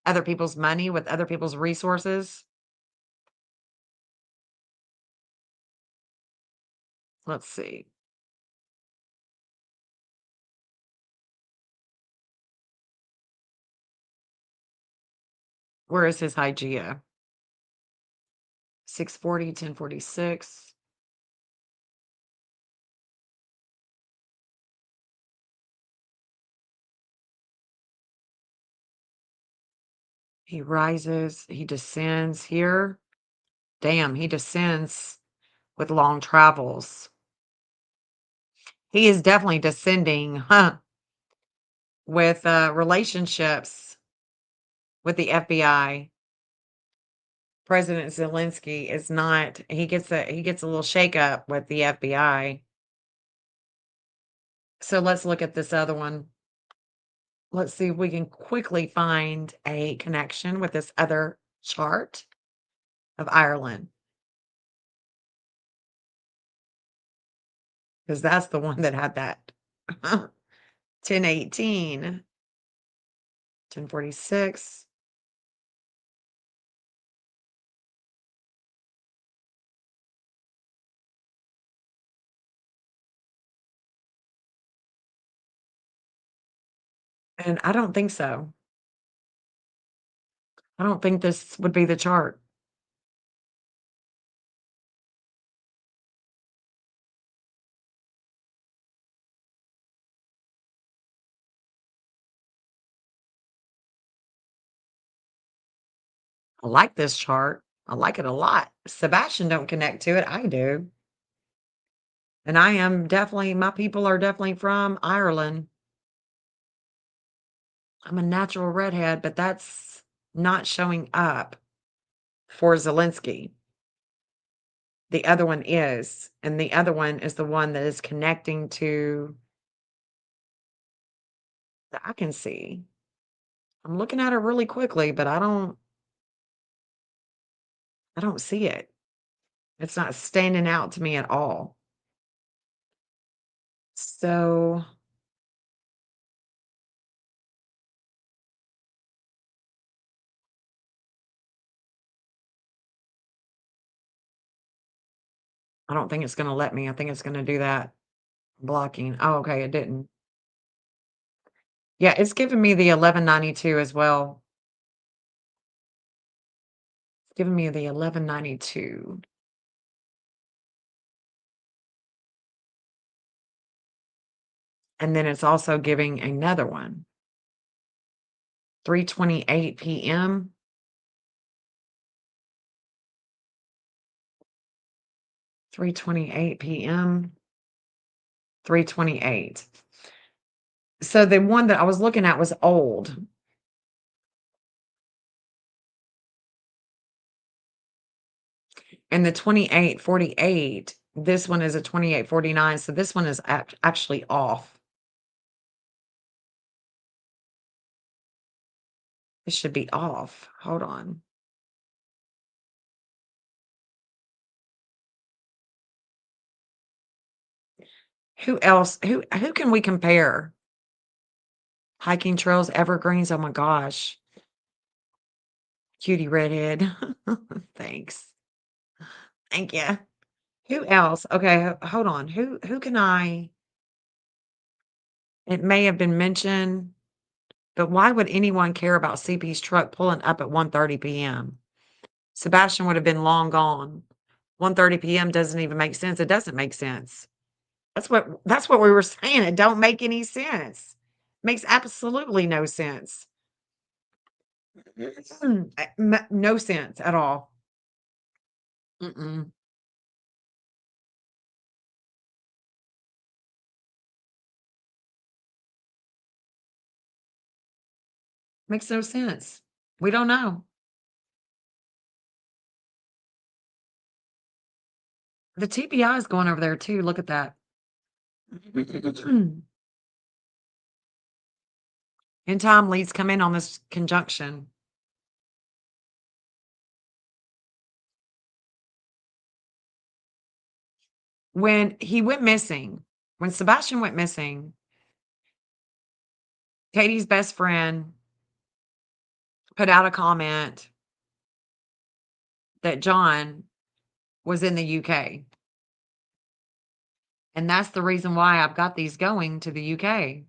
Speaker 2: other people's money, with other people's resources. Let's see. Where is his Hygeia? 640, 1046. He rises, he descends here. Damn, he descends with long travels. He is definitely descending, with relationships with the FBI. President Zelensky is not. He gets a little shakeup with the FBI. So let's look at this other one. Let's see if we can quickly find a connection with this other chart of Ireland. Because that's the one that had that 1018, 1046. And I don't think so. I don't think this would be the chart. I like this chart. I like it a lot. Sebastian don't connect to it. I do. And I am definitely, my people are definitely from Ireland. I'm a natural redhead, but that's not showing up for Zelensky. The other one is, and the other one is the one that is connecting to that I can see. I'm looking at it really quickly, but I don't see it. It's not standing out to me at all. So I don't think it's gonna let me. I think it's gonna do that blocking. Oh, okay, it didn't. Yeah, it's giving me the 1192 as well. It's giving me the 1192. And then it's also giving another one. 3:28 PM. 3:28 PM. 3:28. So the one that I was looking at was old. And the 28:48, this one is a 28:49, so this one is actually off. It should be off. Hold on. Who else? Who can we compare? Hiking trails, evergreens. Oh my gosh. Cutie redhead. Thanks. Thank you. Who else? Okay, hold on. Who can I? It may have been mentioned, but why would anyone care about CP's truck pulling up at 1:30 PM? Sebastian would have been long gone. 1:30 PM doesn't even make sense. It doesn't make sense. That's what we were saying. It don't make any sense. Makes absolutely no sense. No sense at all. Mm-mm. Makes no sense. We don't know. The TBI is going over there too. Look at that. In time, leads come in on this conjunction. When he went missing, when Sebastian went missing, Katie's best friend put out a comment that John was in the UK. And that's the reason why I've got these going to the UK.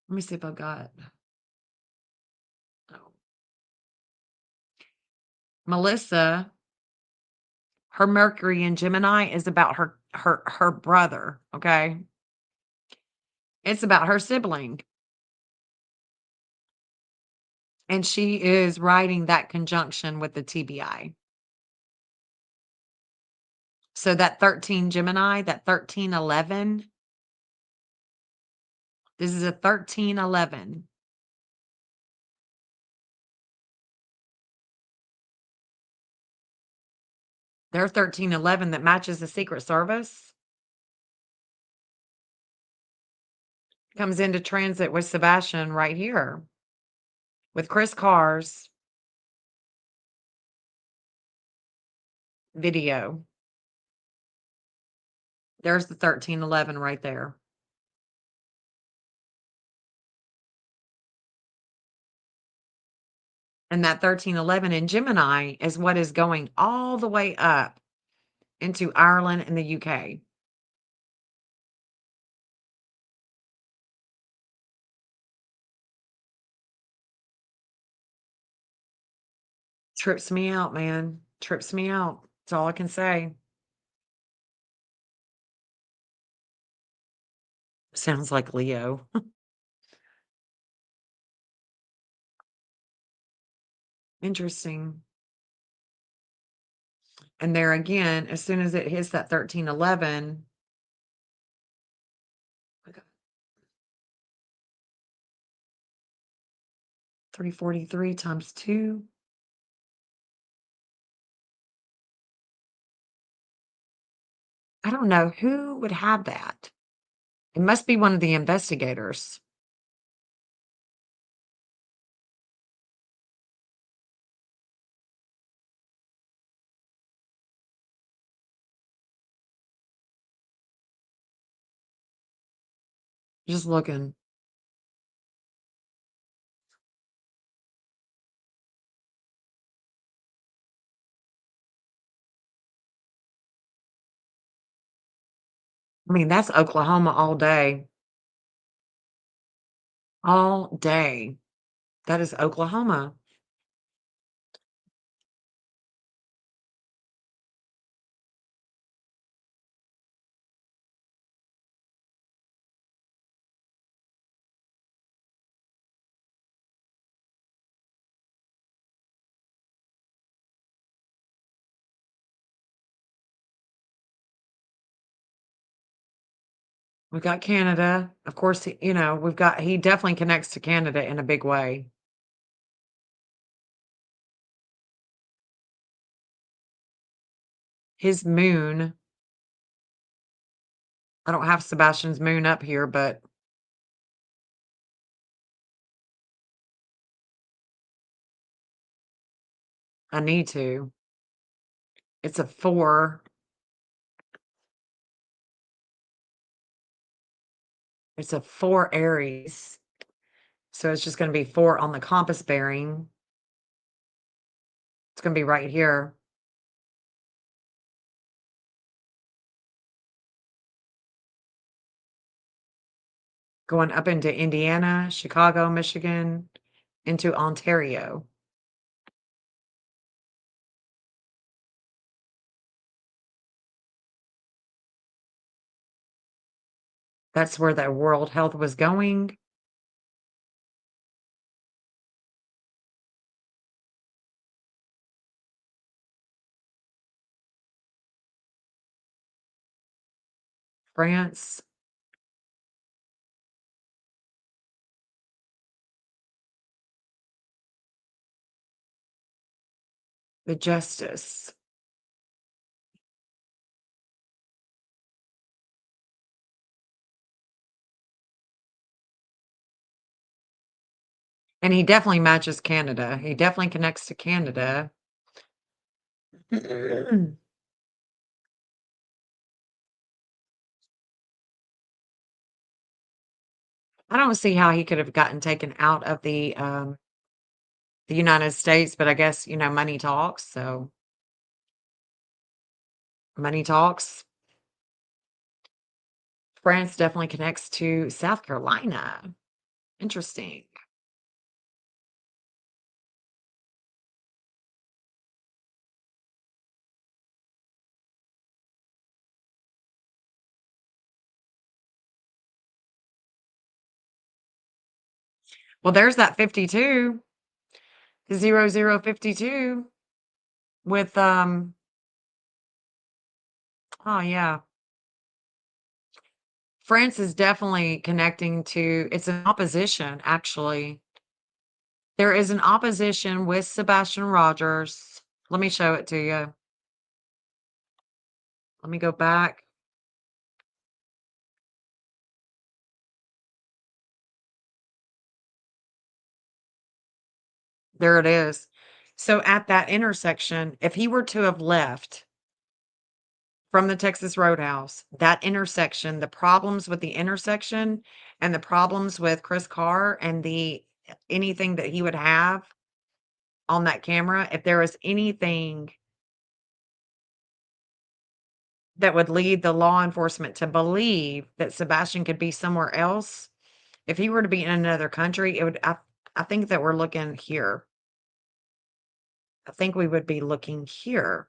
Speaker 2: Let me see if I've got. Oh. Melissa, her Mercury in Gemini is about her brother, okay? It's about her sibling. And she is writing that conjunction with the TBI. So that 13 Gemini, that 1311, this is a 1311. Their 1311 that matches the Secret Service comes into transit with Sebastian right here with Chris Carr's video. There's the 1311 right there. And that 1311 in Gemini is what is going all the way up into Ireland and the UK. Trips me out, man. Trips me out. That's all I can say. Sounds like Leo. Interesting. And there again, as soon as it hits that 1311, 343 times 2. I don't know who would have that. It must be one of the investigators. Just looking. I mean, that's Oklahoma all day. All day. That is Oklahoma. We got Canada. Of course, he definitely connects to Canada in a big way. His moon. I don't have Sebastian's moon up here, but I need to. It's a 4. It's a 4 Aries. So it's just going to be 4 on the compass bearing. It's going to be right here. Going up into Indiana, Chicago, Michigan, into Ontario. That's where the World Health was going. France. The Justice. And he definitely matches Canada. He definitely connects to Canada. I don't see how he could have gotten taken out of the United States, but I guess, money talks, so money talks. France definitely connects to South Carolina. Interesting. Well, there's that 52, 0052 with, oh, yeah. France is definitely connecting to it's an opposition, actually. There is an opposition with Sebastian Rogers. Let me show it to you. Let me go back. There it is. So at that intersection, if he were to have left from the Texas Roadhouse, that intersection, the problems with the intersection and the problems with Chris Carr and the anything that he would have on that camera, if there was anything that would lead the law enforcement to believe that Sebastian could be somewhere else, if he were to be in another country, it would I think that we're looking here. I think we would be looking here.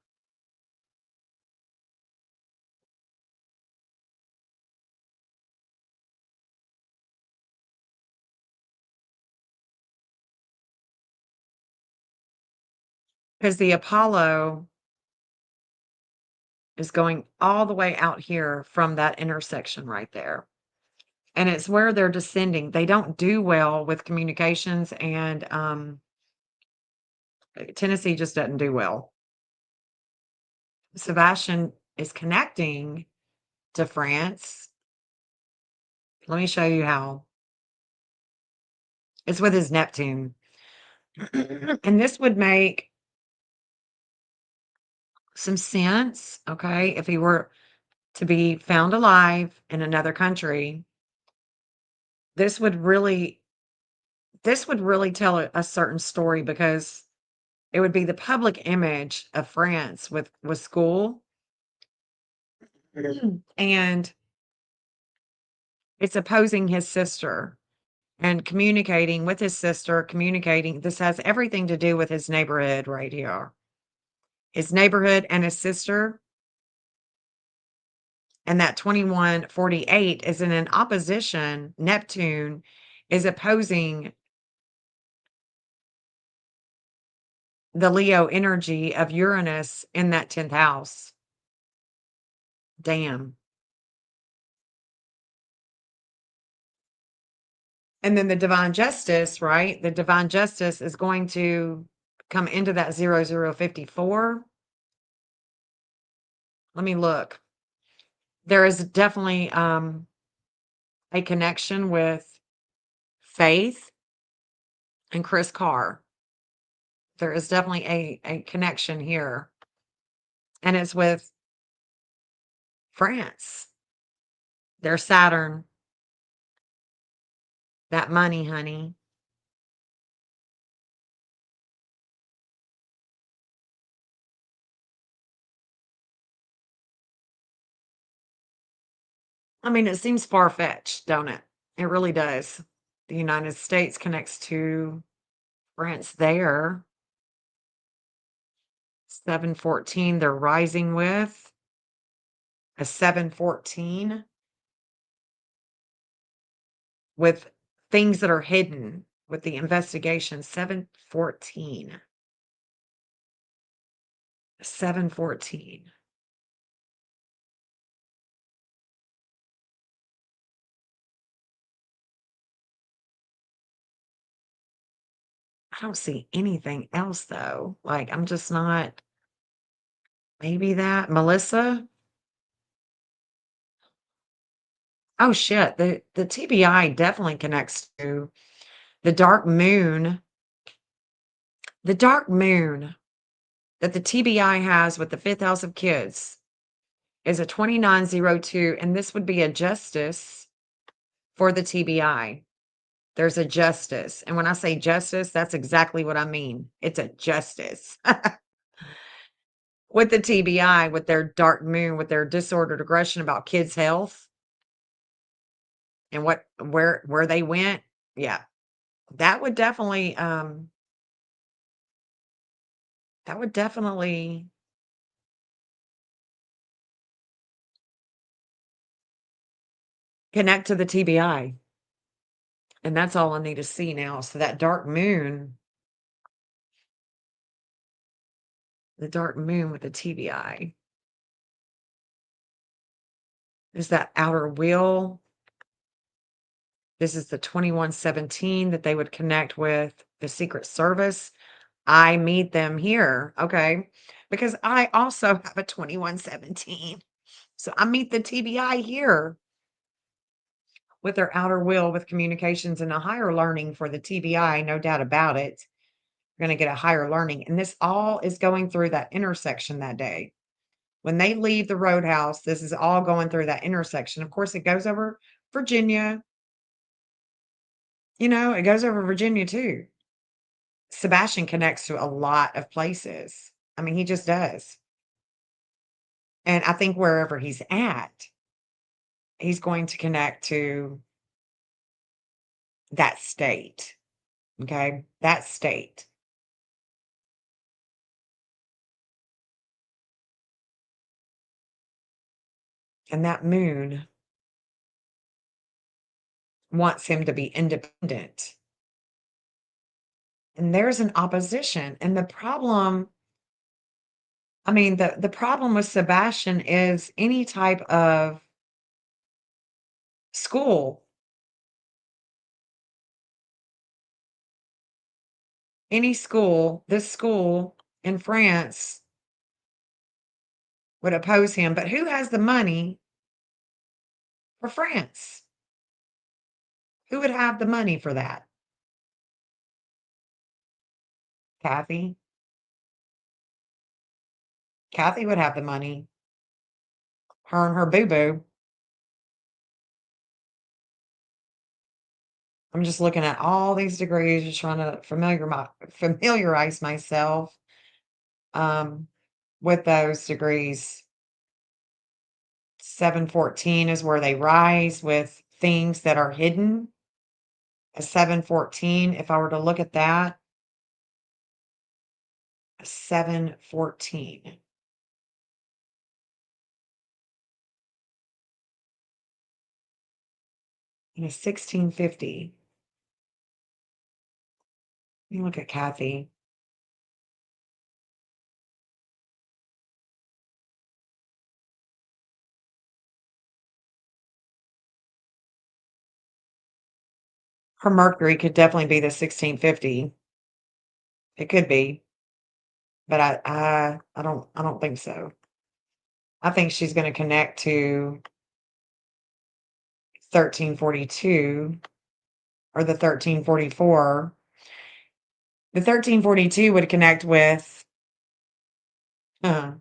Speaker 2: Because the Apollo is going all the way out here from that intersection right there. And it's where they're descending. They don't do well with communications, and Tennessee just doesn't do well. Sebastian is connecting to France. Let me show you how. It's with his Neptune. And this would make some sense, okay, if he were to be found alive in another country. This would really tell a certain story, because it would be the public image of France with school. And it's opposing his sister and communicating with his sister, communicating. This has everything to do with his neighborhood right here. His neighborhood and his sister. And that 2148 is in an opposition. Neptune is opposing the Leo energy of Uranus in that 10th house. Damn. And then the divine justice, right? The divine justice is going to come into that 0054. Let me look. There is definitely a connection with Faith and Chris Carr. There is definitely a connection here. And it's with France. Their Saturn. That money, honey. I mean, it seems far-fetched, don't it? It really does. The United States connects to France there. 714, they're rising with a 714 with things that are hidden with the investigation. 714. 714. I don't see anything else though. Like, I'm just not. Maybe that Melissa. Oh shit, the TBI definitely connects to The dark moon that the TBI has with the fifth house of kids is a 2902, and this would be a justice for the TBI. There's a justice. And when I say justice, that's exactly what I mean. It's a justice. With the TBI, with their dark moon, with their disordered aggression about kids' health and where they went. Yeah. That would definitely connect to the TBI. And that's all I need to see now. So that dark moon, the dark moon with the TBI, is that outer wheel. This is the 2117 that they would connect with the Secret Service. I meet them here. Okay. Because I also have a 2117. So I meet the TBI here with their outer wheel with communications and a higher learning for the TBI, no doubt about it. You're going to get a higher learning. And this all is going through that intersection that day. When they leave the roadhouse, this is all going through that intersection. Of course, it goes over Virginia. It goes over Virginia too. Sebastian connects to a lot of places. I mean, he just does. And I think wherever he's at, he's going to connect to that state. Okay. That state. And that moon wants him to be independent. And there's an opposition. And the problem, the problem with Sebastian is any type of school, this school in France would oppose him. But who has the money for France? Who would have the money for that? Kathy? Kathy would have the money. Her and her boo-boo. I'm just looking at all these degrees, just trying to familiarize myself with those degrees. 714 is where they rise with things that are hidden. A 714, if I were to look at that, a 714. And a 1650. Let me look at Kathy. Her Mercury could definitely be the 1650. It could be, but I don't think so. I think she's going to connect to 1342 or the 1344. The 1342 would connect with okay.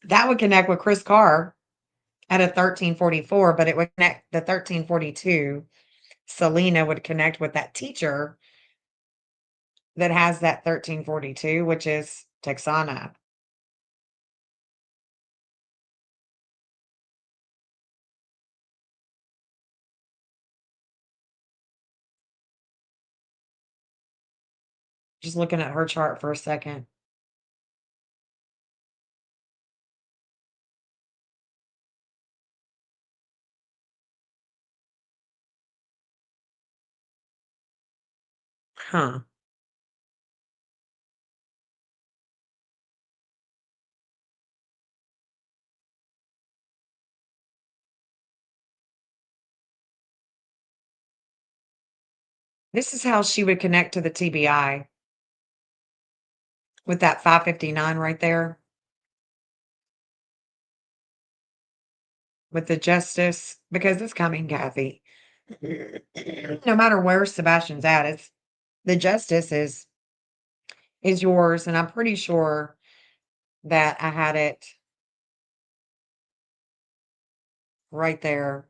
Speaker 2: That would connect with Chris Carr at a 1344, but it would connect the 1342. Selena would connect with that teacher that has that 1342, which is Texana. Just looking at her chart for a second. Huh. This is how she would connect to the TBI with that 559 right there. with the justice, because it's coming, Kathy. No matter where Sebastian's at, it's the justice is yours, and I'm pretty sure that I had it right there.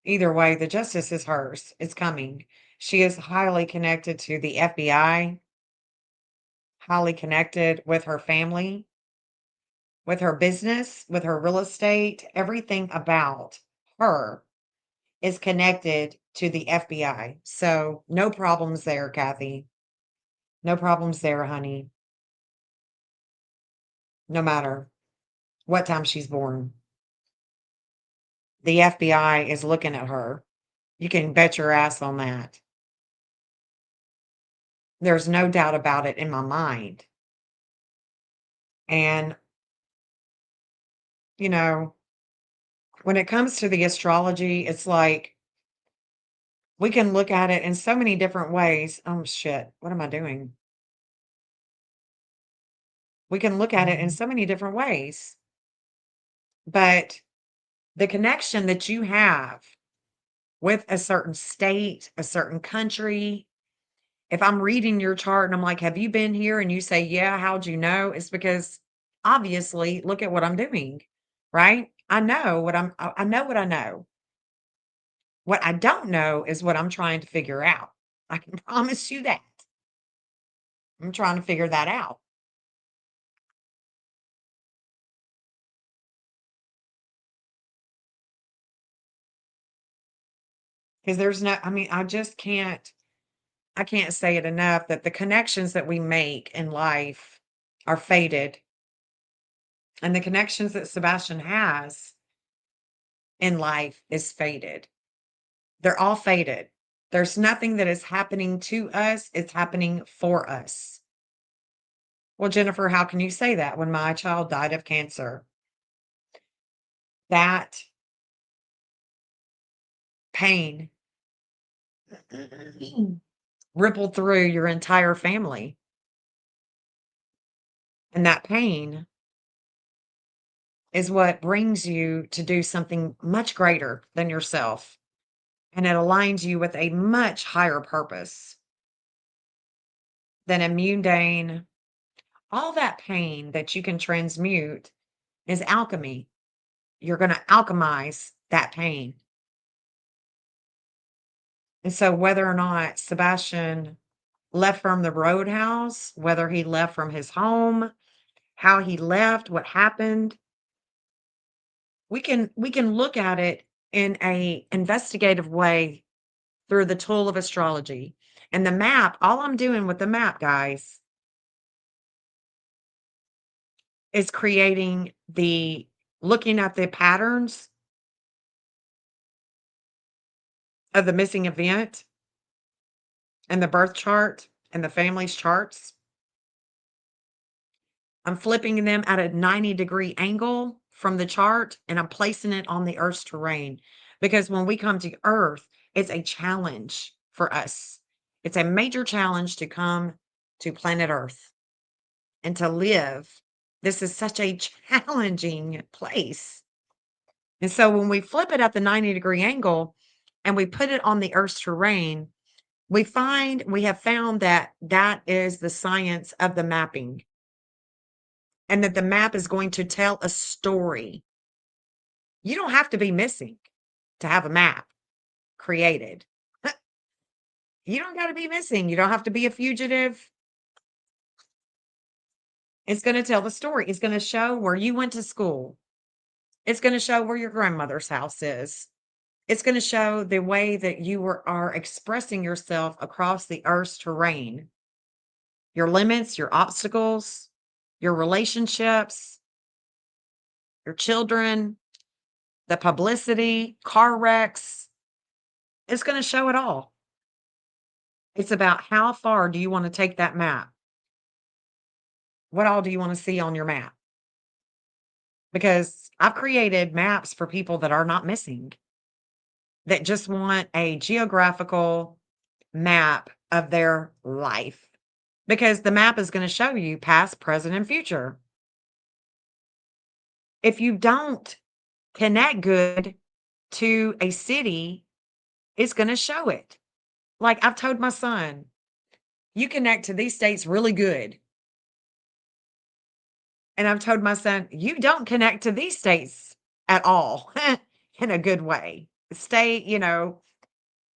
Speaker 2: Either way, the justice is hers. It's coming. She is highly connected to the FBI, highly connected with her family, with her business, with her real estate. Everything about her is connected to the FBI. So no problems there, Kathy. No problems there, honey. No matter what time she's born. The FBI is looking at her. You can bet your ass on that. There's no doubt about it in my mind. And, you know, when it comes to the astrology, it's like we can look at it in so many different ways. Oh, shit. What am I doing? We can look at it in so many different ways. But the connection that you have with a certain state, a certain country, if I'm reading your chart and I'm like, have you been here? And you say, yeah, how'd you know? It's because obviously, look at what I'm doing, right? I know what I know what I know. What I don't know is what I'm trying to figure out. I can promise you that. I'm trying to figure that out. Because there's no, I mean, I can't say it enough that the connections that we make in life are faded. And the connections that Sebastian has in life is faded. They're all faded. There's nothing that is happening to us, it's happening for us. Well, Jennifer, how can you say that when my child died of cancer? That pain rippled through your entire family. And that pain is what brings you to do something much greater than yourself. And it aligns you with a much higher purpose than a mundane. All that pain that you can transmute is alchemy. You're going to alchemize that pain. And so, whether or not Sebastian left from the roadhouse, whether he left from his home, how he left, what happened, we can look at it in a investigative way through the tool of astrology. And the map, all I'm doing with the map, guys, is creating the looking at the patterns of the missing event and the birth chart and the family's charts. I'm flipping them at a 90-degree angle from the chart and I'm placing it on the Earth's terrain. Because when we come to Earth, it's a challenge for us. It's a major challenge to come to planet Earth and to live. This is such a challenging place. And so when we flip it at the 90-degree angle and we put it on the Earth's terrain, we have found that that is the science of the mapping. And that the map is going to tell a story. You don't have to be missing to have a map created. You don't got to be missing. You don't have to be a fugitive. It's going to tell the story. It's going to show where you went to school. It's going to show where your grandmother's house is. It's going to show the way that you are expressing yourself across the Earth's terrain. Your limits, your obstacles, your relationships, your children, the publicity, car wrecks. It's going to show it all. It's about how far do you want to take that map? What all do you want to see on your map? Because I've created maps for people that are not missing, that just want a geographical map of their life. Because the map is going to show you past, present, and future. if you don't connect good to a city, it's going to show it. Like I've told my son, you connect to these states really good. And I've told my son, you don't connect to these states at all in a good way. Stay,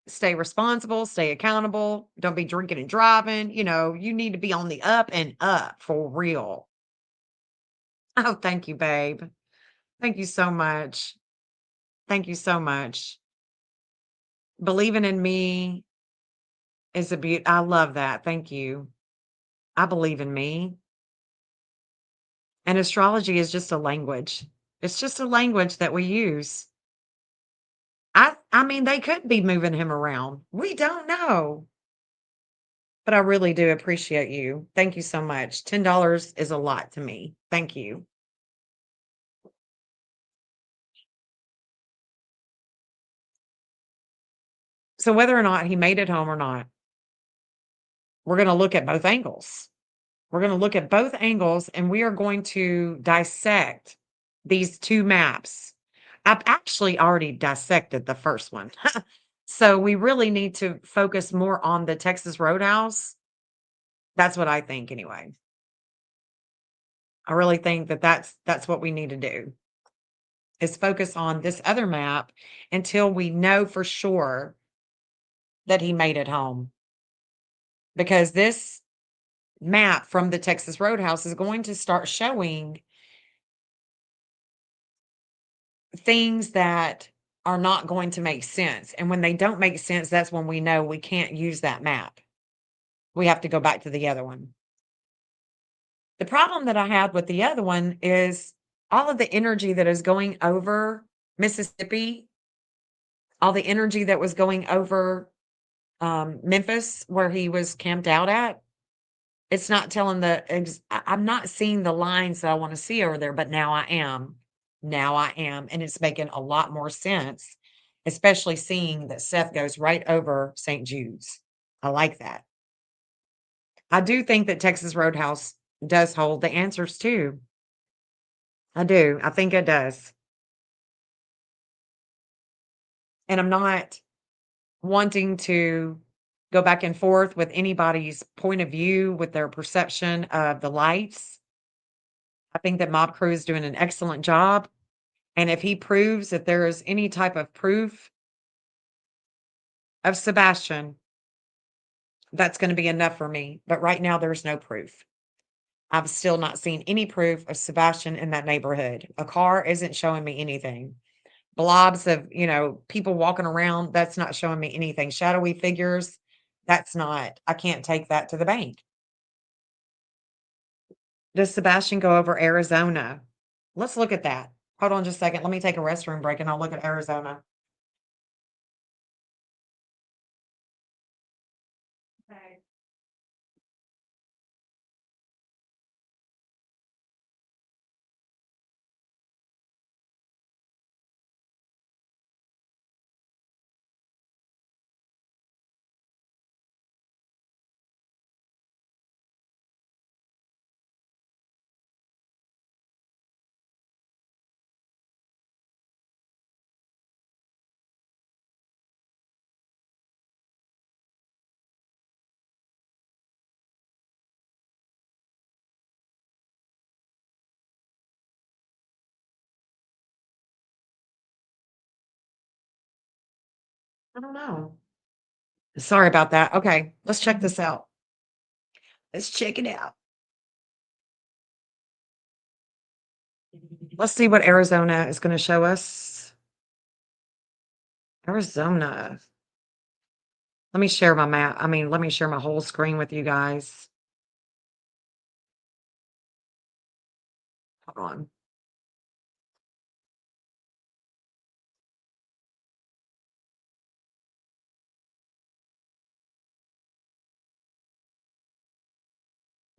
Speaker 2: stay responsible, stay accountable. Don't be drinking and driving. You need to be on the up and up for real. Oh, thank you, babe. Thank you so much. Thank you so much. Believing in me is a beauty. I love that. Thank you. I believe in me. And astrology is just a language. It's just a language that we use. I mean, they could be moving him around. We don't know. But I really do appreciate you. Thank you so much. $10 is a lot to me. Thank you. So whether or not he made it home or not, we're going to look at both angles. We're going to look at both angles and we are going to dissect these two maps. I've actually already dissected the first one. So we really need to focus more on the Texas Roadhouse. That's what I think anyway. I really think that that's what we need to do. Is focus on this other map until we know for sure that he made it home. Because this map from the Texas Roadhouse is going to start showing things that are not going to make sense. And when they don't make sense, that's when we know we can't use that map. We have to go back to the other one. The problem that I had with the other one is all of the energy that is going over Mississippi, all the energy that was going over Memphis, where he was camped out at. It's not telling I'm not seeing the lines that I want to see over there, but now I am. Now I am. And it's making a lot more sense, especially seeing that Seth goes right over St. Jude's. I like that. I do think that Texas Roadhouse does hold the answers too. I do. I think it does. And I'm not wanting to go back and forth with anybody's point of view with their perception of the lights. I think that Mob Crew is doing an excellent job. And if he proves that there is any type of proof of Sebastian, that's going to be enough for me. But right now, there's no proof. I've still not seen any proof of Sebastian in that neighborhood. A car isn't showing me anything. Blobs of, people walking around, that's not showing me anything. Shadowy figures, that's not, I can't take that to the bank. Does Sebastian go over Arizona? Let's look at that. Hold on just a second. Let me take a restroom break and I'll look at Arizona. Okay. I don't know. Sorry about that. Okay, let's check this out. Let's check it out. Let's see what Arizona is going to show us. Arizona. Let me share my map. Let me share my whole screen with you guys. Hold on.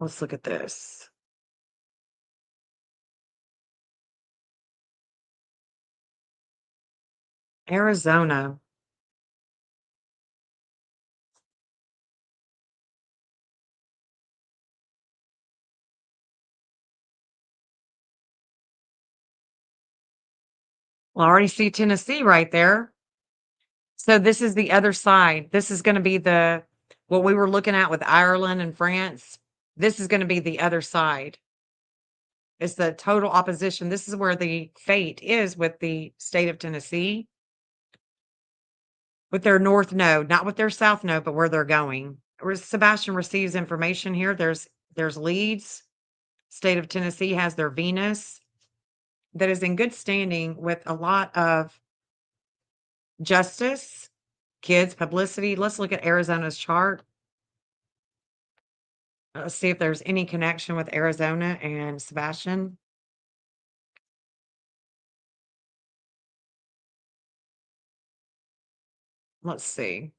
Speaker 2: Let's look at this. Arizona. Well, I already see Tennessee right there. So this is the other side. This is going to be what we were looking at with Ireland and France. This is going to be the other side. It's the total opposition. This is where the fate is with the state of Tennessee. With their north node, not with their south node, but where they're going. Sebastian receives information here. There's leads. State of Tennessee has their Venus that is in good standing with a lot of justice, kids, publicity. Let's look at Arizona's chart. Let's see if there's any connection with Arizona and Sebastian. Let's see.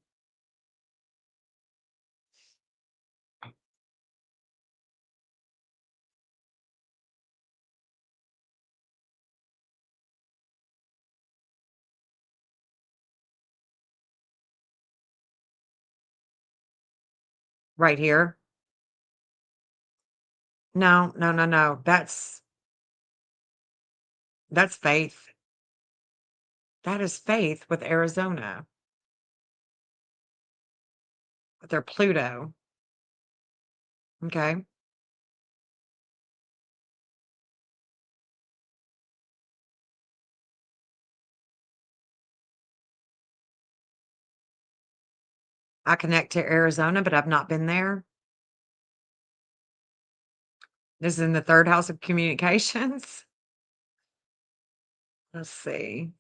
Speaker 2: Right here. No, no, no, no. That's faith. That is faith with Arizona, with their Pluto. Okay. I connect to Arizona, but I've not been there. This is in the third house of communications. Let's see.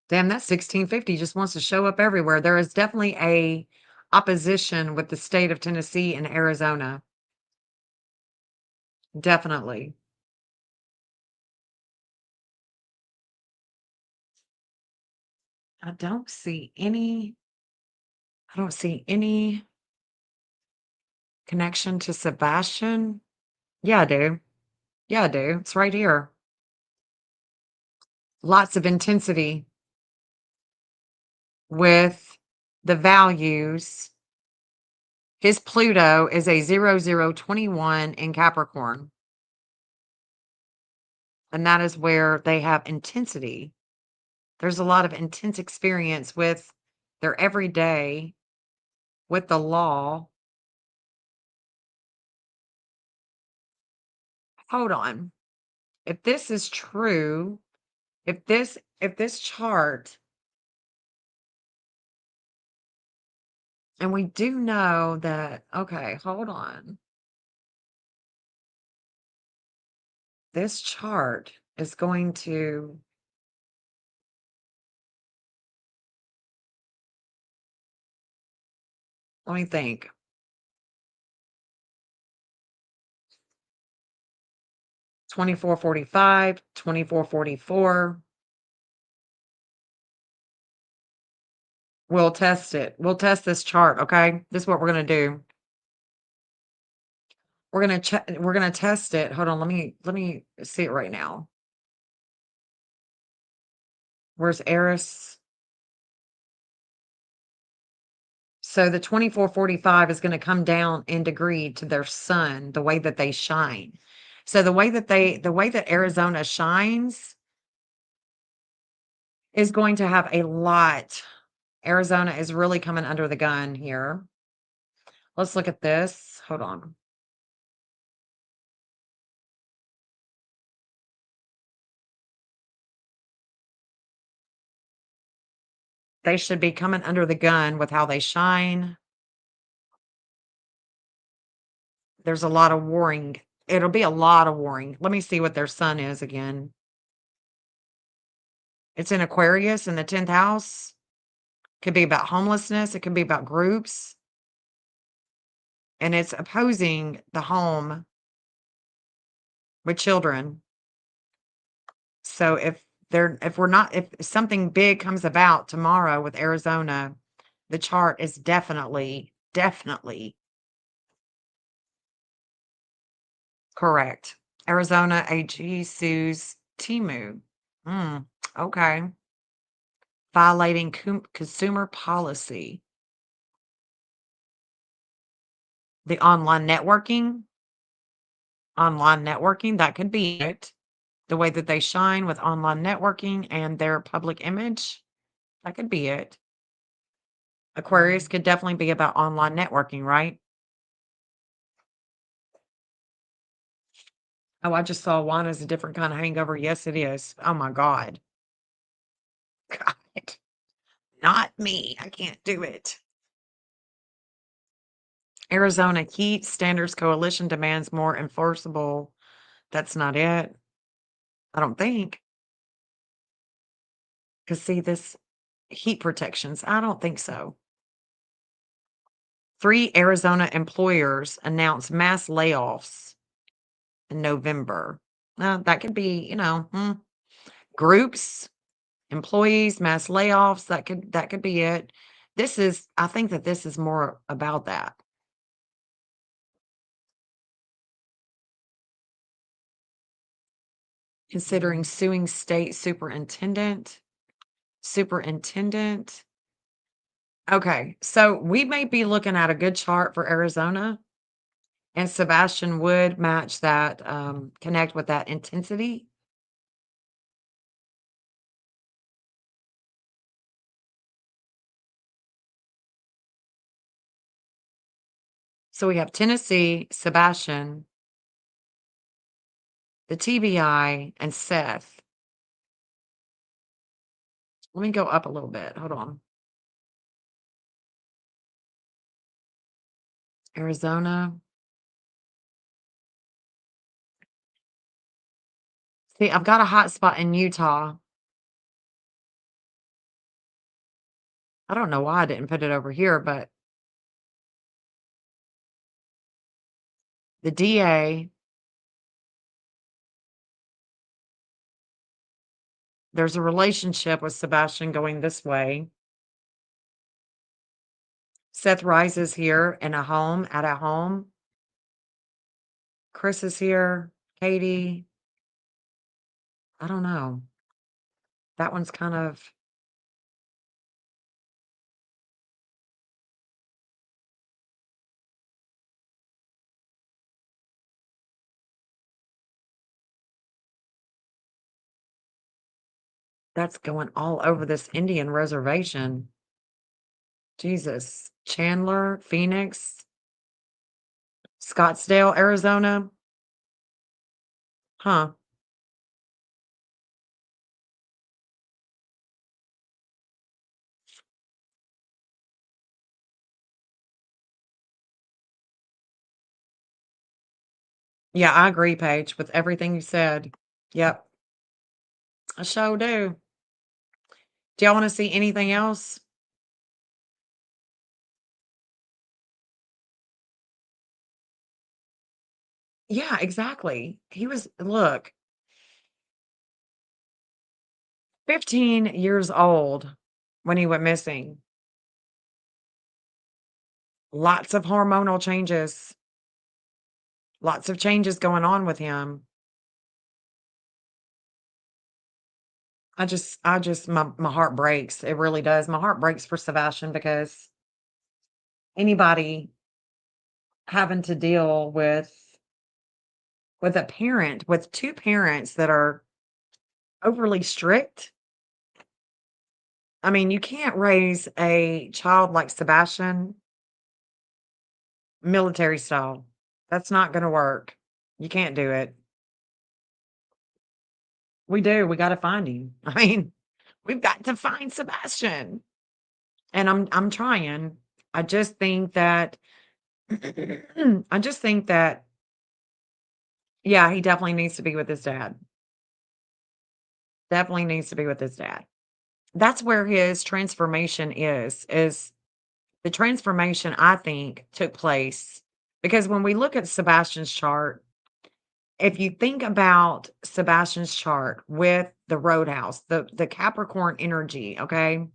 Speaker 2: Damn, that 1650 just wants to show up everywhere. There is definitely a opposition with the state of Tennessee and Arizona. Definitely. I don't see any connection to Sebastian. Yeah, I do. Yeah, I do. It's right here. Lots of intensity with the values. His Pluto is a 0021 in Capricorn. And that is where they have intensity. There's a lot of intense experience with their everyday, with the law. Hold on. If this is true, if this chart, and we do know that, okay, hold on. This chart is going to let me think. 2445, 2444. We'll test it. We'll test this chart, okay? This is what we're gonna do. We're gonna test it. Hold on, let me see it right now. Where's Eris? So the 2445 is gonna come down in degree to their sun, the way that they shine. So the way that Arizona shines is going to have a lot. Arizona is really coming under the gun here. Let's look at this. Hold on. They should be coming under the gun with how they shine. There's a lot of warring. It'll be a lot of warring. Let me see what their sun is again. It's in Aquarius in the 10th house. Could be about homelessness. It could be about groups. And it's opposing the home with children. So if something big comes about tomorrow with Arizona, the chart is definitely correct. Arizona AG sues Timu. Okay. Violating consumer policy. The online networking. online networking. That could be it. The way that they shine with online networking and their public image. That could be it. Aquarius could definitely be about online networking, right? Oh, I just saw wine is a different kind of hangover. Yes, it is. Oh my God. God. Not me. I can't do it. Arizona Heat Standards Coalition demands more enforceable. That's not it. I don't think. Because see, this heat protections, I don't think so. 3 Arizona employers announce mass layoffs in November. That could be, groups, employees, mass layoffs. That could be it. I think that this is more about that. Considering suing state superintendent. Okay, so we may be looking at a good chart for Arizona, and Sebastian would match that, connect with that intensity. So we have Tennessee, Sebastian, the TBI, and Seth. Let me go up a little bit. Hold on. Arizona. See, I've got a hot spot in Utah. I don't know why I didn't put it over here, but the DA, there's a relationship with Sebastian going this way. Seth Rises here in a home, at a home. Chris is here. Katie. I don't know. That one's kind of. That's going all over this Indian reservation. Jesus. Chandler, Phoenix, Scottsdale, Arizona. Huh. Yeah, I agree, Paige, with everything you said. Yep. I sure do. Do y'all want to see anything else? Yeah, exactly. Look, 15 years old when he went missing. Lots of hormonal changes. Lots of changes going on with him. My heart breaks. It really does. My heart breaks for Sebastian because anybody having to deal with a parent, with 2 parents that are overly strict. I mean, you can't raise a child like Sebastian military style. That's not gonna work. You can't do it. We do. We gotta find him. I mean, we've got to find Sebastian. And I'm trying. I just think that I just think that, yeah, he definitely needs to be with his dad. Definitely needs to be with his dad. That's where his transformation is the transformation, I think, took place because when we look at Sebastian's chart, if you think about Sebastian's chart with the roadhouse, the Capricorn energy, okay?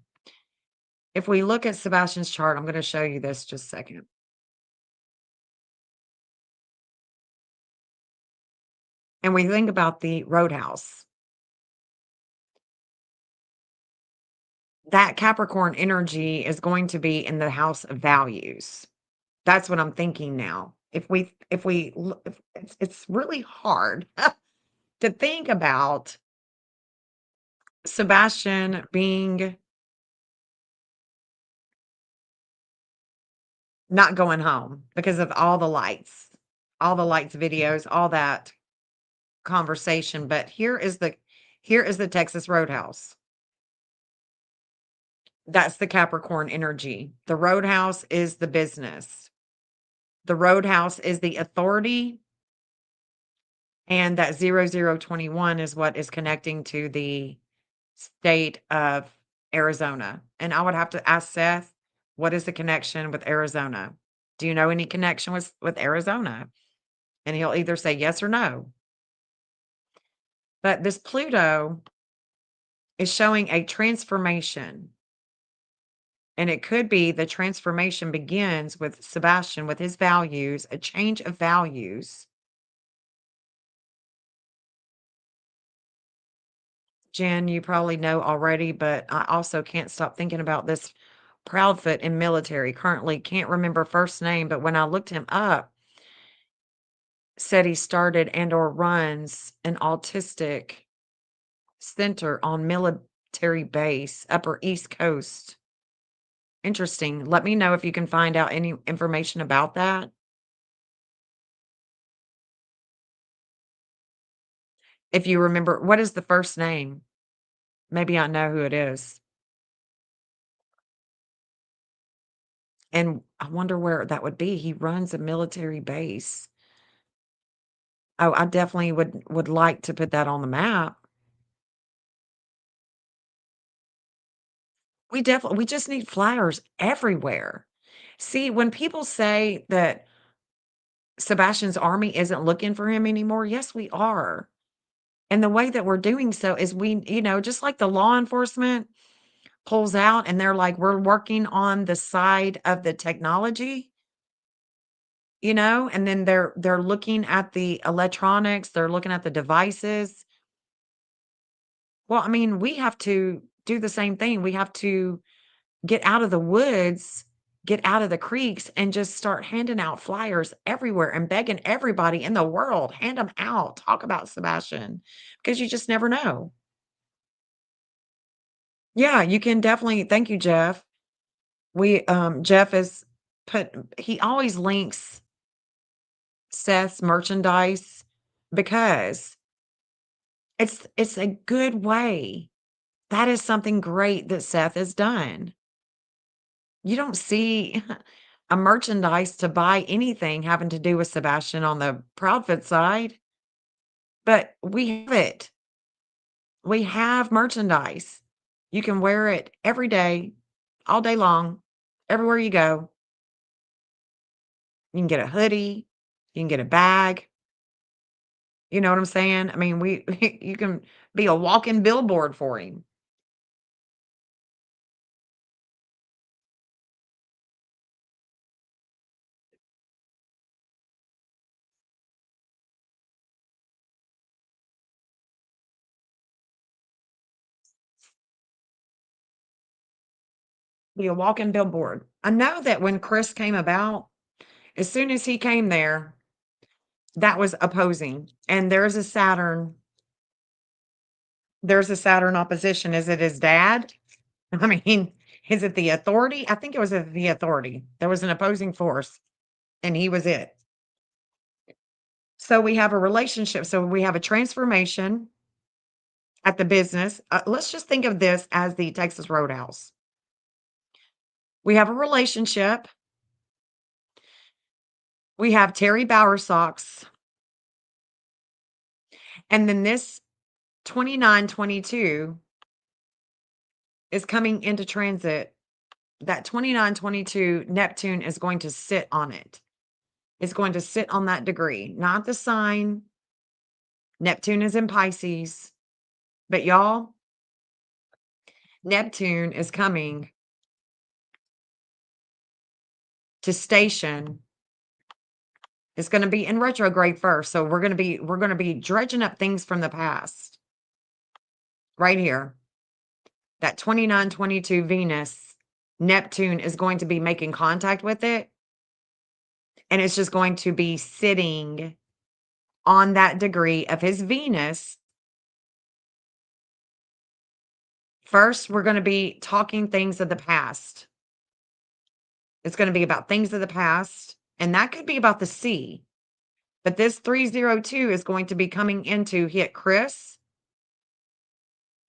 Speaker 2: If we look at Sebastian's chart, I'm going to show you this just a second. And we think about the roadhouse. That Capricorn energy is going to be in the house of values. That's what I'm thinking now. it's really hard to think about Sebastian being not going home because of all the lights videos, all that conversation. But here is the Texas Roadhouse. That's the Capricorn energy. The Roadhouse is the business. The Roadhouse is the authority. And that 0021 is what is connecting to the state of Arizona. And I would have to ask Seth, what is the connection with Arizona? Do you know any connection with Arizona? And he'll either say yes or no. But this Pluto is showing a transformation. And it could be the transformation begins with Sebastian, with his values, a change of values. Jen, you probably know already, but I also can't stop thinking about this Proudfoot in military. Currently can't remember first name, but when I looked him up, said he started and or runs an autistic center on military base, Upper East Coast. Interesting. Let me know if you can find out any information about that. If you remember, what is the first name? Maybe I know who it is. And I wonder where that would be. He runs a military base. Oh, I definitely would like to put that on the map. We just need flyers everywhere. See, when people say that Sebastian's army isn't looking for him anymore, yes, we are. And the way that we're doing so is just like the law enforcement pulls out and they're like, we're working on the side of the technology, and then they're looking at the electronics, they're looking at the devices. Well, I mean, we have to do the same thing. We have to get out of the woods, get out of the creeks, and just start handing out flyers everywhere and begging everybody in the world, hand them out, talk about Sebastian, because you just never know. Yeah, you can definitely. Thank you, Jeff. Jeff is he always links Seth's merchandise because it's a good way. That is something great that Seth has done. You don't see a merchandise to buy anything having to do with Sebastian on the Proudfoot side, but we have it. We have merchandise. You can wear it every day, all day long, everywhere you go. You can get a hoodie, you can get a bag. You know what I'm saying? I mean, you can be a walking billboard for him. Be a walking billboard. I know that when Chris came about, as soon as he came there, that was opposing. And there's a Saturn opposition. Is it his dad? I mean, is it the authority? I think it was the authority. There was an opposing force, and he was it. So we have a relationship. So we have a transformation at the business. Let's just think of this as the Texas Roadhouse. We have a relationship. We have Terry Bowersox. And then this 2922 is coming into transit. That 2922 Neptune is going to sit on it. It's going to sit on that degree, not the sign. Neptune is in Pisces. But y'all, Neptune is coming to station. It's going to be in retrograde first. So we're going to be dredging up things from the past. Right here. That 2922 Venus, Neptune is going to be making contact with it. And it's just going to be sitting on that degree of his Venus. First, we're going to be talking things of the past. It's going to be about things of the past, and that could be about the sea. But this 302 is going to be coming into hit Chris,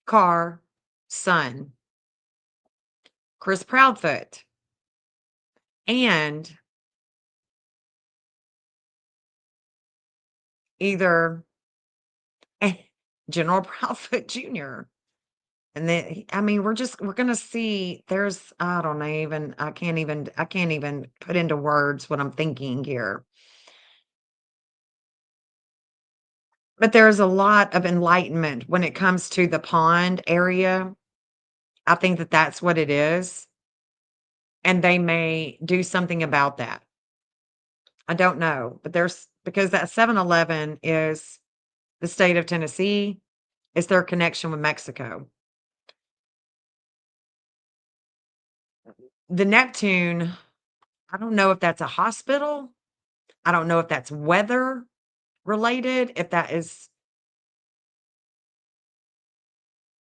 Speaker 2: Carr, Sun, Chris Proudfoot, and either General Proudfoot Jr. And then, I mean, we're going to see there's, I don't know, even, I can't even put into words what I'm thinking here. But there's a lot of enlightenment when it comes to the pond area. I think that that's what it is. And they may do something about that. I don't know, but because that 7-Eleven is the state of Tennessee, it's their connection with Mexico. The Neptune, I don't know if that's a hospital. I don't know if that's weather related, if that is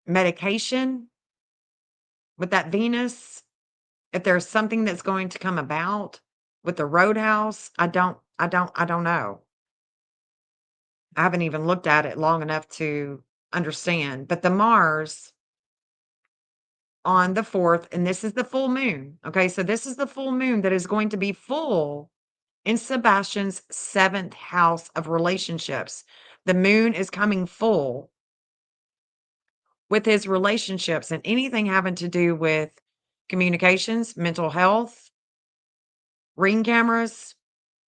Speaker 2: medication with that Venus, if there's something that's going to come about with the roadhouse. I don't know. I haven't even looked at it long enough to understand. But the Mars on the 4th, and this is the full moon. Okay, so this is the full moon that is going to be full in Sebastian's 7th house of relationships. The moon is coming full with his relationships and anything having to do with communications, mental health, ring cameras,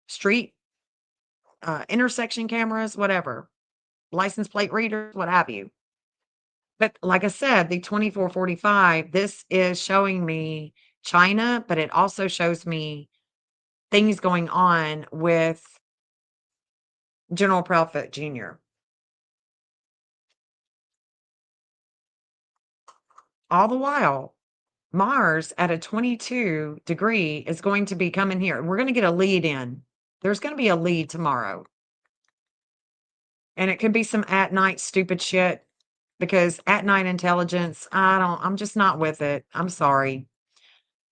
Speaker 2: street, intersection cameras, whatever, license plate readers, what have you. But like I said, the 2445, this is showing me China, but it also shows me things going on with General Proudfoot Jr. All the while, Mars at a 22 degree is going to be coming here. We're going to get a lead in. There's going to be a lead tomorrow. And it could be some at night stupid shit because at night intelligence, I'm just not with it. I'm sorry.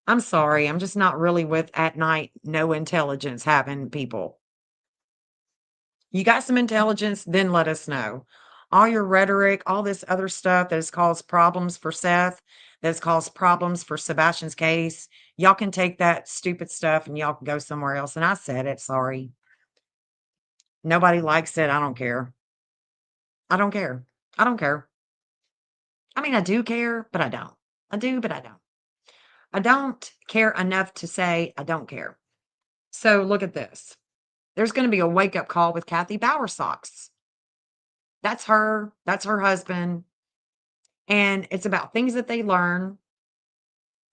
Speaker 2: I'm sorry. I'm just not really with at night, no intelligence having people. You got some intelligence, then let us know. All your rhetoric, all this other stuff that has caused problems for Seth, that's caused problems for Sebastian's case, y'all can take that stupid stuff and y'all can go somewhere else. And I said it, sorry. Nobody likes it. I don't care. I don't care. I don't care. I mean, I do care, but I don't. I do, but I don't. I don't care enough to say I don't care. So look at this. There's going to be a wake up call with Kathy Bowersocks. That's her. That's her husband. And it's about things that they learn.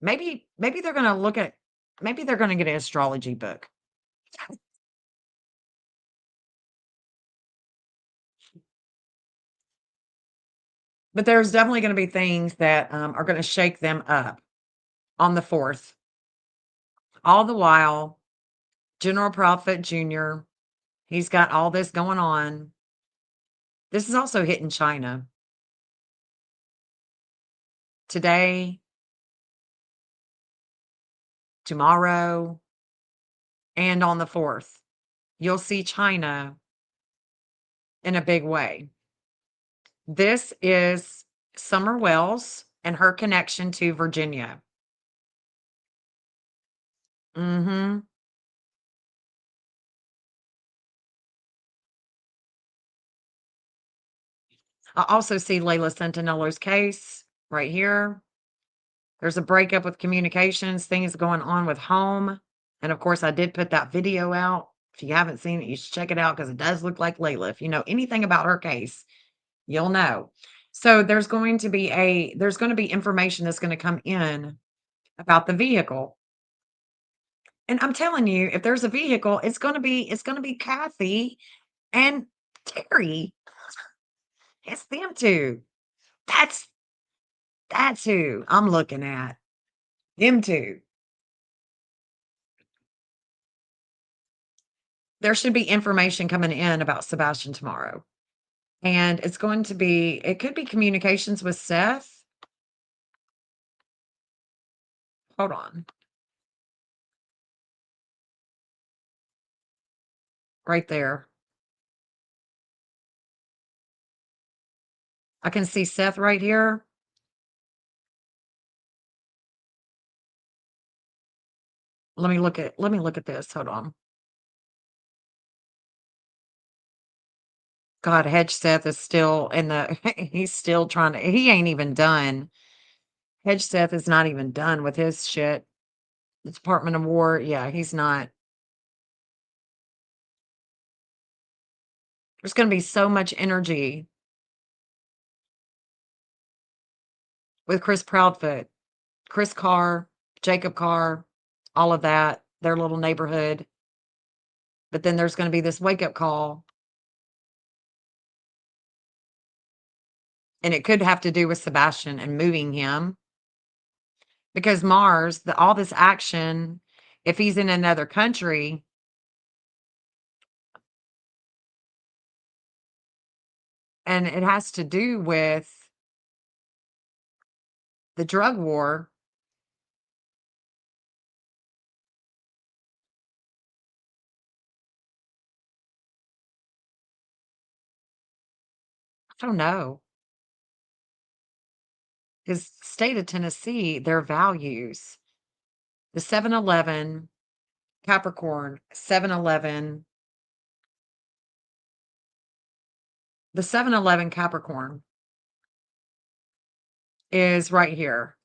Speaker 2: Maybe they're going to maybe they're going to get an astrology book. But there's definitely going to be things that are going to shake them up on the 4th. All the while, General Prophet Jr., he's got all this going on. This is also hitting China. Today, tomorrow, and on the 4th. You'll see China in a big way. This is Summer Wells and her connection to Virginia. Mhm. I also see Layla Santinello's case right here. There's a breakup with communications, things going on with home. And of course, I did put that video out. If you haven't seen it, you should check it out because it does look like Layla. If you know anything about her case, you'll know. So there's going to be information that's going to come in about the vehicle. And I'm telling you, if there's a vehicle, it's going to be Kathy and Terry. It's them two. That's who I'm looking at. Them two. there should be information coming in about Sebastian tomorrow. And it's going to be, it could be communications with Seth. Hold on. Right there. I can see Seth right here. Let me look at this. Hold on. God, Hedge Seth is still in the he's still trying to, he ain't even done. Hedge Seth is not even done with his shit. The Department of War, yeah, he's not. There's gonna be so much energy with Chris Proudfoot, Chris Carr, Jacob Carr, all of that, their little neighborhood. But then there's gonna be this wake-up call. And it could have to do with Sebastian and moving him. Because Mars, all this action, if he's in another country, and it has to do with the drug war. I don't know. His state of Tennessee, their values, the 7-Eleven, Capricorn, 7-Eleven, the 7-Eleven Capricorn is right here.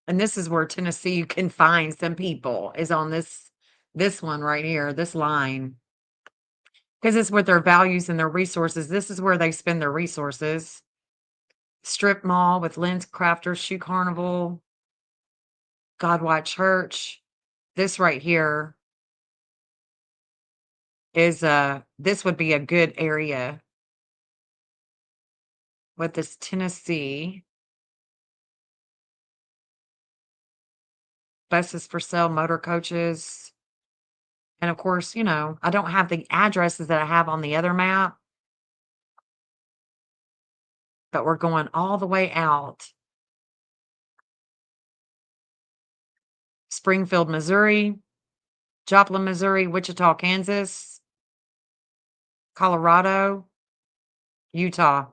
Speaker 2: And this is where Tennessee you can find some people is on this one right here, this line. Because it's with their values and their resources. This is where they spend their resources. Strip mall with Lens Crafters, Shoe Carnival, Godwatch Church. This right here is this would be a good area with this Tennessee. Buses for sale, motor coaches. And of course, you know, I don't have the addresses that I have on the other map. But we're going all the way out. Springfield, Missouri, Joplin, Missouri, Wichita, Kansas, Colorado, Utah.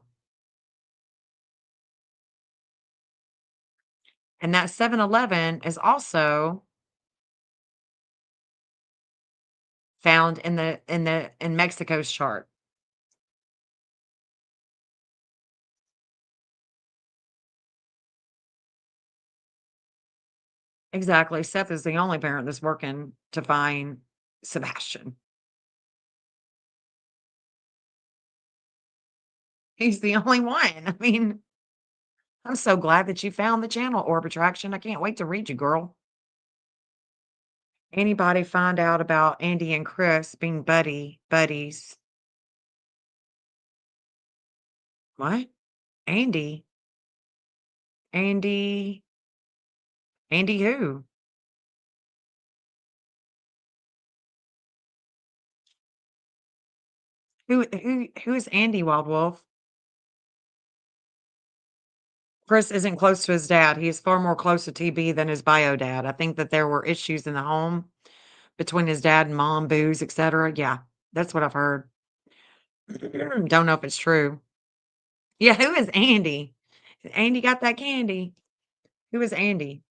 Speaker 2: And that 7-Eleven is also found in Mexico's chart. Exactly. Seth is the only parent that's working to find Sebastian. He's the only one. I mean, I'm so glad that you found the channel, Orb Attraction. I can't wait to read you, girl. Anybody find out about Andy and Chris being buddies? What? Andy? Andy? Andy who? Who is Andy, Wild Wolf? Chris isn't close to his dad. He is far more close to TB than his bio dad. I think that there were issues in the home between his dad and mom, booze, etc. Yeah, that's what I've heard. Don't know if it's true. Yeah, who is Andy? Andy got that candy. Who is Andy?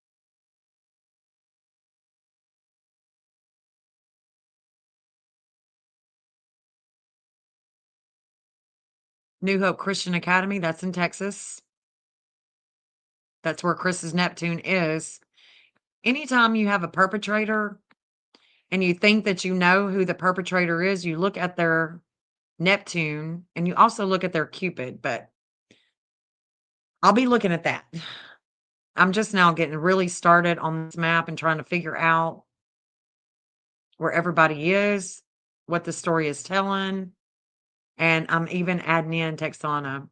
Speaker 2: New Hope Christian Academy, that's in Texas. That's where Chris's Neptune is. Anytime you have a perpetrator and you think that you know who the perpetrator is, you look at their Neptune and you also look at their Cupid, but I'll be looking at that. I'm just now getting really started on this map and trying to figure out where everybody is, what the story is telling, and I'm even adding in Texana,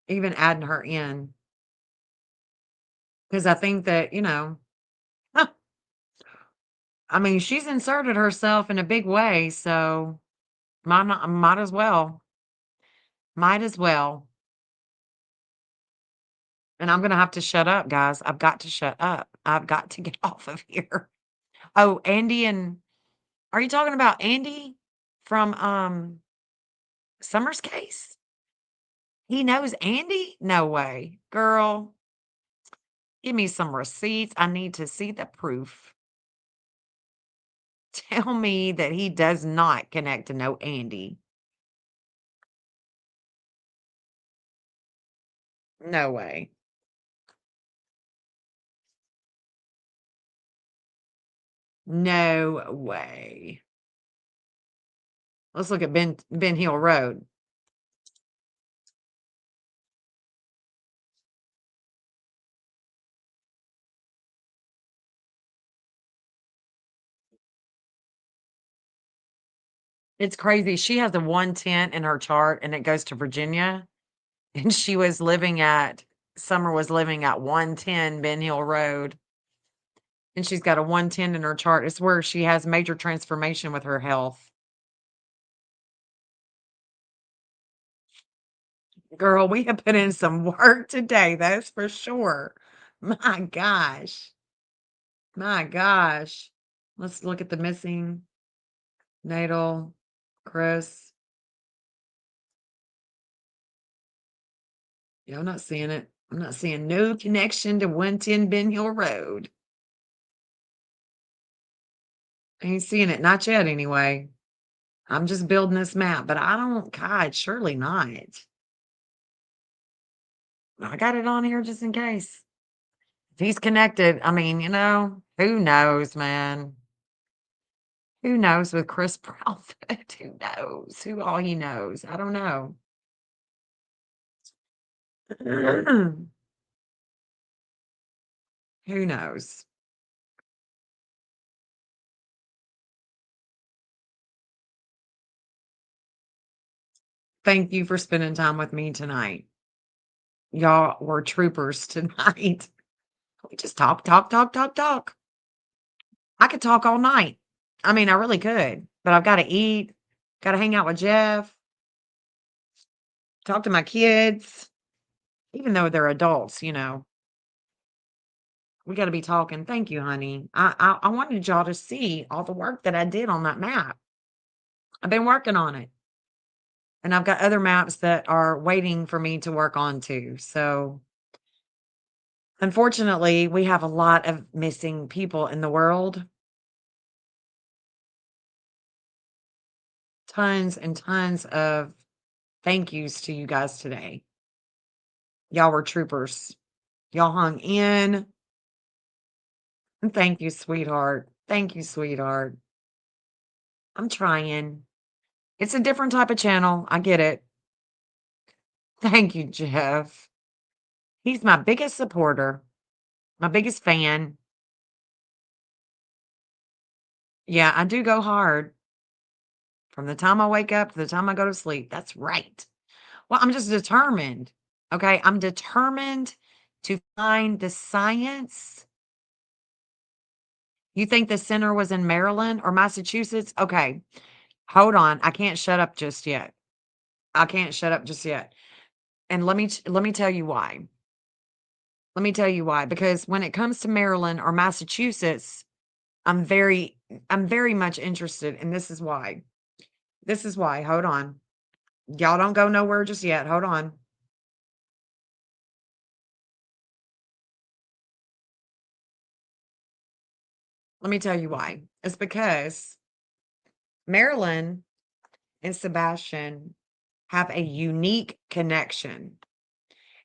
Speaker 2: even adding her in because I think that, I mean, she's inserted herself in a big way, so might as well. Might as well. And I'm gonna have to shut up, guys. I've got to shut up. I've got to get off of here. Oh, Andy and are you talking about Andy from Summer's case? He knows Andy? No way. Girl, give me some receipts. I need to see the proof. Tell me that he does not connect to no Andy. No way. No way. Let's look at Ben Hill Road. It's crazy. She has a 110 in her chart and it goes to Virginia. And Summer was living at 110 Ben Hill Road. And she's got a 110 in her chart. It's where she has major transformation with her health. Girl, we have put in some work today, that's for sure. My gosh. My gosh. Let's look at the missing natal Chris. Yeah, I'm not seeing it. I'm not seeing no connection to 110 Ben Hill Road. I ain't seeing it. Not yet, anyway. I'm just building this map, but God, surely not. I got it on here just in case. If he's connected, I mean, who knows, man? Who knows with Chris Proudfoot? Who knows? Who all he knows? I don't know. Who knows? Thank you for spending time with me tonight. Y'all were troopers tonight. We just talk, talk, talk, talk, talk. I could talk all night. I mean, I really could, but I've got to eat, got to hang out with Jeff, talk to my kids, even though they're adults, we got to be talking. Thank you, honey. I wanted y'all to see all the work that I did on that map. I've been working on it. And I've got other maps that are waiting for me to work on too. So unfortunately, we have a lot of missing people in the world. Tons and tons of thank yous to you guys today. Y'all were troopers. Y'all hung in. And thank you, sweetheart. Thank you, sweetheart. I'm trying. It's a different type of channel. I get it. Thank you, Jeff. He's my biggest supporter, my biggest fan. Yeah, I do go hard from the time I wake up to the time I go to sleep. That's right. Well, I'm just determined. Okay. I'm determined to find the science. You think the center was in Maryland or Massachusetts? Okay. Hold on. I can't shut up just yet. I can't shut up just yet. And let me tell you why. Let me tell you why. Because when it comes to Maryland or Massachusetts, I'm very much interested. And this is why. This is why. Hold on. Y'all don't go nowhere just yet. Hold on. Let me tell you why. It's because Marilyn and Sebastian have a unique connection.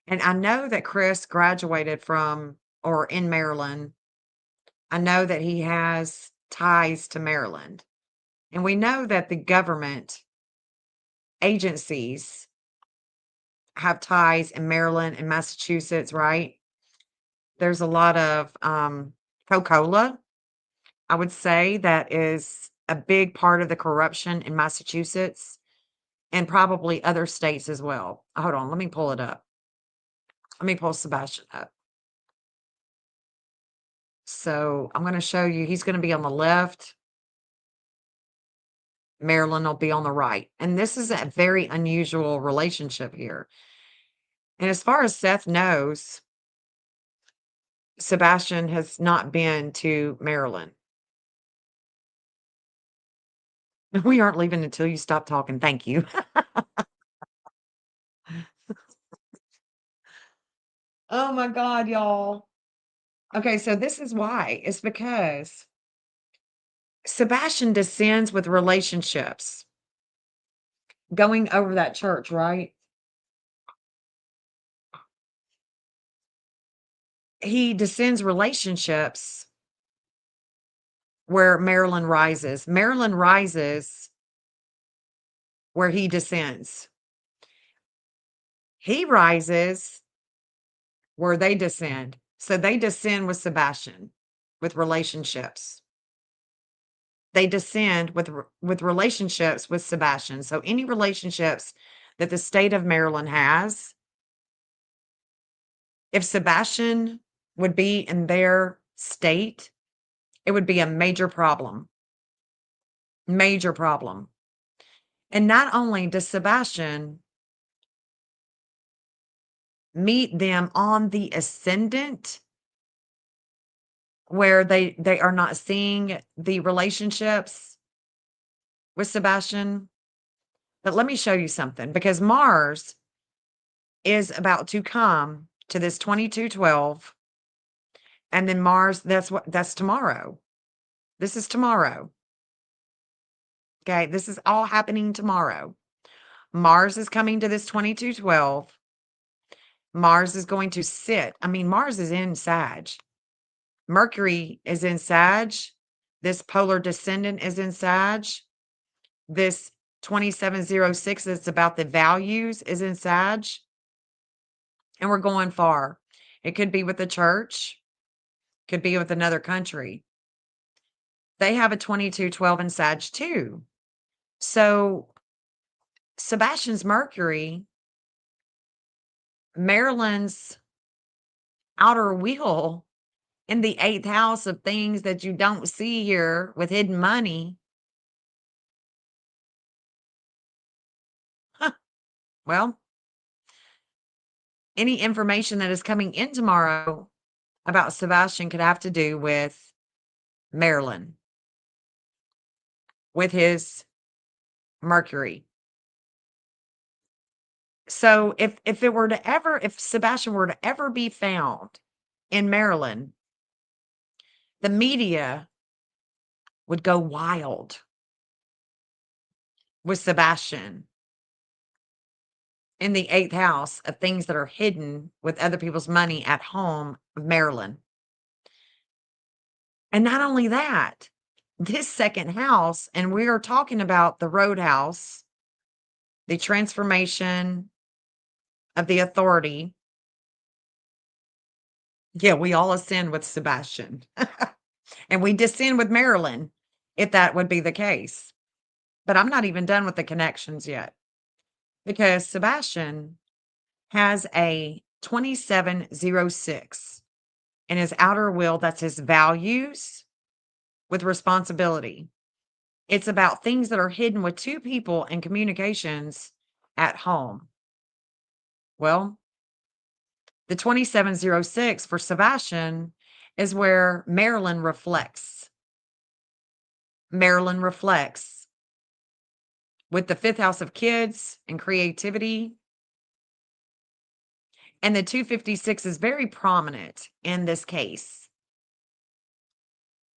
Speaker 2: And I know that Chris graduated from or in Maryland. I know that he has ties to Maryland. And we know that the government agencies have ties in Maryland and Massachusetts, right? There's a lot of Coca-Cola, I would say, that is a big part of the corruption in Massachusetts and probably other states as well. Hold on, let me pull it up. Let me pull Sebastian up. So I'm going to show you, he's going to be on the left. Marilyn will be on the right. And this is a very unusual relationship here. And as far as Seth knows, Sebastian has not been to Maryland. We aren't leaving until you stop talking. Thank you. Oh my God, y'all. Okay, so this is why. It's because Sebastian descends with relationships. Going over that church, right? He descends relationships where Marilyn rises. Marilyn rises where he descends. He rises where they descend. So they descend with Sebastian, with relationships. They descend with relationships with Sebastian. So any relationships that the state of Maryland has, if Sebastian would be in their state, it would be a major problem. Major problem. And not only does Sebastian meet them on the ascendant, where they are not seeing the relationships with Sebastian. But let me show you something, because Mars is about to come to this 2212, and then Mars, that's tomorrow. This is tomorrow. Okay, this is all happening tomorrow. Mars is coming to this 2212. Mars is going to sit. I mean, Mars is in Sag. Mercury is in Sag. This polar descendant is in Sag. This 2706 that's about the values is in Sag. And we're going far. It could be with the church, could be with another country. They have a 2212 in Sag too. So Sebastian's Mercury, Maryland's outer wheel in the 8th house of things that you don't see here with hidden money. Huh. Well, any information that is coming in tomorrow about Sebastian could have to do with Maryland, with his Mercury. So if Sebastian were to ever be found in Maryland, the media would go wild with Sebastian in the 8th house of things that are hidden with other people's money at home of Maryland. And not only that, this second house, and we are talking about the roadhouse, the transformation of the authority. Yeah, we all ascend with Sebastian. And we descend with Maryland, if that would be the case. But I'm not even done with the connections yet, because Sebastian has a 2706 in his outer will. That's his values with responsibility. It's about things that are hidden with two people and communications at home. Well, the 2706 for Sebastian is where Maryland reflects. Maryland reflects with the 5th house of kids and creativity. And the 256 is very prominent in this case.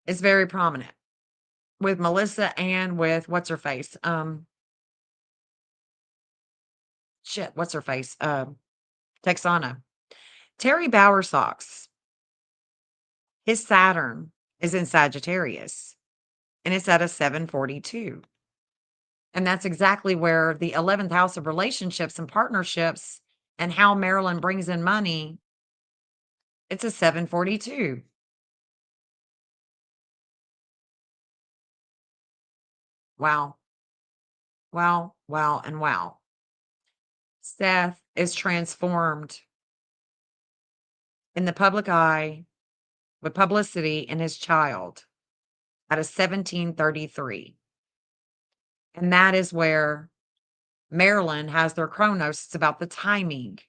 Speaker 2: It's very prominent with Melissa and with what's her face? What's her face? Texana. Terry Bowersox. His Saturn is in Sagittarius, and it's at a 742. And that's exactly where the 11th house of relationships and partnerships and how Maryland brings in money, it's a 742. Wow. Wow, wow, and wow. Seth is transformed in the public eye with publicity in his child at a 1733. And that is where Maryland has their chronos. It's about the timing.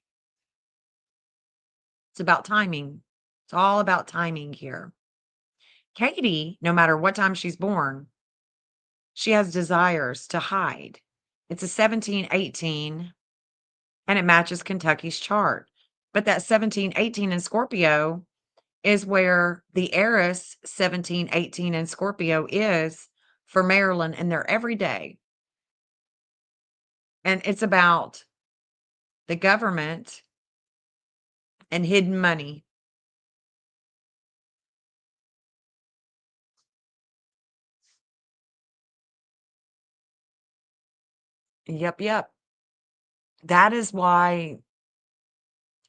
Speaker 2: It's about timing. It's all about timing here. Katie, no matter what time she's born, she has desires to hide. It's a 1718 and it matches Kentucky's chart. But that 1718 in Scorpio is where the heiress 1718 in Scorpio is for Maryland in their everyday. And it's about the government and hidden money. Yep, yep. That is why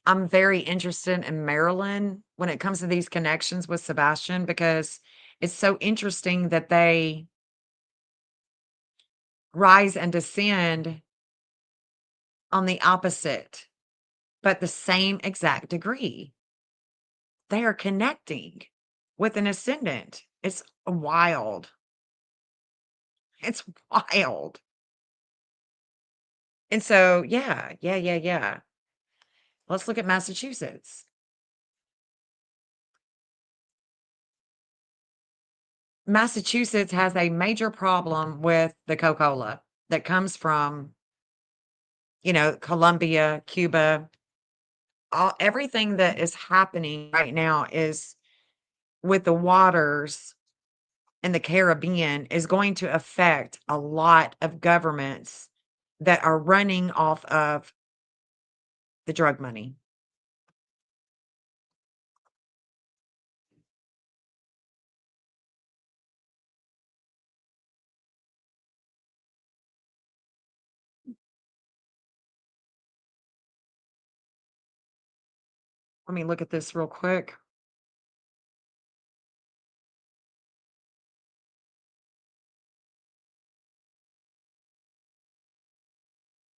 Speaker 2: I'm very interested in Maryland when it comes to these connections with Sebastian, because it's so interesting that they rise and descend on the opposite, but the same exact degree. They are connecting with an ascendant. It's wild. It's wild. And so, yeah. Let's look at Massachusetts. Massachusetts has a major problem with the Coca-Cola that comes from, Colombia, Cuba. Everything that is happening right now is with the waters in the Caribbean is going to affect a lot of governments that are running off of the drug money. Let me look at this real quick.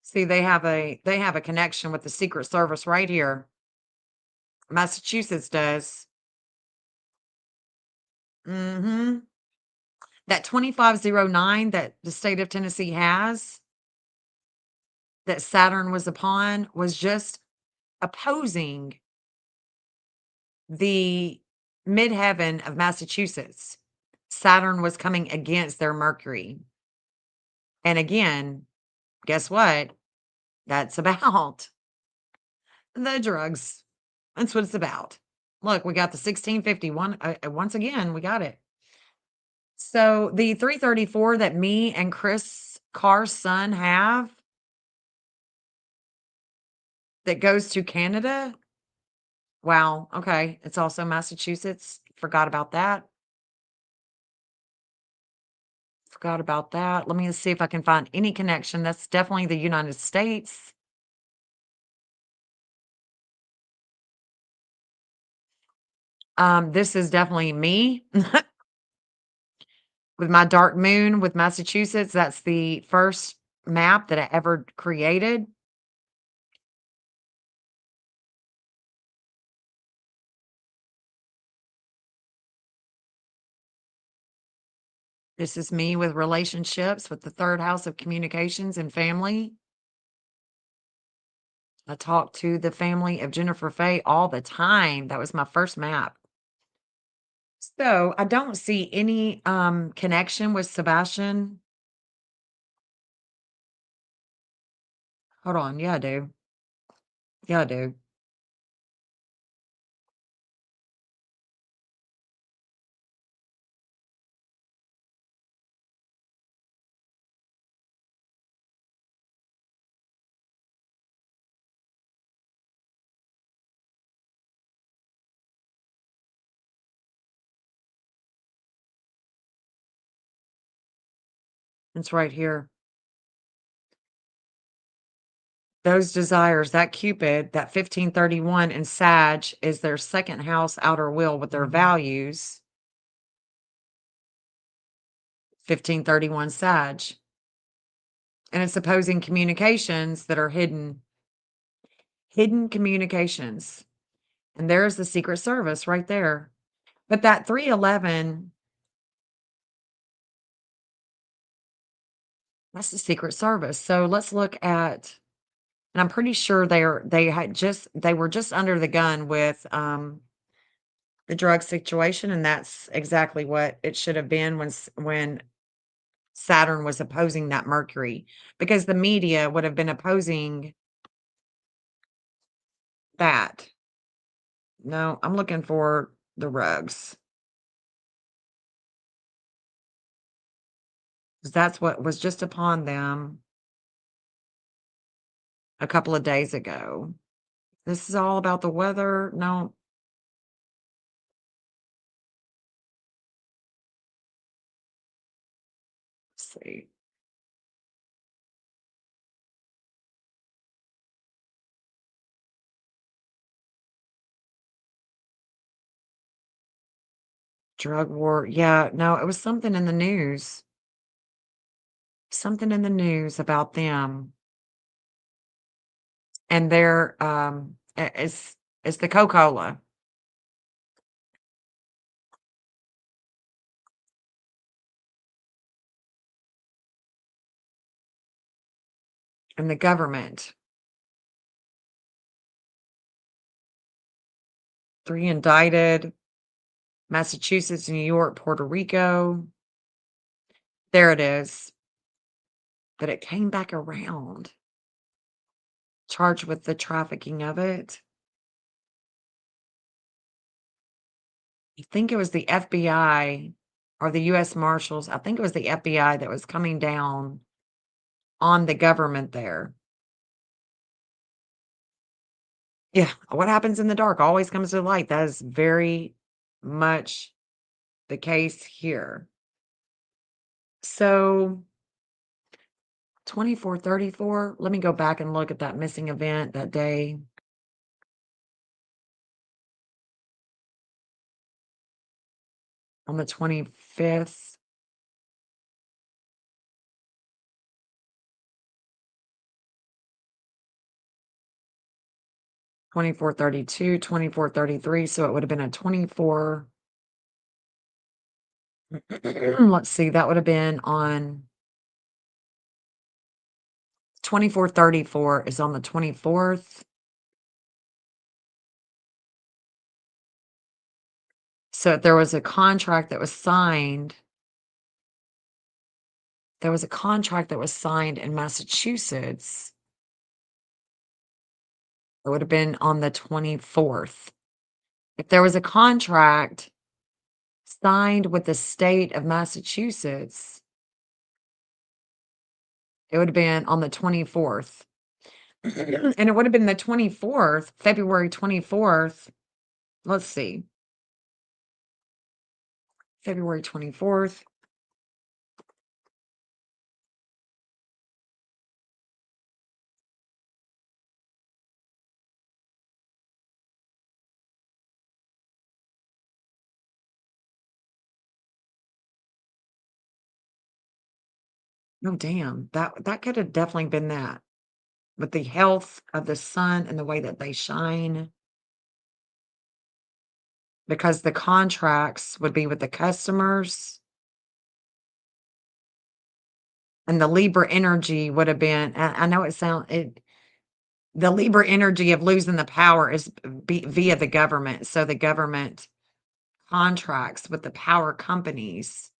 Speaker 2: See, they have a connection with the Secret Service right here. Massachusetts does. Mhm. That 2509 that the state of Tennessee has, that Saturn was upon, was just opposing the midheaven of Massachusetts. Saturn was coming against their Mercury. And again, guess what? That's about the drugs. That's what it's about. Look, we got the 1651. Once again, we got it. So the 334 that me and Chris Carr's son have that goes to Canada. Wow. Okay. It's also Massachusetts. Forgot about that. Forgot about that. Let me see if I can find any connection. That's definitely the United States. This is definitely me with my dark moon with Massachusetts. That's the first map that I ever created. This is me with relationships with the third house of communications and family. I talk to the family of Jennifer Faye all the time. That was my first map. So I don't see any connection with Sebastian. Hold on. Yeah, I do. Yeah, I do. It's right here. those desires, that Cupid, that 1531 in Sag is their second house outer wheel with their values. 1531 Sag. And it's opposing communications that are hidden communications. And there's the Secret Service right there. But that 311, that's the Secret Service. So let's look at, and I'm pretty sure they were just under the gun with the drug situation, and that's exactly what it should have been when Saturn was opposing that Mercury, because the media would have been opposing that. No, I'm looking for the rugs. 'Cause that's what was just upon them a couple of days ago. This is all about the weather. No. Let's see. Drug war. Yeah, no, it was something in the news. Something in the news about them. And their it's the Coca-Cola. And the government. 3 indicted. Massachusetts, New York, Puerto Rico. There it is. But it came back around. Charged with the trafficking of it. I think it was the FBI or the US Marshals. I think it was the FBI that was coming down on the government there. Yeah, what happens in the dark always comes to light. That is very much the case here. So 2434, let me go back and look at that missing event that day. On the 25th. $24.32, $24.33, so it would have been a 24. Let's see, that would have been on 2434 is on the 24th. So there was a contract that was signed. There was a contract that was signed in Massachusetts. It would have been on the 24th. If there was a contract signed with the state of Massachusetts, it would have been on the 24th. And it would have been the 24th, February 24th. Let's see. February 24th. Oh, damn. That could have definitely been that. With the health of the sun and the way that they shine. Because the contracts would be with the customers. And the Libra energy would have been, I know the Libra energy of losing the power is via the government. So the government contracts with the power companies.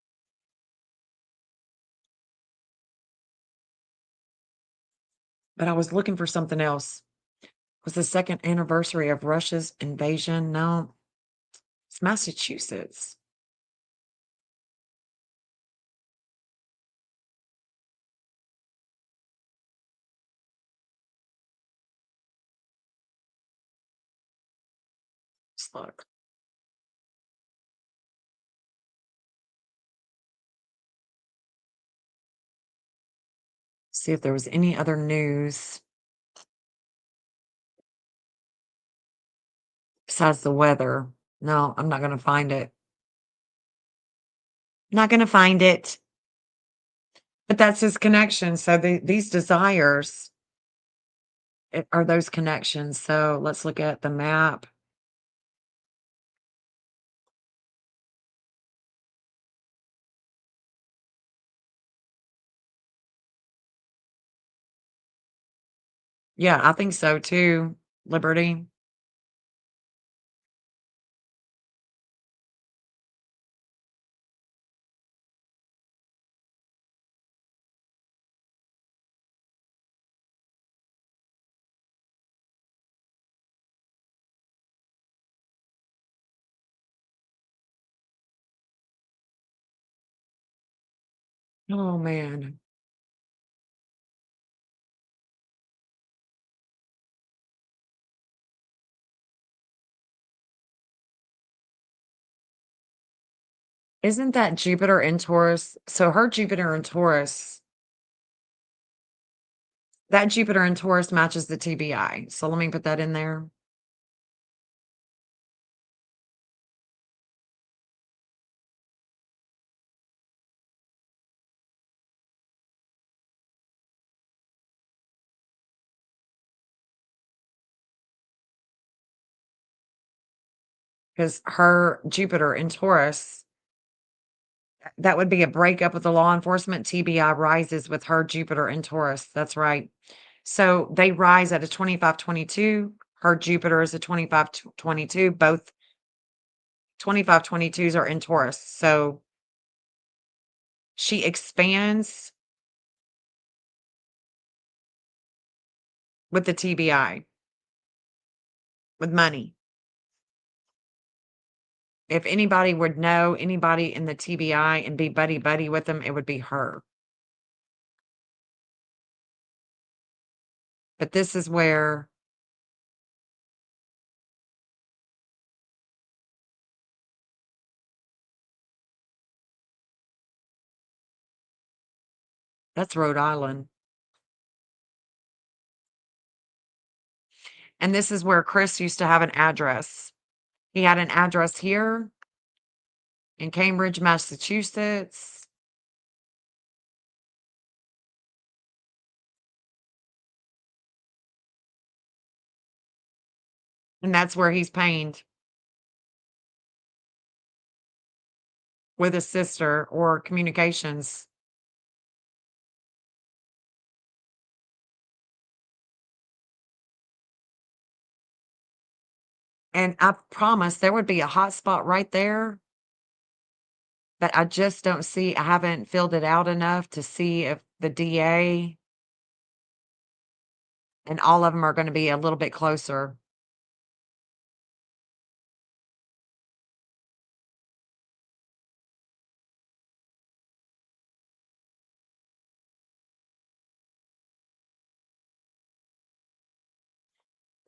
Speaker 2: But I was looking for something else. Was the second anniversary of Russia's invasion? No, it's Massachusetts. Let's look. See if there was any other news. besides the weather. No, I'm not gonna find it. Not gonna find it. But that's his connection. So these desires are those connections. So let's look at the map. Yeah, I think so too, Liberty. Oh man. Isn't that Jupiter in Taurus? So her Jupiter in Taurus, that Jupiter in Taurus matches the TBI. So let me put that in there. Because her Jupiter in Taurus, that would be a breakup with the law enforcement. TBI rises with her Jupiter in Taurus. That's right. So they rise at a 25-22. Her Jupiter is a 25-22. Both 25-22s are in Taurus. So she expands with the TBI, with money. If anybody would know anybody in the TBI and be buddy-buddy with them, it would be her. But this is where that's Rhode Island. And this is where Chris used to have an address. He had an address here in Cambridge, Massachusetts. And that's where he's pained with his sister or communications. And I promise there would be a hot spot right there, but I just don't see, I haven't filled it out enough to see if the DA and all of them are gonna be a little bit closer.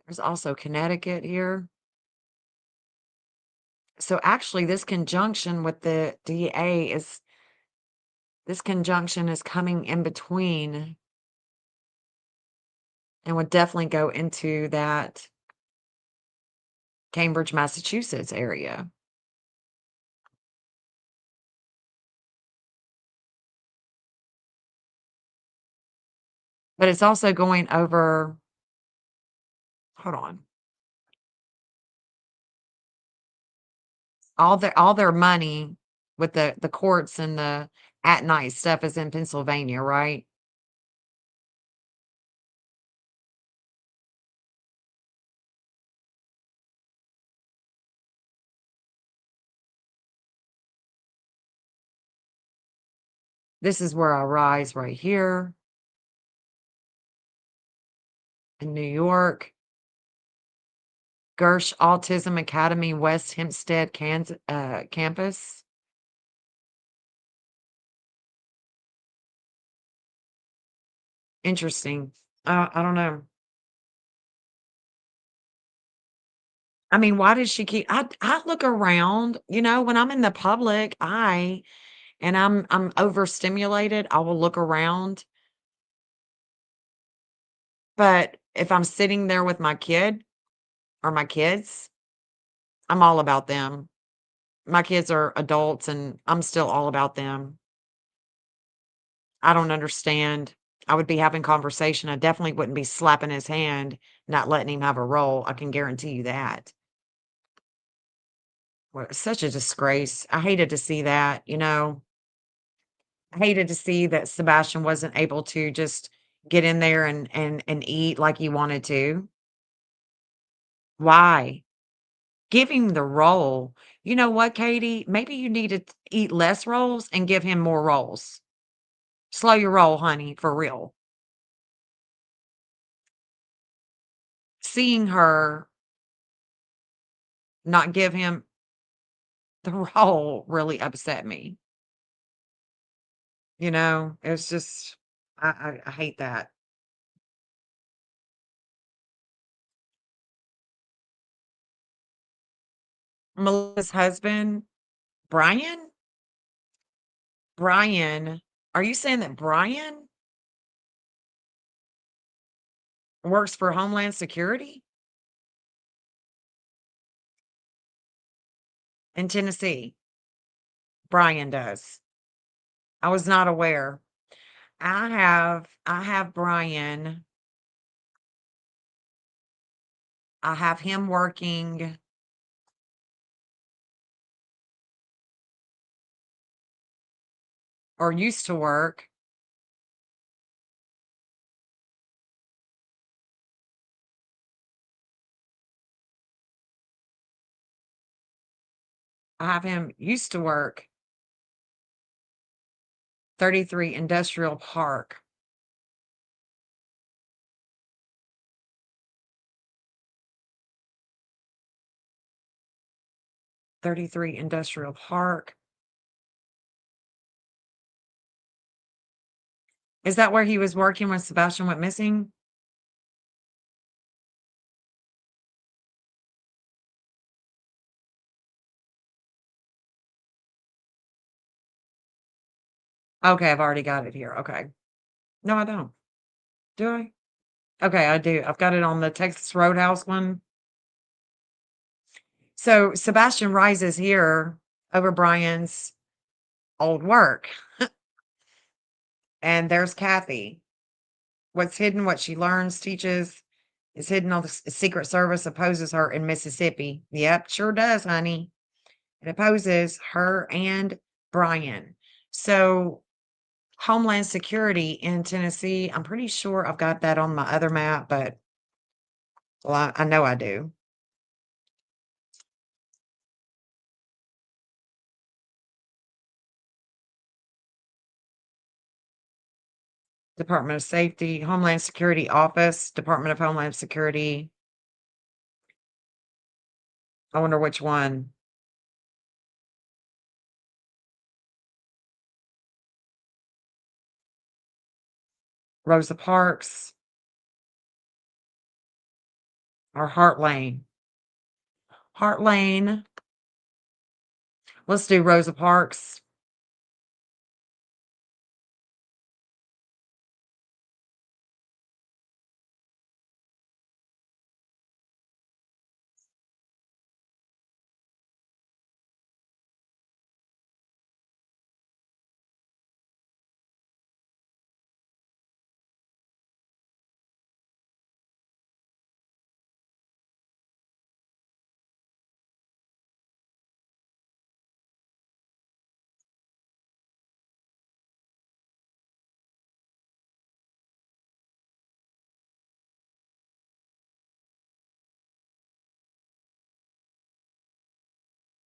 Speaker 2: There's also Connecticut here. So actually this conjunction with the DA is, this conjunction is coming in between and would definitely go into that Cambridge, Massachusetts area. But it's also going over, hold on. All their money with the courts and the at night stuff is in Pennsylvania, right? This is where I rise right here in New York. Gersh Autism Academy, West Hempstead, campus. Interesting. I don't know. I mean, why does she keep, I look around, when I'm in the public eye and I'm overstimulated, I will look around. But if I'm sitting there with my kid or my kids, I'm all about them. My kids are adults and I'm still all about them. I don't understand. I would be having conversation. I definitely wouldn't be slapping his hand, not letting him have a role. I can guarantee you that. Well, it's such a disgrace. I hated to see that, you know. I hated to see that Sebastian wasn't able to just get in there and eat like he wanted to. Why? Give him the role. You know what, Katie? Maybe you need to eat less rolls and give him more rolls. Slow your roll, honey, for real. Seeing her not give him the role really upset me. You know, it's just I hate that. Melissa's husband, Brian? Brian, are you saying that Brian works for Homeland Security in Tennessee? Brian does. I was not aware. I have Brian. I have him working or used to work. I have him used to work 33 Industrial Park. '33 Industrial Park. Is that where he was working when Sebastian went missing? Okay, I've already got it here. Okay. No, I don't. Do I? Okay, I do. I've got it on the Texas Roadhouse one. So Sebastian rises here over Brian's old work. And there's Kathy. What's hidden, what she learns, teaches, is hidden on the Secret Service opposes her in Mississippi. Yep, sure does, honey. It opposes her and Brian. So Homeland Security in Tennessee, I'm pretty sure I've got that on my other map, but well, I know I do. Department of Safety, Homeland Security Office, Department of Homeland Security. I wonder which one. Rosa Parks or Hart Lane. Hart Lane. Let's do Rosa Parks.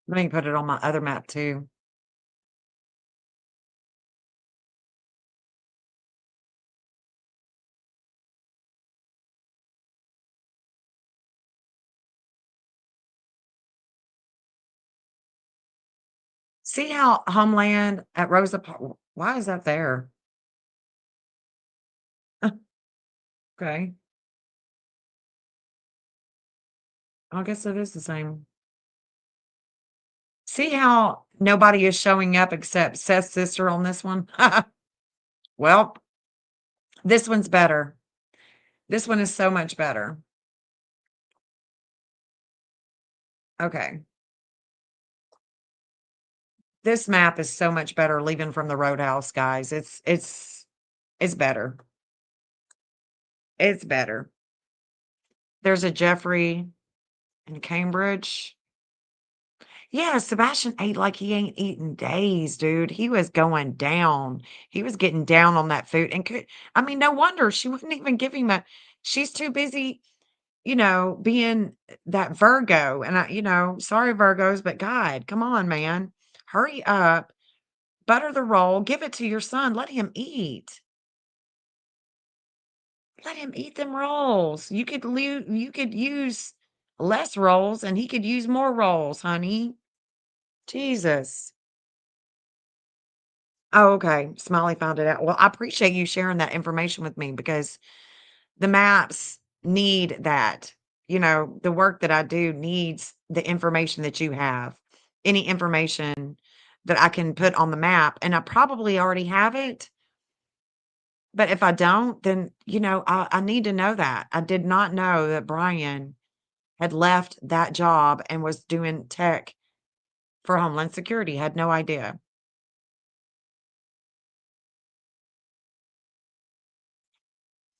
Speaker 2: Let me put it on my other map too. See how Homeland at Rosa Parks, why is that there? Okay. I guess it is the same. See how nobody is showing up except Seth's sister on this one? Well, this one's better. This one is so much better. Okay. This map is so much better leaving from the roadhouse, guys. It's better. It's better. There's a Jeffrey in Cambridge. Yeah, Sebastian ate like he ain't eaten days, dude. He was going down. He was getting down on that food and I mean, no wonder she wouldn't even give him she's too busy, being that Virgo. And sorry, Virgos, but God, come on, man. Hurry up, butter the roll, give it to your son. Let him eat. Let him eat them rolls. You could use less rolls and he could use more rolls, honey. Jesus. Oh, okay. Smiley found it out. Well, I appreciate you sharing that information with me because the maps need that. The work that I do needs the information that you have. Any information that I can put on the map, and I probably already have it. But if I don't, then, I need to know that. I did not know that Brian had left that job and was doing tech for Homeland Security. Had no idea.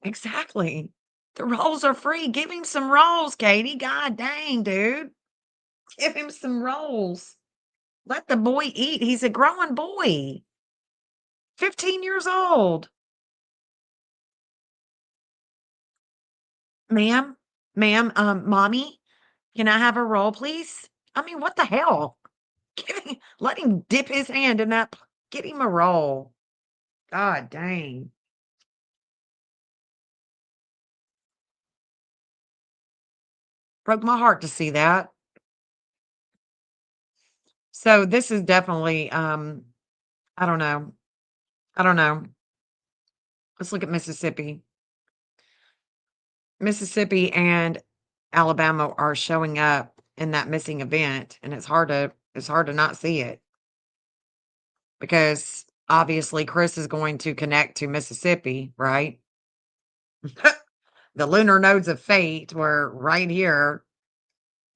Speaker 2: Exactly. The rolls are free. Give him some rolls, Katie. God dang, dude. Give him some rolls. Let the boy eat. He's a growing boy. 15 years old. Ma'am, mommy, can I have a roll, please? I mean, what the hell? Let him dip his hand in that. Get him a roll. God dang. Broke my heart to see that. So this is definitely, I don't know. I don't know. Let's look at Mississippi. Mississippi and Alabama are showing up in that missing event, and it's hard to not see it because obviously Chris is going to connect to Mississippi, right? The lunar nodes of fate were right here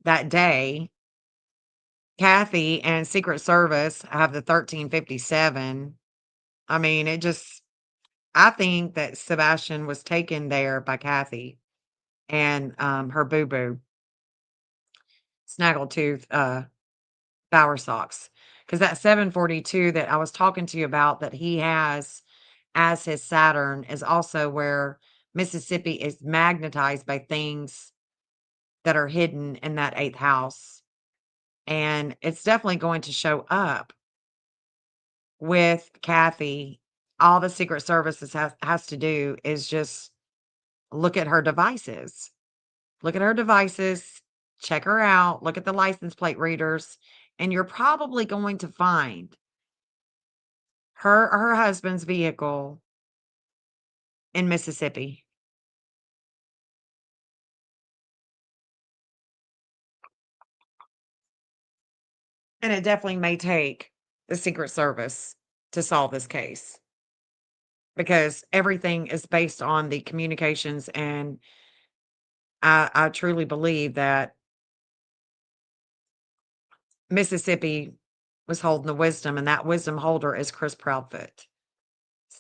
Speaker 2: that day. Kathy and Secret Service have the 1357. I mean, I think that Sebastian was taken there by Kathy and her boo boo, Snaggletooth Bower socks. Because that 742 that I was talking to you about that he has as his Saturn is also where Mississippi is magnetized by things that are hidden in that eighth house. And it's definitely going to show up with Kathy. All the Secret Services has to do is just look at her devices. Look at her devices, check her out, look at the license plate readers, and you're probably going to find her husband's vehicle in Mississippi. And it definitely may take the Secret Service to solve this case because everything is based on the communications. And I truly believe that Mississippi was holding the wisdom, and that wisdom holder is Chris Proudfoot.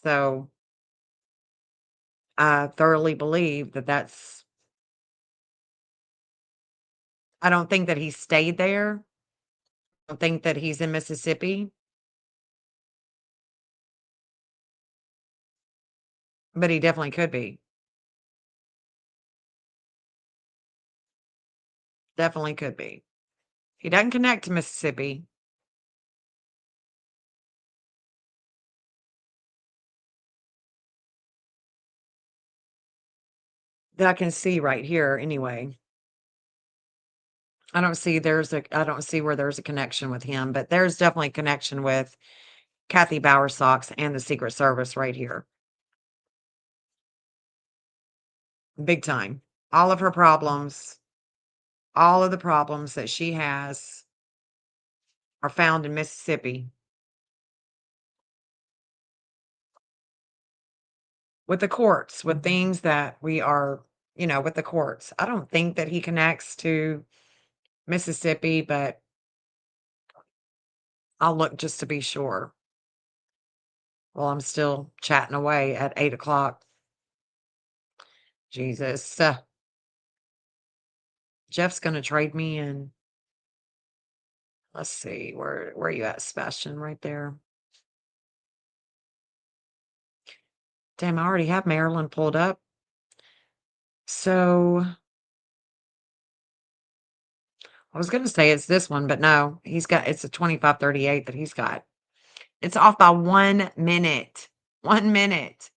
Speaker 2: So I thoroughly believe that I don't think that he stayed there. I don't think that he's in Mississippi, but he definitely could be. Definitely could be. He doesn't connect to Mississippi. That I can see right here anyway. I don't see where there's a connection with him, but there's definitely a connection with Kathy Bowersox and the Secret Service right here. Big time. All of the problems that she has are found in Mississippi. With the courts, with things that we are, with the courts. I don't think that he connects to Mississippi, but I'll look just to be sure. While I'm still chatting away at 8 o'clock. Jesus. Jeff's gonna trade me in. Let's see, where are you at, Sebastian? Right there. Damn, I already have Maryland pulled up. So I was gonna say it's this one, but no, it's a 2538 that he's got. It's off by 1 minute. 1 minute.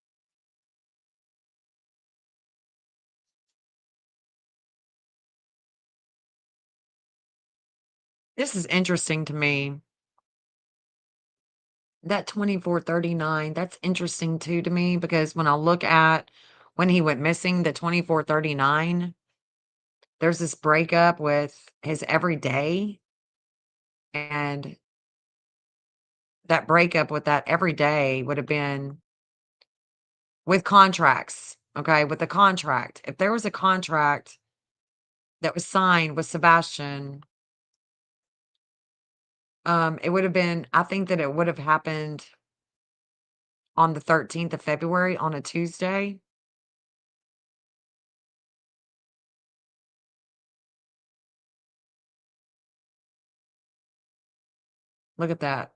Speaker 2: This is interesting to me. That 2439, that's interesting too to me because when I look at when he went missing, the 2439, there's this breakup with his everyday, and that breakup with that everyday would have been with contracts, okay, with the contract. If there was a contract that was signed with Sebastian, it would have been, I think that it would have happened on the 13th of February on a Tuesday. Look at that.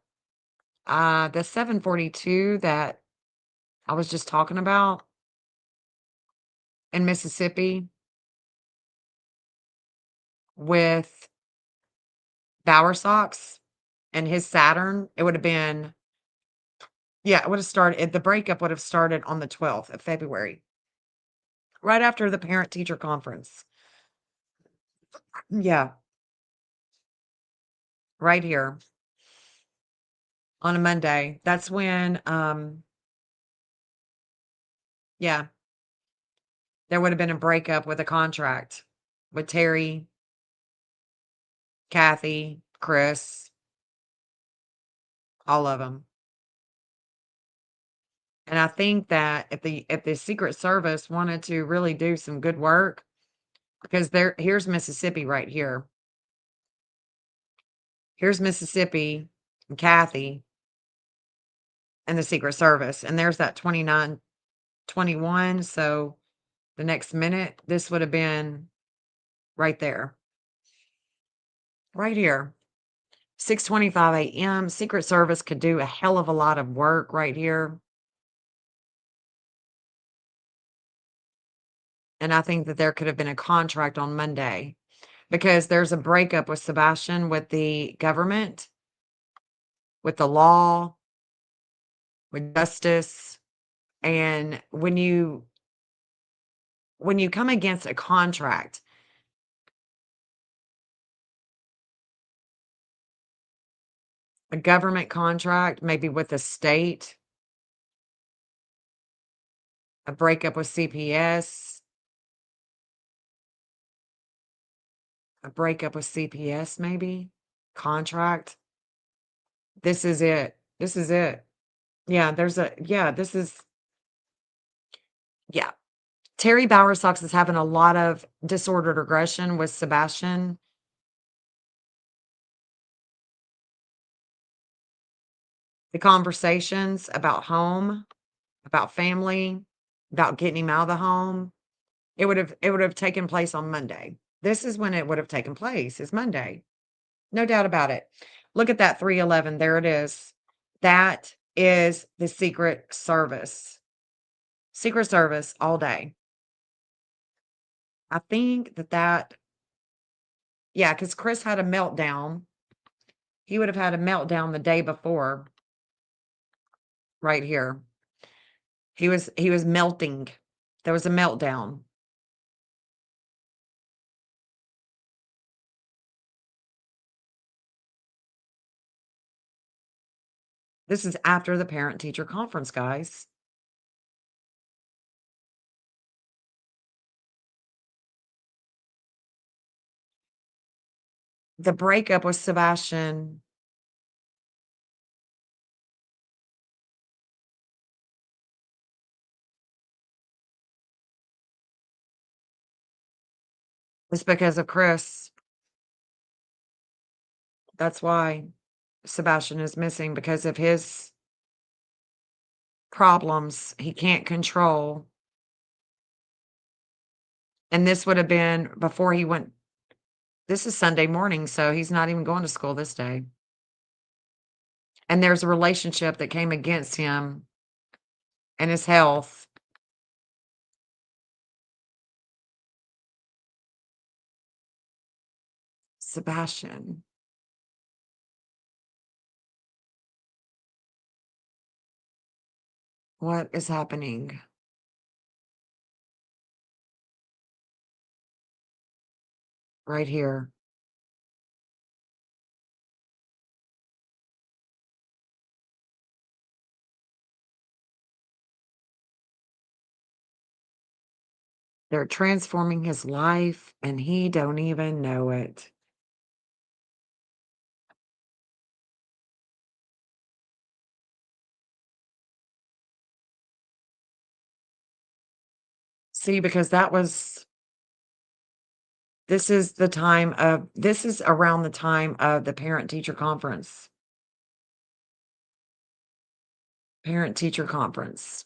Speaker 2: The 742 that I was just talking about in Mississippi with Bowersox and his Saturn, it would have been, yeah, it would have started, the breakup would have started on the 12th of February, right after the parent teacher conference. Yeah, right here on a Monday. That's when, yeah, there would have been a breakup with a contract with Terry, Kathy, Chris, all of them. And I think that if the Secret Service wanted to really do some good work, because here's Mississippi right here. Here's Mississippi and Kathy and the Secret Service, and there's that 2921. So the next minute, this would have been right there, right here. 6:25 a.m. Secret Service could do a hell of a lot of work right here. And I think that there could have been a contract on Monday because there's a breakup with Sebastian, with the government, with the law, with justice. And when you come against a contract, a government contract, maybe with the state, a breakup with CPS, a breakup with CPS, maybe contract. This is it. This is it. Yeah, this is, yeah. Terry Bowersox is having a lot of disordered aggression with Sebastian. The conversations about home, about family, about getting him out of the home, it would have taken place on Monday. This is when it would have taken place, is Monday. No doubt about it. Look at that 311. There it is. That is the Secret Service. Secret Service all day. I think yeah, because Chris had a meltdown. He would have had a meltdown the day before, right here. He was melting. There was a meltdown. This is after the parent-teacher conference, guys. The breakup with Sebastian was because of Chris. That's why. Sebastian is missing because of his problems he can't control. And this would have been before he went. This is Sunday morning, so he's not even going to school this day. And there's a relationship that came against him and his health. Sebastian. What is happening? Right here. They're transforming his life and he don't even know it. See, because this is around the time of the parent-teacher conference. Parent-teacher conference.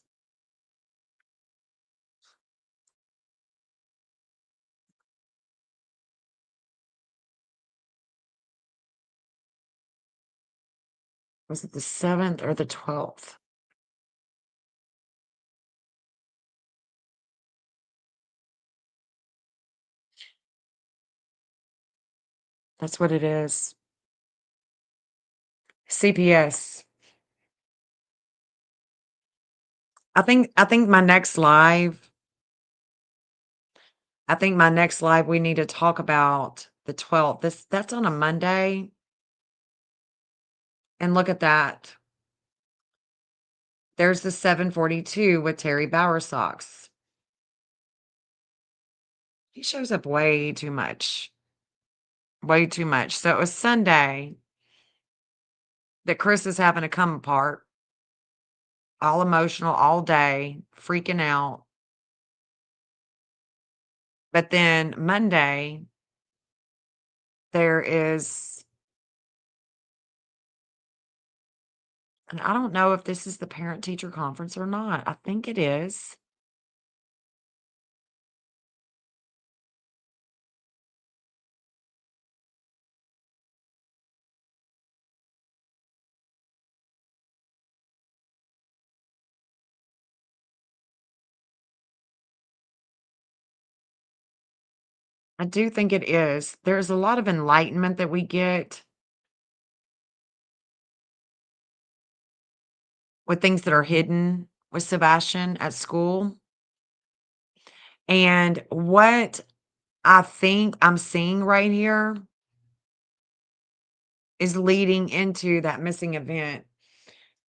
Speaker 2: Was it the 7th or the 12th? That's what it is. CPS. I think my next live we need to talk about the 12th. That's on a Monday. And look at that. There's the 742 with Terry Bowersox. He shows up way too much. Way too much. So it was Sunday that Chris is having to come apart. All emotional all day, freaking out. But then Monday, there is, and I don't know if this is the parent-teacher conference or not. I think it is. I do think it is. There's a lot of enlightenment that we get with things that are hidden with Sebastian at school. And what I think I'm seeing right here is leading into that missing event.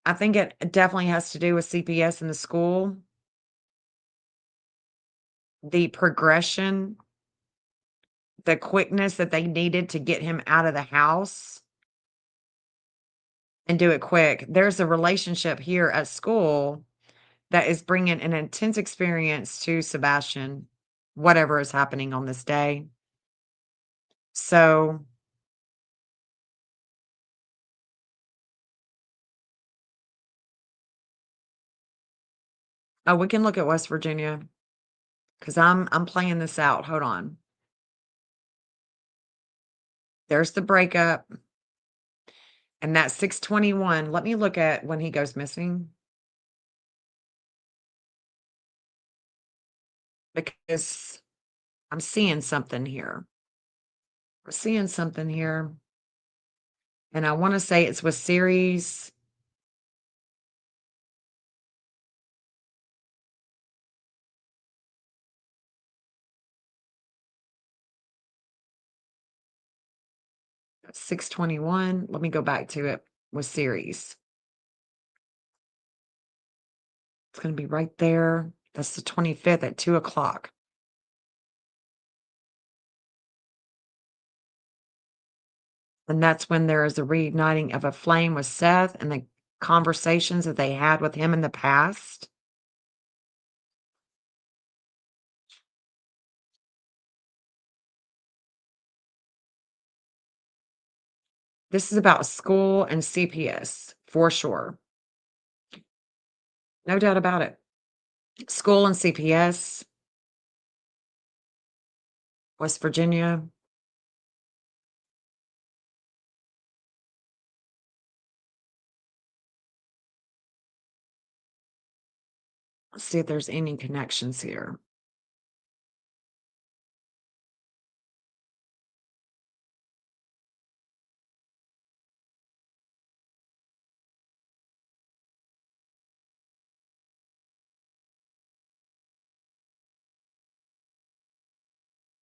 Speaker 2: I think it definitely has to do with CPS in the school, the progression, the quickness that they needed to get him out of the house and do it quick. There's a relationship here at school that is bringing an intense experience to Sebastian, whatever is happening on this day. So, oh, we can look at West Virginia because I'm playing this out. Hold on. There's the breakup. And that 621. Let me look at when he goes missing. Because I'm seeing something here. We're seeing something here. And I want to say it's with series. That's 621. Let me go back to it with series. It's going to be right there. That's the 25th at 2:00. And that's when there is a reigniting of a flame with Seth and the conversations that they had with him in the past. This is about school and CPS for sure. No doubt about it. School and CPS, West Virginia. Let's see if there's any connections here.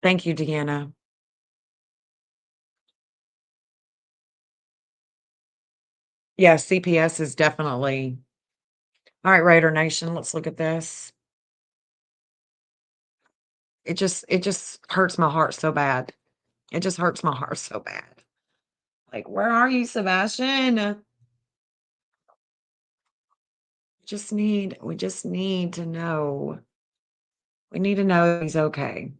Speaker 2: Thank you, Deanna. Yeah, CPS is definitely. All right, Raider Nation, let's look at this. It just hurts my heart so bad. It just hurts my heart so bad. Like, where are you, Sebastian? We just need to know. We need to know he's okay.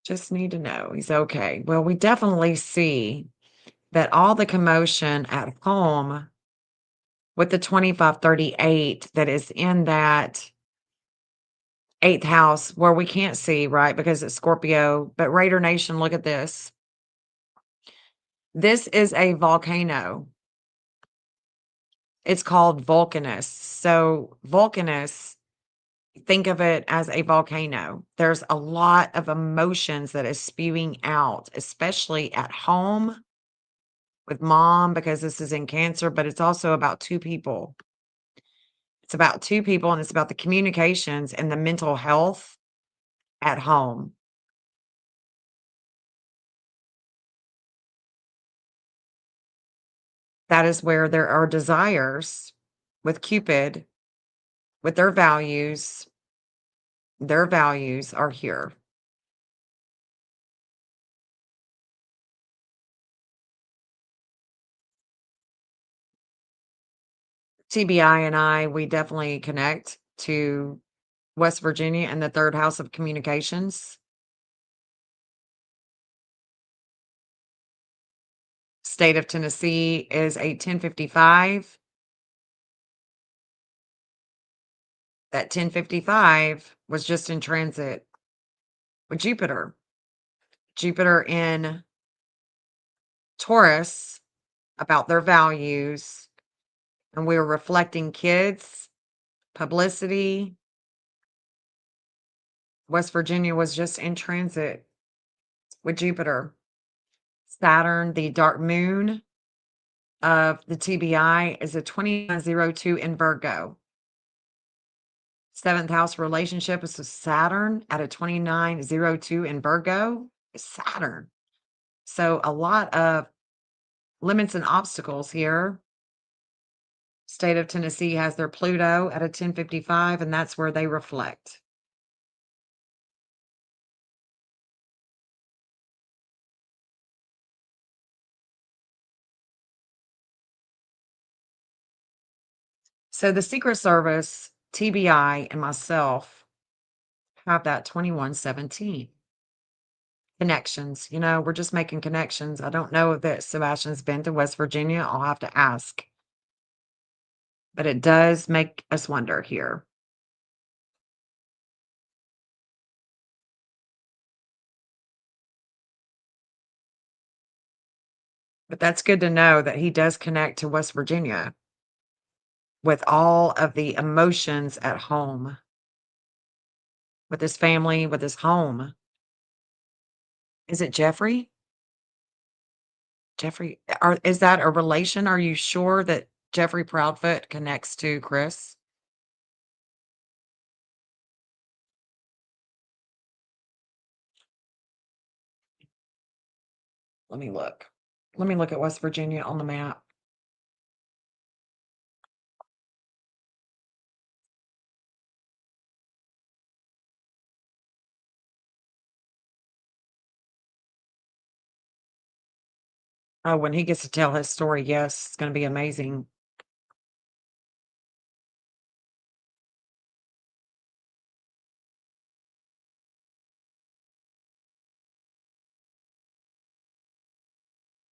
Speaker 2: Just need to know he's okay. Well, we definitely see that all the commotion at home with the 2538 that is in that 8th house where we can't see, right? Because it's Scorpio. But Raider Nation, look at this. This is a volcano. It's called Vulcanus. So, Vulcanus, think of it as a volcano. There's a lot of emotions that is spewing out, especially at home with mom, because this is in Cancer, but it's also about two people. It's about two people, and it's about the communications and the mental health at home. That is where there are desires with Cupid, with their values. Their values are here. TBI and I, we definitely connect to West Virginia and the 3rd house of communications. State of Tennessee is a 1055. That 1055 was just in transit with Jupiter. Jupiter in Taurus about their values. And we were reflecting kids, publicity. West Virginia was just in transit with Jupiter. Saturn, the dark moon of the TBI, is a 2902 in Virgo. 7th house relationship is with Saturn at a 2902 in Virgo. Saturn. So a lot of limits and obstacles here. State of Tennessee has their Pluto at a 1055, and that's where they reflect. So the Secret Service, TBI, and myself have that 2117. Connections. We're just making connections. I don't know that Sebastian's been to West Virginia. I'll have to ask. But it does make us wonder here. But that's good to know that he does connect to West Virginia with all of the emotions at home, with his family, with his home. Is it Jeffrey? Jeffrey, is that a relation? Are you sure that Jeffrey Proudfoot connects to Chris? Let me look. Let me look at West Virginia on the map. Oh, when he gets to tell his story, yes, it's going to be amazing.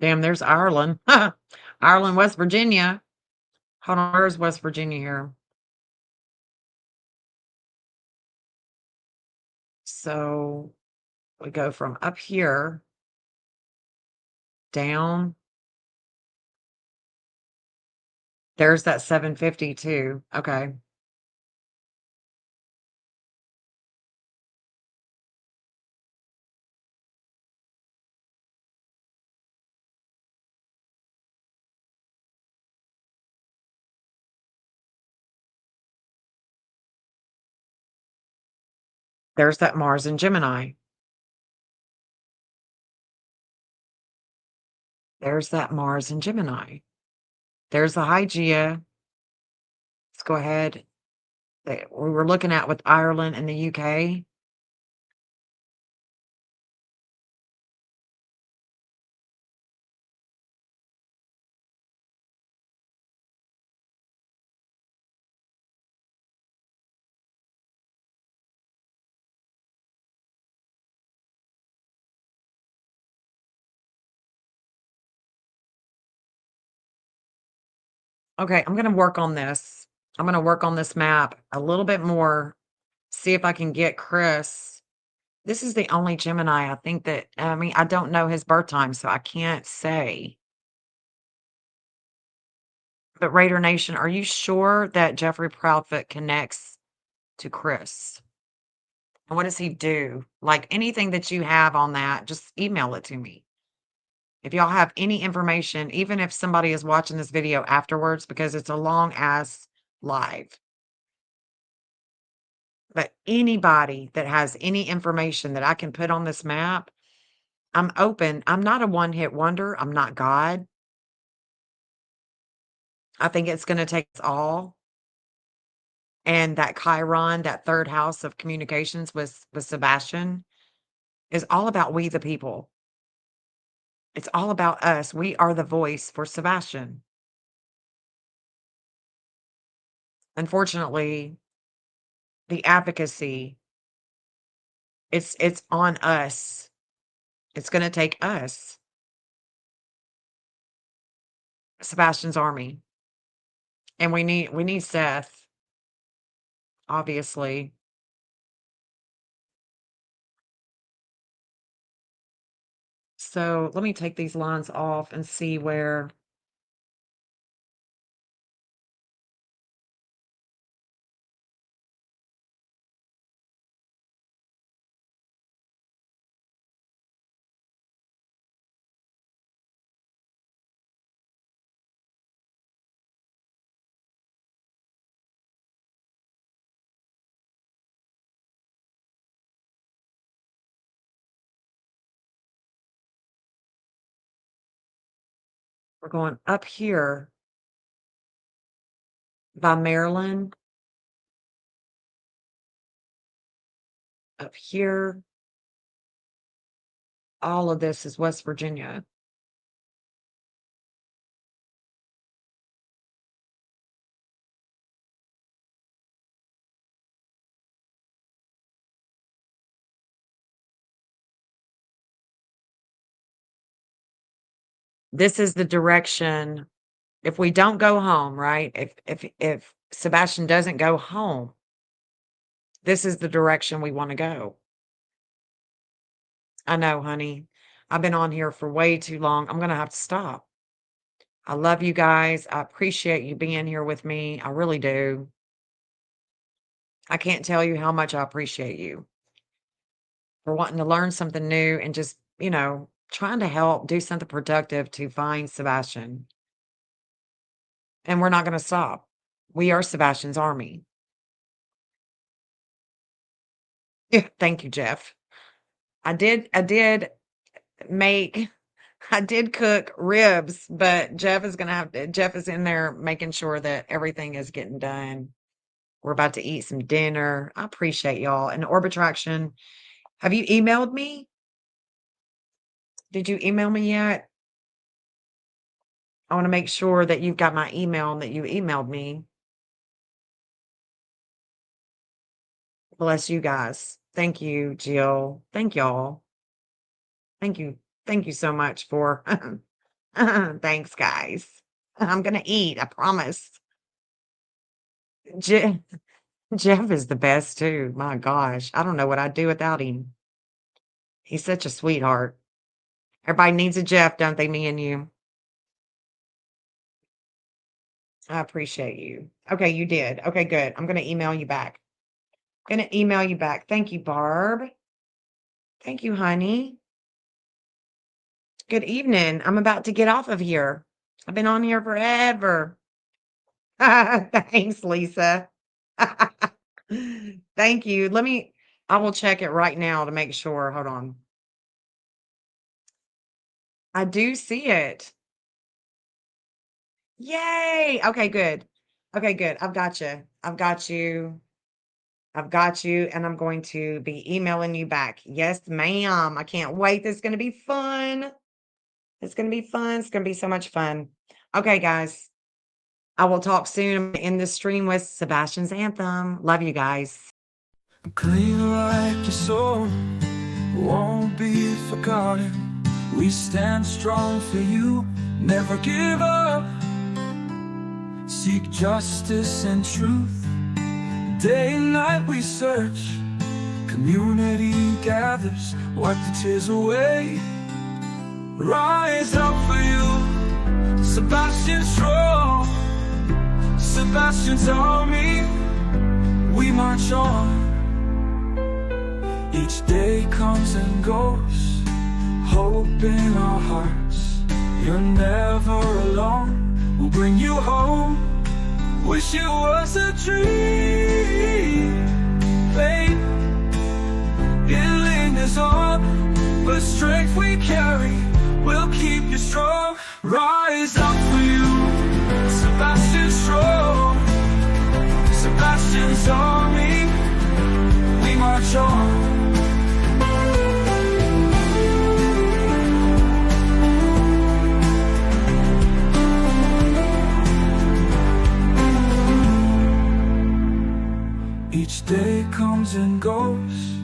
Speaker 2: Damn, there's Ireland. Ireland, West Virginia. Hold on, where's West Virginia here? So we go from up here down. There's that 750 too. Okay. There's that Mars and Gemini. There's that Mars and Gemini. There's the Hygeia. Let's go ahead. We were looking at with Ireland and the UK. Okay, I'm going to work on this. I'm going to work on this map a little bit more. See if I can get Chris. This is the only Gemini I think that, I mean, I don't know his birth time, so I can't say. But Raider Nation, are you sure that Jeffrey Proudfoot connects to Chris? And what does he do? Like anything that you have on that, just email it to me. If y'all have any information, even if somebody is watching this video afterwards, because it's a long ass live. But anybody that has any information that I can put on this map, I'm open. I'm not a one-hit wonder. I'm not God. I think it's going to take us all. And that Chiron, that third house of communications with Sebastian, is all about we the people. It's all about us. We are the voice for Sebastian. Unfortunately, the advocacy, it's on us. It's going to take us. Sebastian's army. And we need Seth, obviously. So let me take these lines off and see where. We're going up here by Maryland. Up here. All of this is West Virginia. This is the direction. If we don't go home, right? If Sebastian doesn't go home, this is the direction we want to go. I know, honey. I've been on here for way too long. I'm going to have to stop. I love you guys. I appreciate you being here with me. I really do. I can't tell you how much I appreciate you for wanting to learn something new and just, trying to help do something productive to find Sebastian. And we're not going to stop. We are Sebastian's army. Yeah, thank you, Jeff. I did make I did cook ribs, but Jeff is in there making sure that everything is getting done. We're about to eat some dinner. I appreciate y'all. And Orbitraction, have you emailed me? Did you email me yet? I want to make sure that you've got my email and that you emailed me. Bless you guys. Thank you, Jill. Thank y'all. Thank you. Thank you so much for Thanks, guys. I'm gonna eat, I promise. Je- Jeff is the best too. My gosh, I don't know what I'd do without him. He's such a sweetheart. Everybody needs a Jeff, don't they, me and you? I appreciate you. Okay, you did. Okay, good. I'm gonna email you back. Gonna email you back. Thank you, Barb. Thank you, honey. Good evening. I'm about to get off of here. I've been on here forever. Thanks, Lisa. Thank you. I will check it right now to make sure. Hold on. I do see it. Yay. Okay, good. Okay, good. I've got you. I've got you. I've got you. And I'm going to be emailing you back. Yes, ma'am. I can't wait. This is going to be fun. It's going to be fun. It's going to be so much fun. Okay, guys. I will talk soon in the stream with Sebastian's anthem. Love you guys.
Speaker 1: Clean like your soul, won't be forgotten. We stand strong for you, never give up. Seek justice and truth. Day and night we search. Community gathers, wipe the tears away. Rise up for you, Sebastian strong. Sebastian's army, we march on. Each day comes and goes, hope in our hearts. You're never alone, we'll bring you home. Wish it was a dream, babe. It lingers on, but strength we carry will keep you strong. Rise up for you, Sebastian strong. Sebastian's army, we march on. Each day comes and goes,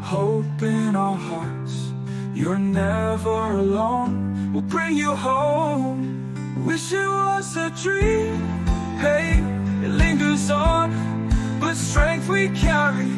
Speaker 1: hope in our hearts. You're never alone, we'll bring you home. Wish it was a dream, hey, it lingers on, but strength we carry